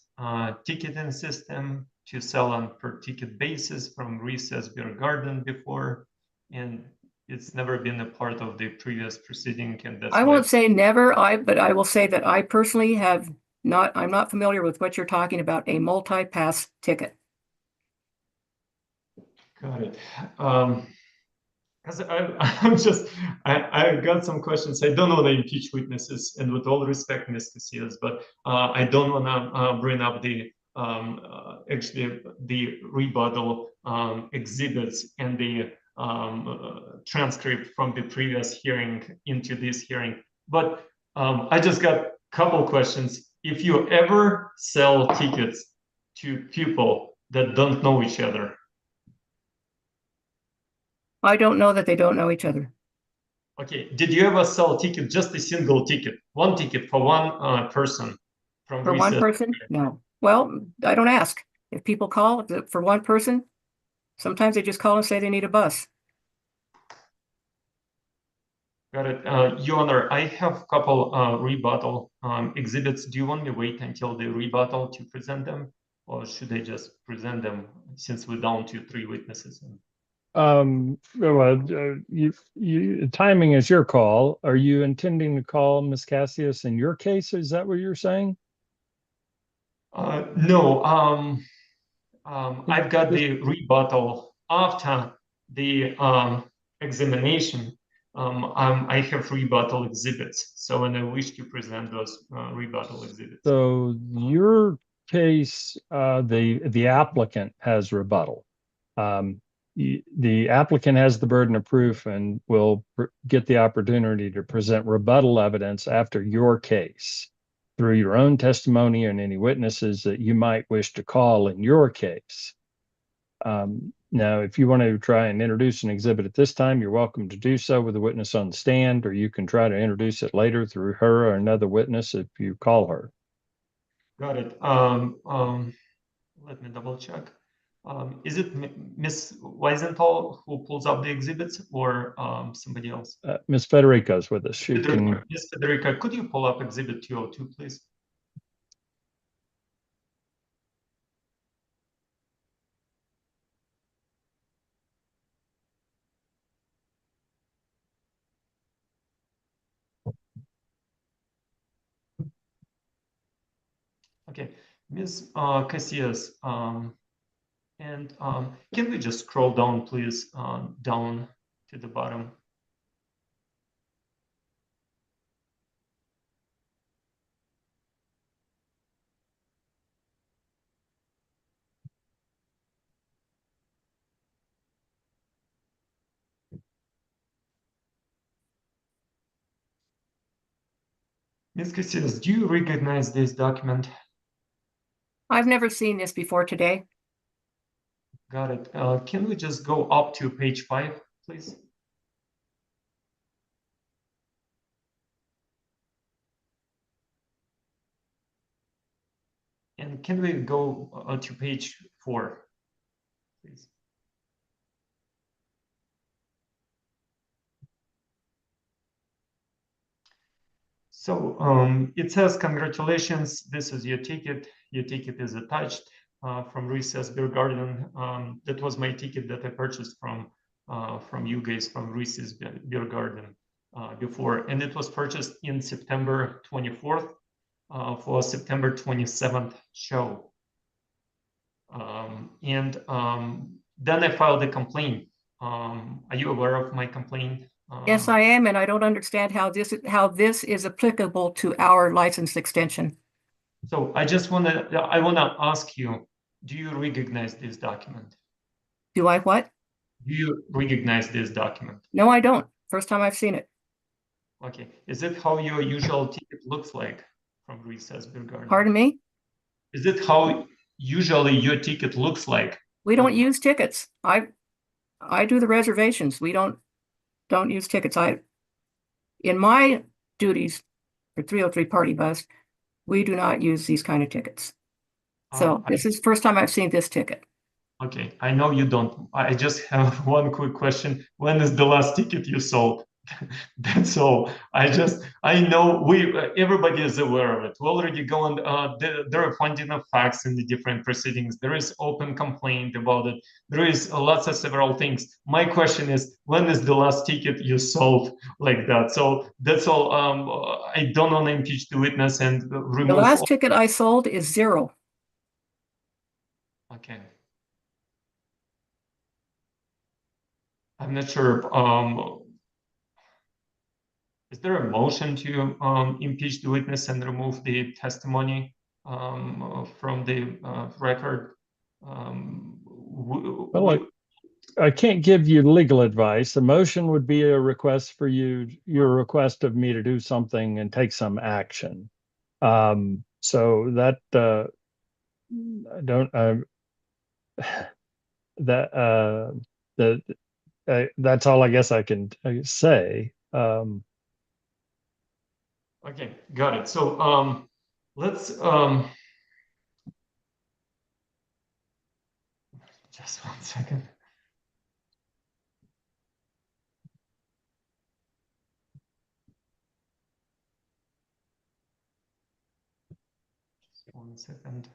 ticketing system to sell on per ticket basis from Recess Beer Garden before, and it's never been a part of the previous proceeding. And that's I won't say never, but I will say that I personally I'm not familiar with what you're talking about, a multi-pass ticket. Got it. Because I got some questions. I don't want to impeach witnesses, and with all respect, Mr. Sears, but I don't want to bring up the actually the rebuttal exhibits and the transcript from the previous hearing into this hearing. But I just got a couple questions. If you ever sell tickets to people that don't know each other? I don't know that they don't know each other. Okay. Did you ever sell a ticket, just a single ticket, one ticket for one person? For one person? No. Well, I don't ask. If people call for one person, sometimes they just call and say they need a bus. Got it. Your Honor, I have a couple rebuttal exhibits. Do you want me to wait until the rebuttal to present them? Or should I just present them since we're down to 3 witnesses? Well, timing is your call. Are you intending to call Ms. Cassius in your case? Is that what you're saying? No, I've got the rebuttal after the examination. I have rebuttal exhibits, so and I wish to present those rebuttal exhibits. So your case, the applicant has rebuttal. The applicant has the burden of proof and will get the opportunity to present rebuttal evidence after your case through your own testimony and any witnesses that you might wish to call in your case. Now, if you want to try and introduce an exhibit at this time, you're welcome to do so with the witness on the stand, or you can try to introduce it later through her or another witness if you call her. Got it. Let me double check. Is it Miss Weisenthal who pulls up the exhibits, or somebody else? Ms. Federico's with us. She can. Miss Federica, could you pull up exhibit 202, please? Okay, Ms. Casillas, and can we just scroll down, please, down to the bottom? Ms. Casillas, do you recognize this document? I've never seen this before today. Got it. Can we just go up to page 5, please? And can we go to page 4, please? So it says, congratulations, this is your ticket. Your ticket is attached from Recess Beer Garden. That was my ticket that I purchased from you guys, from Recess Beer Garden before. And it was purchased in September 24th for September 27th show. And then I filed a complaint. Are you aware of my complaint? Yes, I am, and I don't understand how this is applicable to our license extension. So I wanna ask you, do you recognize this document? Do I what? Do you recognize this document? No, I don't. First time I've seen it. Okay. Is it how your usual ticket looks like from Recess Beer Garden? Pardon me? Is it how usually your ticket looks like? We don't use tickets. I do the reservations. We don't use tickets. In my duties for 303 Party Bus, we do not use these kind of tickets. So this is the first time I've seen this ticket. Okay, I know you don't. I just have one quick question. When is the last ticket you sold? That's all. I know everybody is aware of it. We already go on, there are finding of facts in the different proceedings. There is open complaint about it. There is lots of several things. My question is, when is the last ticket you sold like that? So that's all. I don't want to impeach the witness and remove. The last ticket I sold is 0. Okay. I'm not sure. Is there a motion to impeach the witness and remove the testimony from the record? Well, I can't give you legal advice. A motion would be a request for your request of me to do something and take some action. So that I don't that's all I guess I can say. Okay, got it. So let's just 1 second. Just 1 second.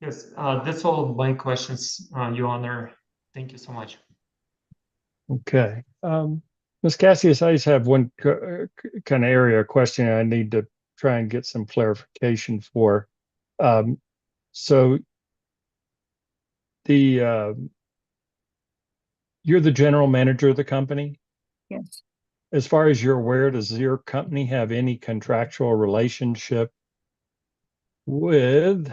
Yes, that's all my questions, Your Honor. Thank you so much. Okay. Ms. Cassius, I just have one kind of area question I need to try and get some clarification for. So the you're the general manager of the company? Yes. As far as you're aware, does your company have any contractual relationship with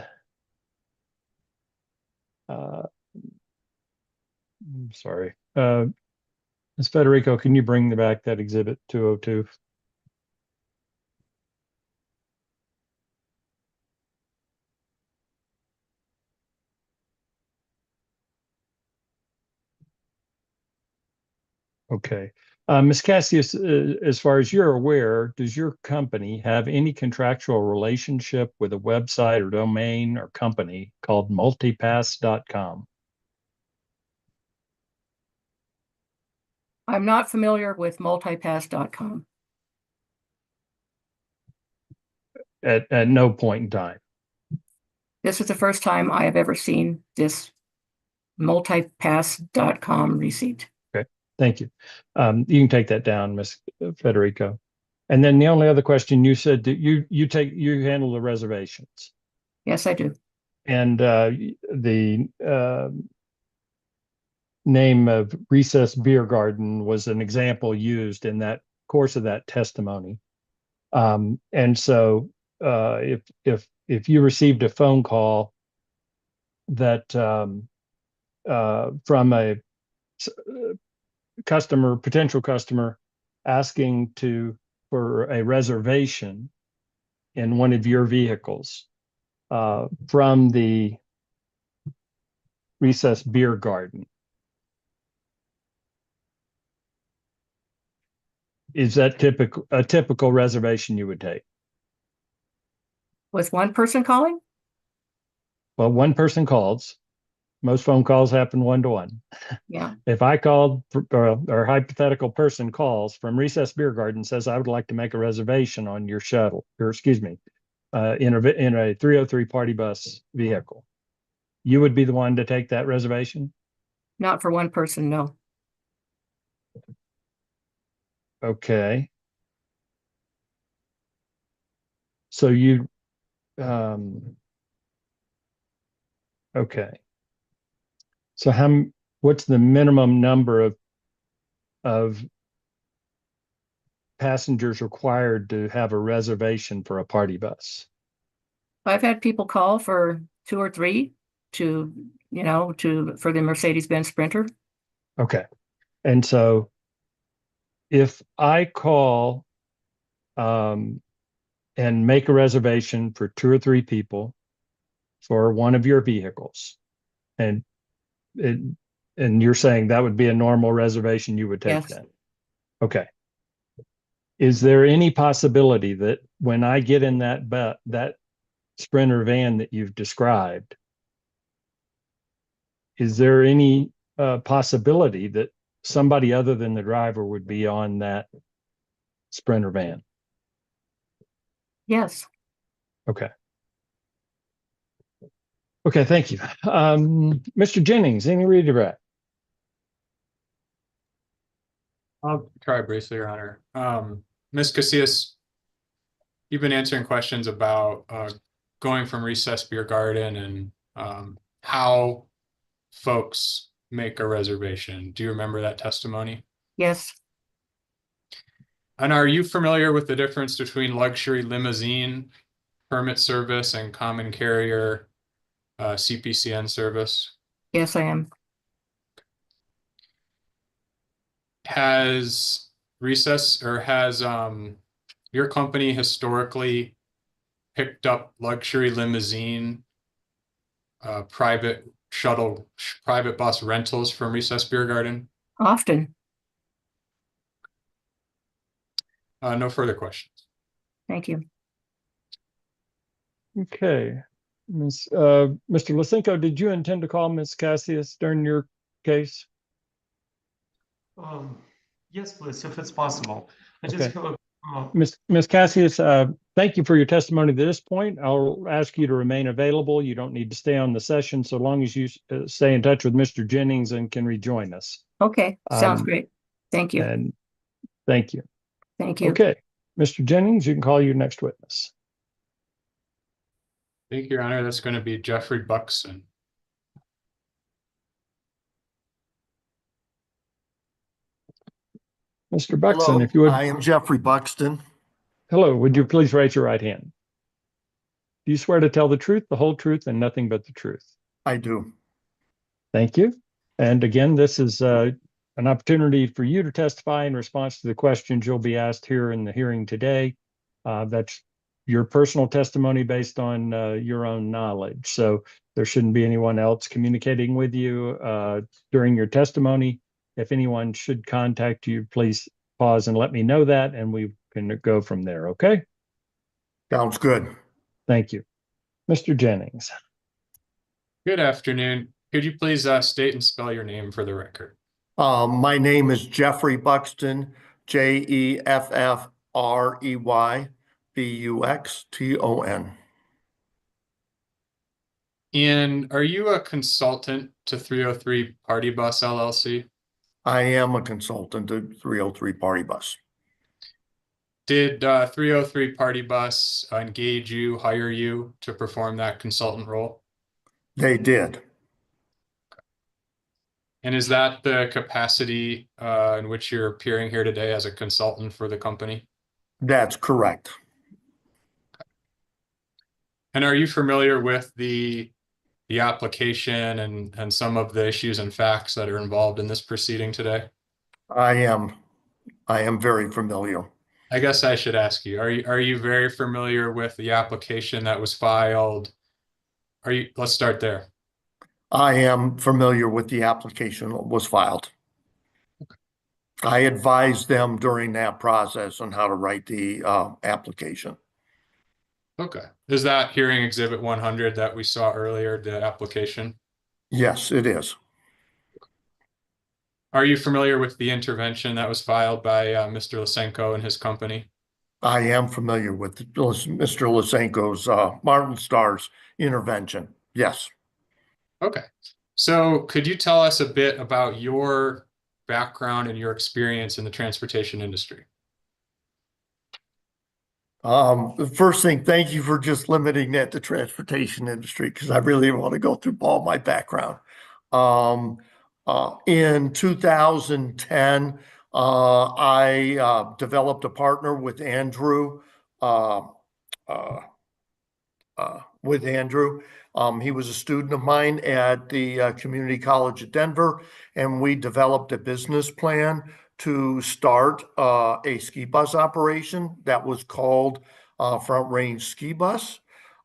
I'm sorry. Ms. Federico, can you bring back that exhibit 202? Okay. Ms. Cassius, as far as you're aware, does your company have any contractual relationship with a website or domain or company called multipass.com? I'm not familiar with multipass.com. At no point in time. This is the first time I have ever seen this multipass.com receipt. Okay, thank you. You can take that down, Ms. Federico. And then the only other question, you said that you handle the reservations. Yes, I do. And the name of Recess Beer Garden was an example used in that course of that testimony. And so if you received a phone call that from a potential customer asking for a reservation in one of your vehicles from the Recess Beer Garden, is that a typical reservation you would take? With one person calling? Well, one person calls. Most phone calls happen one-to-one. Yeah. If I called or a hypothetical person calls from Recess Beer Garden, says, I would like to make a reservation on your shuttle, or excuse me, in a 303 party bus vehicle, you would be the one to take that reservation? Not for one person, no. Okay. So you, okay. So what's the minimum number of passengers required to have a reservation for a party bus? I've had people call for 2 or 3 for the Mercedes-Benz Sprinter. Okay. And so if I call and make a reservation for 2 or 3 people for one of your vehicles, and you're saying that would be a normal reservation you would take? Yes. Then? Okay. Is there any possibility that when I get in that Sprinter van that you've described, is there any possibility that somebody other than the driver would be on that Sprinter van? Yes. Okay. Okay, thank you. Mr. Jennings, any redirect? I'll try briefly, Your Honor. Ms. Casillas, you've been answering questions about going from Recess Beer Garden and how folks make a reservation. Do you remember that testimony? Yes. And are you familiar with the difference between luxury limousine permit service and common carrier CPCN service? Yes, I am. Has Recess or has your company historically picked up luxury limousine private bus rentals from Recess Beer Garden? Often. No further questions. Thank you. Okay. Mr. Lisenko, did you intend to call Ms. Cassius during your case? Yes, please, if it's possible. I just Okay. have a Oh, Ms. Cassius, thank you for your testimony to this point. I'll ask you to remain available. You don't need to stay on the session so long as you stay in touch with Mr. Jennings and can rejoin us. Okay, sounds great. Thank you. And thank you. Thank you. Okay, Mr. Jennings, you can call your next witness. Thank you, Your Honor. That's going to be Jeffrey Buxton. Mr. Buxton, Hello, if you would. I am Jeffrey Buxton. Hello, would you please raise your right hand? Do you swear to tell the truth, the whole truth, and nothing but the truth? I do. Thank you. And again, this is an opportunity for you to testify in response to the questions you'll be asked here in the hearing today. That's your personal testimony based on your own knowledge. So there shouldn't be anyone else communicating with you during your testimony. If anyone should contact you, please pause and let me know that, and we can go from there, okay? Sounds good. Thank you. Mr. Jennings. Good afternoon. Could you please state and spell your name for the record? My name is Jeffrey Buxton, Jeffrey Buxton. And are you a consultant to 303 Party Bus LLC? I am a consultant to 303 Party Bus. Did 303 Party Bus engage you, hire you to perform that consultant role? They did. And is that the capacity in which you're appearing here today as a consultant for the company? That's correct. And are you familiar with the application and some of the issues and facts that are involved in this proceeding today? I am very familiar. I guess I should ask you, are you very familiar with the application that was filed? Let's start there. I am familiar with the application that was filed. I advised them during that process on how to write the application. Okay. Is that hearing exhibit 100 that we saw earlier, the application? Yes, it is. Are you familiar with the intervention that was filed by Mr. Lysenko and his company? I am familiar with Mr. Lysenko's Martin Starr's intervention. Yes. Okay. So could you tell us a bit about your background and your experience in the transportation industry? The first thing, thank you for just limiting that to transportation industry, because I really want to go through all my background. In 2010, I developed a partner with Andrew. He was a student of mine at the Community College of Denver, and we developed a business plan to start a ski bus operation that was called Front Range Ski Bus.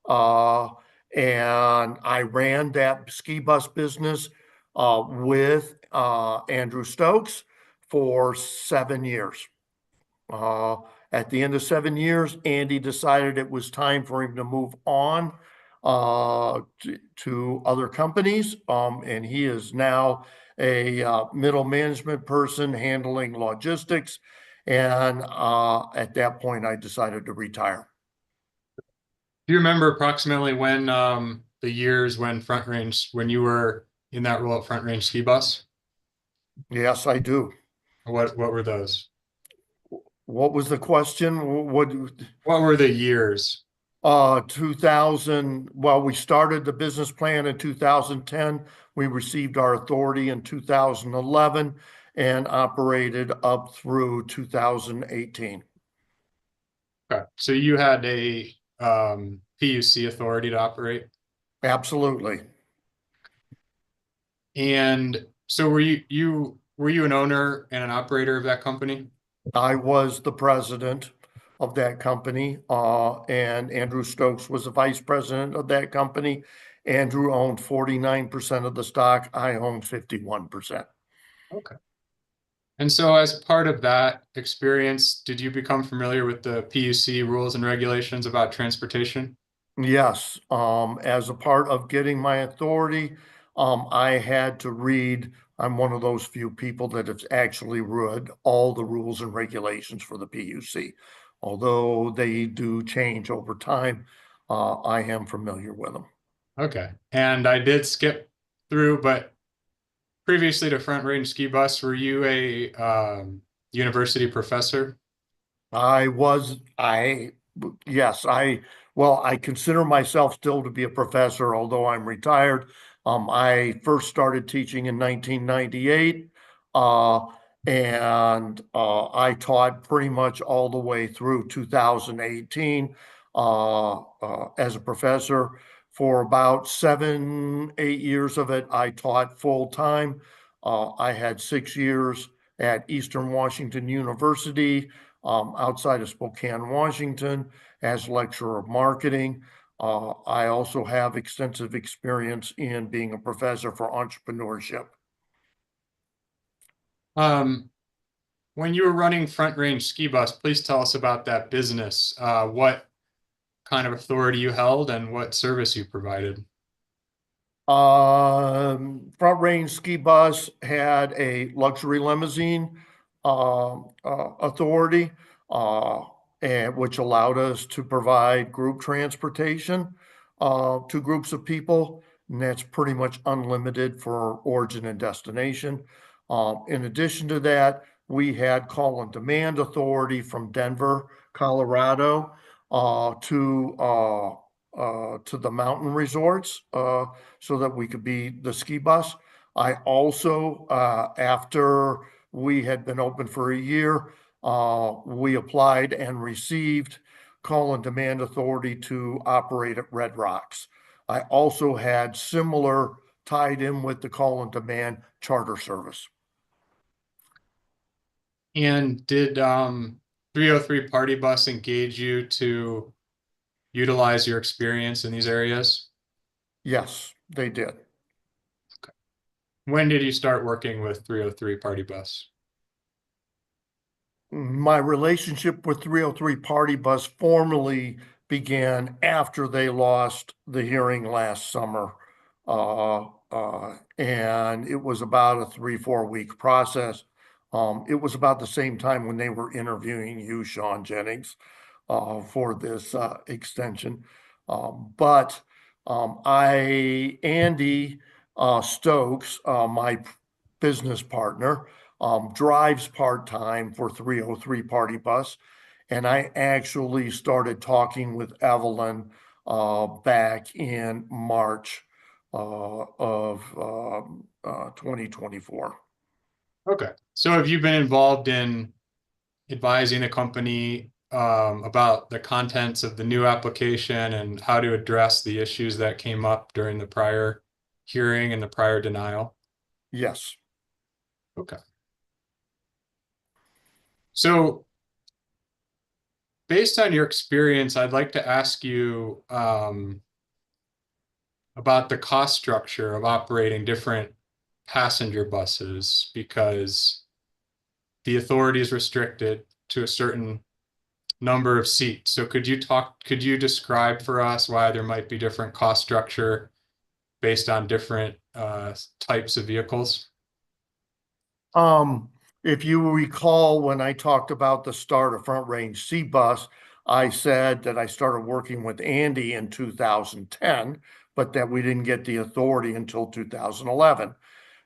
And I ran that ski bus business with Andrew Stokes for 7 years. At the end of 7 years, Andy decided it was time for him to move on to other companies. And he is now a middle management person handling logistics. And at that point, I decided to retire. Do you remember approximately when the years when you were in that role at Front Range Ski Bus? Yes, I do. What were those? What was the question? What were the years? 2000. Well, we started the business plan in 2010. We received our authority in 2011 and operated up through 2018. Okay, so you had a PUC authority to operate? Absolutely. And so were you an owner and an operator of that company? I was the president of that company, and Andrew Stokes was the vice president of that company. Andrew owned 49% of the stock. I owned 51%. Okay. And so as part of that experience, did you become familiar with the PUC rules and regulations about transportation? Yes. As a part of getting my authority, I had to read. I'm one of those few people that have actually read all the rules and regulations for the PUC. Although they do change over time, I am familiar with them. Okay. And I did skip through, but previously to Front Range Ski Bus, were you a university professor? Yes, I consider myself still to be a professor, although I'm retired. I first started teaching in 1998, and I taught pretty much all the way through 2018 as a professor. For about 7, 8 years of it, I taught full time. I had 6 years at Eastern Washington University, outside of Spokane, Washington, as lecturer of marketing. I also have extensive experience in being a professor for entrepreneurship. When you were running Front Range Ski Bus, please tell us about that business. What kind of authority you held and what service you provided. Front Range Ski Bus had a luxury limousine authority, and which allowed us to provide group transportation to groups of people, and that's pretty much unlimited for origin and destination. In addition to that, we had call on demand authority from Denver, Colorado, to the mountain resorts, so that we could be the ski bus. I also, after we had been open for a year, we applied and received call and demand authority to operate at Red Rocks. I also had similar tied in with the call and demand charter service. And did 303 Party Bus engage you to utilize your experience in these areas? Yes, they did. Okay. When did you start working with 303 Party Bus? My relationship with 303 Party Bus formally began after they lost the hearing last summer. And it was about a 3-4 week process. It was about the same time when they were interviewing you, Sean Jennings, for this extension. Andy Stokes, my business partner, drives part-time for 303 Party Bus. And I actually started talking with Evelyn back in March of 2024. Okay. So have you been involved in advising the company about the contents of the new application and how to address the issues that came up during the prior hearing and the prior denial? Yes. Okay. So based on your experience, I'd like to ask you about the cost structure of operating different passenger buses, because the authority is restricted to a certain number of seats. So could you describe for us why there might be different cost structure based on different types of vehicles? If you recall, when I talked about the start of Front Range Ski Bus, I said that I started working with Andy in 2010, but that we didn't get the authority until 2011.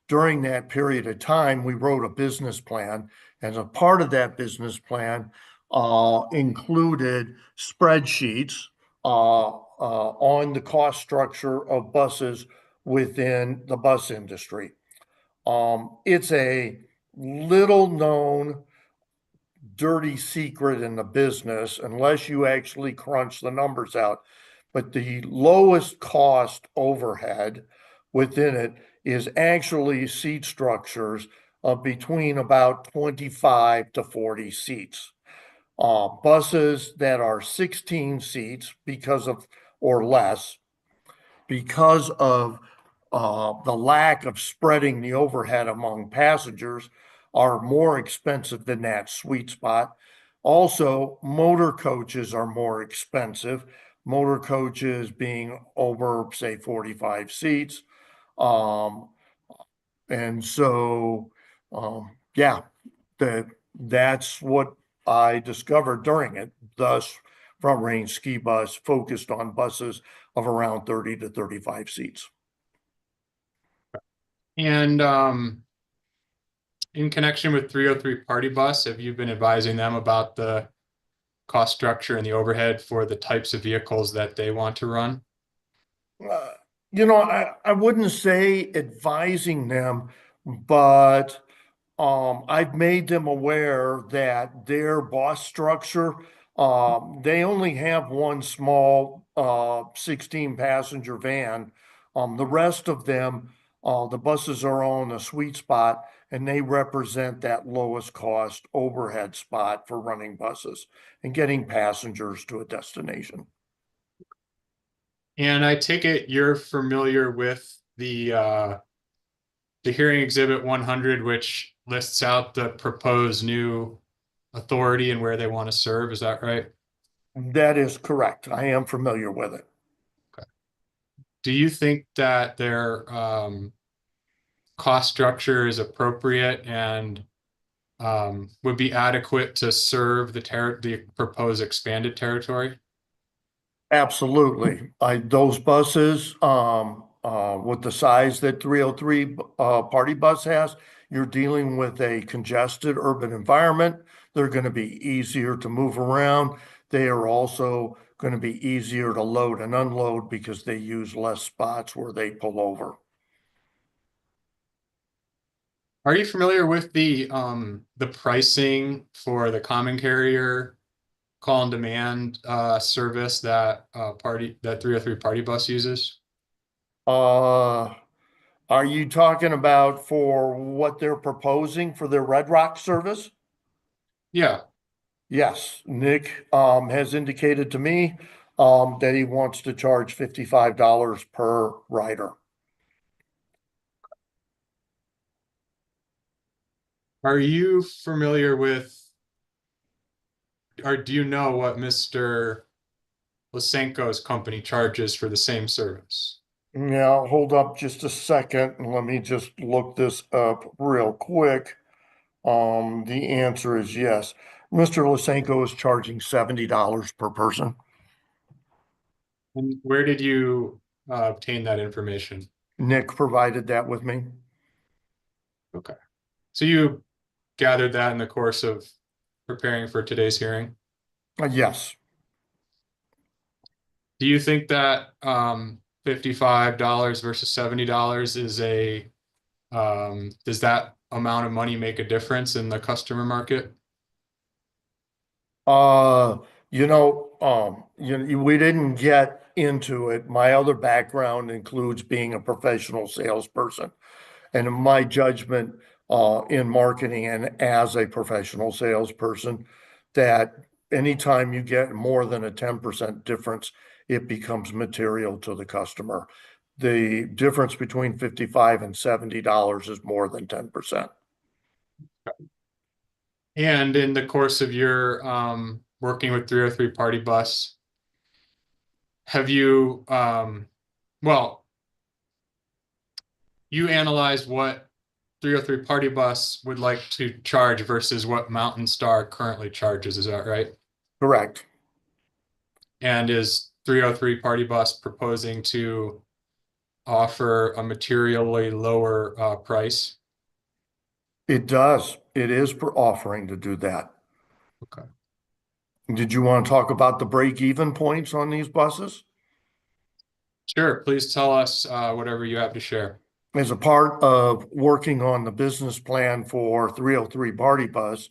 During that period of time, we wrote a business plan, and a part of that business plan included spreadsheets on the cost structure of buses within the bus industry. It's a little known dirty secret in the business unless you actually crunch the numbers out. But the lowest cost overhead within it is actually seat structures of between about 25 to 40 seats. Buses that are 16 seats or less, because of the lack of spreading the overhead among passengers, are more expensive than that sweet spot. Also, motor coaches are more expensive. Motor coaches being over, say, 45 seats. And so, yeah, that's what I discovered during it. Thus, Front Range Ski Bus focused on buses of around 30 to 35 seats. And in connection with 303 Party Bus, have you been advising them about the cost structure and the overhead for the types of vehicles that they want to run? I wouldn't say advising them, but I've made them aware that their bus structure, they only have one small 16 passenger van. The rest of them, the buses are on a sweet spot, and they represent that lowest cost overhead spot for running buses and getting passengers to a destination. And I take it you're familiar with the hearing exhibit 100, which lists out the proposed new authority and where they want to serve. Is that right? That is correct. I am familiar with it. Okay. Do you think that their cost structure is appropriate and would be adequate to serve the proposed expanded territory? Absolutely. Those buses, with the size that 303 Party Bus has, you're dealing with a congested urban environment. They're going to be easier to move around. They are also going to be easier to load and unload because they use less spots where they pull over. Are you familiar with the pricing for the common carrier call and demand service that 303 Party Bus uses? Are you talking about for what they're proposing for their Red Rock service? Yeah. Yes, Nick has indicated to me that he wants to charge $55 per rider. Are you familiar with, or do you know what Mr. Lysenko's company charges for the same service? Now, hold up just a second and let me just look this up real quick. The answer is yes. Mr. Lysenko is charging $70 per person. And where did you obtain that information? Nick provided that with me. Okay. So you gathered that in the course of preparing for today's hearing? Yes. Do you think that $55 versus $70 is does that amount of money make a difference in the customer market? We didn't get into it. My other background includes being a professional salesperson. And in my judgment, in marketing and as a professional salesperson, that anytime you get more than a 10% difference, it becomes material to the customer. The difference between $55 and $70 is more than 10%. And in the course of your working with 303 Party Bus, have you, you analyzed what 303 Party Bus would like to charge versus what Mountain Star currently charges, is that right? Correct. And is 303 Party Bus proposing to offer a materially lower price? It does. It is offering to do that. Okay. Did you want to talk about the break-even points on these buses? Sure. Please tell us whatever you have to share. As a part of working on the business plan for 303 Party Bus,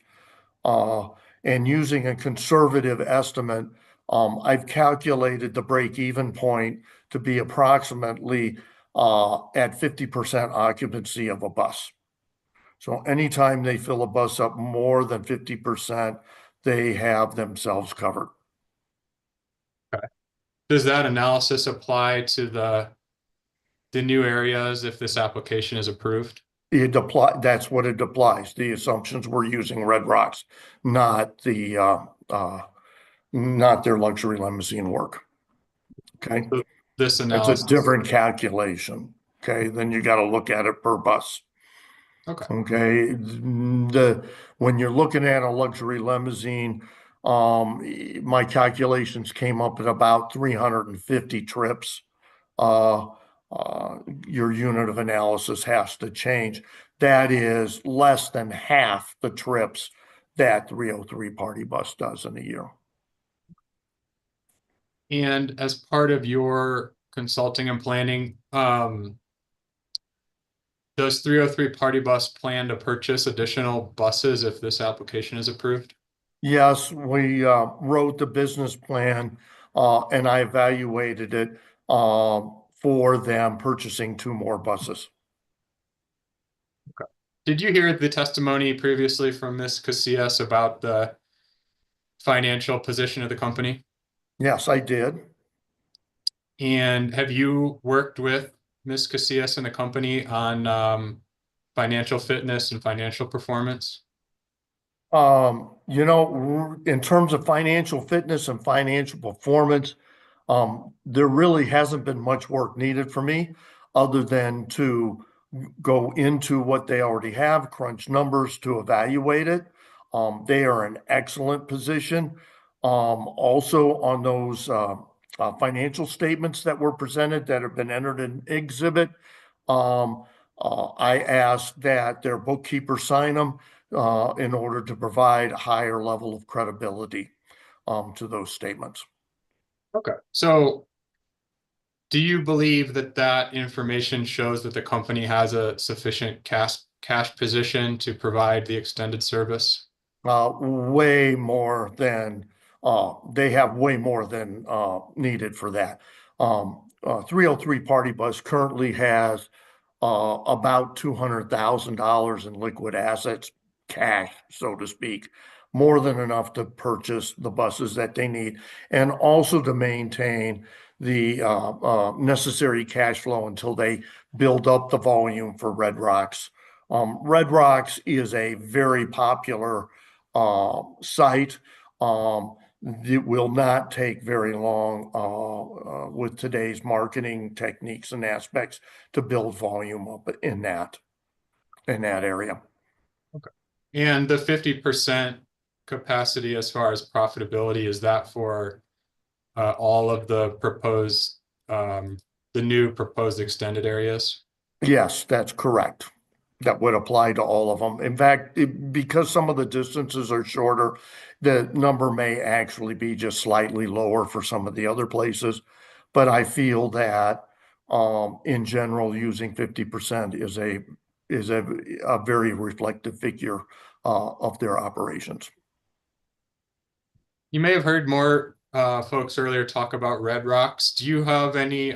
and using a conservative estimate, I've calculated the break-even point to be approximately at 50% occupancy of a bus. So anytime they fill a bus up more than 50%, they have themselves covered. Okay. Does that analysis apply to the new areas if this application is approved? That's what it applies. The assumptions we're using Red Rocks, not their luxury limousine work. Okay. So this It's analysis, a different calculation. Okay. Then you got to look at it per bus. Okay. Okay, when you're looking at a luxury limousine, my calculations came up at about 350 trips. Uh, your unit of analysis has to change. That is less than half the trips that 303 Party Bus does in a year. And as part of your consulting and planning, does 303 Party Bus plan to purchase additional buses if this application is approved? Yes, we wrote the business plan and I evaluated it for them purchasing 2 more buses. Okay. Did you hear the testimony previously from Ms. Casillas about the financial position of the company? Yes, I did. And have you worked with Ms. Casillas and the company on financial fitness and financial performance? You know, in terms of financial fitness and financial performance, there really hasn't been much work needed for me other than to go into what they already have, crunch numbers to evaluate it. They are in excellent position. Also on those financial statements that were presented that have been entered in exhibit, I asked that their bookkeeper sign them in order to provide a higher level of credibility to those statements. Okay. So do you believe that that information shows that the company has a sufficient cash position to provide the extended service? Way more than they have way more than needed for that. 303 Party Bus currently has about $200,000 in liquid assets, cash, so to speak, more than enough to purchase the buses that they need, and also to maintain the necessary cash flow until they build up the volume for Red Rocks. Red Rocks is a very popular site. It will not take very long with today's marketing techniques and aspects to build volume up in that area. Okay. And the 50% capacity as far as profitability, is that for all of the proposed, the new proposed extended areas? Yes, that's correct. That would apply to all of them. In fact, because some of the distances are shorter, the number may actually be just slightly lower for some of the other places. But I feel that in general, using 50% is a very reflective figure of their operations. You may have heard more folks earlier talk about Red Rocks. Do you have any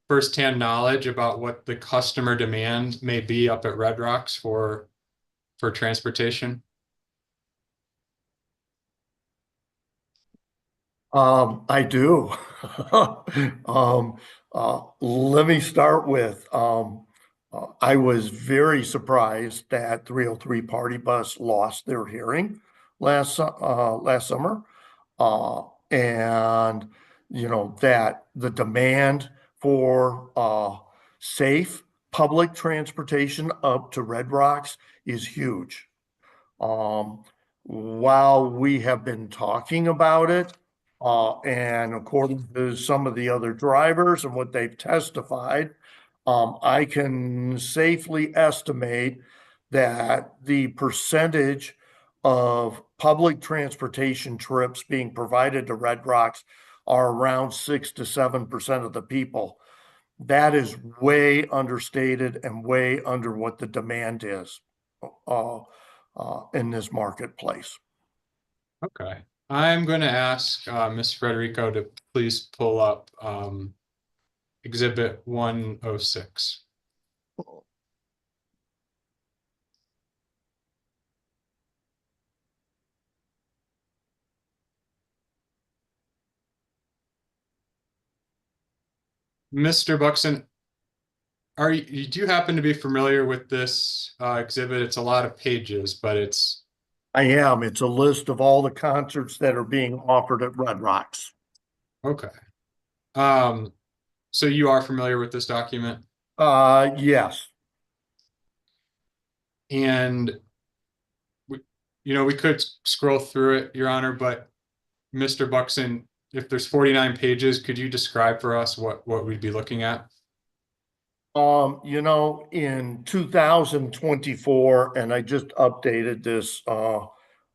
firsthand knowledge about what the customer demand may be up at Red Rocks for transportation? I do. Let me start with, I was very surprised that 303 Party Bus lost their hearing last summer. And you know, that the demand for safe public transportation up to Red Rocks is huge. While we have been talking about it, and according to some of the other drivers and what they've testified, I can safely estimate that the percentage of public transportation trips being provided to Red Rocks are around 6 to 7% of the people. That is way understated and way under what the demand is in this marketplace. Okay. I'm going to ask Ms. Frederico to please pull up Exhibit 106. Mr. Buxton, do you happen to be familiar with this exhibit? It's a lot of pages, but it's... I am. It's a list of all the concerts that are being offered at Red Rocks. Okay. So you are familiar with this document? Yes. And we could scroll through it, Your Honor, but Mr. Buxton, if there's 49 pages, could you describe for us what we'd be looking at? In 2024, and I just updated this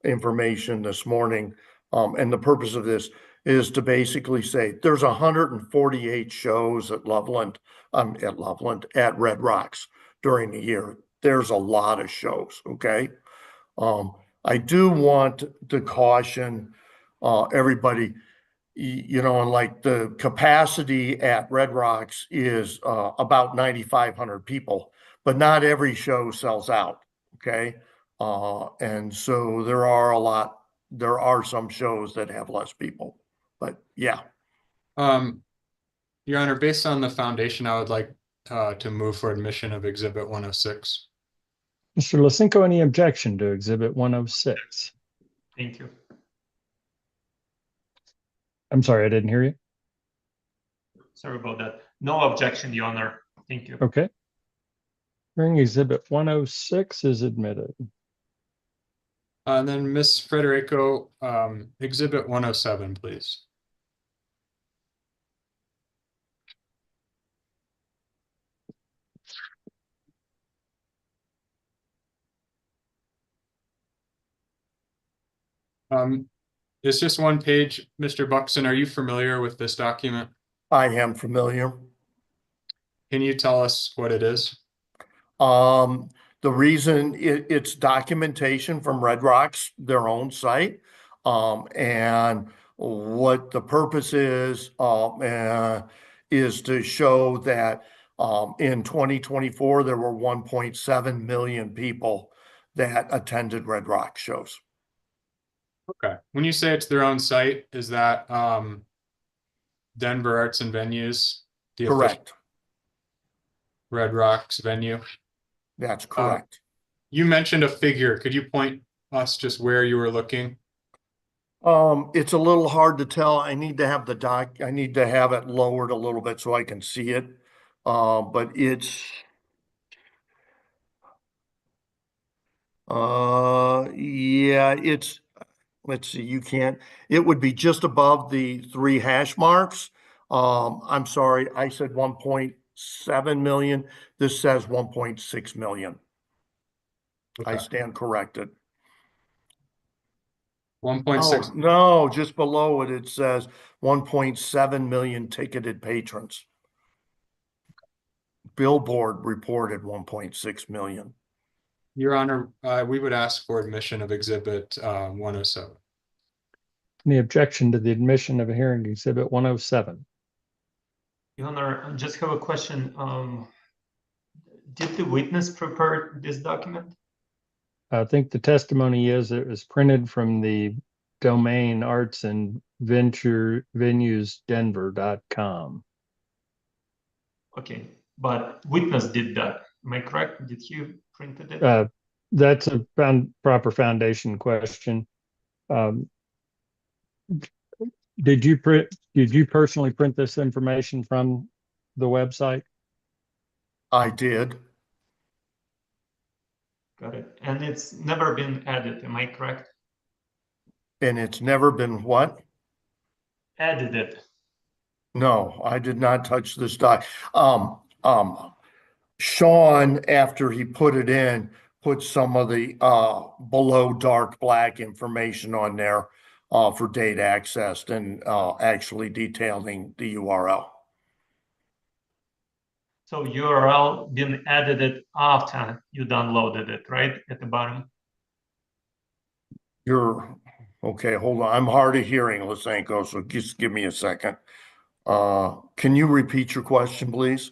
information this morning, and the purpose of this is to basically say there's 148 shows at at Red Rocks during the year. There's a lot of shows, okay? I do want to caution everybody, and like the capacity at Red Rocks is about 9,500 people, but not every show sells out, okay? And so there are some shows that have less people, but yeah. Your Honor, based on the foundation, I would like to move for admission of Exhibit 106. Mr. Lisinko, any objection to Exhibit 106? Thank you. I'm sorry, I didn't hear you. Sorry about that. No objection, Your Honor. Thank you. Okay. Hearing Exhibit 106 is admitted. And then Ms. Frederico, Exhibit 107, please. It's just one page. Mr. Buxton, are you familiar with this document? I am familiar. Can you tell us what it is? The reason it's documentation from Red Rocks, their own site, and what the purpose is to show that in 2024 there were 1.7 million people that attended Red Rocks shows. Okay. When you say it's their own site, is that Denver Arts and Venues? Correct. Red Rocks venue? That's correct. You mentioned a figure. Could you point us just where you were looking? It's a little hard to tell. I need to have I need to have it lowered a little bit so I can see it. But it's yeah, let's see, it would be just above the 3 hash marks. I'm sorry, I said 1.7 million. This says 1.6 million. Okay. I stand corrected. 1.6. No, just below it, it says 1.7 million ticketed patrons. Billboard reported 1.6 million. Your Honor, we would ask for admission of Exhibit 107. Any objection to the admission of a hearing Exhibit 107? Your Honor, I just have a question. Did the witness prepare this document? I think the testimony is it was printed from the domain arts and venuesdenver.com. Okay, but witness did that. Am I correct? Did he printed it? That's a proper foundation question. Did you personally print this information from the website? I did. Got it. And it's never been added, am I correct? And it's never been what? Edited. No, I did not touch this doc. Sean, after he put it in, put some of the below dark black information on there for data accessed and actually detailing the URL. So URL been edited after you downloaded it, right? At the bottom. Okay, hold on. I'm hard of hearing, Lisenko, so just give me a second. Can you repeat your question, please?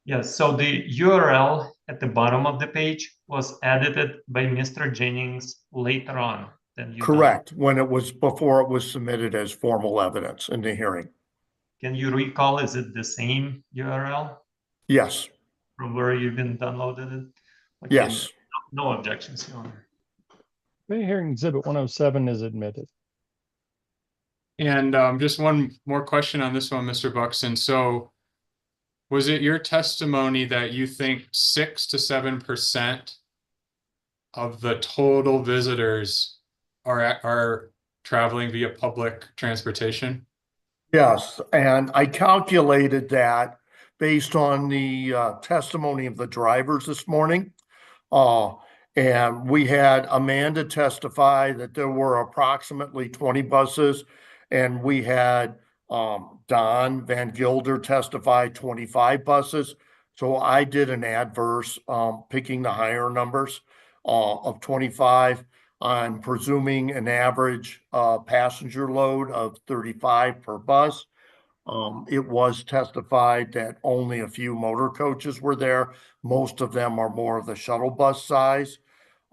Yes, so the URL at the bottom of the page was edited by Mr. Jennings later on than you. Correct, before it was submitted as formal evidence in the hearing. Can you recall, is it the same URL? Yes. From where you've been downloaded it? Okay, yes. No objections, Your Honor. The hearing Exhibit 107 is admitted. And just one more question on this one, Mr. Buxton. So was it your testimony that you think 6 to 7% of the total visitors are traveling via public transportation? Yes, and I calculated that based on the testimony of the drivers this morning. And we had Amanda testify that there were approximately 20 buses, and we had Don Van Gilder testify 25 buses. So I did an adverse, picking the higher numbers of 25. I'm presuming an average passenger load of 35 per bus. It was testified that only a few motor coaches were there. Most of them are more of the shuttle bus size.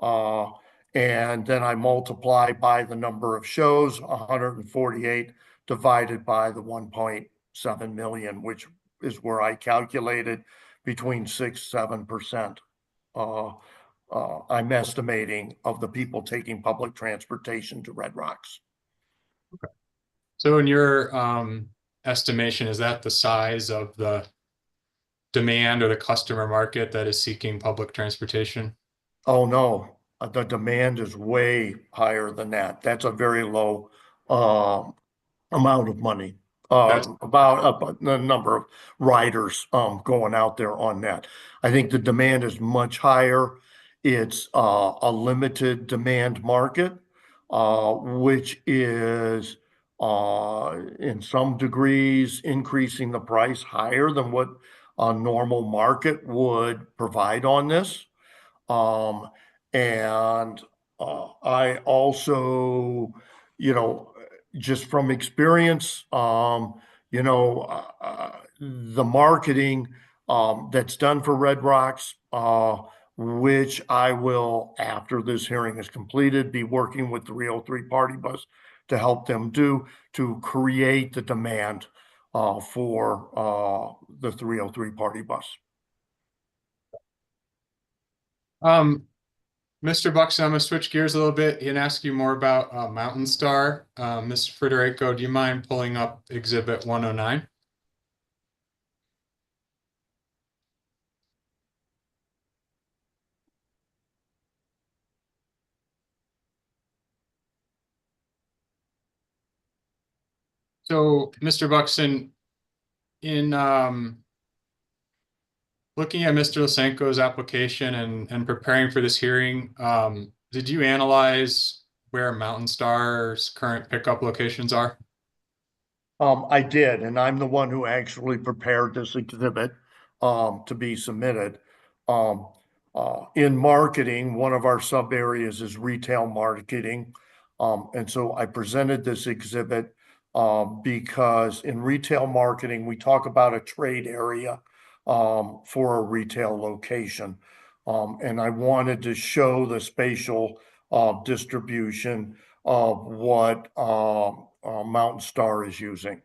And then I multiply by the number of shows, 148 divided by the 1.7 million, which is where I calculated between 6-7%. I'm estimating of the people taking public transportation to Red Rocks. Okay. So in your estimation, is that the size of the demand or the customer market that is seeking public transportation? Oh, no, the demand is way higher than that. That's a very low amount of money. About the number of riders going out there on that. I think the demand is much higher. It's a limited demand market, which is in some degrees increasing the price higher than what a normal market would provide on this. And I also, just from experience, the marketing that's done for Red Rocks, which I will, after this hearing is completed, be working with the 303 Party Bus to help them do to create the demand for the 303 Party Bus. Mr. Buxton, I'm going to switch gears a little bit and ask you more about Mountain Star. Mr. Federico, do you mind pulling up Exhibit 109? So, Mr. Buxton, in looking at Mr. Lysenko's application and preparing for this hearing, did you analyze where Mountain Star's current pickup locations are? I did, and I'm the one who actually prepared this exhibit to be submitted. In marketing, one of our sub areas is retail marketing. And so I presented this exhibit because in retail marketing, we talk about a trade area for a retail location. And I wanted to show the spatial distribution of what Mountain Star is using.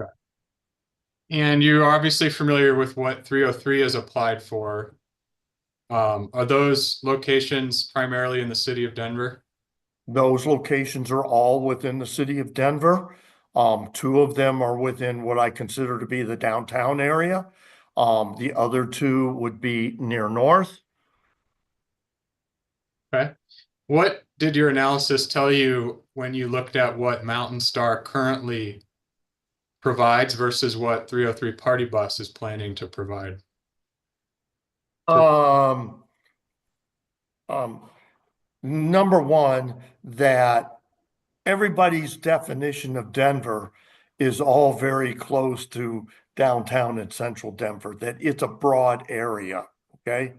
Okay. And you're obviously familiar with what 303 has applied for. Are those locations primarily in the city of Denver? Those locations are all within the city of Denver. Two of them are within what I consider to be the downtown area. The other two would be near north. Okay. What did your analysis tell you when you looked at what Mountain Star currently provides versus what 303 Party Bus is planning to provide? Number one, that everybody's definition of Denver is all very close to downtown and central Denver, that it's a broad area, okay?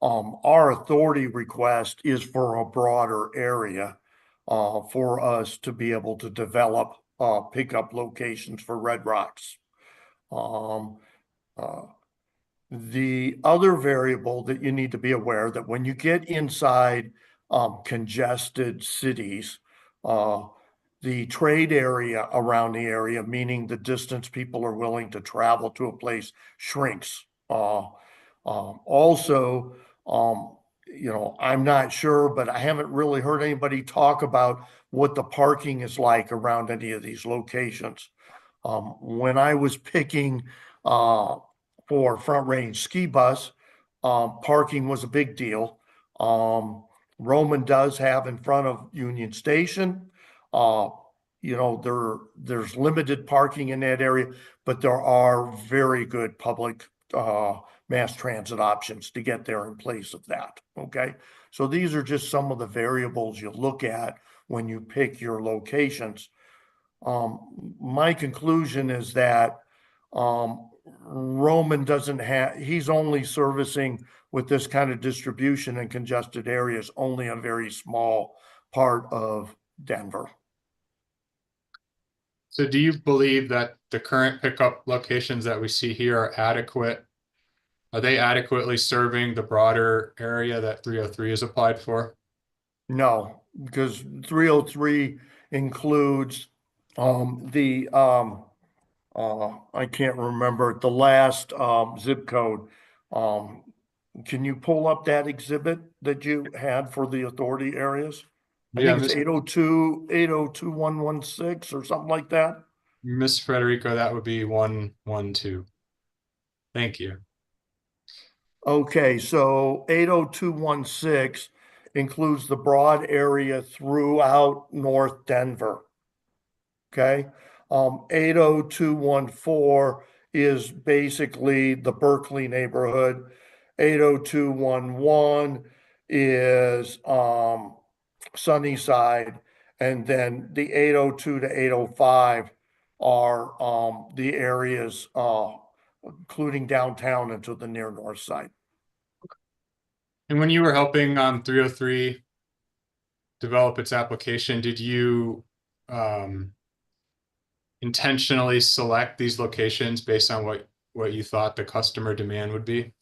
Our authority request is for a broader area for us to be able to develop pickup locations for Red Rocks. The other variable that you need to be aware that when you get inside congested cities, the trade area around the area, meaning the distance people are willing to travel to a place, shrinks. Also, I'm not sure, but I haven't really heard anybody talk about what the parking is like around any of these locations. When I was picking for Front Range Ski Bus, parking was a big deal. Roman does have in front of Union Station. You know, there's limited parking in that area, but there are very good public mass transit options to get there in place of that. Okay. So these are just some of the variables you look at when you pick your locations. My conclusion is that Roman doesn't have, he's only servicing with this kind of distribution in congested areas, only a very small part of Denver. So do you believe that the current pickup locations that we see here are adequate? Are they adequately serving the broader area that 303 is applied for? No, because 303 includes I can't remember the last zip code. Can you pull up that exhibit that you had for the authority areas? I Yeah, think it's 802, 802.116 or something like that. Miss Frederico, that would be 112. Thank you. Okay, so 802.16 includes the broad area throughout North Denver. Okay, 802.14 is basically the Berkeley neighborhood. 802.11 is Sunnyside, and then the 802 to 805 are the areas including downtown and to the near north side. And when you were helping 303 develop its application, did you intentionally select these locations based on what you thought the customer demand would be?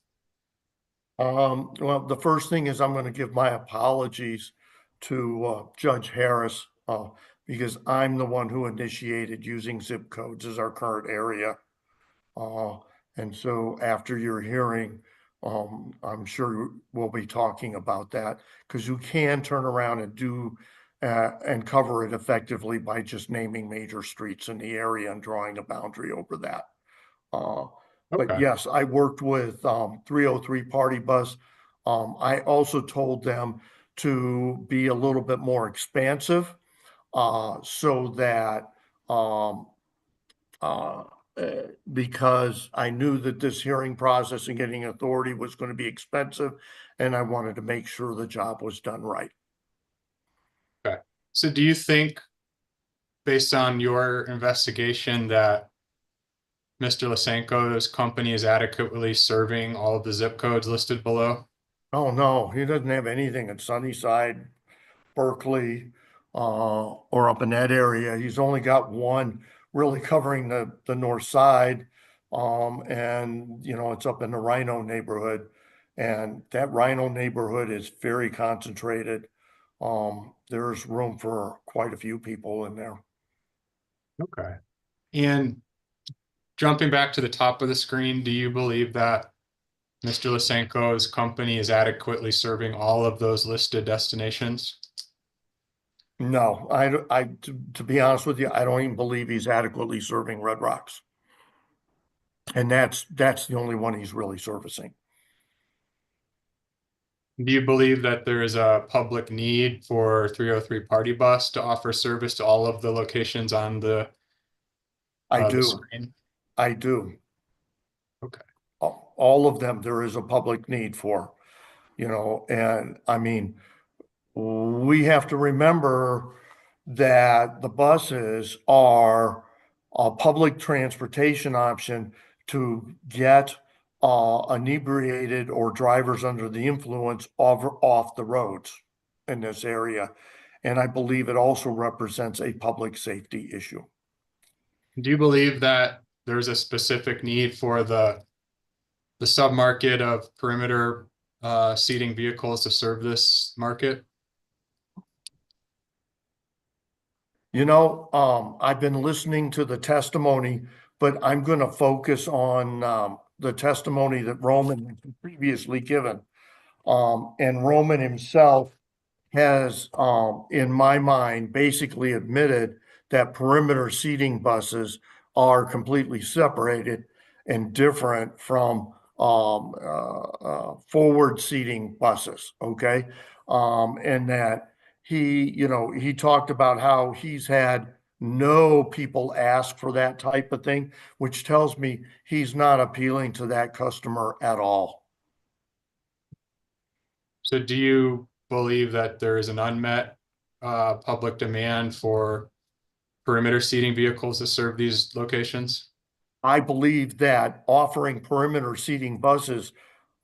Well, the first thing is I'm going to give my apologies to Judge Harris because I'm the one who initiated using zip codes as our current area. And so after your hearing, I'm sure we'll be talking about that because you can turn around and do and cover it effectively by just naming major streets in the area and drawing a boundary over that. But yes, I worked with 303 Party Bus. I also told them to be a little bit more expansive so that because I knew that this hearing process and getting authority was going to be expensive, and I wanted to make sure the job was done right. Okay. So do you think, based on your investigation, that Mr. Lysenko's company is adequately serving all of the zip codes listed below? Oh, no, he doesn't have anything in Sunnyside, Berkeley, or up in that area. He's only got one really covering the north side. And, you know, it's up in the Rhino neighborhood. And that Rhino neighborhood is very concentrated. There's room for quite a few people in there. Okay. And jumping back to the top of the screen, do you believe that Mr. Lysenko's company is adequately serving all of those listed destinations? No, to be honest with you, I don't even believe he's adequately serving Red Rocks. And that's the only one he's really servicing. Do you believe that there is a public need for 303 Party Bus to offer service to all of the locations on the screen? I do. Okay. All of them, there is a public need for, you know, and I mean, we have to remember that the buses are a public transportation option to get inebriated or drivers under the influence off the roads in this area. And I believe it also represents a public safety issue. Do you believe that there's a specific need for the submarket of perimeter seating vehicles to serve this market? You know, I've been listening to the testimony, but I'm going to focus on the testimony that Roman previously given. And Roman himself has, in my mind, basically admitted that perimeter seating buses are completely separated and different from forward seating buses, okay? And that he talked about how he's had no people ask for that type of thing, which tells me he's not appealing to that customer at all. So do you believe that there is an unmet public demand for perimeter seating vehicles to serve these locations? I believe that offering perimeter seating buses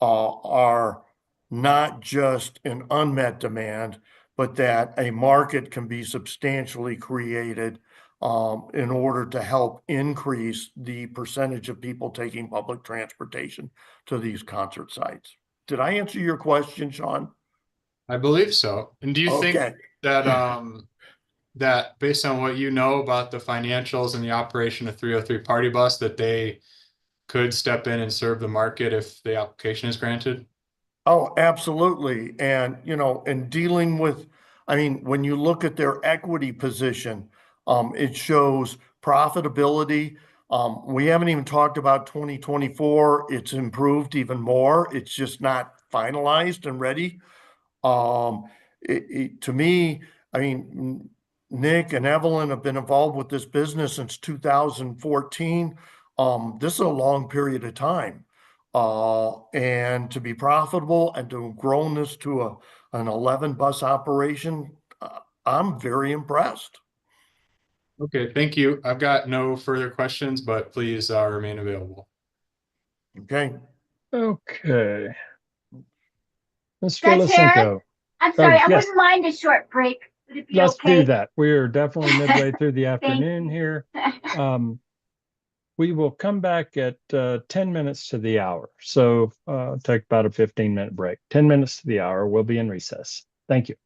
are not just an unmet demand, but that a market can be substantially created in order to help increase the percentage of people taking public transportation to these concert sites. Did I answer your question, Sean? I believe so. And do you think Okay. that that based on what you know about the financials and the operation of 303 Party Bus, that they could step in and serve the market if the application is granted? Oh, absolutely. And, in dealing with, I mean, when you look at their equity position, it shows profitability. We haven't even talked about 2024. It's improved even more. It's just not finalized and ready. To me, I mean, Nick and Evelyn have been involved with this business since 2014. This is a long period of time. And to be profitable and to have grown this to an 11 bus operation, I'm very impressed. Okay, thank you. I've got no further questions, but please remain available. Okay. Okay. Ms. Judge Harris, Filicinko. I'm sorry, I yes. wouldn't mind a short break. Would it be Let's okay? do that. We are definitely midway through the Thank afternoon you. here. We will come back at 10 minutes to the hour. So take about a 15-minute break. 10 minutes to the hour. We'll be in recess. Thank you.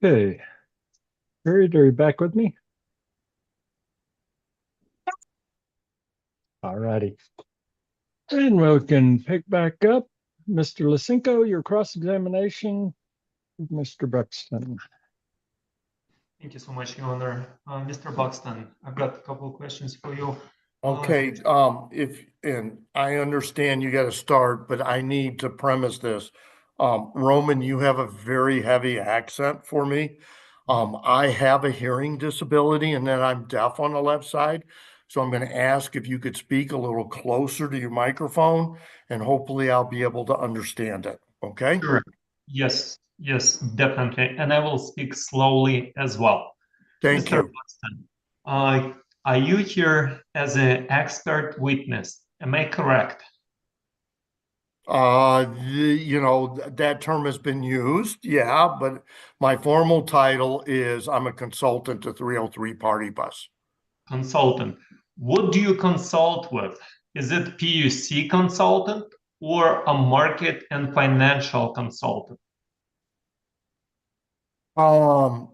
Okay. Harriet, are you back with me? All righty. And we can pick back up. Mr. Lisenko, your cross-examination with Mr. Buxton. Thank you so much, Your Honor. Mr. Buxton, I've got a couple of questions for you. Okay, and I understand you got to start, but I need to premise this. Roman, you have a very heavy accent for me. I have a hearing disability and then I'm deaf on the left side. So I'm going to ask if you could speak a little closer to your microphone and hopefully I'll be able to understand it. Okay? Sure. Yes, definitely. And I will speak slowly as well. Thank Mr. you. Buxton, are you here as an expert witness? Am I correct? You know, that term has been used, yeah, but my formal title is I'm a consultant to 303 Party Bus. Consultant. What do you consult with? Is it PUC consultant or a market and financial consultant? I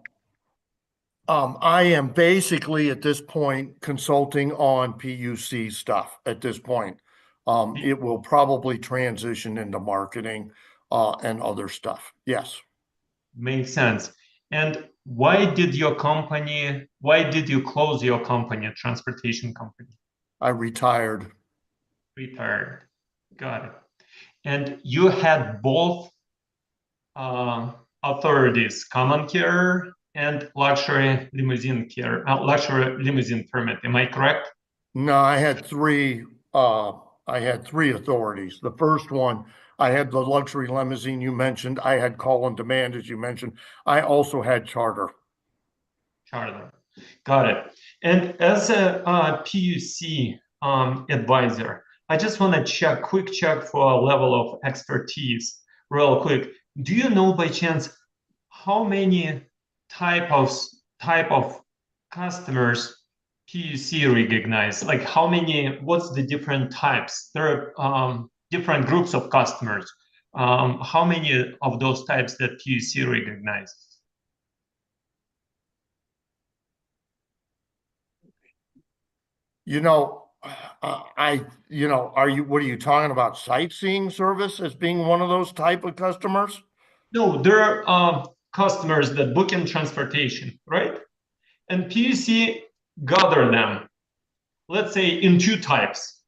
am basically at this point consulting on PUC stuff at this point. It will probably transition into marketing and other stuff. Yes. Makes sense. And why did you close your company, a transportation company? I retired. Retired. Got it. And you had both authorities, common carrier and luxury limousine permit. Am I correct? No, I had three authorities. The first one, I had the luxury limousine you mentioned. I had call and demand, as you mentioned. I also had charter. Charter. Got it. And as a PUC advisor, I just want to quick check for a level of expertise real quick. Do you know by chance how many type of customers PUC recognize? Like what's the different types? There are different groups of customers. How many of those types that PUC recognizes? You know, what are you talking about sightseeing service as being one of those type of customers? No, there are customers that book in transportation, right? And PUC gather them, let's say in two types: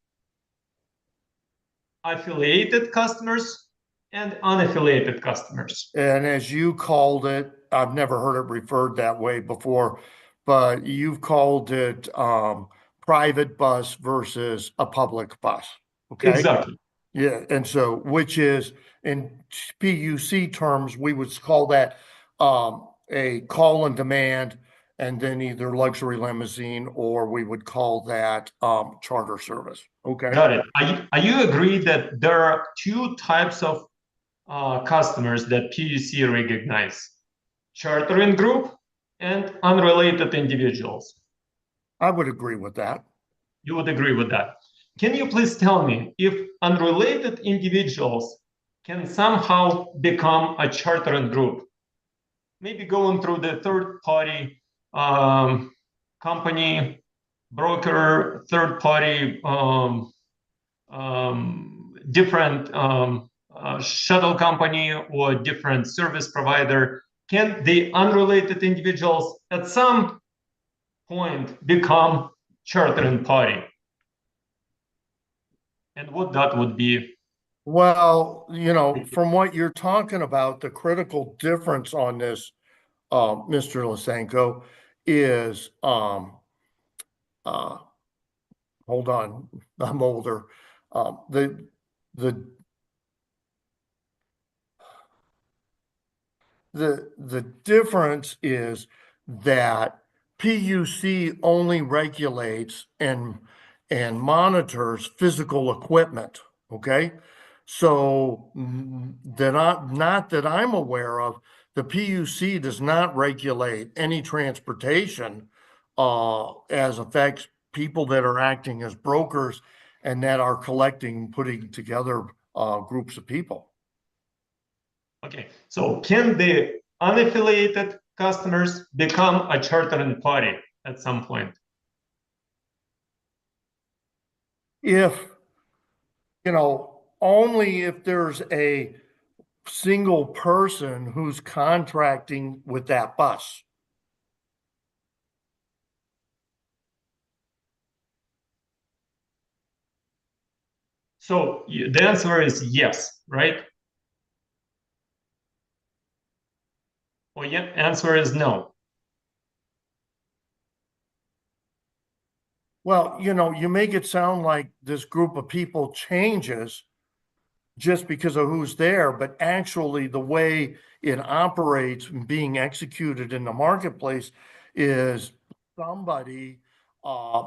affiliated customers and unaffiliated customers. And as you called it, I've never heard it referred that way before, but you've called it private bus versus a public bus. Okay. Exactly. Yeah. And so, which is in PUC terms, we would call that a call and demand, and then either luxury limousine, or we would call that charter service. Okay. Got it. Are you agree that there are two types of customers that PUC recognize: chartering group and unrelated individuals? I would agree with that. You would agree with that. Can you please tell me if unrelated individuals can somehow become a chartering group? Maybe going through the third party company, broker, third party, different shuttle company or different service provider. Can the unrelated individuals at some point become chartering party? And what that would be? Well, from what you're talking about, the critical difference on this, Mr. Lisenko, is hold on, I'm older. The difference is that PUC only regulates and monitors physical equipment. Okay. So not that I'm aware of, the PUC does not regulate any transportation as affects people that are acting as brokers and that are putting together groups of people. Okay, so can the unaffiliated customers become a chartering party at some point? If, only if there's a single person who's contracting with that bus. So the answer is yes, right? Or yeah, answer is no. Well, you make it sound like this group of people changes just because of who's there, but actually the way it operates and being executed in the marketplace is somebody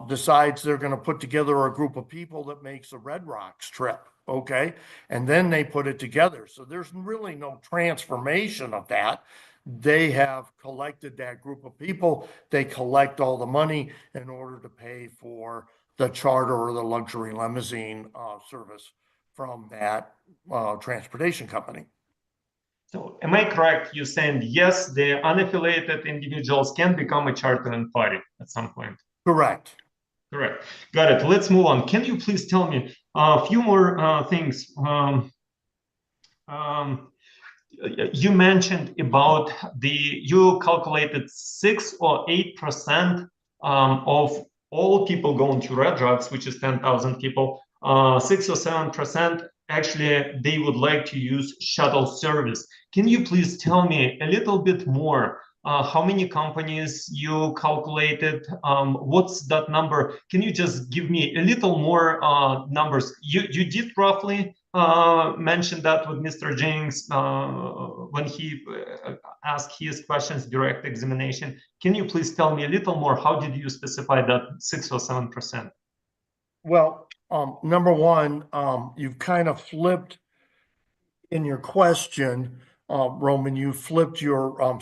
decides they're going to put together a group of people that makes a Red Rocks trip, okay? And then they put it together. So there's really no transformation of that. They have collected that group of people. They collect all the money in order to pay for the charter or the luxury limousine service from that transportation company. So am I correct? You're saying yes, the unaffiliated individuals can become a chartering party at some point. Correct. Correct. Got it. Let's move on. Can you please tell me a few more things? You mentioned about you calculated 6 or 8% of all people going to Red Rocks, which is 10,000 people. 6 or 7% actually they would like to use shuttle service. Can you please tell me a little bit more? How many companies you calculated? What's that number? Can you just give me a little more numbers? You did roughly mention that with Mr. Jennings when he asked his questions direct examination. Can you please tell me a little more? How did you specify that 6 or 7%? Well, number one, you've kind of flipped in your question, Roman, you flipped your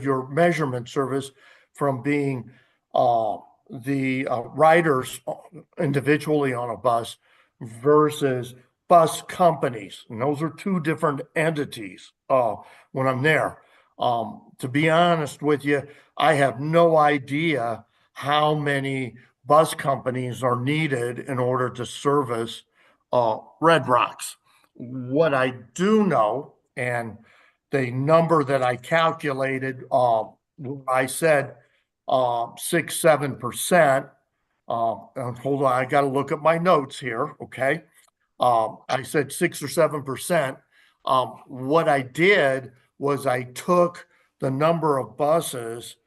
your measurement service from being the riders individually on a bus versus bus companies. And those are two different entities when I'm there. To be honest with you, I have no idea how many bus companies are needed in order to service Red Rocks. What I do know, and the number that I calculated, I said 6-7%. Hold on, I got to look at my notes here. Okay, I said 6 or 7%. What I did was I took the number of buses,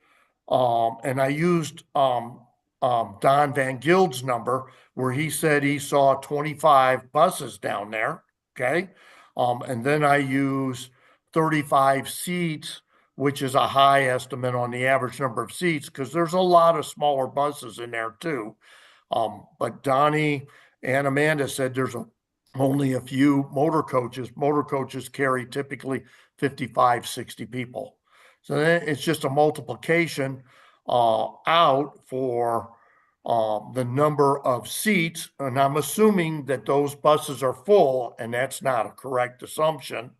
and I used Don Van Gild's number, where he said he saw 25 buses down there. Okay. And then I use 35 seats, which is a high estimate on the average number of seats, because there's a lot of smaller buses in there too. But Donnie and Amanda said there's only a few motor coaches. Motor coaches carry typically 55, 60 people. So then it's just a multiplication out for the number of seats, and I'm assuming that those buses are full, and that's not a correct assumption,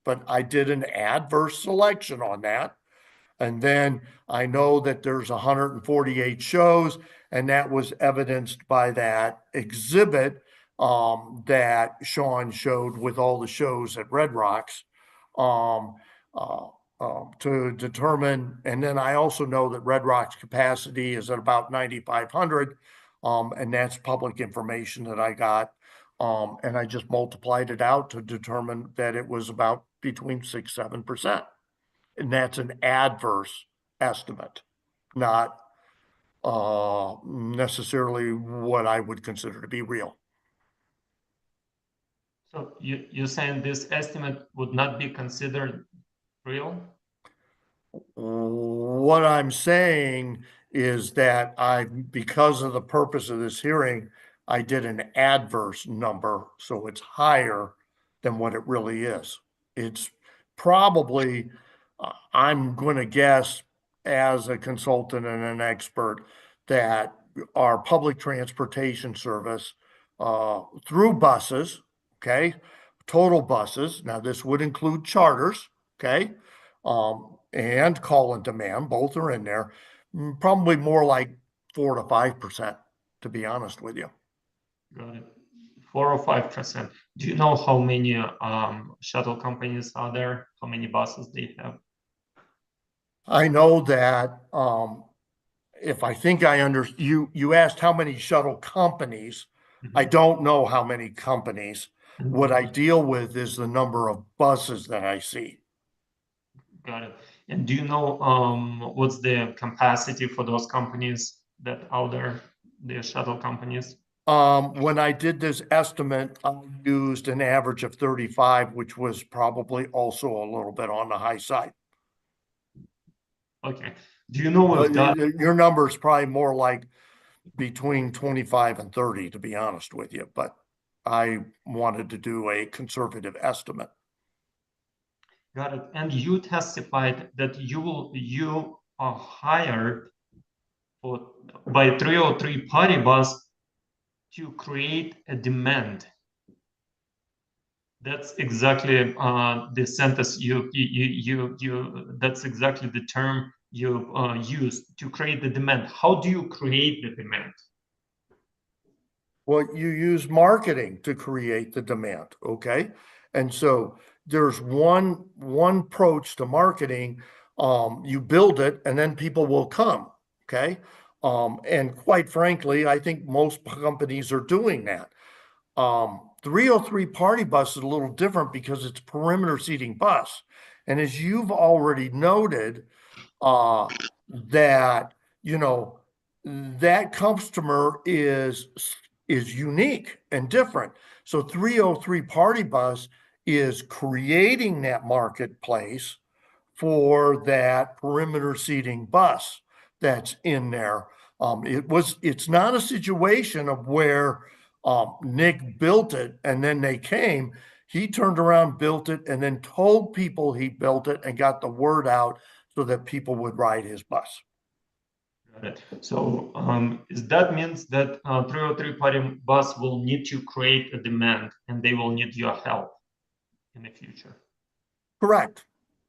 but I did an adverse selection on that. And then I know that there's 148 shows, and that was evidenced by that exhibit that Sean showed with all the shows at Red Rocks. To determine, and then I also know that Red Rock's capacity is at about 9,500, and that's public information that I got, and I just multiplied it out to determine that it was about between 6-7%, and that's an adverse estimate, not necessarily what I would consider to be real. So you're saying this estimate would not be considered real? What I'm saying is that because of the purpose of this hearing, I did an adverse number, so it's higher than what it really is. It's probably, I'm going to guess as a consultant and an expert, that our public transportation service through buses, okay, total buses, now this would include charters, okay, and call and demand, both are in there. Probably more like 4 to 5%, to be honest with you. Got it. 4 or 5%. Do you know how many shuttle companies are there? How many buses they have? I know that if I think I you asked how many shuttle companies. I don't know how many companies. What I deal with is the number of buses that I see. Got it. And do you know what's the capacity for those companies that out there, the shuttle companies? When I did this estimate, I used an average of 35, which was probably also a little bit on the high side. Okay. Do you know if that your number is probably more like between 25 and 30, to be honest with you, but I wanted to do a conservative estimate. Got it. And you testified that you are hired by 303 Party Bus to create a demand. That's exactly the sentence that's exactly the term you used, to create the demand. How do you create the demand? Well, you use marketing to create the demand, okay? And so there's one approach to marketing. You build it and then people will come, okay? And quite frankly, I think most companies are doing that. 303 Party Bus is a little different because it's perimeter seating bus. And as you've already noted, that, you know, that customer is unique and different. So 303 Party Bus is creating that marketplace for that perimeter seating bus that's in there. It's not a situation of where Nick built it and then they came. He turned around, built it, and then told people he built it and got the word out so that people would ride his bus. Got it. So that means that 303 Party Bus will need to create a demand and they will need your help in the future. Correct.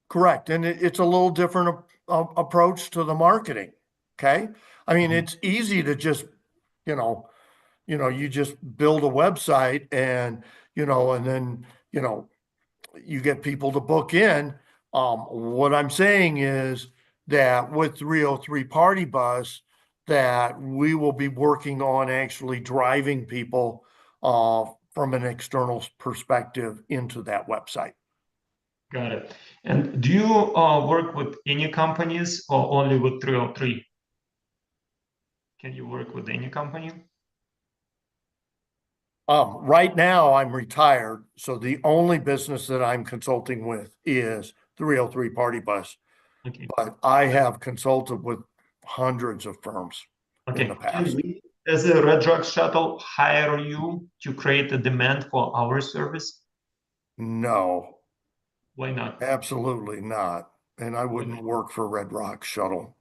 Correct. And it's a little different approach to the marketing. Okay. I mean, it's easy to just, you just build a website and, and then, you get people to book in. What I'm saying is that with 303 Party Bus, that we will be working on actually driving people from an external perspective into that website. Got it. And do you work with any companies or only with 303? Can you work with any company? Right now I'm retired, so the only business that I'm consulting with is 303 Party Bus. Okay. But I have consulted with hundreds of firms in the past. Can we, as a Red Rock Shuttle, hire you to create a demand for our service? No. Why not? Absolutely not. And I wouldn't work for Red Rock Shuttle.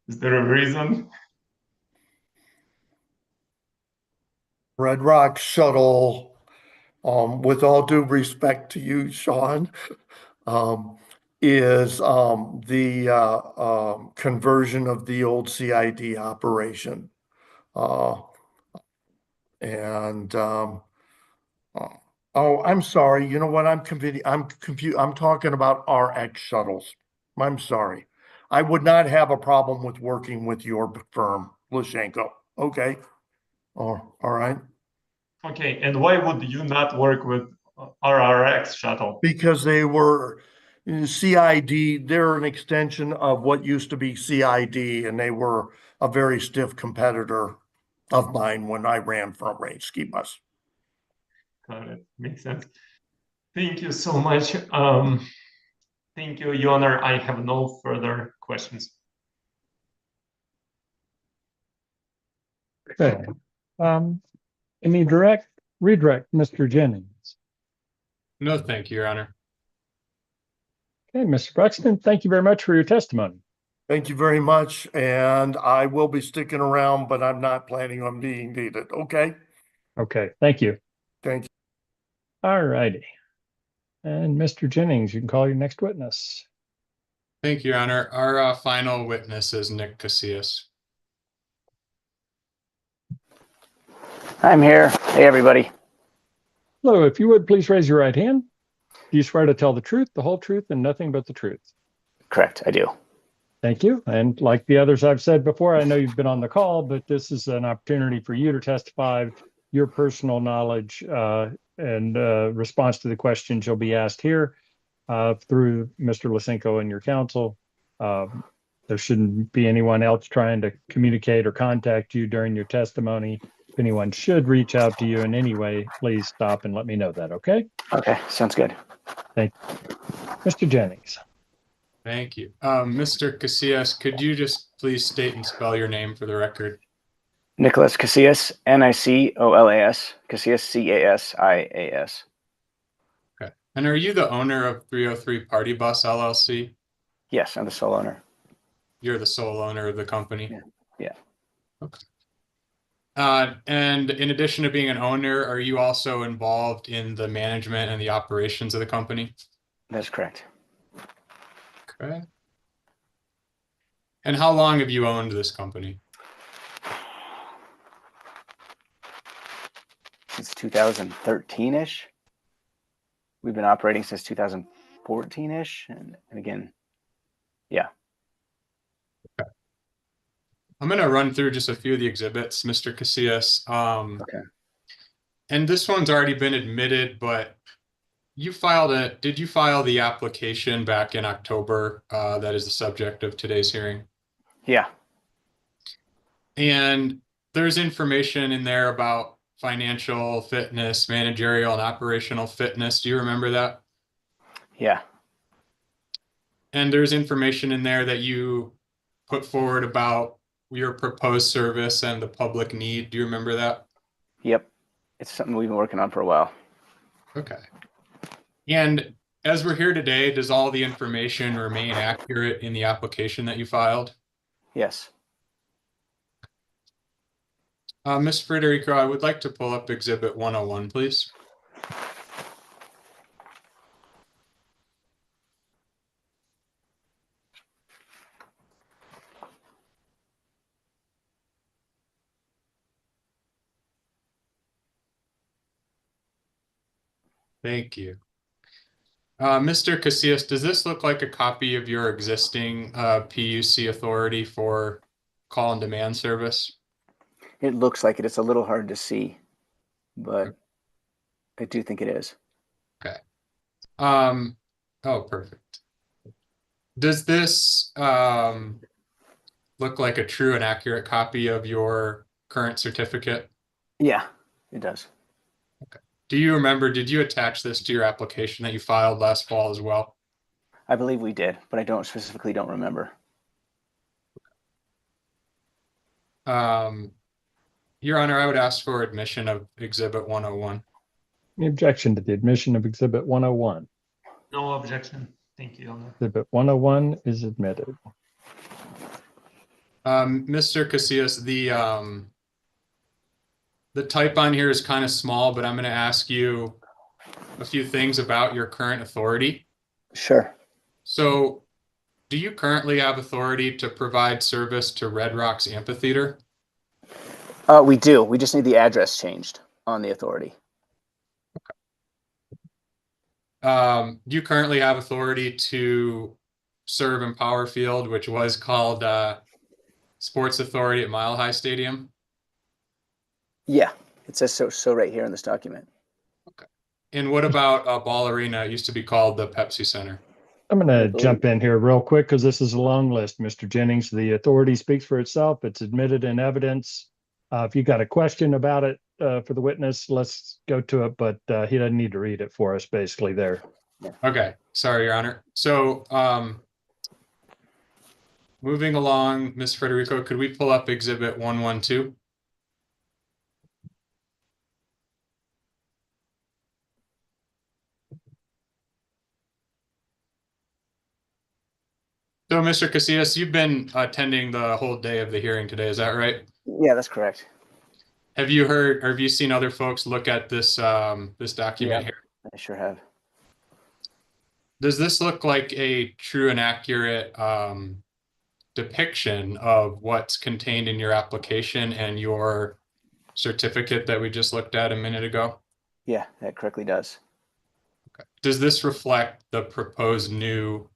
Is there a reason? Red Rock Shuttle, with all due respect to you, Sean, is the conversion of the old CID operation. Oh, I'm sorry. You know what? I'm confused. I'm talking about RX shuttles. I'm sorry. I would not have a problem with working with your firm, Lushenko. Okay. All right. Okay. And why would you not work with RRX Shuttle? Because they were CID. They're an extension of what used to be CID, and they were a very stiff competitor of mine when I ran front range ski bus. Got it. Makes sense. Thank you so much. Thank you, Your Honor. I have no further questions. Okay. Any redirect, Mr. Jennings? No, thank you, Your Honor. Okay, Mr. Bruxton, thank you very much for your testimony. Thank you very much. And I will be sticking around, but I'm not planning on being needed. Okay. Okay, thank you. Thank you. All righty. And Mr. Jennings, you can call your next witness. Thank you, Your Honor. Our final witness is Nick Casillas. I'm here. Hey, everybody. Hello, if you would please raise your right hand. Do you swear to tell the truth, the whole truth, and nothing but the truth? Correct, I do. Thank you. And like the others I've said before, I know you've been on the call, but this is an opportunity for you to testify your personal knowledge and response to the questions you'll be asked here through Mr. Lysenko and your counsel. There shouldn't be anyone else trying to communicate or contact you during your testimony. If anyone should reach out to you in any way, please stop and let me know that, okay? Okay, sounds good. Thank you. Mr. Jennings. Thank you. Mr. Casillas, could you just please state and spell your name for the record? Nicholas Casillas, Nicolas, Casillas, Casias. Okay. And are you the owner of 303 Party Bus LLC? Yes, I'm the sole owner. You're the sole owner of the company? Yeah. Okay. And in addition to being an owner, are you also involved in the management and the operations of the company? That's correct. Okay. And how long have you owned this company? Since 2013-ish. We've been operating since 2014-ish. And again, yeah. Okay. I'm going to run through just a few of the exhibits, Mr. Casillas. Okay. And this one's already been admitted, but did you file the application back in October that is the subject of today's hearing? Yeah. And there's information in there about financial fitness, managerial and operational fitness. Do you remember that? Yeah. And there's information in there that you put forward about your proposed service and the public need. Do you remember that? Yep. It's something we've been working on for a while. Okay. And as we're here today, does all the information remain accurate in the application that you filed? Yes. Ms. Federico, I would like to pull up Exhibit 101, please. Thank you. Mr. Casillas, does this look like a copy of your existing PUC authority for call and demand service? It looks like it. It's a little hard to see, but I do think it is. Okay. Oh, perfect. Does this look like a true and accurate copy of your current certificate? Yeah, it does. Okay. Do you remember, did you attach this to your application that you filed last fall as well? I believe we did, but I don't remember. Your Honor, I would ask for admission of Exhibit 101. Any objection to the admission of Exhibit 101? No objection. Thank you, Honor. Exhibit 101 is admitted. Mr. Casillas, the type on here is kind of small, but I'm going to ask you a few things about your current authority. Sure. So, do you currently have authority to provide service to Red Rocks Amphitheater? We do. We just need the address changed on the authority. Do you currently have authority to serve Empower Field, which was called Sports Authority at Mile High Stadium? Yeah, it says so right here in this document. Okay. And what about Ball Arena? It used to be called the Pepsi Center. I'm going to jump in here real quick because this is a long list, Mr. Jennings. The authority speaks for itself. It's admitted in evidence. If you got a question about it for the witness, let's go to it, but he doesn't need to read it for us basically there. Okay, sorry, Your Honor. So moving along, Ms. Federico, could we pull up Exhibit 112? So, Mr. Casillas, you've been attending the whole day of the hearing today, is that right? Yeah, that's correct. Have you heard, or have you seen other folks look at this this document here? I sure have. Does this look like a true and accurate depiction of what's contained in your application and your certificate that we just looked at a minute ago? Yeah, that correctly does. Does this reflect the proposed new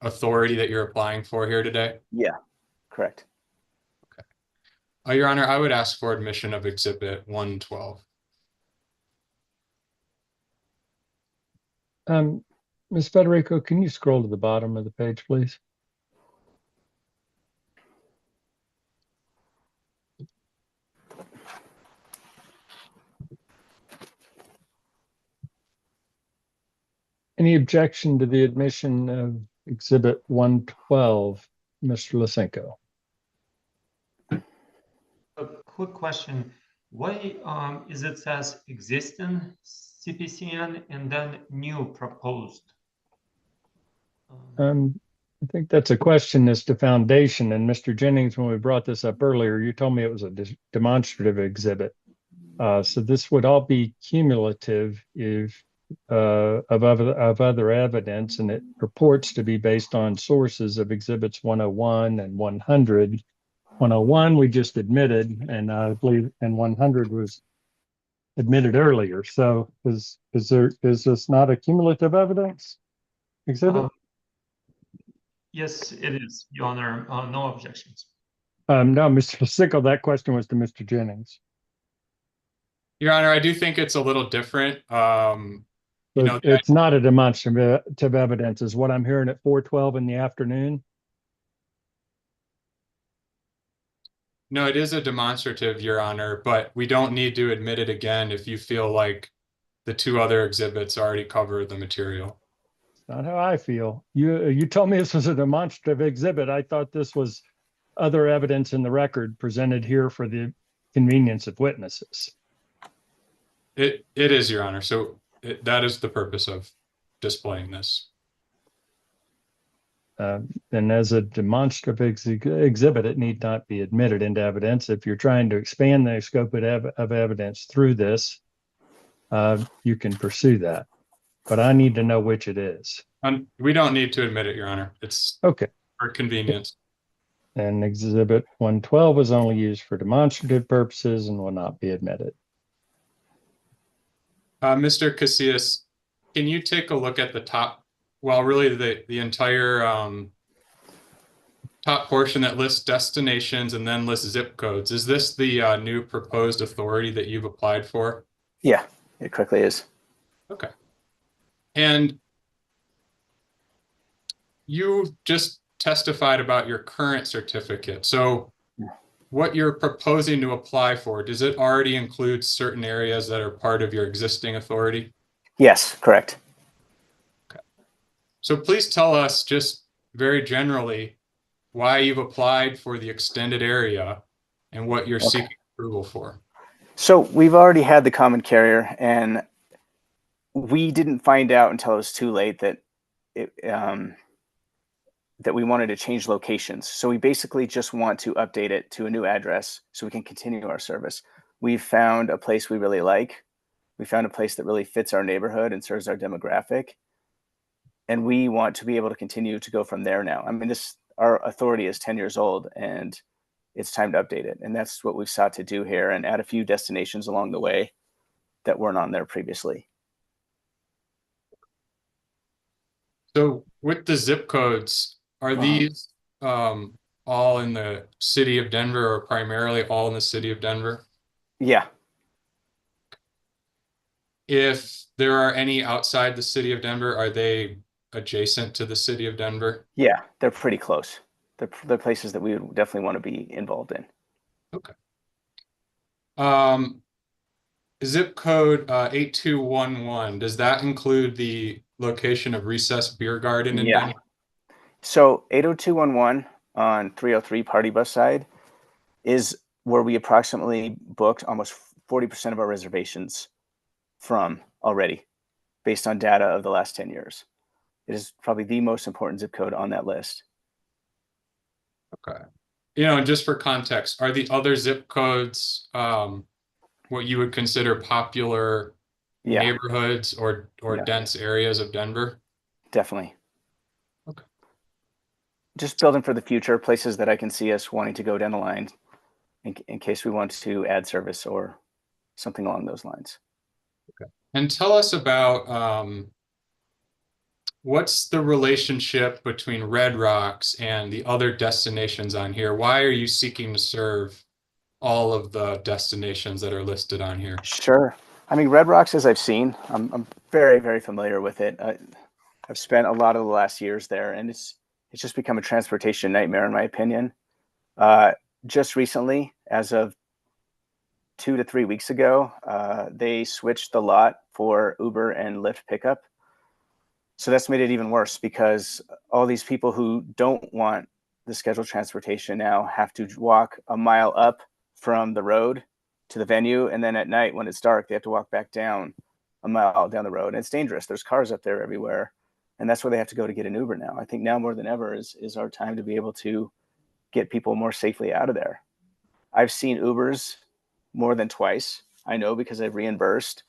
authority that you're applying for here today? Yeah, correct. Your Honor, I would ask for admission of Exhibit 112. Ms. Federico, can you scroll to the bottom of the page, please? Any objection to the admission of Exhibit 112, Mr. Lysenko? A quick question. Why is it says existing CPCN and then new proposed? I think that's a question as to foundation. And Mr. Jennings, when we brought this up earlier, you told me it was a demonstrative exhibit. So this would all be cumulative if of other evidence, and it purports to be based on sources of exhibits 101 and 100. 101 we just admitted, and I believe, and 100 was admitted earlier. So is this not a cumulative evidence exhibit? Yes, it is, Your Honor. No objections. No, Mr. Sickle, that question was to Mr. Jennings. Your Honor, I do think it's a little different. It's not a demonstrative evidence, is what I'm hearing at 4:12 in the afternoon. No, it is a demonstrative, Your Honor, but we don't need to admit it again if you feel like the two other exhibits already cover the material. Not how I feel. You told me this was a demonstrative exhibit. I thought this was other evidence in the record presented here for the convenience of witnesses. It is, Your Honor. So that is the purpose of displaying this. And as a demonstrative exhibit, it need not be admitted into evidence. If you're trying to expand the scope of evidence through this, you can pursue that. But I need to know which it is. We don't need to admit it, Your Honor. It's okay for convenience. And Exhibit 112 was only used for demonstrative purposes and will not be admitted. Mr. Casillas, can you take a look at the top? Well, really the entire top portion that lists destinations and then lists zip codes. Is this the new proposed authority that you've applied for? Yeah, it correctly is. Okay. And you just testified about your current certificate. So what you're proposing to apply for, does it already include certain areas that are part of your existing authority? Yes, correct. Okay. So please tell us just very generally why you've applied for the extended area and what you're seeking approval for. So we've already had the common carrier, and we didn't find out until it was too late that that we wanted to change locations. So we basically just want to update it to a new address so we can continue our service. We've found a place we really like. We found a place that really fits our neighborhood and serves our demographic. And we want to be able to continue to go from there now. I mean, our authority is 10 years old, and it's time to update it. And that's what we've sought to do here, and add a few destinations along the way that weren't on there previously. So with the zip codes, are these all in the city of Denver, or primarily all in the city of Denver? Yeah. If there are any outside the city of Denver, are they adjacent to the city of Denver? Yeah, they're pretty close. They're places that we would definitely want to be involved in. Okay. Zip code 8211, does that include the location of Recess Beer Garden in Denver? So 80211 on 303 Party Bus side is where we approximately booked almost 40% of our reservations from already, based on data of the last 10 years. It is probably the most important zip code on that list. Okay. And just for context, are the other zip codes what you would consider popular neighborhoods or dense areas of Denver? Definitely. Okay. Just building for the future, places that I can see us wanting to go down the line in case we want to add service or something along those lines. Okay. And tell us about what's the relationship between Red Rocks and the other destinations on here? Why are you seeking to serve all of the destinations that are listed on here? Sure. I mean, Red Rocks, as I've seen, I'm very, very familiar with it. I've spent a lot of the last years there, and it's just become a transportation nightmare, in my opinion. Just recently, as of 2 to 3 weeks ago, they switched the lot for Uber and Lyft pickup. So that's made it even worse because all these people who don't want the scheduled transportation now have to walk a mile up from the road to the venue. And then at night when it's dark, they have to walk back down a mile down the road. And it's dangerous. There's cars up there everywhere. And that's where they have to go to get an Uber now. I think now more than ever is our time to be able to get people more safely out of there. I've seen Ubers more than twice. I know because I've reimbursed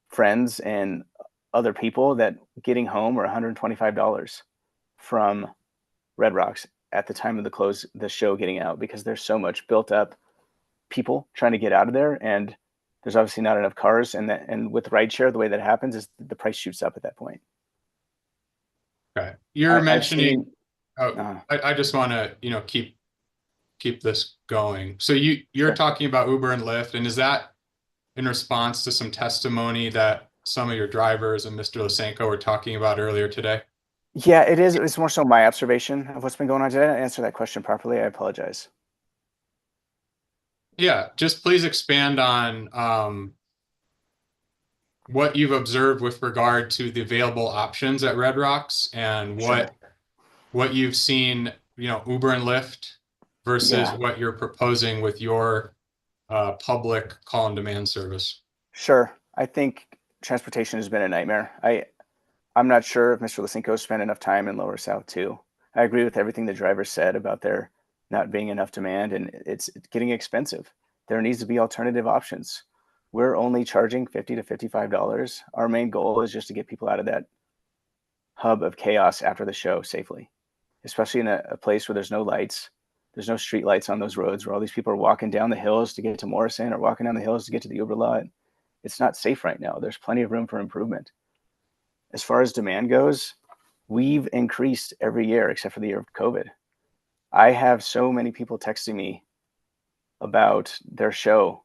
friends and other people that getting home are $125 from Red Rocks at the time of the show getting out, because there's so much built up people trying to get out of there, and there's obviously not enough cars. And with rideshare, the way that happens is the price shoots up at that point. Okay, you're mentioning. I just want to keep this going. So you're Sure. talking about Uber and Lyft, and is that in response to some testimony that some of your drivers and Mr. Lysenko were talking about earlier today? Yeah, it is. It's more so my observation of what's been going on. Did I not answer that question properly? I apologize. Yeah, just please expand on what you've observed with regard to the available options at Red Rocks and what you've seen, Uber and Lyft versus what you're proposing with your public call and demand service. Sure. I think transportation has been a nightmare. I'm not sure if Mr. Lysenko spent enough time in Lower South too. I agree with everything the driver said about there not being enough demand, and it's getting expensive. There needs to be alternative options. We're only charging $50 to $55. Our main goal is just to get people out of that hub of chaos after the show safely, especially in a place where there's no lights. There's no street lights on those roads where all these people are walking down the hills to get to Morrison or walking down the hills to get to the Uber lot. It's not safe right now. There's plenty of room for improvement. As far as demand goes, we've increased every year except for the year of COVID. I have so many people texting me about their show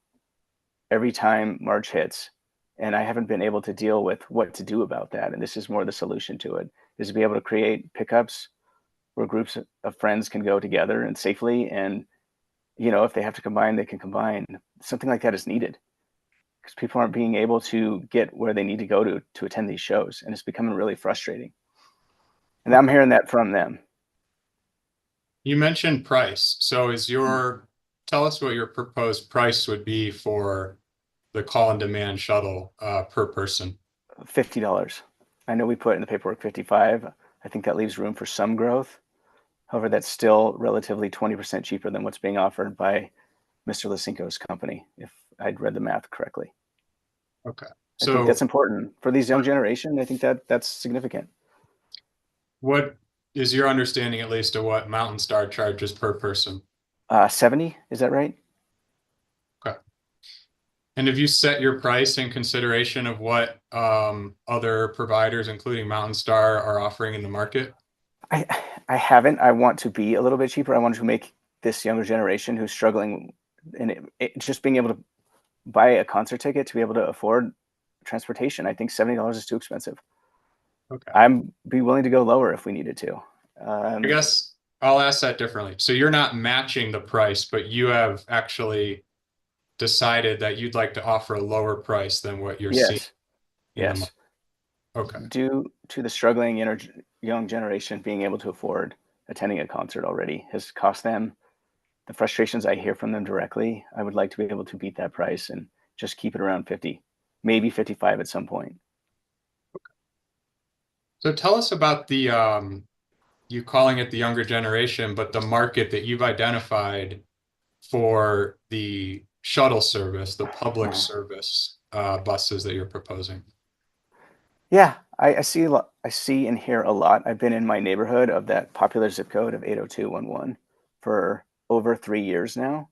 every time March hits, and I haven't been able to deal with what to do about that. And this is more the solution to it, is to be able to create pickups where groups of friends can go together and safely. And, if they have to combine, they can combine. Something like that is needed because people aren't being able to get where they need to go to attend these shows. And it's becoming really frustrating. And I'm hearing that from them. You mentioned price. So tell us what your proposed price would be for the call and demand shuttle per person. $50. I know we put in the paperwork 55. I think that leaves room for some growth. However, that's still relatively 20% cheaper than what's being offered by Mr. Lysenko's company, if I'd read the math correctly. Okay. So I think that's important for these young generation. I think that's significant. What is your understanding, at least, of what Mountain Star charges per person? 70, is that right? Okay. And have you set your price in consideration of what other providers, including Mountain Star, are offering in the market? I haven't. I want to be a little bit cheaper. I want to make this younger generation who's struggling, and just being able to buy a concert ticket to be able to afford transportation. I think $70 is too expensive. Okay. I'd be willing to go lower if we needed to. I guess I'll ask that differently. So you're not matching the price, but you have actually decided that you'd like to offer a lower price than what you're seeing. Yes. Okay. Due to the struggling young generation being able to afford attending a concert already has cost them the frustrations I hear from them directly. I would like to be able to beat that price and just keep it around 50, maybe 55 at some point. Okay. So tell us about the you calling it the younger generation, but the market that you've identified for the shuttle service, the public service buses that you're proposing. Yeah, I see a lot. I see and hear a lot. I've been in my neighborhood of that popular zip code of 80211 for over 3 years now.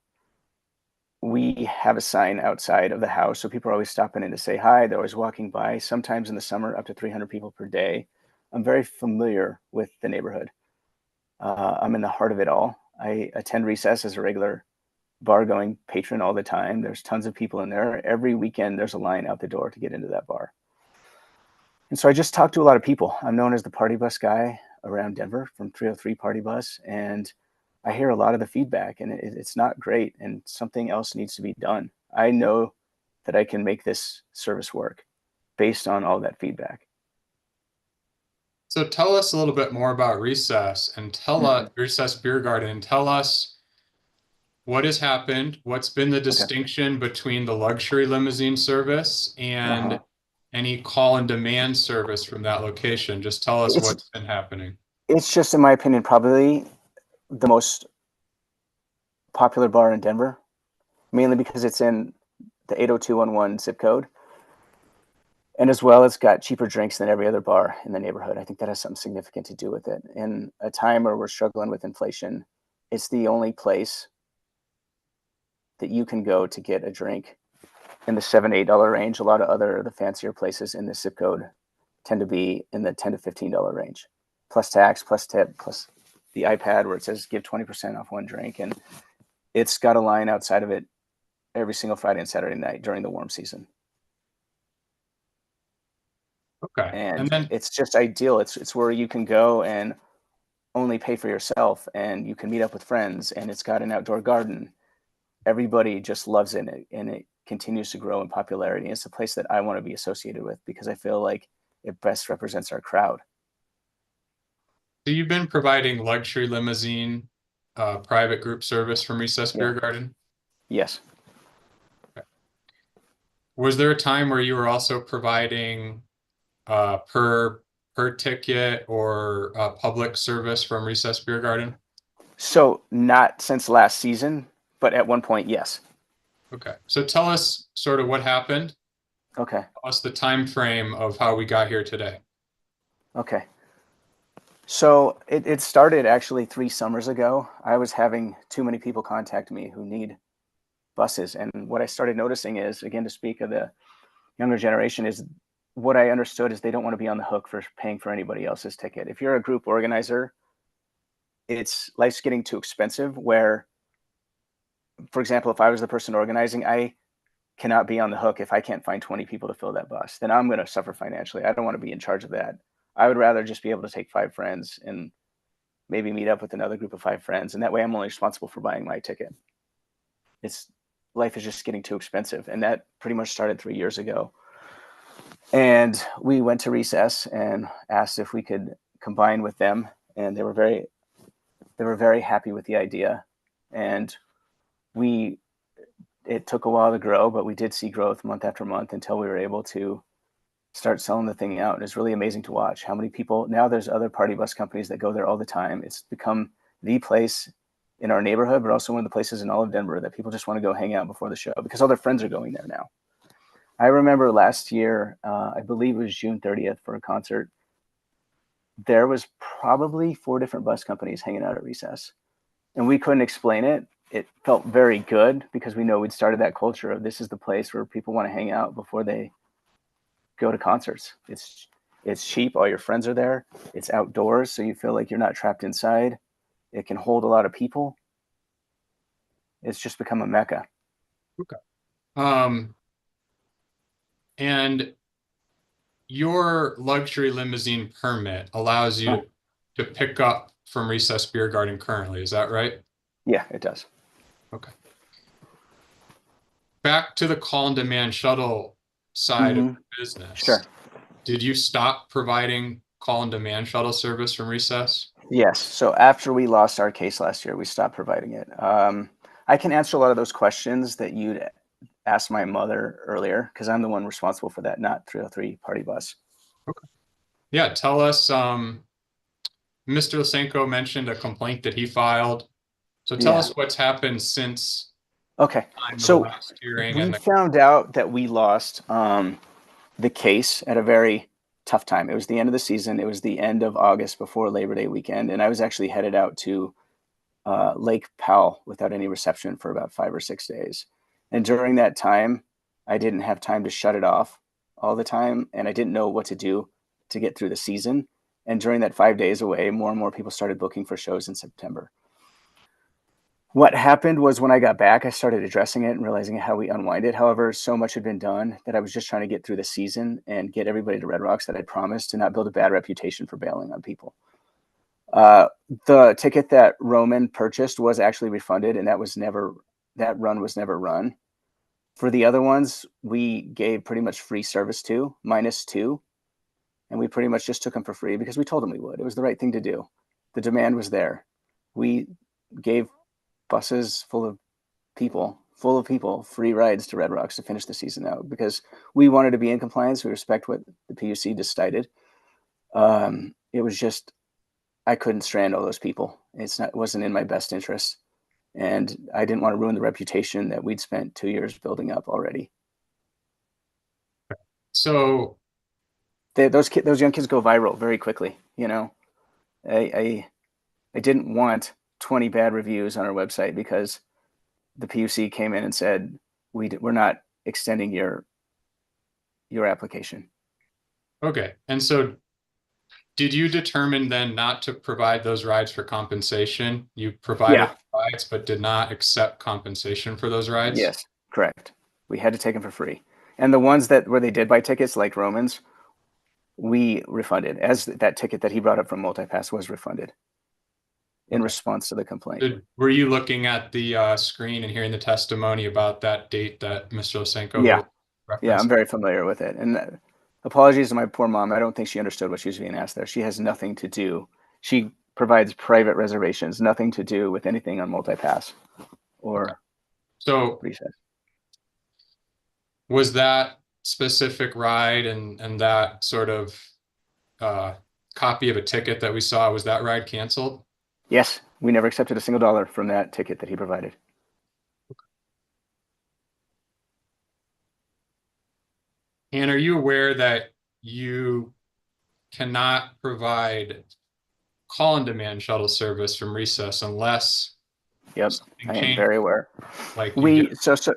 We have a sign outside of the house, so people are always stopping in to say hi. They're always walking by. Sometimes in the summer, up to 300 people per day. I'm very familiar with the neighborhood. I'm in the heart of it all. I attend Recess as a regular bar-going patron all the time. There's tons of people in there. Every weekend, there's a line out the door to get into that bar. And so I just talked to a lot of people. I'm known as the party bus guy around Denver from 303 Party Bus, and I hear a lot of the feedback, and it's not great, and something else needs to be done. I know that I can make this service work based on all that feedback. So tell us a little bit more about Recess and tell us Recess Beer Garden and tell us what has happened, what's been the distinction between the luxury limousine service and any call and demand service from that location. Just tell us what's been happening. It's just, in my opinion, probably the most popular bar in Denver, mainly because it's in the 80211 zip code. And as well, it's got cheaper drinks than every other bar in the neighborhood. I think that has something significant to do with it. In a time where we're struggling with inflation, it's the only place that you can go to get a drink in the $7 to $8 range. A lot of the fancier places in this zip code tend to be in the $10 to $15 range, plus tax, plus tip, plus the iPad where it says give 20% off one drink. And it's got a line outside of it every single Friday and Saturday night during the warm season. Okay. And then it's just ideal. It's where you can go and only pay for yourself, and you can meet up with friends, and it's got an outdoor garden. Everybody just loves it, and it continues to grow in popularity. It's a place that I want to be associated with because I feel like it best represents our crowd. So you've been providing luxury limousine private group service from Recess Beer Garden? Yes. Okay. Was there a time where you were also providing per ticket or public service from Recess Beer Garden? So not since last season, but at one point, yes. Okay. So tell us sort of what happened. Okay. Tell us the time frame of how we got here today. Okay. So it started actually 3 summers ago. I was having too many people contact me who need buses. And what I started noticing is, again, to speak of the younger generation, is what I understood is they don't want to be on the hook for paying for anybody else's ticket. If you're a group organizer, life's getting too expensive where, for example, if I was the person organizing, I cannot be on the hook if I can't find 20 people to fill that bus. Then I'm going to suffer financially. I don't want to be in charge of that. I would rather just be able to take 5 friends and maybe meet up with another group of 5 friends. And that way I'm only responsible for buying my ticket. Life is just getting too expensive. And that pretty much started 3 years ago. And we went to Recess and asked if we could combine with them. And they were very happy with the idea. And it took a while to grow, but we did see growth month after month until we were able to start selling the thing out. It's really amazing to watch how many people, now there's other party bus companies that go there all the time. It's become the place in our neighborhood, but also one of the places in all of Denver that people just want to go hang out before the show because all their friends are going there now. I remember last year, I believe it was June 30th for a concert. There was probably 4 different bus companies hanging out at Recess, and we couldn't explain it. It felt very good because we know we'd started that culture of this is the place where people want to hang out before they go to concerts. It's cheap. All your friends are there. It's outdoors, so you feel like you're not trapped inside. It can hold a lot of people. It's just become a mecca. Okay. And your luxury limousine permit allows you to pick up from Recess Beer Garden currently. Is that right? Yeah, it does. Okay. Back to the call and demand shuttle side of the business. Sure. Did you stop providing call and demand shuttle service from Recess? Yes. So after we lost our case last year, we stopped providing it. I can answer a lot of those questions that you'd asked my mother earlier because I'm the one responsible for that, not 303 Party Bus. Okay. Yeah. Tell us, Mr. Lysenko mentioned a complaint that he filed. So tell us what's happened since Okay. So we found out that we lost the case at a very tough time. It was the end of the season. It was the end of August before Labor Day weekend. And I was actually headed out to Lake Powell without any reception for about 5 or 6 days. And during that time, I didn't have time to shut it off all the time. And I didn't know what to do to get through the season. And during that 5 days away, more and more people started booking for shows in September. What happened was when I got back, I started addressing it and realizing how we unwind it. However, so much had been done that I was just trying to get through the season and get everybody to Red Rocks that I promised, to not build a bad reputation for bailing on people. The ticket that Roman purchased was actually refunded, and that run was never run. For the other ones, we gave pretty much free service to, -2, and we pretty much just took them for free because we told them we would. It was the right thing to do. The demand was there. We gave buses full of people, free rides to Red Rocks to finish the season out because we wanted to be in compliance. We respect what the PUC decided. It was just, I couldn't strand all those people. It wasn't in my best interest. And I didn't want to ruin the reputation that we'd spent 2 years building up already. So those young kids go viral very quickly. You know, I didn't want 20 bad reviews on our website because the PUC came in and said, we're not extending your application. Okay. And so did you determine then not to provide those rides for compensation? You provided rides, but did not accept compensation for those rides? Yes, correct. We had to take them for free. And the ones where they did buy tickets, like Romans, we refunded, as that ticket that he brought up from MultiPass was refunded in response to the complaint. Were you looking at the screen and hearing the testimony about that date that Mr. Lysenko referenced? Yeah, I'm very familiar with it. And apologies to my poor mom. I don't think she understood what she was being asked there. She has nothing to do. She provides private reservations, nothing to do with anything on MultiPass or Recess. Was that specific ride and that sort of copy of a ticket that we saw, was that ride canceled? Yes, we never accepted a single dollar from that ticket that he provided. And are you aware that you cannot provide call-on-demand shuttle service from Recess unless Yep, I am very aware. Like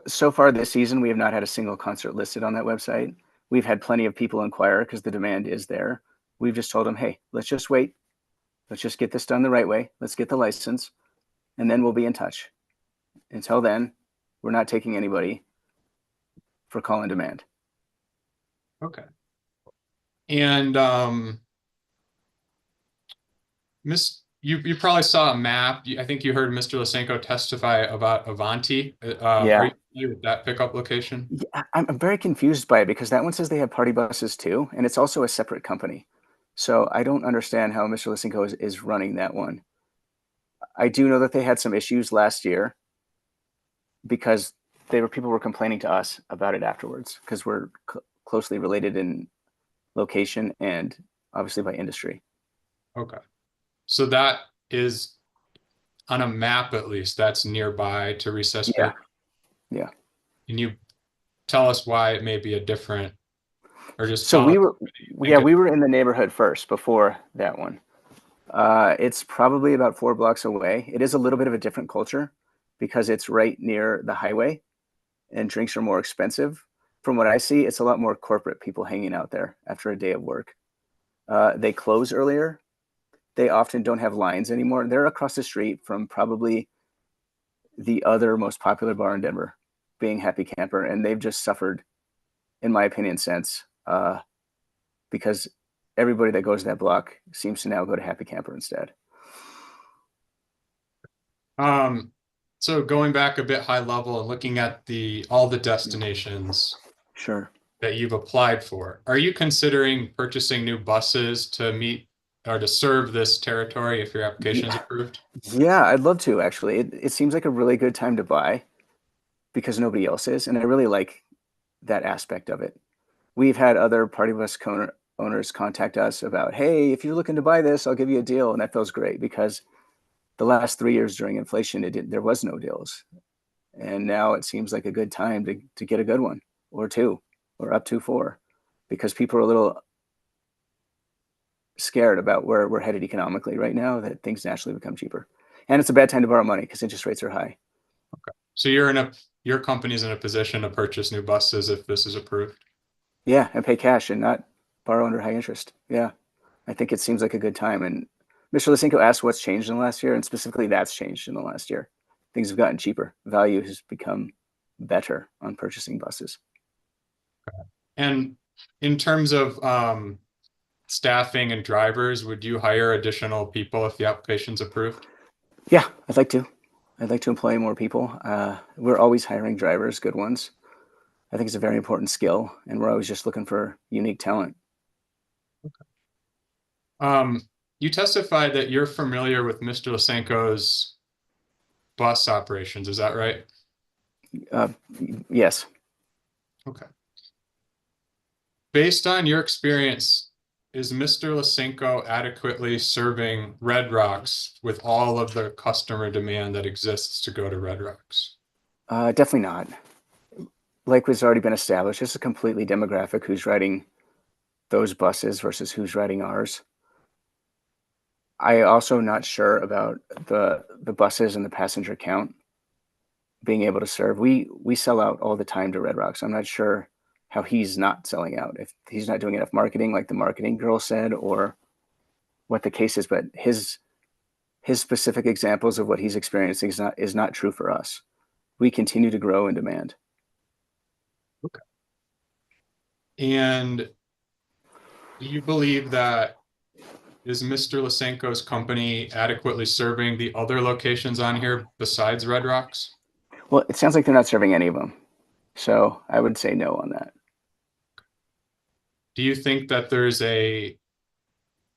so far this season, we have not had a single concert listed on that website. We've had plenty of people inquire because the demand is there. We've just told them, hey, let's just wait. Let's just get this done the right way. Let's get the license, and then we'll be in touch. Until then, we're not taking anybody for call and demand. Okay. And you probably saw a map. I think you heard Mr. Lysenko testify about Avanti. Are you familiar with that pickup location? Yeah, I'm very confused by it because that one says they have party buses too, and it's also a separate company. So I don't understand how Mr. Lysenko is running that one. I do know that they had some issues last year because people were complaining to us about it afterwards because we're closely related in location and obviously by industry. Okay. So that is on a map, at least that's nearby to Recess. Yeah. Can you tell us why it may be a different, or just so we were in the neighborhood first before that one. It's probably about 4 blocks away. It is a little bit of a different culture because it's right near the highway and drinks are more expensive. From what I see, it's a lot more corporate people hanging out there after a day of work. They close earlier. They often don't have lines anymore. They're across the street from probably the other most popular bar in Denver, being Happy Camper. And they've just suffered, in my opinion, since because everybody that goes to that block seems to now go to Happy Camper instead. So going back a bit high level and looking at all the destinations that you've applied for, are you considering purchasing new buses to meet or to serve this territory if your application is approved? Yeah, I'd love to actually. It seems like a really good time to buy because nobody else is, and I really like that aspect of it. We've had other party bus owners contact us about, hey, if you're looking to buy this, I'll give you a deal, and that feels great because the last 3 years during inflation, there was no deals, and now it seems like a good time to get a good one or two or up to 4 because people are a little scared about where we're headed economically right now, that things naturally become cheaper. And it's a bad time to borrow money because interest rates are high. So your company's in a position to purchase new buses if this is approved? Yeah, and pay cash and not borrow under high interest. Yeah, I think it seems like a good time. And Mr. Lysenko asked what's changed in the last year, and specifically that's changed in the last year. Things have gotten cheaper. Value has become better on purchasing buses. And in terms of staffing and drivers, would you hire additional people if the application's approved? Yeah, I'd like to. I'd like to employ more people. We're always hiring drivers, good ones. I think it's a very important skill, and we're always just looking for unique talent. You testified that you're familiar with Mr. Lysenko's bus operations. Is that right? Yes. Okay. Based on your experience, is Mr. Lysenko adequately serving Red Rocks with all of the customer demand that exists to go to Red Rocks? Definitely not. Like what's already been established, it's a completely demographic who's riding those buses versus who's riding ours. I also not sure about the buses and the passenger count being able to serve. We sell out all the time to Red Rocks. I'm not sure how he's not selling out, if he's not doing enough marketing like the marketing girl said, or what the case is, but his specific examples of what he's experiencing is not true for us. We continue to grow in demand. Okay. And do you believe that is Mr. Lysenko's company adequately serving the other locations on here besides Red Rocks? Well, it sounds like they're not serving any of them. So I would say no on that. Do you think that there's an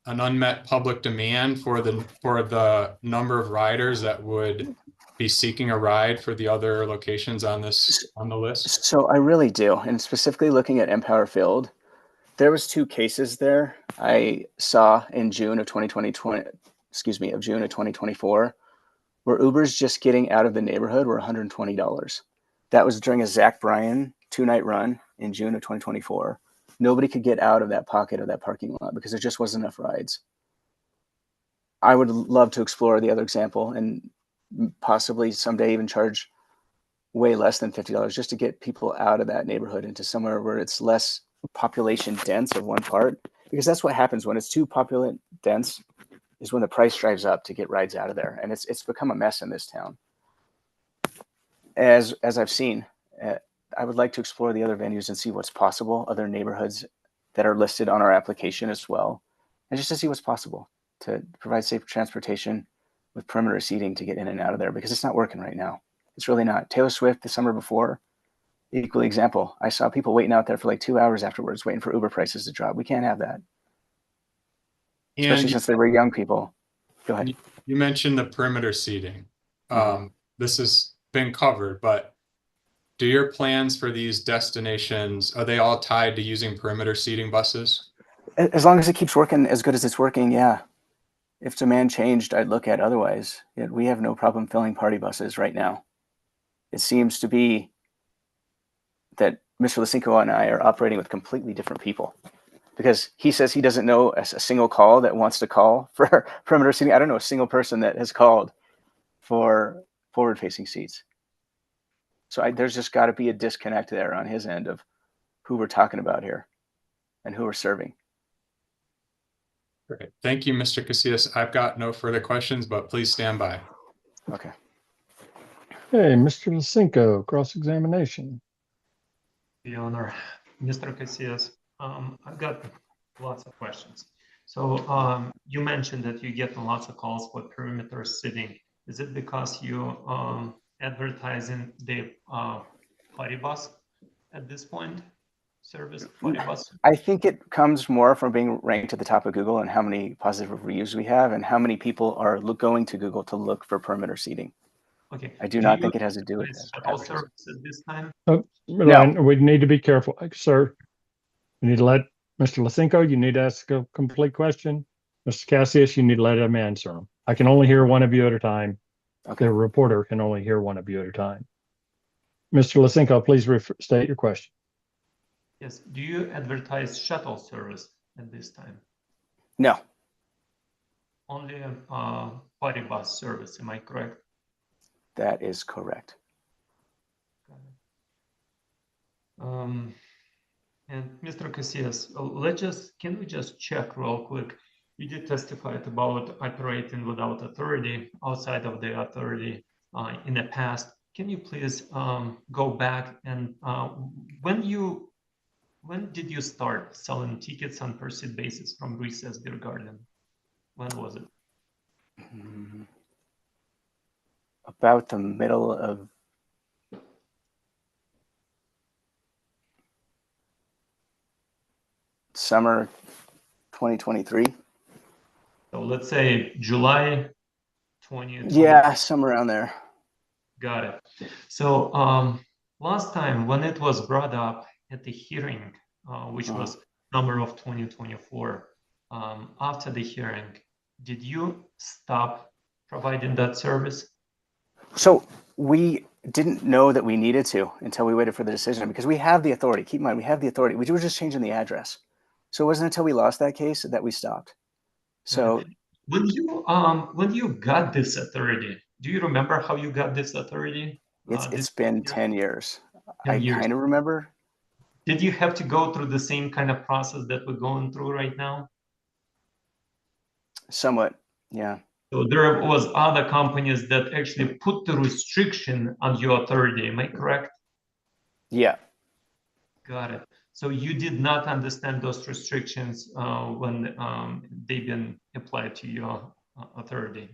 unmet public demand for the number of riders that would be seeking a ride for the other locations on the list? So I really do. And specifically looking at Empower Field, there was 2 cases there I saw in June of 2024, where Ubers just getting out of the neighborhood were $120. That was during a Zach Bryan 2-night run in June of 2024. Nobody could get out of that pocket of that parking lot because there just wasn't enough rides. I would love to explore the other example and possibly someday even charge way less than $50 just to get people out of that neighborhood into somewhere where it's less population dense of one part, because that's what happens when it's too population dense, is when the price drives up to get rides out of there. And it's become a mess in this town. As I've seen, I would like to explore the other venues and see what's possible, other neighborhoods that are listed on our application as well, and just to see what's possible to provide safe transportation with perimeter seating to get in and out of there, because it's not working right now. It's really not. Taylor Swift the summer before, equally example. I saw people waiting out there for like 2 hours afterwards, waiting for Uber prices to drop. We can't have that. Especially since they were young people. Go ahead. You mentioned the perimeter seating. This has been covered, but do your plans for these destinations, are they all tied to using perimeter seating buses? As long as it keeps working as good as it's working, yeah. If demand changed, I'd look at otherwise. Yet we have no problem filling party buses right now. It seems to be that Mr. Lysenko and I are operating with completely different people, because he says he doesn't know a single call that wants to call for perimeter seating. I don't know a single person that has called for forward-facing seats. So there's just got to be a disconnect there on his end of who we're talking about here and who we're serving. Great. Thank you, Mr. Casillas. I've got no further questions, but please stand by. Okay. Hey, Mr. Lysenko, cross-examination. The honor, Mr. Casillas. I've got lots of questions. So you mentioned that you get lots of calls for perimeter seating. Is it because you advertising the party bus at this point? Service party bus? I think it comes more from being ranked at the top of Google and how many positive reviews we have and how many people are going to Google to look for perimeter seating. Okay. I do not think it has to do with shuttle service at this time? Ryan, we need to be careful, sir. You need to let Mr. Lysenko, you need to ask a complete question. Mr. Casillas, you need to let him answer them. I can only hear one of you at a time. Okay. The reporter can only hear one of you at a time. Mr. Lysenko, please state your question. Yes. Do you advertise shuttle service at this time? No, only party bus service. Am I correct? That is correct. And Mr. Casillas, can we just check real quick? You did testify about operating without authority, outside of the authority in the past. Can you please go back and when did you start selling tickets on per seat basis from Recess Beer Garden? When was it? About the middle of summer 2023. So let's say July 2020. Yeah, somewhere around there. Got it. So last time when it was brought up at the hearing, which was summer of 2024, after the hearing, did you stop providing that service? So we didn't know that we needed to until we waited for the decision, because we have the authority. Keep in mind, we have the authority. We were just changing the address. So it wasn't until we lost that case that we stopped. So when you got this authority, do you remember how you got this authority? It's been 10 years. 10 years. I kind of remember. Did you have to go through the same kind of process that we're going through right now? Somewhat, yeah. So there was other companies that actually put the restriction on your authority. Am I correct? Yeah. Got it. So you did not understand those restrictions when they've been applied to your authority.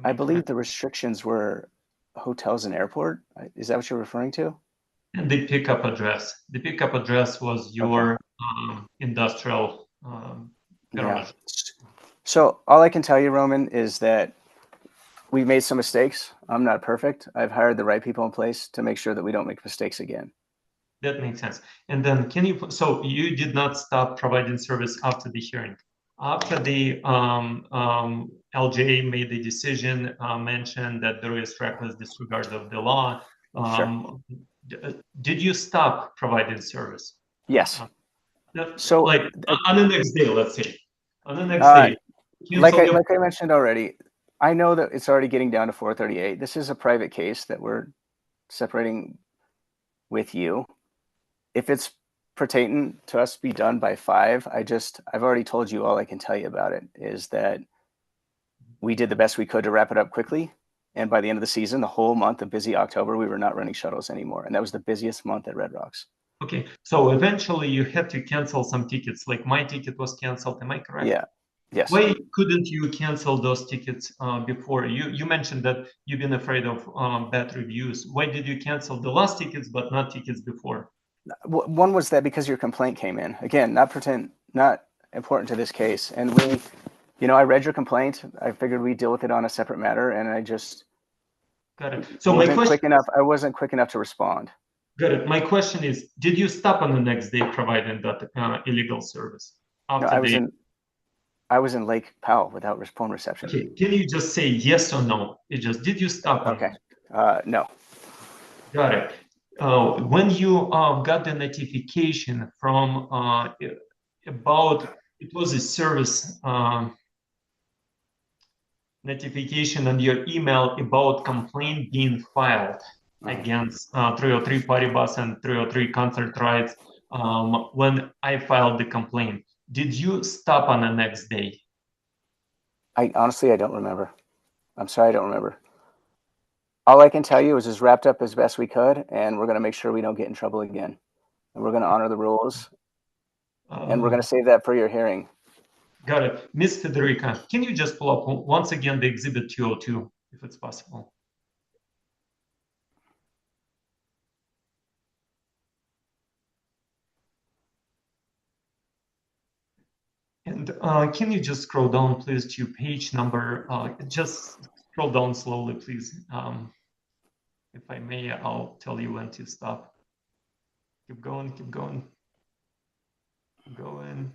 I believe the restrictions were hotels and airport. Is that what you're referring to? And the pickup address. The pickup address was your industrial garage. Yeah. So all I can tell you, Roman, is that we made some mistakes. I'm not perfect. I've hired the right people in place to make sure that we don't make mistakes again. That makes sense. And then so you did not stop providing service after the hearing. After the LJ made the decision, mentioned that there is reckless disregard of the law. Did you stop providing service? Yes. So like on the next day, let's say. On the next day. Like I mentioned already, I know that it's already getting down to 4:38. This is a private case that we're separating with you. If it's pertinent to us be done by 5, I've already told you all I can tell you about it is that we did the best we could to wrap it up quickly. And by the end of the season, the whole month of busy October, we were not running shuttles anymore. And that was the busiest month at Red Rocks. Okay. So eventually you had to cancel some tickets. Like my ticket was canceled. Am I correct? Yeah. Yes. Why couldn't you cancel those tickets before? You mentioned that you've been afraid of bad reviews. Why did you cancel the last tickets, but not tickets before? One was that because your complaint came in. Again, not important to this case. And I read your complaint. I figured we'd deal with it on a separate matter, and I just got it. So my question, I wasn't quick enough to respond. Got it. My question is, did you stop on the next day providing that illegal service? No, I was in Lake Powell without phone reception. Okay. Can you just say yes or no? Did you stop? Okay. No. Got it. When you got the notification from it was a service notification on your email about complaint being filed against 303 Party Bus and 303 Concert Rides. When I filed the complaint, did you stop on the next day? Honestly, I don't remember. I'm sorry, I don't remember. All I can tell you is it's wrapped up as best we could, and we're going to make sure we don't get in trouble again. And we're going to honor the rules, and we're going to save that for your hearing. Got it. Ms. Federica, can you just pull up once again the Exhibit 202, if it's possible? And can you just scroll down, please, to page number, just scroll down slowly, please. If I may, I'll tell you when to stop. Keep going, keep going. Keep going.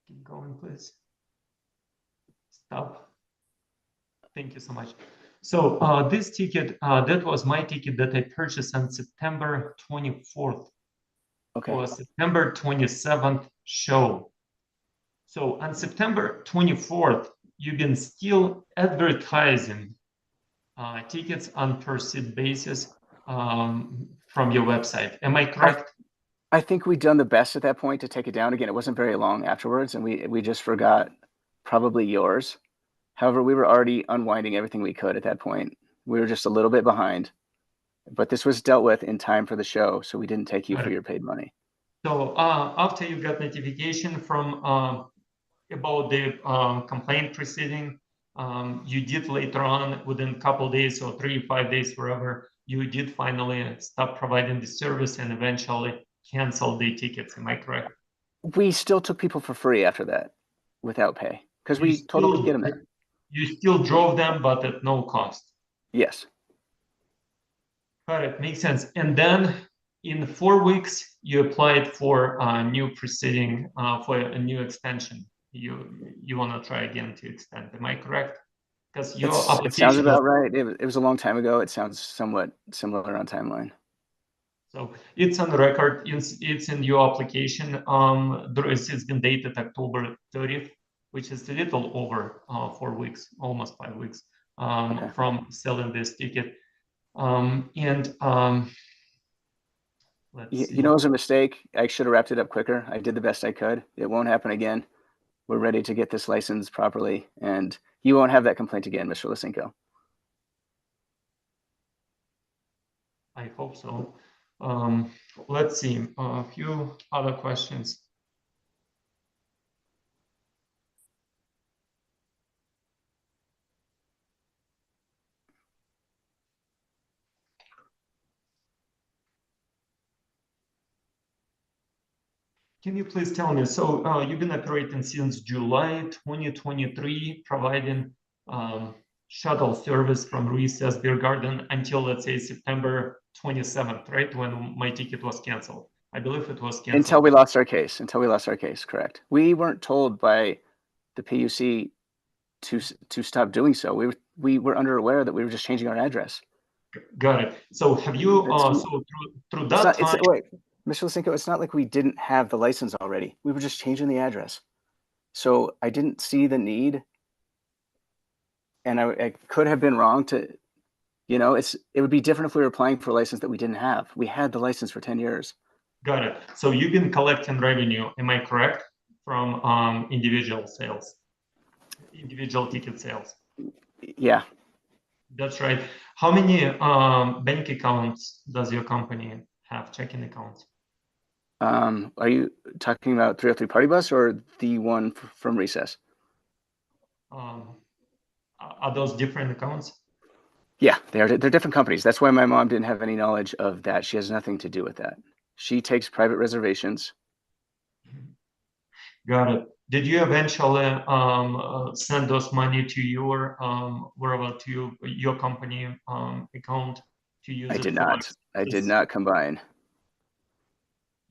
Keep going, please. Stop. Thank you so much. So this ticket, that was my ticket that I purchased on September 24th. Okay. It was September 27th show. So on September 24th, you've been still advertising tickets on per seat basis from your website. Am I correct? I think we'd done the best at that point to take it down. Again, it wasn't very long afterwards, and we just forgot probably yours. However, we were already unwinding everything we could at that point. We were just a little bit behind, but this was dealt with in time for the show, so we didn't take you for your paid money. So after you got notification from about the complaint proceeding, you did later on, within a couple days or 3 or 5 days, wherever, you did finally stop providing the service and eventually cancel the tickets. Am I correct? We still took people for free after that, without pay, because we told them to get them there. You still drove them, but at no cost. Yes. Got it. Makes sense. And then in 4 weeks, you applied for a new proceeding, for a new extension. You want to try again to extend. Am I correct? Because your application. It sounds about right. It was a long time ago. It sounds somewhat similar on timeline. So it's on the record. It's in your application. It's been dated October 30th, which is a little over 4 weeks, almost 5 weeks from selling this ticket. Let's see. You know, it was a mistake. I should have wrapped it up quicker. I did the best I could. It won't happen again. We're ready to get this license properly, and you won't have that complaint again, Mr. Lisinko. I hope so. Let's see, a few other questions. Can you please tell me, so you've been operating since July 2023, providing shuttle service from Recess Beer Garden until, let's say, September 27th, right? When my ticket was canceled. I believe it was canceled. Until we lost our case. Until we lost our case, correct. We weren't told by the PUC to stop doing so. We were unaware that we were just changing our address. Got it. So have you, so through that time... Wait, Mr. Lisinko, it's not like we didn't have the license already. We were just changing the address. So I didn't see the need. And I could have been wrong to, you know, it would be different if we were applying for a license that we didn't have. We had the license for 10 years. Got it. So you've been collecting revenue, am I correct, from individual sales, individual ticket sales? Yeah. That's right. How many bank accounts does your company have, checking accounts? Are you talking about 303 Party Bus or the one from Recess? Are those different accounts? Yeah, they're different companies. That's why my mom didn't have any knowledge of that. She has nothing to do with that. She takes private reservations. Got it. Did you eventually send those money to your wherever to your company account to use? I did not. I did not combine.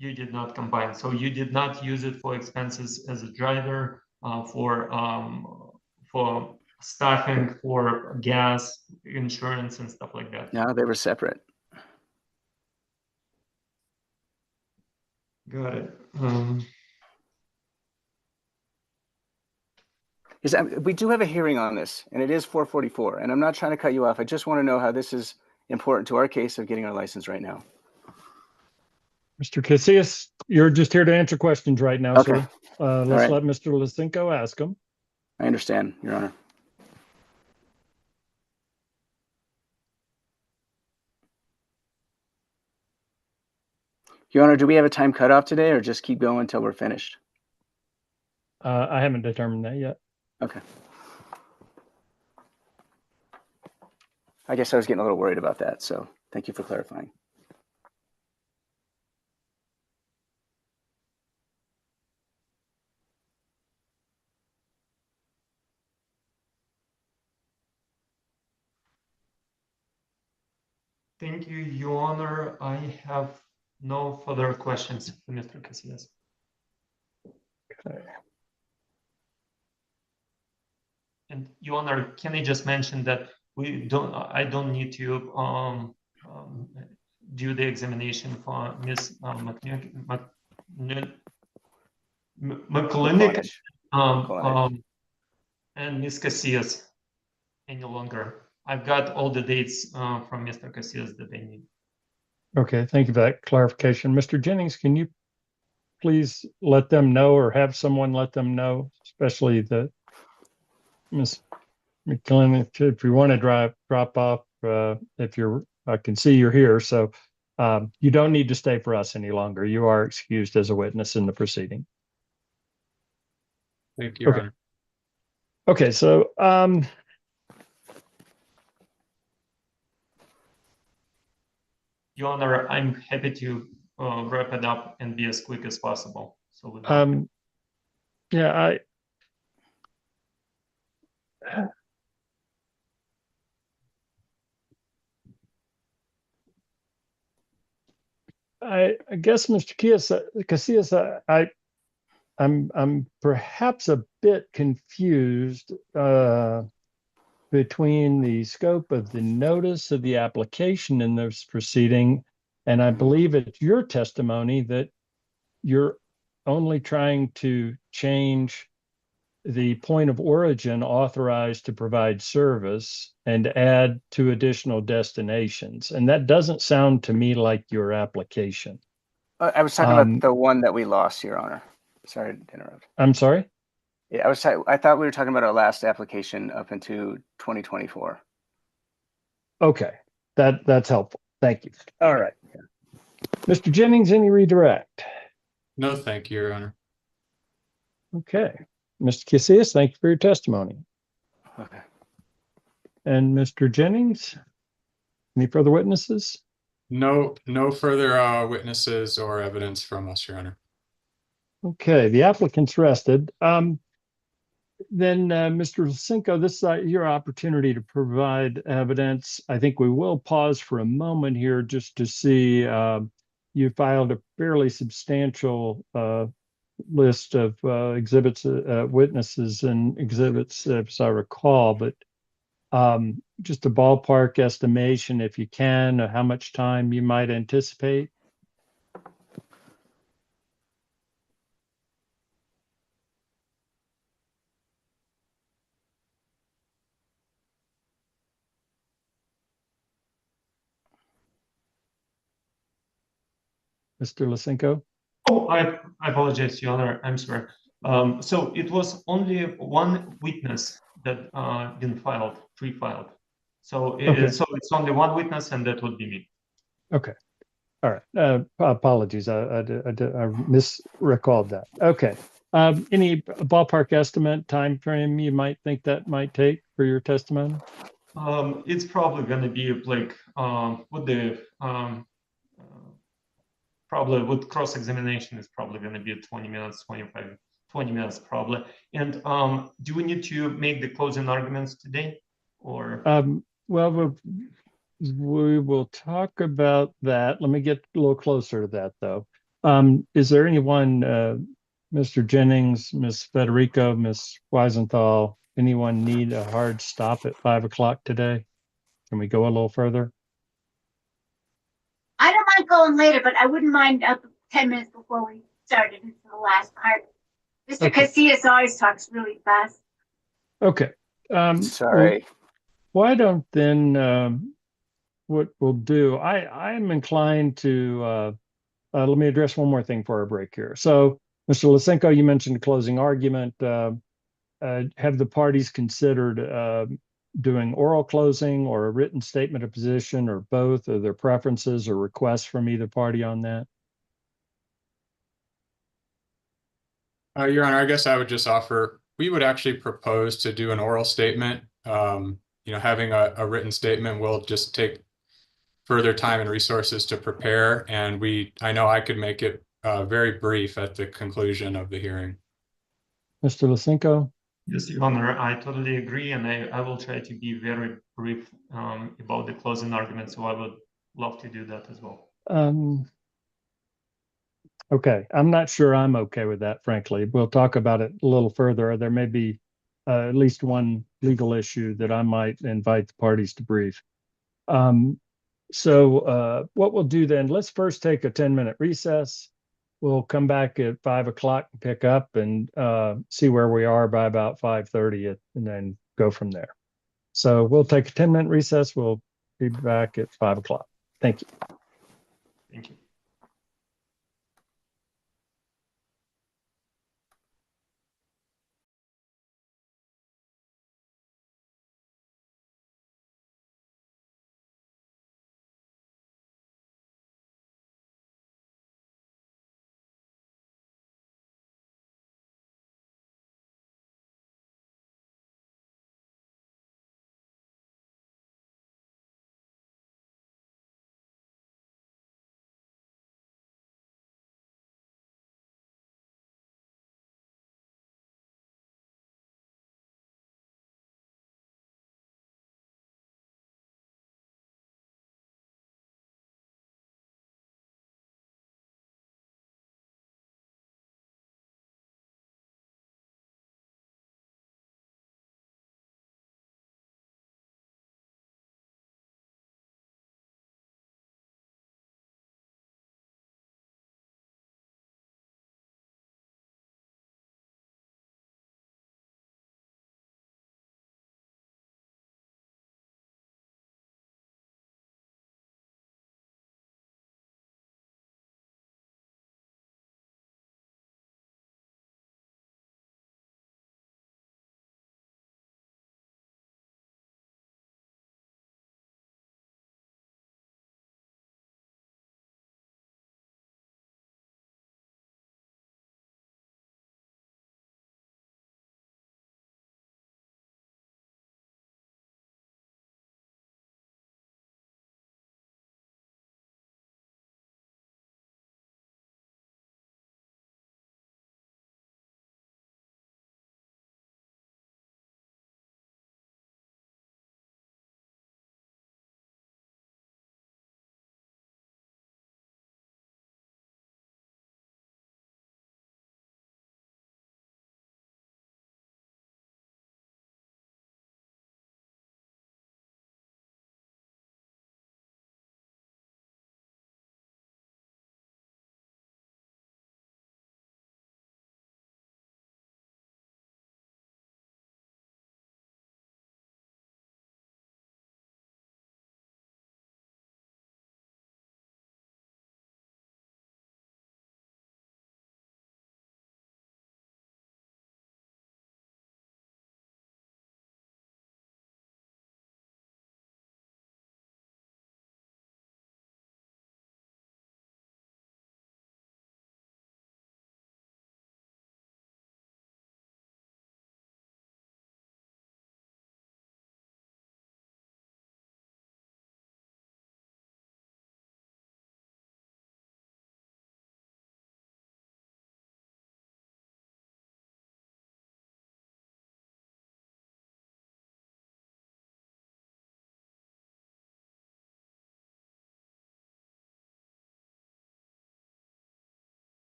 You did not combine. So you did not use it for expenses as a driver, for staffing, for gas, insurance, and stuff like that. No, they were separate. Got it. We do have a hearing on this, and it is 444. And I'm not trying to cut you off. I just want to know how this is important to our case of getting our license right now. Mr. Casillas, you're just here to answer questions right now, Okay. sir. Let's let Mr. Lisinko ask them. I understand, Your Honor. Your Honor, do we have a time cutoff today or just keep going until we're finished? I haven't determined that yet. Okay. I guess I was getting a little worried about that, so thank you for clarifying. Thank you, Your Honor. I have no further questions for Mr. Casillas. Okay. And Your Honor, can I just mention that I don't need to do the examination for Ms. McClintock. And Ms. Casillas any longer. I've got all the dates from Mr. Casillas that I need. Okay, thank you for that clarification. Mr. Jennings, can you please let them know or have someone let them know, especially the Ms. McClellan, if you want to drop off, I can see you're here. So you don't need to stay for us any longer. You are excused as a witness in the proceeding. Thank you, Your Okay. Honor. Okay, so Your Honor, I'm happy to wrap it up and be as quick as possible. So with yeah, I guess, Mr. Casillas, I'm perhaps a bit confused between the scope of the notice of the application in this proceeding, and I believe it's your testimony that you're only trying to change the point of origin authorized to provide service and add 2 additional destinations. And that doesn't sound to me like your application. I was talking about the one that we lost, Your Honor. Sorry to interrupt. I'm sorry? Yeah, I thought we were talking about our last application up into 2024. Okay, that's helpful. Thank you. All right. Mr. Jennings, any redirect? No, thank you, Your Honor. Okay. Mr. Casillas, thank you for your testimony. Okay. And Mr. Jennings, any further witnesses? No further witnesses or evidence from us, Your Honor. Okay, the applicant's rested. Then, Mr. Lisenko, this is your opportunity to provide evidence. I think we will pause for a moment here just to see you filed a fairly substantial list of exhibits, witnesses and exhibits, as I recall, but just a ballpark estimation, if you can, of how much time you might anticipate. Mr. Lisenko? Oh, I apologize, Your Honor. I'm sorry. So it was only one witness that been pre-filed. So it's only one witness, and that would be me. Okay. All right. Apologies. I misrecalled that. Okay. Any ballpark estimate time frame you might think that might take for your testimony? It's probably going to be like probably with cross-examination is probably going to be 20 minutes, 20 minutes probably. And do we need to make the closing arguments today, or? Well, we will talk about that. Let me get a little closer to that, though. Is there anyone, Mr. Jennings, Ms. Federico, Ms. Weisenthal, anyone need a hard stop at 5 o'clock today? Can we go a little further? I don't mind going later, but I wouldn't mind 10 minutes before we started into the last part. Mr. Casillas always talks really fast. Okay. Sorry. Well, why don't then what we'll do, I'm inclined to let me address one more thing for our break here. So, Mr. Lisenko, you mentioned a closing argument. Have the parties considered doing oral closing or a written statement of position, or both? Are there preferences or requests from either party on that? Your Honor, I guess I would just offer, we would actually propose to do an oral statement. Having a written statement will just take further time and resources to prepare. And I know I could make it very brief at the conclusion of the hearing. Mr. Lisenko? Yes, Your Honor, I totally agree. And I will try to be very brief about the closing argument. So I would love to do that as well. Okay, I'm not sure I'm okay with that, frankly. We'll talk about it a little further. There may be at least one legal issue that I might invite the parties to brief. So what we'll do then, let's first take a 10-minute recess. we'll come back at 5 o'clock and pick up and see where we are by about 5:30 and then go from there. So we'll take a 10-minute recess. We'll be back at 5 o'clock. Thank you. Thank you.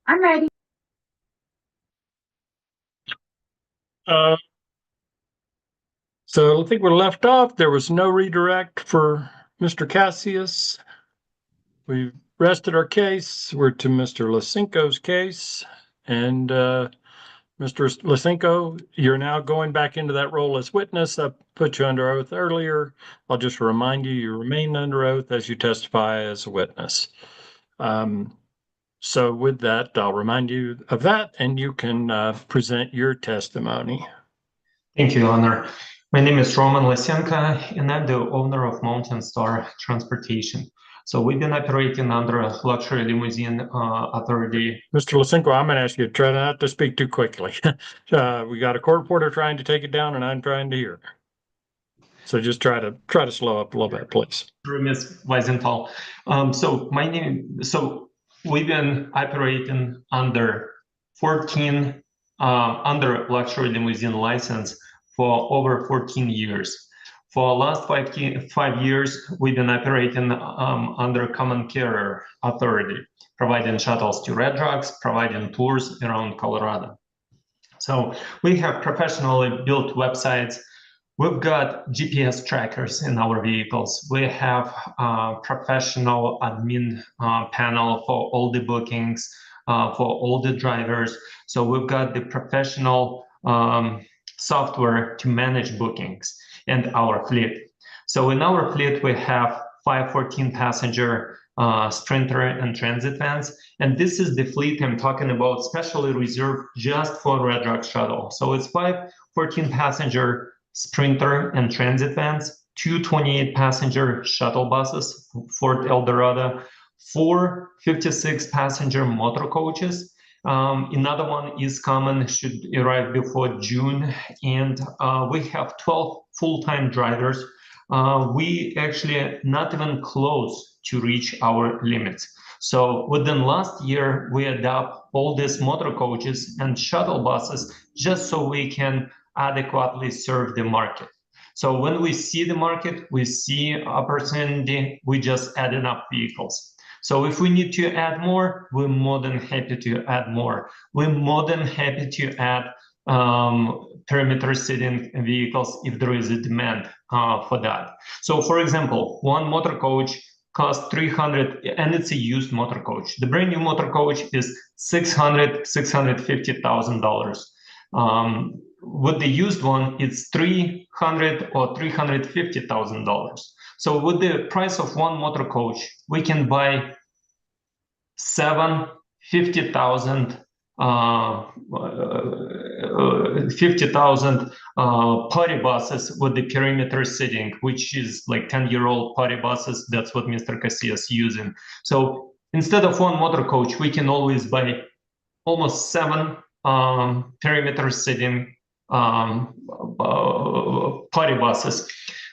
I'm ready. So I think we're left off. There was no redirect for Mr. Cassius. We rested our case. We're to Mr. Lisenko's case. And Mr. Lisenko, you're now going back into that role as witness. I put you under oath earlier. I'll just remind you, you remain under oath as you testify as a witness. So with that, I'll remind you of that, and you can present your testimony. Thank you, Honor. My name is Roman Lysenko, and I'm the owner of Mountain Star Transportation. So we've been operating under a luxury limousine authority. Mr. Lisenko, I'm going to ask you to try not to speak too quickly. We got a court reporter trying to take it down, and I'm trying to hear. So just try to slow up a little bit, please. Ms. Weisenthal. So we've been operating under 14 under luxury limousine license for over 14 years. For the last 5 years, we've been operating under common carrier authority, providing shuttles to Red Rocks, providing tours around Colorado. So we have professionally built websites. We've got GPS trackers in our vehicles. We have a professional admin panel for all the bookings, for all the drivers. So we've got the professional software to manage bookings and our fleet. So in our fleet, we have 5 14-passenger Sprinter and Transit vans. And this is the fleet I'm talking about, specially reserved just for Red Rock Shuttle. So it's 5 14-passenger Sprinter and Transit vans, 2 28-passenger shuttle buses, Fort Eldorado, 4 56-passenger motor coaches. Another one is coming, should arrive before June, and we have 12 full-time drivers. We actually not even close to reach our limits. So within last year, we adopt all these motor coaches and shuttle buses just so we can adequately serve the market. So when we see the market, we see opportunity, we just add enough vehicles. So if we need to add more, we're more than happy to add more. We're more than happy to add perimeter seating vehicles if there is a demand for that. So for example, one motor coach costs $300, and it's a used motor coach. The brand new motor coach is $650,000. With the used one, it's $300,000 or $350,000. So with the price of one motor coach, we can buy 7 50,000 party buses with the perimeter seating, which is like 10-year-old party buses. That's what Mr. Casillas is using. So instead of one motor coach, we can always buy almost 7 perimeter seating party buses.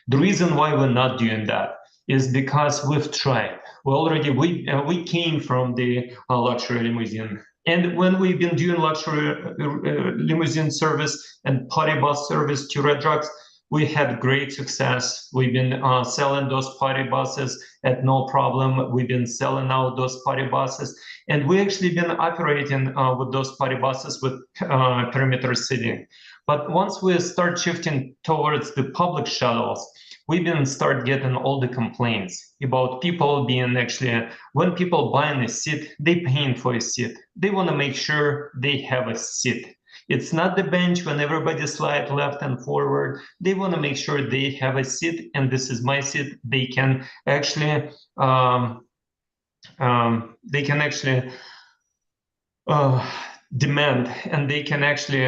The reason why we're not doing that is because we've tried. We came from the luxury limousine, and when we've been doing luxury limousine service and party bus service to Red Rocks, we had great success. We've been selling those party buses at no problem. We've been selling out those party buses, and we actually been operating with those party buses with perimeter seating. But once we start shifting towards the public shuttles, we've been start getting all the complaints about people being actually, when people buying a seat, they paying for a seat. They want to make sure they have a seat. It's not the bench when everybody slide left and forward. They want to make sure they have a seat, and this is my seat. They can actually demand, and they can actually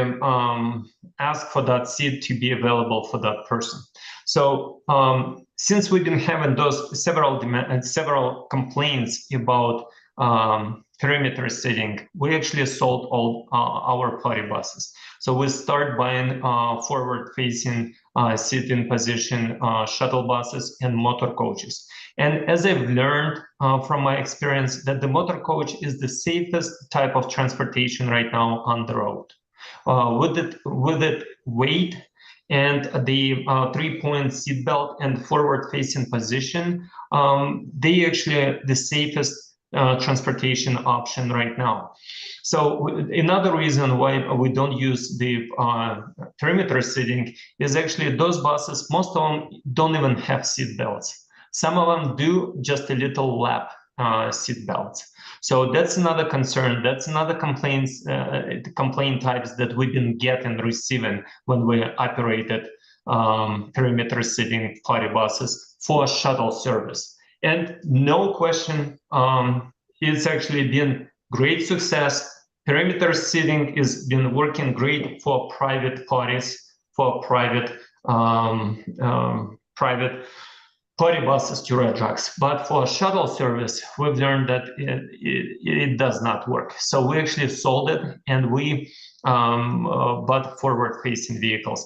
ask for that seat to be available for that person. So since we've been having those several complaints about perimeter seating, we actually sold all our party buses. So we start buying forward-facing seating position shuttle buses and motor coaches. And as I've learned from my experience, that the motor coach is the safest type of transportation right now on the road. With it weight and the 3-point seatbelt and forward-facing position, they actually the safest transportation option right now. So another reason why we don't use the perimeter seating is actually those buses, most of them don't even have seat belts. Some of them do just a little lap seat belts. So that's another concern. That's another complaint types that we've been getting, receiving when we operated perimeter seating party buses for shuttle service. And no question, it's actually been great success. Perimeter seating has been working great for private parties, for private party buses to Red Rocks. But for shuttle service, we've learned that it does not work. So we actually sold it, and we bought forward-facing vehicles.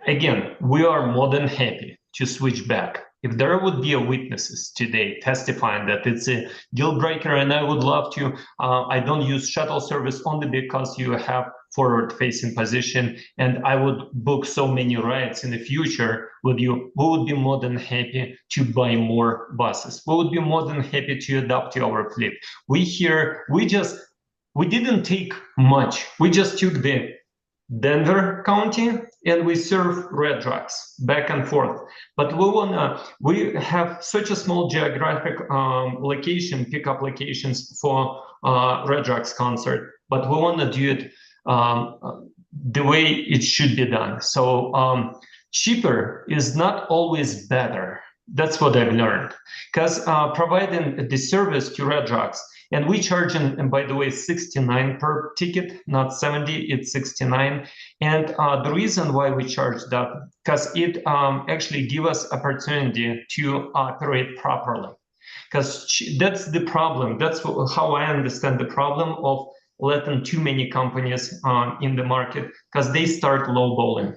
Again, we are more than happy to switch back. If there would be witnesses today testifying that it's a deal breaker, and I would love to, I don't use shuttle service only because you have forward-facing position, and I would book so many rides in the future with you, we would be more than happy to buy more buses. We would be more than happy to adapt to our fleet. We didn't take much. We just took the Denver County and we serve Red Rocks back and forth. But we have such a small geographic pickup locations for Red Rocks concert, but we want to do it the way it should be done. So cheaper is not always better. That's what I've learned, because providing the service to Red Rocks, and we charge, and by the way, 69 per ticket, not 70, it's 69. And the reason why we charge that, because it actually gives us opportunity to operate properly. Because that's the problem. That's how I understand the problem of letting too many companies in the market, because they start lowballing.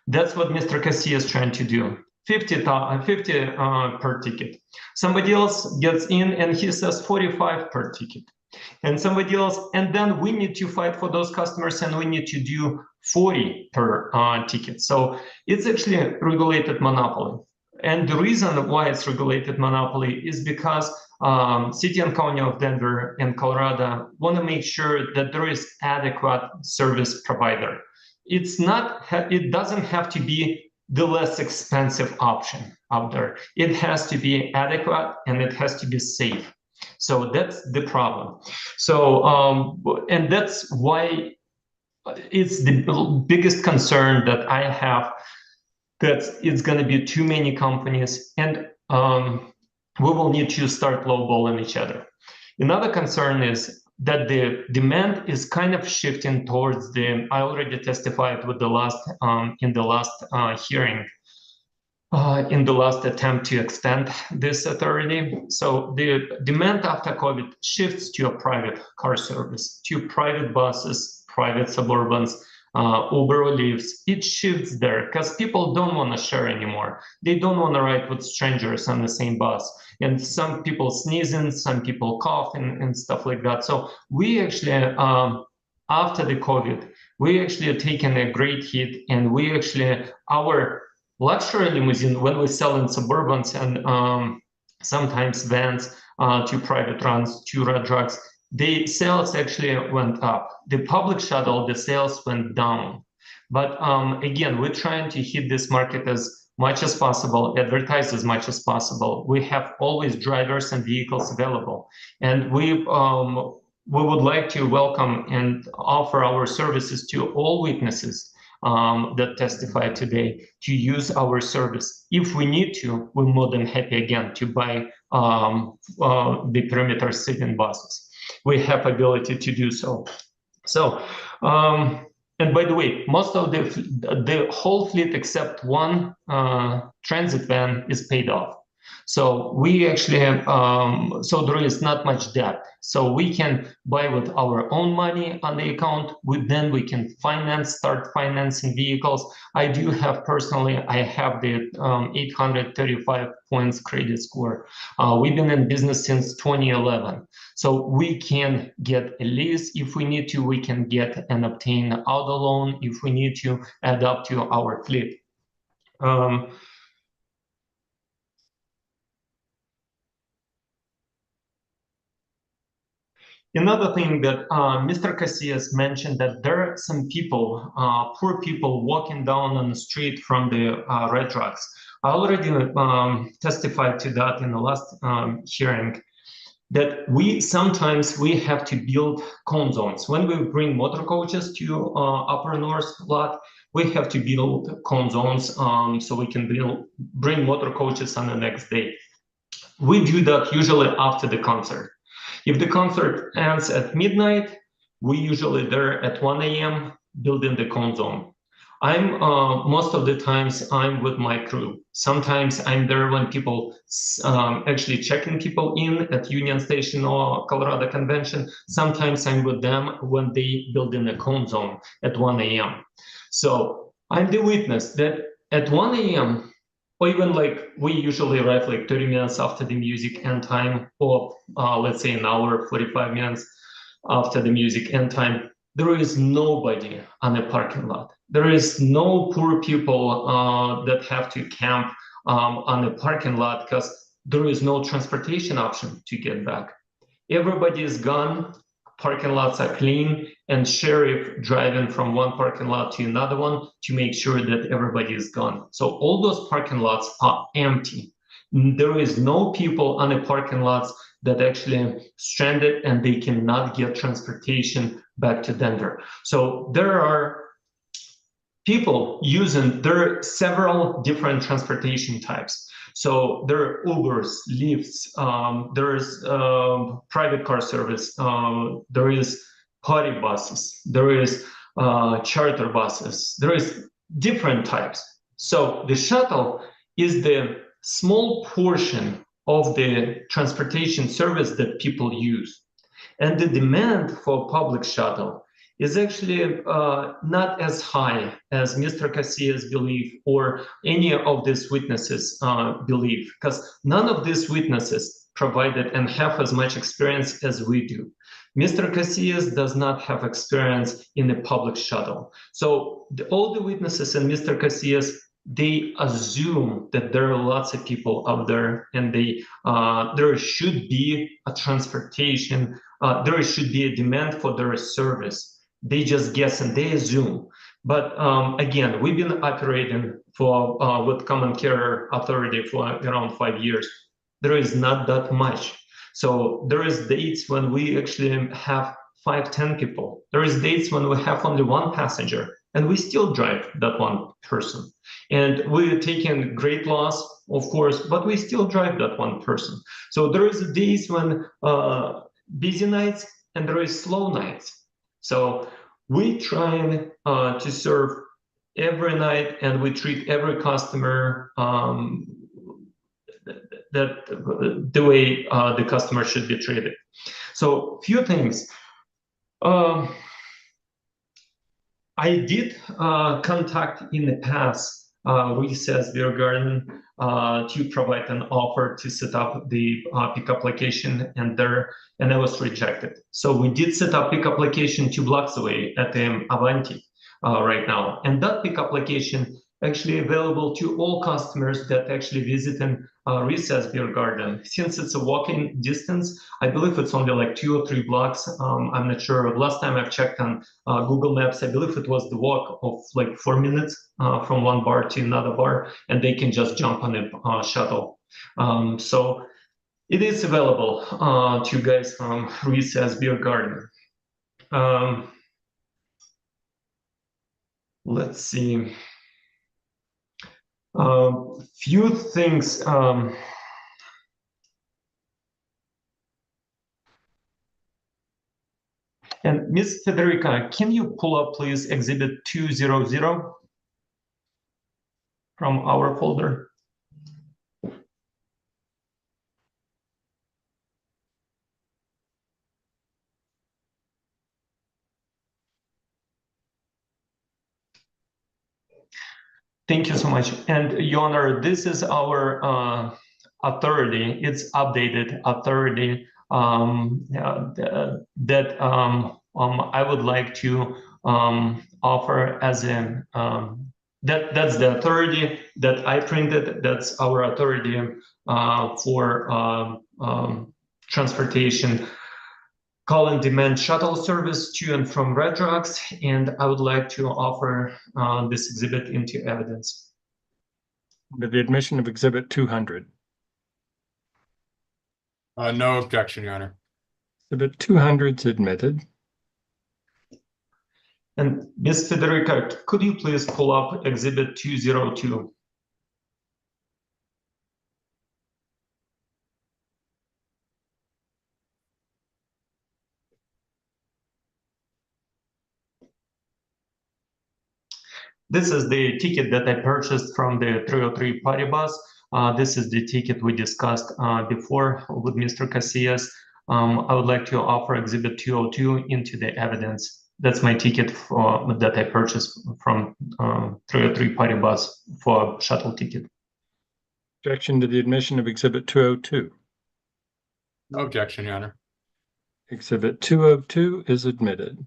That's what Mr. Cassia is trying to do. 50 per ticket. Somebody else gets in and he says 45 per ticket. And somebody else, and then we need to fight for those customers, and we need to do 40 per ticket. So it's actually a regulated monopoly. And the reason why it's regulated monopoly is because City and County of Denver and Colorado want to make sure that there is adequate service provider. It doesn't have to be the less expensive option out there. It has to be adequate and it has to be safe. So that's the problem. So, and that's why it's the biggest concern that I have, that it's going to be too many companies, and we will need to start lowballing each other. Another concern is that the demand is kind of shifting towards I already testified with the last, in the last hearing, in the last attempt to extend this authority. So the demand after COVID shifts to a private car service, to private buses, private Suburbans, Uber or Lyft. It shifts there because people don't want to share anymore. They don't want to ride with strangers on the same bus. And some people sneezing, some people coughing and stuff like that. So we actually, after the COVID, we actually are taking a great hit, and we actually, our luxury limousine, when we sell in Suburbans and sometimes vans to private runs, to Red Rocks, the sales actually went up. The public shuttle, the sales went down. But again, we're trying to hit this market as much as possible, advertise as much as possible. We have always drivers and vehicles available. And we would like to welcome and offer our services to all witnesses that testify today to use our service. If we need to, we're more than happy again to buy the perimeter seating buses. We have ability to do so. So, and by the way, most of the whole fleet except one transit van is paid off. So we actually, so there is not much debt. So we can buy with our own money on the account. Then we can start financing vehicles. I do have personally, I have the 835 points credit score. We've been in business since 2011. So we can get a lease if we need to. We can get and obtain auto loan if we need to adapt to our fleet. Another thing that Mr. Casillas mentioned, that there are some people, poor people walking down on the street from the red trucks. I already testified to that in the last hearing, that we sometimes have to build cone zones. When we bring motor coaches to Upper North lot, we have to build cone zones so we can bring motor coaches on the next day. We do that usually after the concert. If the concert ends at midnight, we usually there at 1 a.m. building the cone zone. I'm most of the times I'm with my crew. Sometimes I'm there when people actually checking people in at Union Station or Colorado Convention. Sometimes I'm with them when they build in a cone zone at 1 a.m. So I'm the witness that at 1 a.m. or even like we usually arrive like 30 minutes after the music end time, or let's say an hour, 45 minutes after the music end time, there is nobody on the parking lot. There is no poor people that have to camp on the parking lot because there is no transportation option to get back. Everybody is gone, parking lots are clean, and sheriff driving from one parking lot to another one to make sure that everybody is gone. So all those parking lots are empty. There is no people on the parking lots that actually stranded and they cannot get transportation back to Denver. So there are people using, there are several different transportation types. So there are Ubers, Lyfts, there's private car service, there is party buses, there is charter buses, there is different types. So the shuttle is the small portion of the transportation service that people use. And the demand for public shuttle is actually not as high as Mr. Casillas believe or any of these witnesses believe, because none of these witnesses provided and have as much experience as we do. Mr. Casillas does not have experience in the public shuttle. So all the witnesses and Mr. Casillas, they assume that there are lots of people out there and there should be a transportation, there should be a demand for their service. They just guess and they assume. But again, we've been operating for with Common Carrier Authority for around 5 years. There is not that much. So there is dates when we actually have 5-10 people. There is dates when we have only one passenger, and we still drive that one person. And we're taking great loss, of course, but we still drive that one person. So there is days when busy nights and there is slow nights. So we try to serve every night, and we treat every customer the way the customer should be treated. So few things. I did contact in the past Recess Beer Garden to provide an offer to set up the pickup location, and I was rejected. So we did set up pickup location 2 blocks away at the Avanti right now, and that pickup location actually available to all customers that actually visit Recess Beer Garden. Since it's a walking distance, I believe it's only like 2 or 3 blocks. I'm not sure. Last time I've checked on Google Maps, I believe it was the walk of like 4 minutes from one bar to another bar, and they can just jump on a shuttle. So it is available to you guys from Recess Beer Garden. Let's see. Few things. And Ms. Federica, can you pull up, please, Exhibit 200 from our folder? Thank you so much. And Your Honor, this is our authority. It's updated authority that I would like to offer as a that's the authority that I printed. That's our authority for transportation. call and demand shuttle service to and from Red Rocks, and I would like to offer this exhibit into evidence. With the admission of Exhibit 200. No objection, Your Honor. Exhibit 200 is admitted. And Ms. Federica, could you please pull up Exhibit 202? This is the ticket that I purchased from the 303 party bus. This is the ticket we discussed before with Mr. Casillas. I would like to offer Exhibit 202 into the evidence. That's my ticket that I purchased from 303 party bus for shuttle ticket. Objection to the admission of Exhibit 202. No objection, Your Honor. Exhibit 202 is admitted.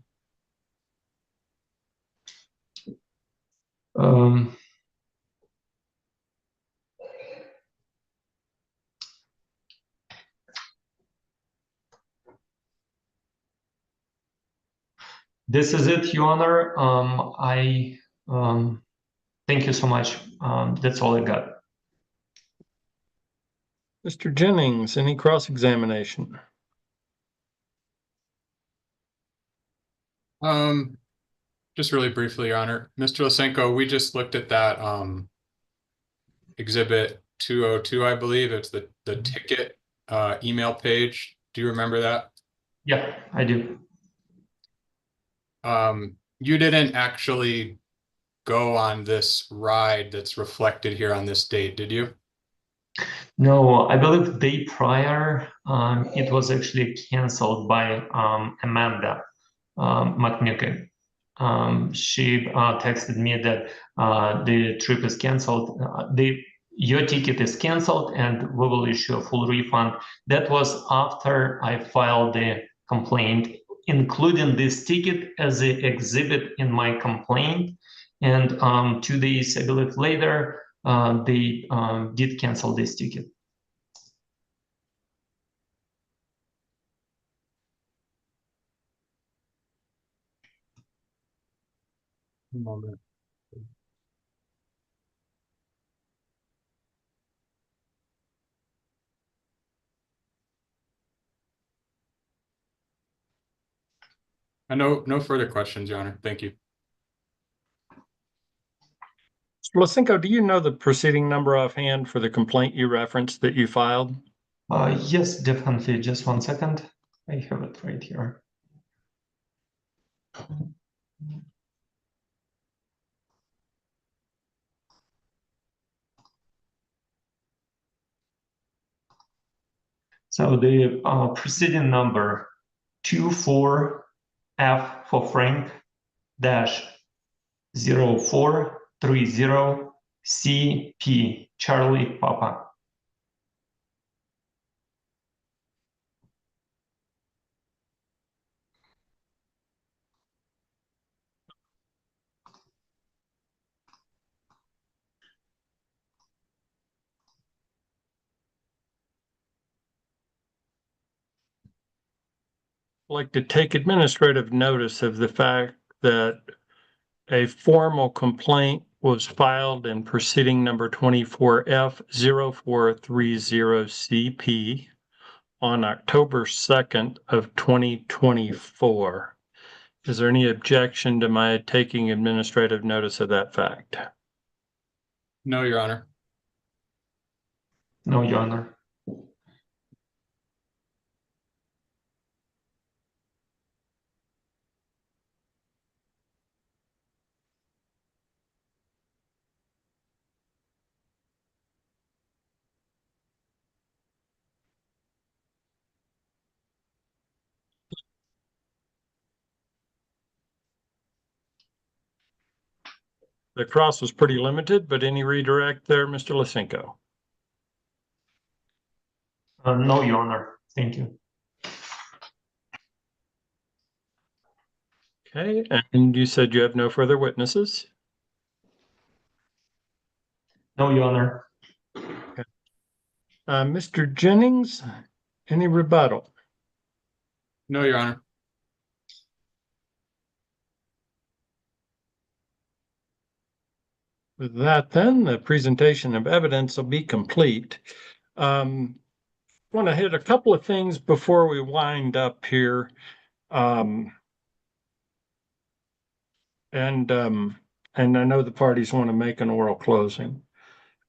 This is it, Your Honor. Thank you so much. That's all I got. Mr. Jennings, any cross-examination? Just really briefly, Your Honor. Mr. Lysenko, we just looked at that Exhibit 202, I believe. It's the ticket email page. Do you remember that? Yeah, I do. You didn't actually go on this ride that's reflected here on this date, did you? No, I believe the day prior, it was actually canceled by Amanda McNucken. She texted me that the trip is canceled. Your ticket is canceled and we will issue a full refund. That was after I filed the complaint, including this ticket as an exhibit in my complaint. And 2 days, I believe, later, they did cancel this ticket. Moment. No further questions, Your Honor. Thank you. Mr. Lysenko, do you know the proceeding number offhand for the complaint you referenced that you filed? Yes, definitely. Just 1 second. I have it right here. So the proceeding number 24F for Frank dash 0430CP Charlie Papa. I'd like to take administrative notice of the fact that a formal complaint was filed in proceeding number 24F0430CP on October 2nd of 2024. Is there any objection to my taking administrative notice of that fact? No, Your Honor. No, Your Honor. The cross was pretty limited, but any redirect there, Mr. Lysenko? No, Your Honor. Thank you. Okay, and you said you have no further witnesses? No, Your Honor. Okay. Mr. Jennings, any rebuttal? No, Your Honor. With that, then the presentation of evidence will be complete. Want to hit a couple of things before we wind up here. And I know the parties want to make an oral closing.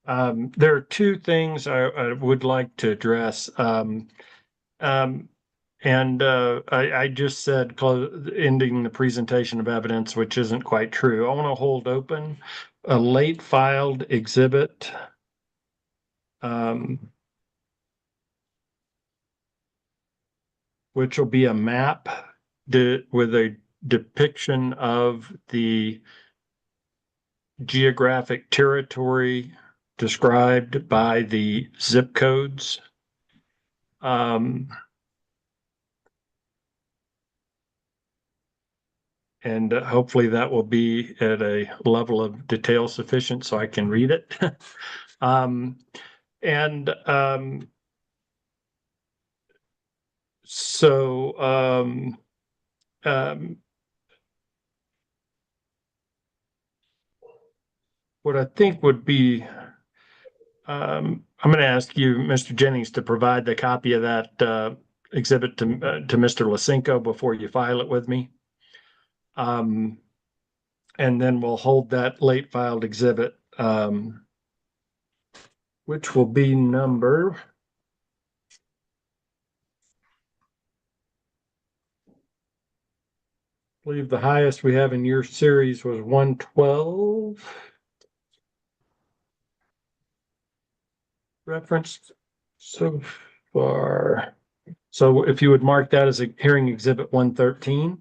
There are two things I would like to address. I just said ending the presentation of evidence, which isn't quite true. I want to hold open a late filed exhibit. Which will be a map with a depiction of the geographic territory described by the zip codes. And hopefully that will be at a level of detail sufficient so I can read it. What I think would be, I'm going to ask you, Mr. Jennings, to provide the copy of that exhibit to Mr. Lysenko before you file it with me. And then we'll hold that late filed exhibit, which will be number. I believe the highest we have in your series was 112. Referenced so far. So if you would mark that as a hearing exhibit 113.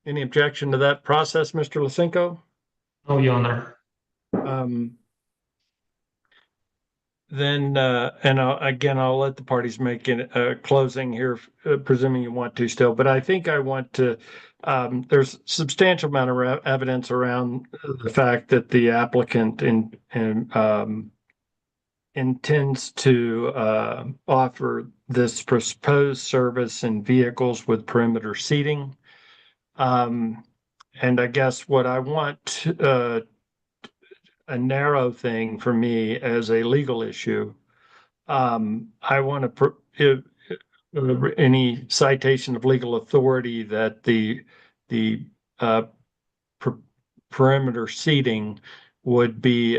Any objection to that process, Mr. Lysenko? No, Your Honor. Then, I'll let the parties make a closing here, presuming you want to still. But I think I want to. There's substantial amount of evidence around the fact that the applicant intends to offer this proposed service in vehicles with perimeter seating. And I guess what I want a narrow thing for me as a legal issue. I want to any citation of legal authority that the perimeter seating would be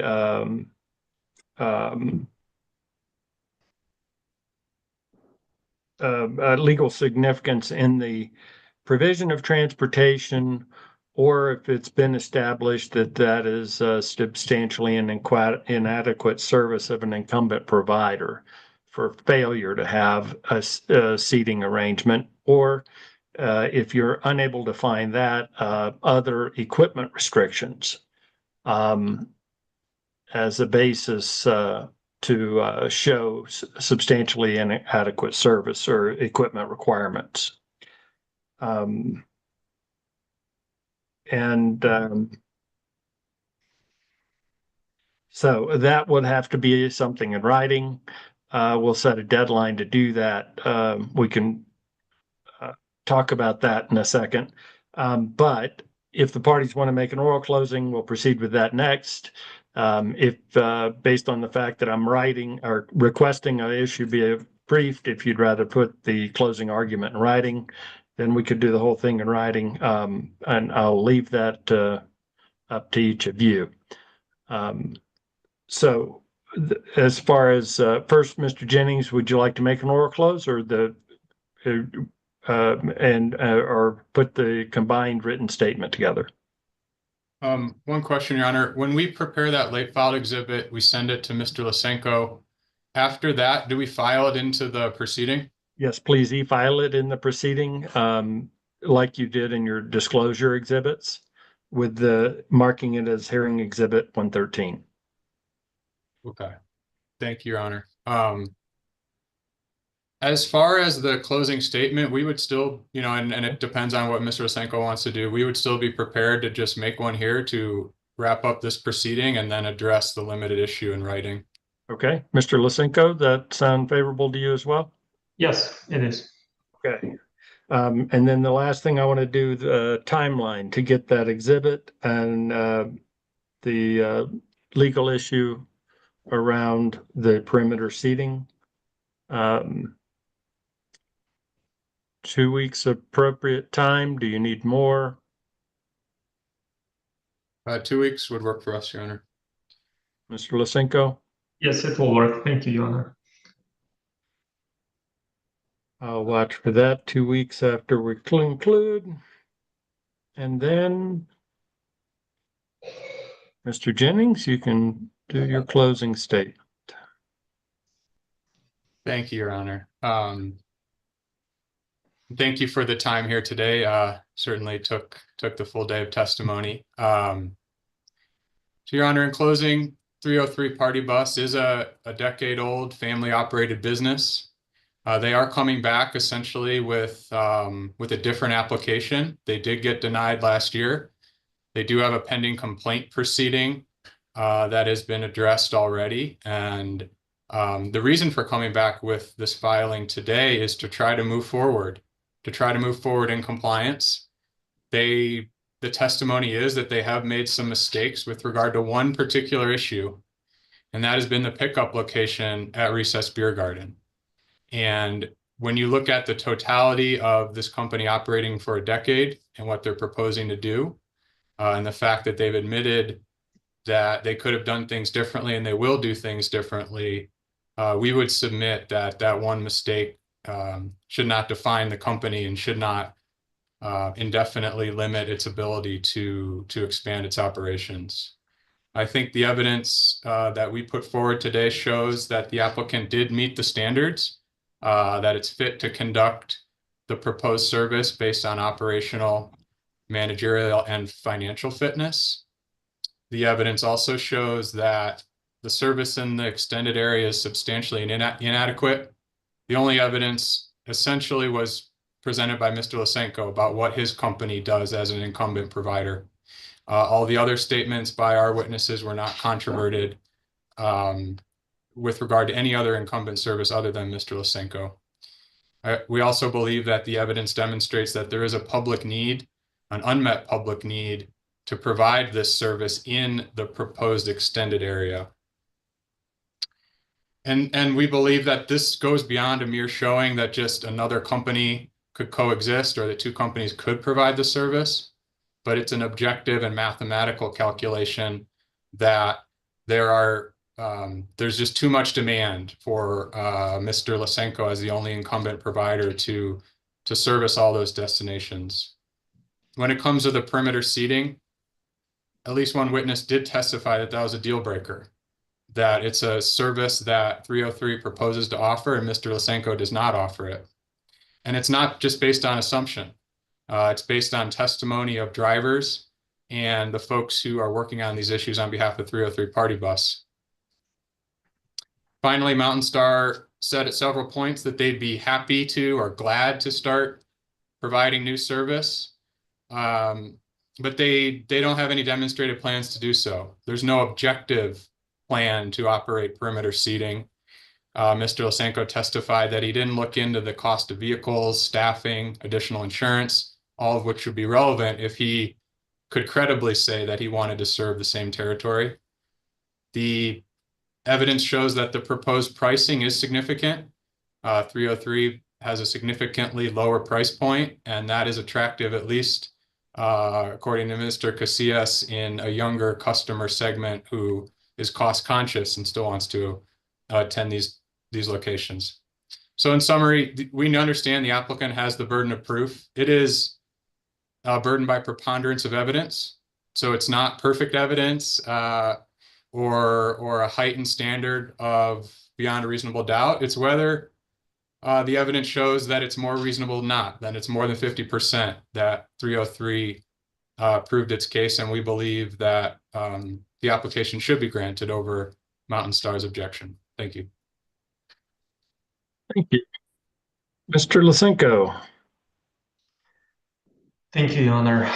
legal significance in the provision of transportation, or if it's been established that that is substantially an inadequate service of an incumbent provider for failure to have a seating arrangement, or if you're unable to find that, other equipment restrictions as a basis to show substantially inadequate service or equipment requirements. So that would have to be something in writing. We'll set a deadline to do that. We can talk about that in a second. But if the parties want to make an oral closing, we'll proceed with that next. If based on the fact that I'm writing or requesting an issue be briefed, if you'd rather put the closing argument in writing, then we could do the whole thing in writing, and I'll leave that up to each of you. So as far as first, Mr. Jennings, would you like to make an oral close or or put the combined written statement together? One question, Your Honor. When we prepare that late filed exhibit, we send it to Mr. Lysenko. After that, do we file it into the proceeding? Yes, please e-file it in the proceeding, like you did in your disclosure exhibits, with the marking it as hearing exhibit 113. Okay. Thank you, Your Honor. As far as the closing statement, we would still, and it depends on what Mr. Lysenko wants to do. We would still be prepared to just make one here to wrap up this proceeding and then address the limited issue in writing. Okay, Mr. Lysenko, that sound favorable to you as well? Yes, it is. Okay. And then the last thing I want to do, the timeline to get that exhibit and the legal issue around the perimeter seating. 2 weeks appropriate time? Do you need more? 2 weeks would work for us, Your Honor. Mr. Lysenko? Yes, it will work. Thank you, Your Honor. I'll watch for that 2 weeks after we conclude. And then, Mr. Jennings, you can do your closing statement. Thank you, Your Honor. Thank you for the time here today. Certainly took the full day of testimony. So, Your Honor, in closing, 303 Party Bus is a decade-old family-operated business. They are coming back essentially with a different application. They did get denied last year. They do have a pending complaint proceeding that has been addressed already. And the reason for coming back with this filing today is to try to move forward, in compliance. The testimony is that they have made some mistakes with regard to one particular issue, and that has been the pickup location at Recess Beer Garden. And when you look at the totality of this company operating for a decade and what they're proposing to do, and the fact that they've admitted that they could have done things differently and they will do things differently, we would submit that that one mistake should not define the company and should not indefinitely limit its ability to expand its operations. I think the evidence that we put forward today shows that the applicant did meet the standards, that it's fit to conduct the proposed service based on operational, managerial, and financial fitness. The evidence also shows that the service in the extended area is substantially inadequate. The only evidence essentially was presented by Mr. Lysenko about what his company does as an incumbent provider. All the other statements by our witnesses were not controverted with regard to any other incumbent service other than Mr. Lysenko. We also believe that the evidence demonstrates that there is a public need, an unmet public need, to provide this service in the proposed extended area. And we believe that this goes beyond a mere showing that just another company could coexist or that two companies could provide the service, but it's an objective and mathematical calculation that there's just too much demand for Mr. Lysenko as the only incumbent provider to service all those destinations. When it comes to the perimeter seating, at least one witness did testify that that was a deal breaker, that it's a service that 303 proposes to offer and Mr. Lysenko does not offer it. And it's not just based on assumption. It's based on testimony of drivers and the folks who are working on these issues on behalf of 303 Party Bus. Finally, Mountain Star said at several points that they'd be happy to or glad to start providing new service, but they don't have any demonstrated plans to do so. There's no objective plan to operate perimeter seating. Mr. Lysenko testified that he didn't look into the cost of vehicles, staffing, additional insurance, all of which would be relevant if he could credibly say that he wanted to serve the same territory. The evidence shows that the proposed pricing is significant. 303 has a significantly lower price point, and that is attractive, at least according to Mr. Casillas, in a younger customer segment who is cost conscious and still wants to attend these locations. So in summary, we understand the applicant has the burden of proof. It is burdened by preponderance of evidence. So it's not perfect evidence or a heightened standard of beyond a reasonable doubt. It's whether the evidence shows that it's more reasonable than not, that it's more than 50% that 303 proved its case, and we believe that the application should be granted over Mountain Star's objection. Thank you. Thank you. Mr. Lysenko. Thank you, Your Honor.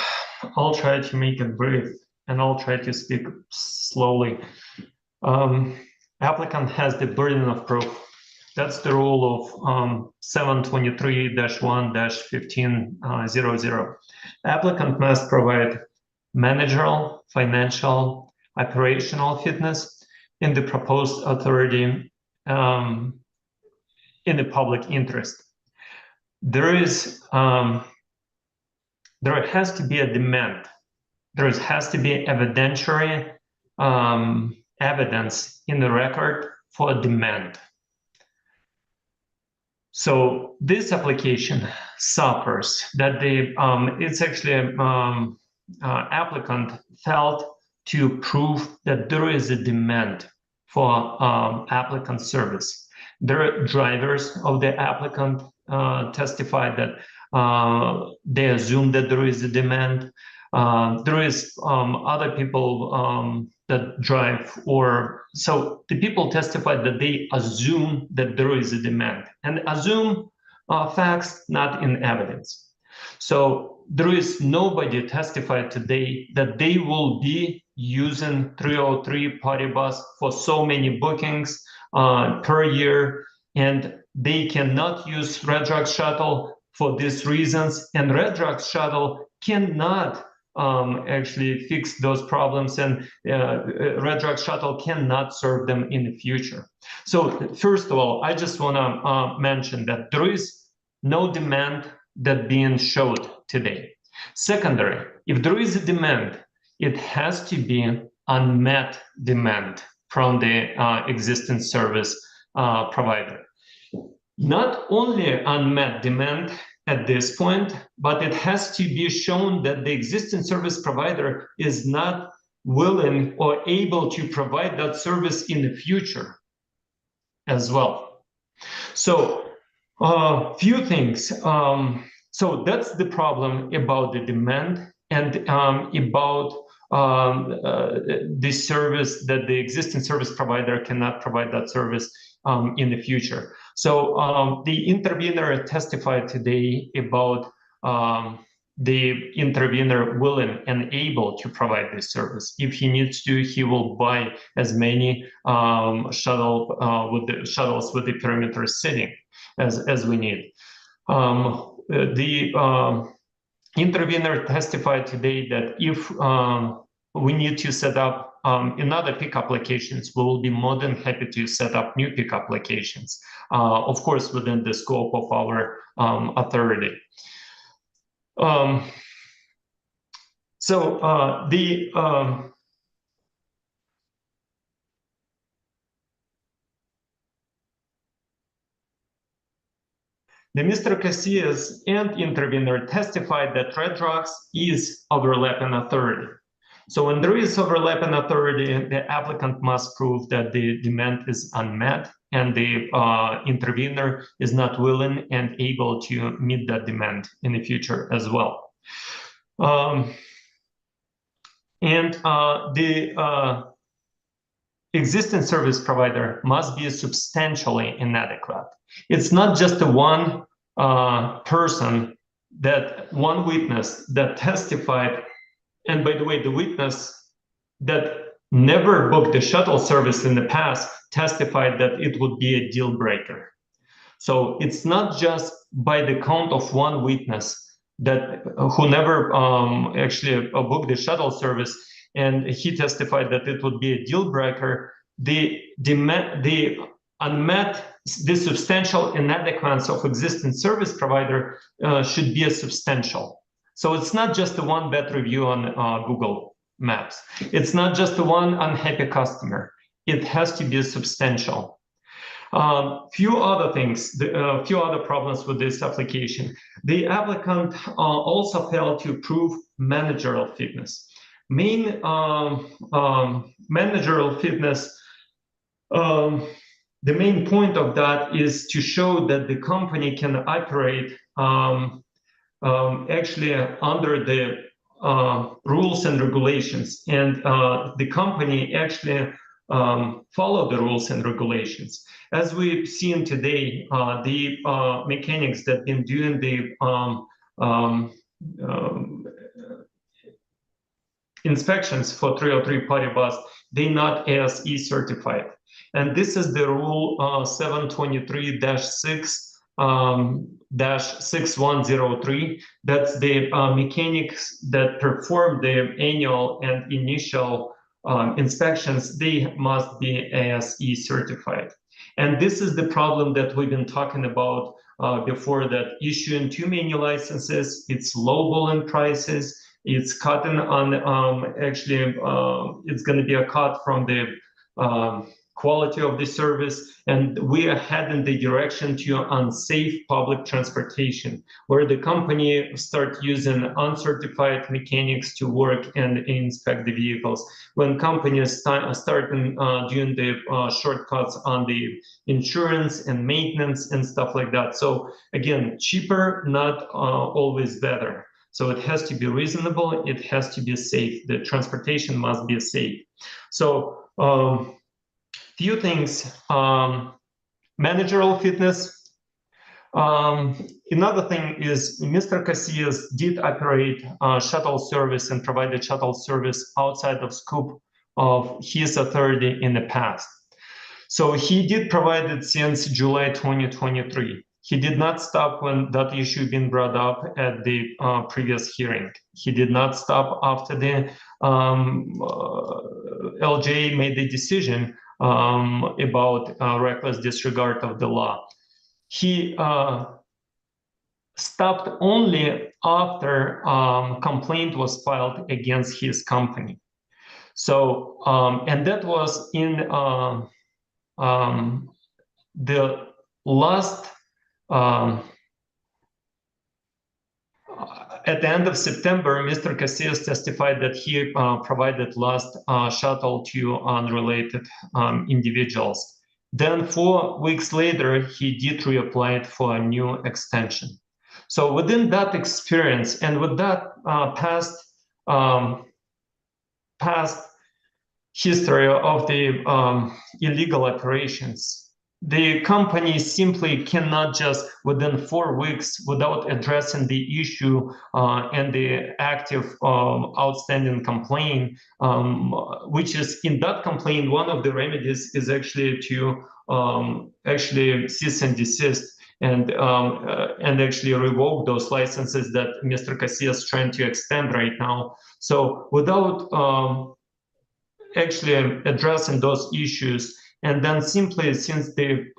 I'll try to make it brief and I'll try to speak slowly. applicant has the burden of proof. That's the rule of 723-1-1500. Applicant must provide managerial, financial, operational fitness in the proposed authority in the public interest. There has to be a demand. There has to be evidentiary evidence in the record for demand. So this application suffers that it's actually applicant failed to prove that there is a demand for applicant service. Their drivers of the applicant testified that they assume that there is a demand. There is other people that drive, or so the people testified that they assume that there is a demand, and assume facts not in evidence. So there is nobody testified today that they will be using 303 party bus for so many bookings per year, and they cannot use Red Rock Shuttle for these reasons, and Red Rock Shuttle cannot actually fix those problems, and Red Rock Shuttle cannot serve them in the future. So first of all, I just want to mention that there is no demand that being showed today. Secondary, if there is a demand, it has to be unmet demand from the existing service provider. Not only unmet demand at this point, but it has to be shown that the existing service provider is not willing or able to provide that service in the future as well. So few things. So that's the problem about the demand and about the service, that the existing service provider cannot provide that service in the future. So the intervener testified today about the intervener willing and able to provide this service. If he needs to, he will buy as many shuttles with the perimeter seating as we need. The intervener testified today that if we need to set up another pickup locations, we will be more than happy to set up new pickup locations, of course, within the scope of our authority. The Mr. Casillas and intervener testified that Red Rocks is overlapping authority. So when there is overlapping authority, the applicant must prove that the demand is unmet and the intervener is not willing and able to meet that demand in the future as well. The existing service provider must be substantially inadequate. It's not just the one person, that one witness that testified, and by the way, the witness that never booked the shuttle service in the past testified that it would be a deal breaker. So it's not just by the count of one witness that who never actually booked the shuttle service, and he testified that it would be a deal breaker. The substantial inadequacy of existing service provider should be a substantial. So it's not just the one bad review on Google Maps. It's not just the one unhappy customer. It has to be substantial. Few other things, few other problems with this application. The applicant also failed to prove managerial fitness. Main managerial fitness, the main point of that is to show that the company can operate actually under the rules and regulations, and the company actually follow the rules and regulations. As we've seen today, the mechanics that been doing the inspections for 303 party bus, they not ASE certified. And this is the rule 723-6-6103. That's the mechanics that perform the annual and initial inspections. They must be ASE certified. And this is the problem that we've been talking about before, that issuing too many licenses, it's lowballing prices, it's cutting on, it's going to be a cut from the quality of the service, and we are heading the direction to unsafe public transportation, where the company start using uncertified mechanics to work and inspect the vehicles. When companies start doing the shortcuts on the insurance and maintenance and stuff like that. So again, cheaper, not always better. So it has to be reasonable, it has to be safe. The transportation must be safe. So few things, managerial fitness. Another thing is Mr. Casillas did operate shuttle service and provided shuttle service outside of scope of his authority in the past. So he did provide it since July 2023. He did not stop when that issue been brought up at the previous hearing. He did not stop after the LJ made the decision about reckless disregard of the law. He stopped only after complaint was filed against his company. So, and that was in the last, at the end of September, Mr. Casillas testified that he provided last shuttle to unrelated individuals. Then 4 weeks later, he did reapply for a new extension. So within that experience and with that past history of the illegal operations, the company simply cannot just within 4 weeks, without addressing the issue and the active outstanding complaint, which is in that complaint, one of the remedies is actually to actually cease and desist and actually revoke those licenses that Mr. Casillas is trying to extend right now. So without actually addressing those issues, and then simply since the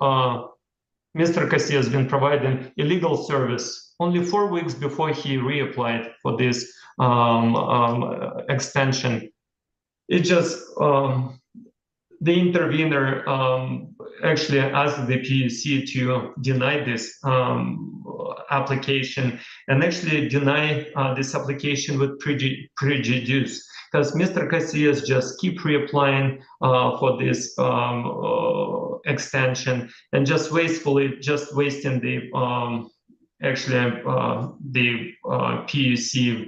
Mr. Casillas has been providing illegal service only 4 weeks before he reapplied for this extension, it just the intervener actually asked the PUC to deny this application and actually deny this application with prejudice, because Mr. Casillas just keep reapplying for this extension and just wastefully just wasting the the PUC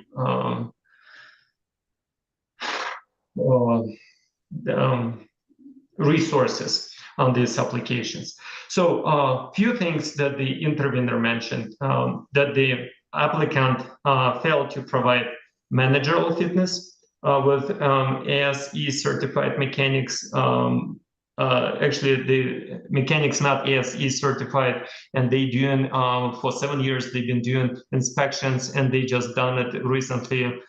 resources on these applications. So few things that the intervener mentioned, that the applicant failed to provide managerial fitness with ASE certified mechanics. Actually, the mechanics not ASE certified, and they doing for 7 years they've been doing inspections, and they just done it recently.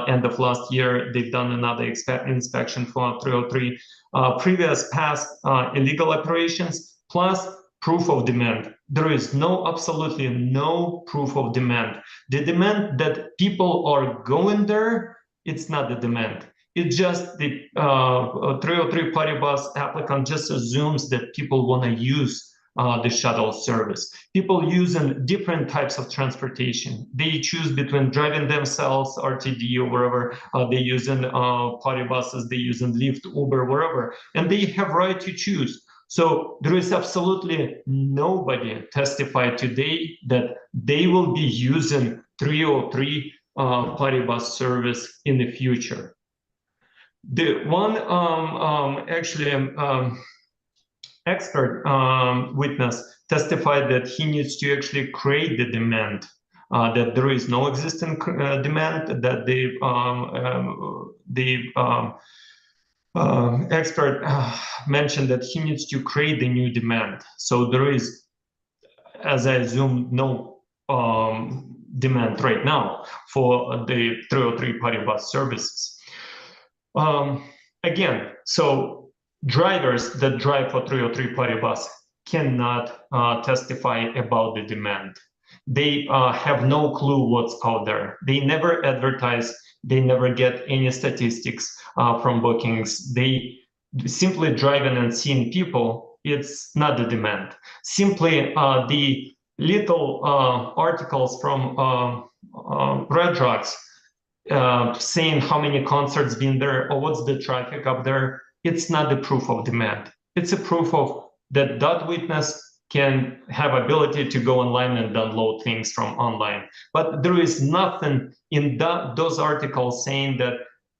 End of last year, they've done another inspection for 303. Previous past illegal operations plus proof of demand. There is absolutely no proof of demand. The demand that people are going there, it's not the demand. It's just the 303 party bus applicant just assumes that people want to use the shuttle service. People using different types of transportation. They choose between driving themselves, RTD or wherever, they using party buses, they using Lyft, Uber, wherever, and they have right to choose. So there is absolutely nobody testified today that they will be using 303 party bus service in the future. The one expert witness testified that he needs to actually create the demand, that there is no existing demand, that the expert mentioned that he needs to create the new demand. So there is, as I assume, no demand right now for the 303 party bus services. Again, so drivers that drive for 303 party bus cannot testify about the demand. They have no clue what's out there. They never advertise. They never get any statistics from bookings. They simply driving and seeing people. It's not the demand. Simply the little articles from Red Rocks saying how many concerts been there or what's the traffic up there. It's not the proof of demand. It's a proof of that witness can have ability to go online and download things from online. But there is nothing in those articles saying that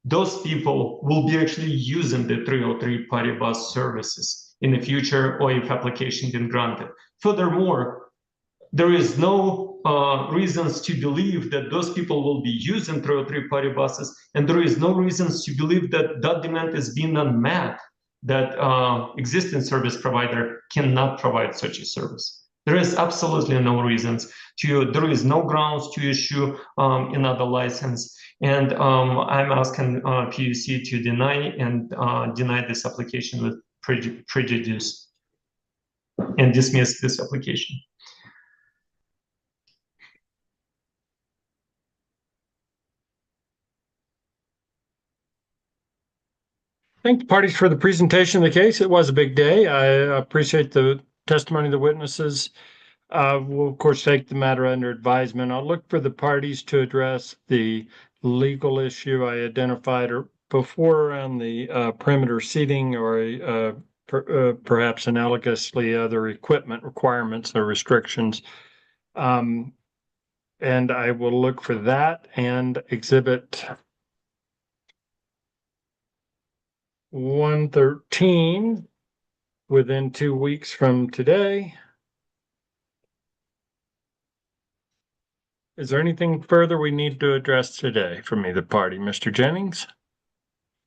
those people will be actually using the 303 party bus services in the future or if application been granted. Furthermore, there is no reasons to believe that those people will be using 303 party buses, and there is no reasons to believe that that demand is being unmet, that existing service provider cannot provide such a service. There is absolutely no reasons there is no grounds to issue another license. And I'm asking PUC to deny this application with prejudice and dismiss this application. Thank the parties for the presentation of the case. It was a big day. I appreciate the testimony of the witnesses. We'll, of course, take the matter under advisement. I'll look for the parties to address the legal issue I identified before around the perimeter seating or perhaps analogously other equipment requirements or restrictions. And I will look for that and exhibit 113 within 2 weeks from today. Is there anything further we need to address today from either party? Mr. Jennings?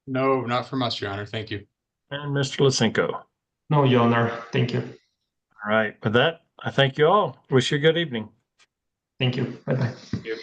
No, not from us, Your Honor. Thank you. And Mr. Lysenko? No, Your Honor. Thank you. All right. With that, I thank you all. Wish you a good evening. Thank you. Bye-bye. Thank you.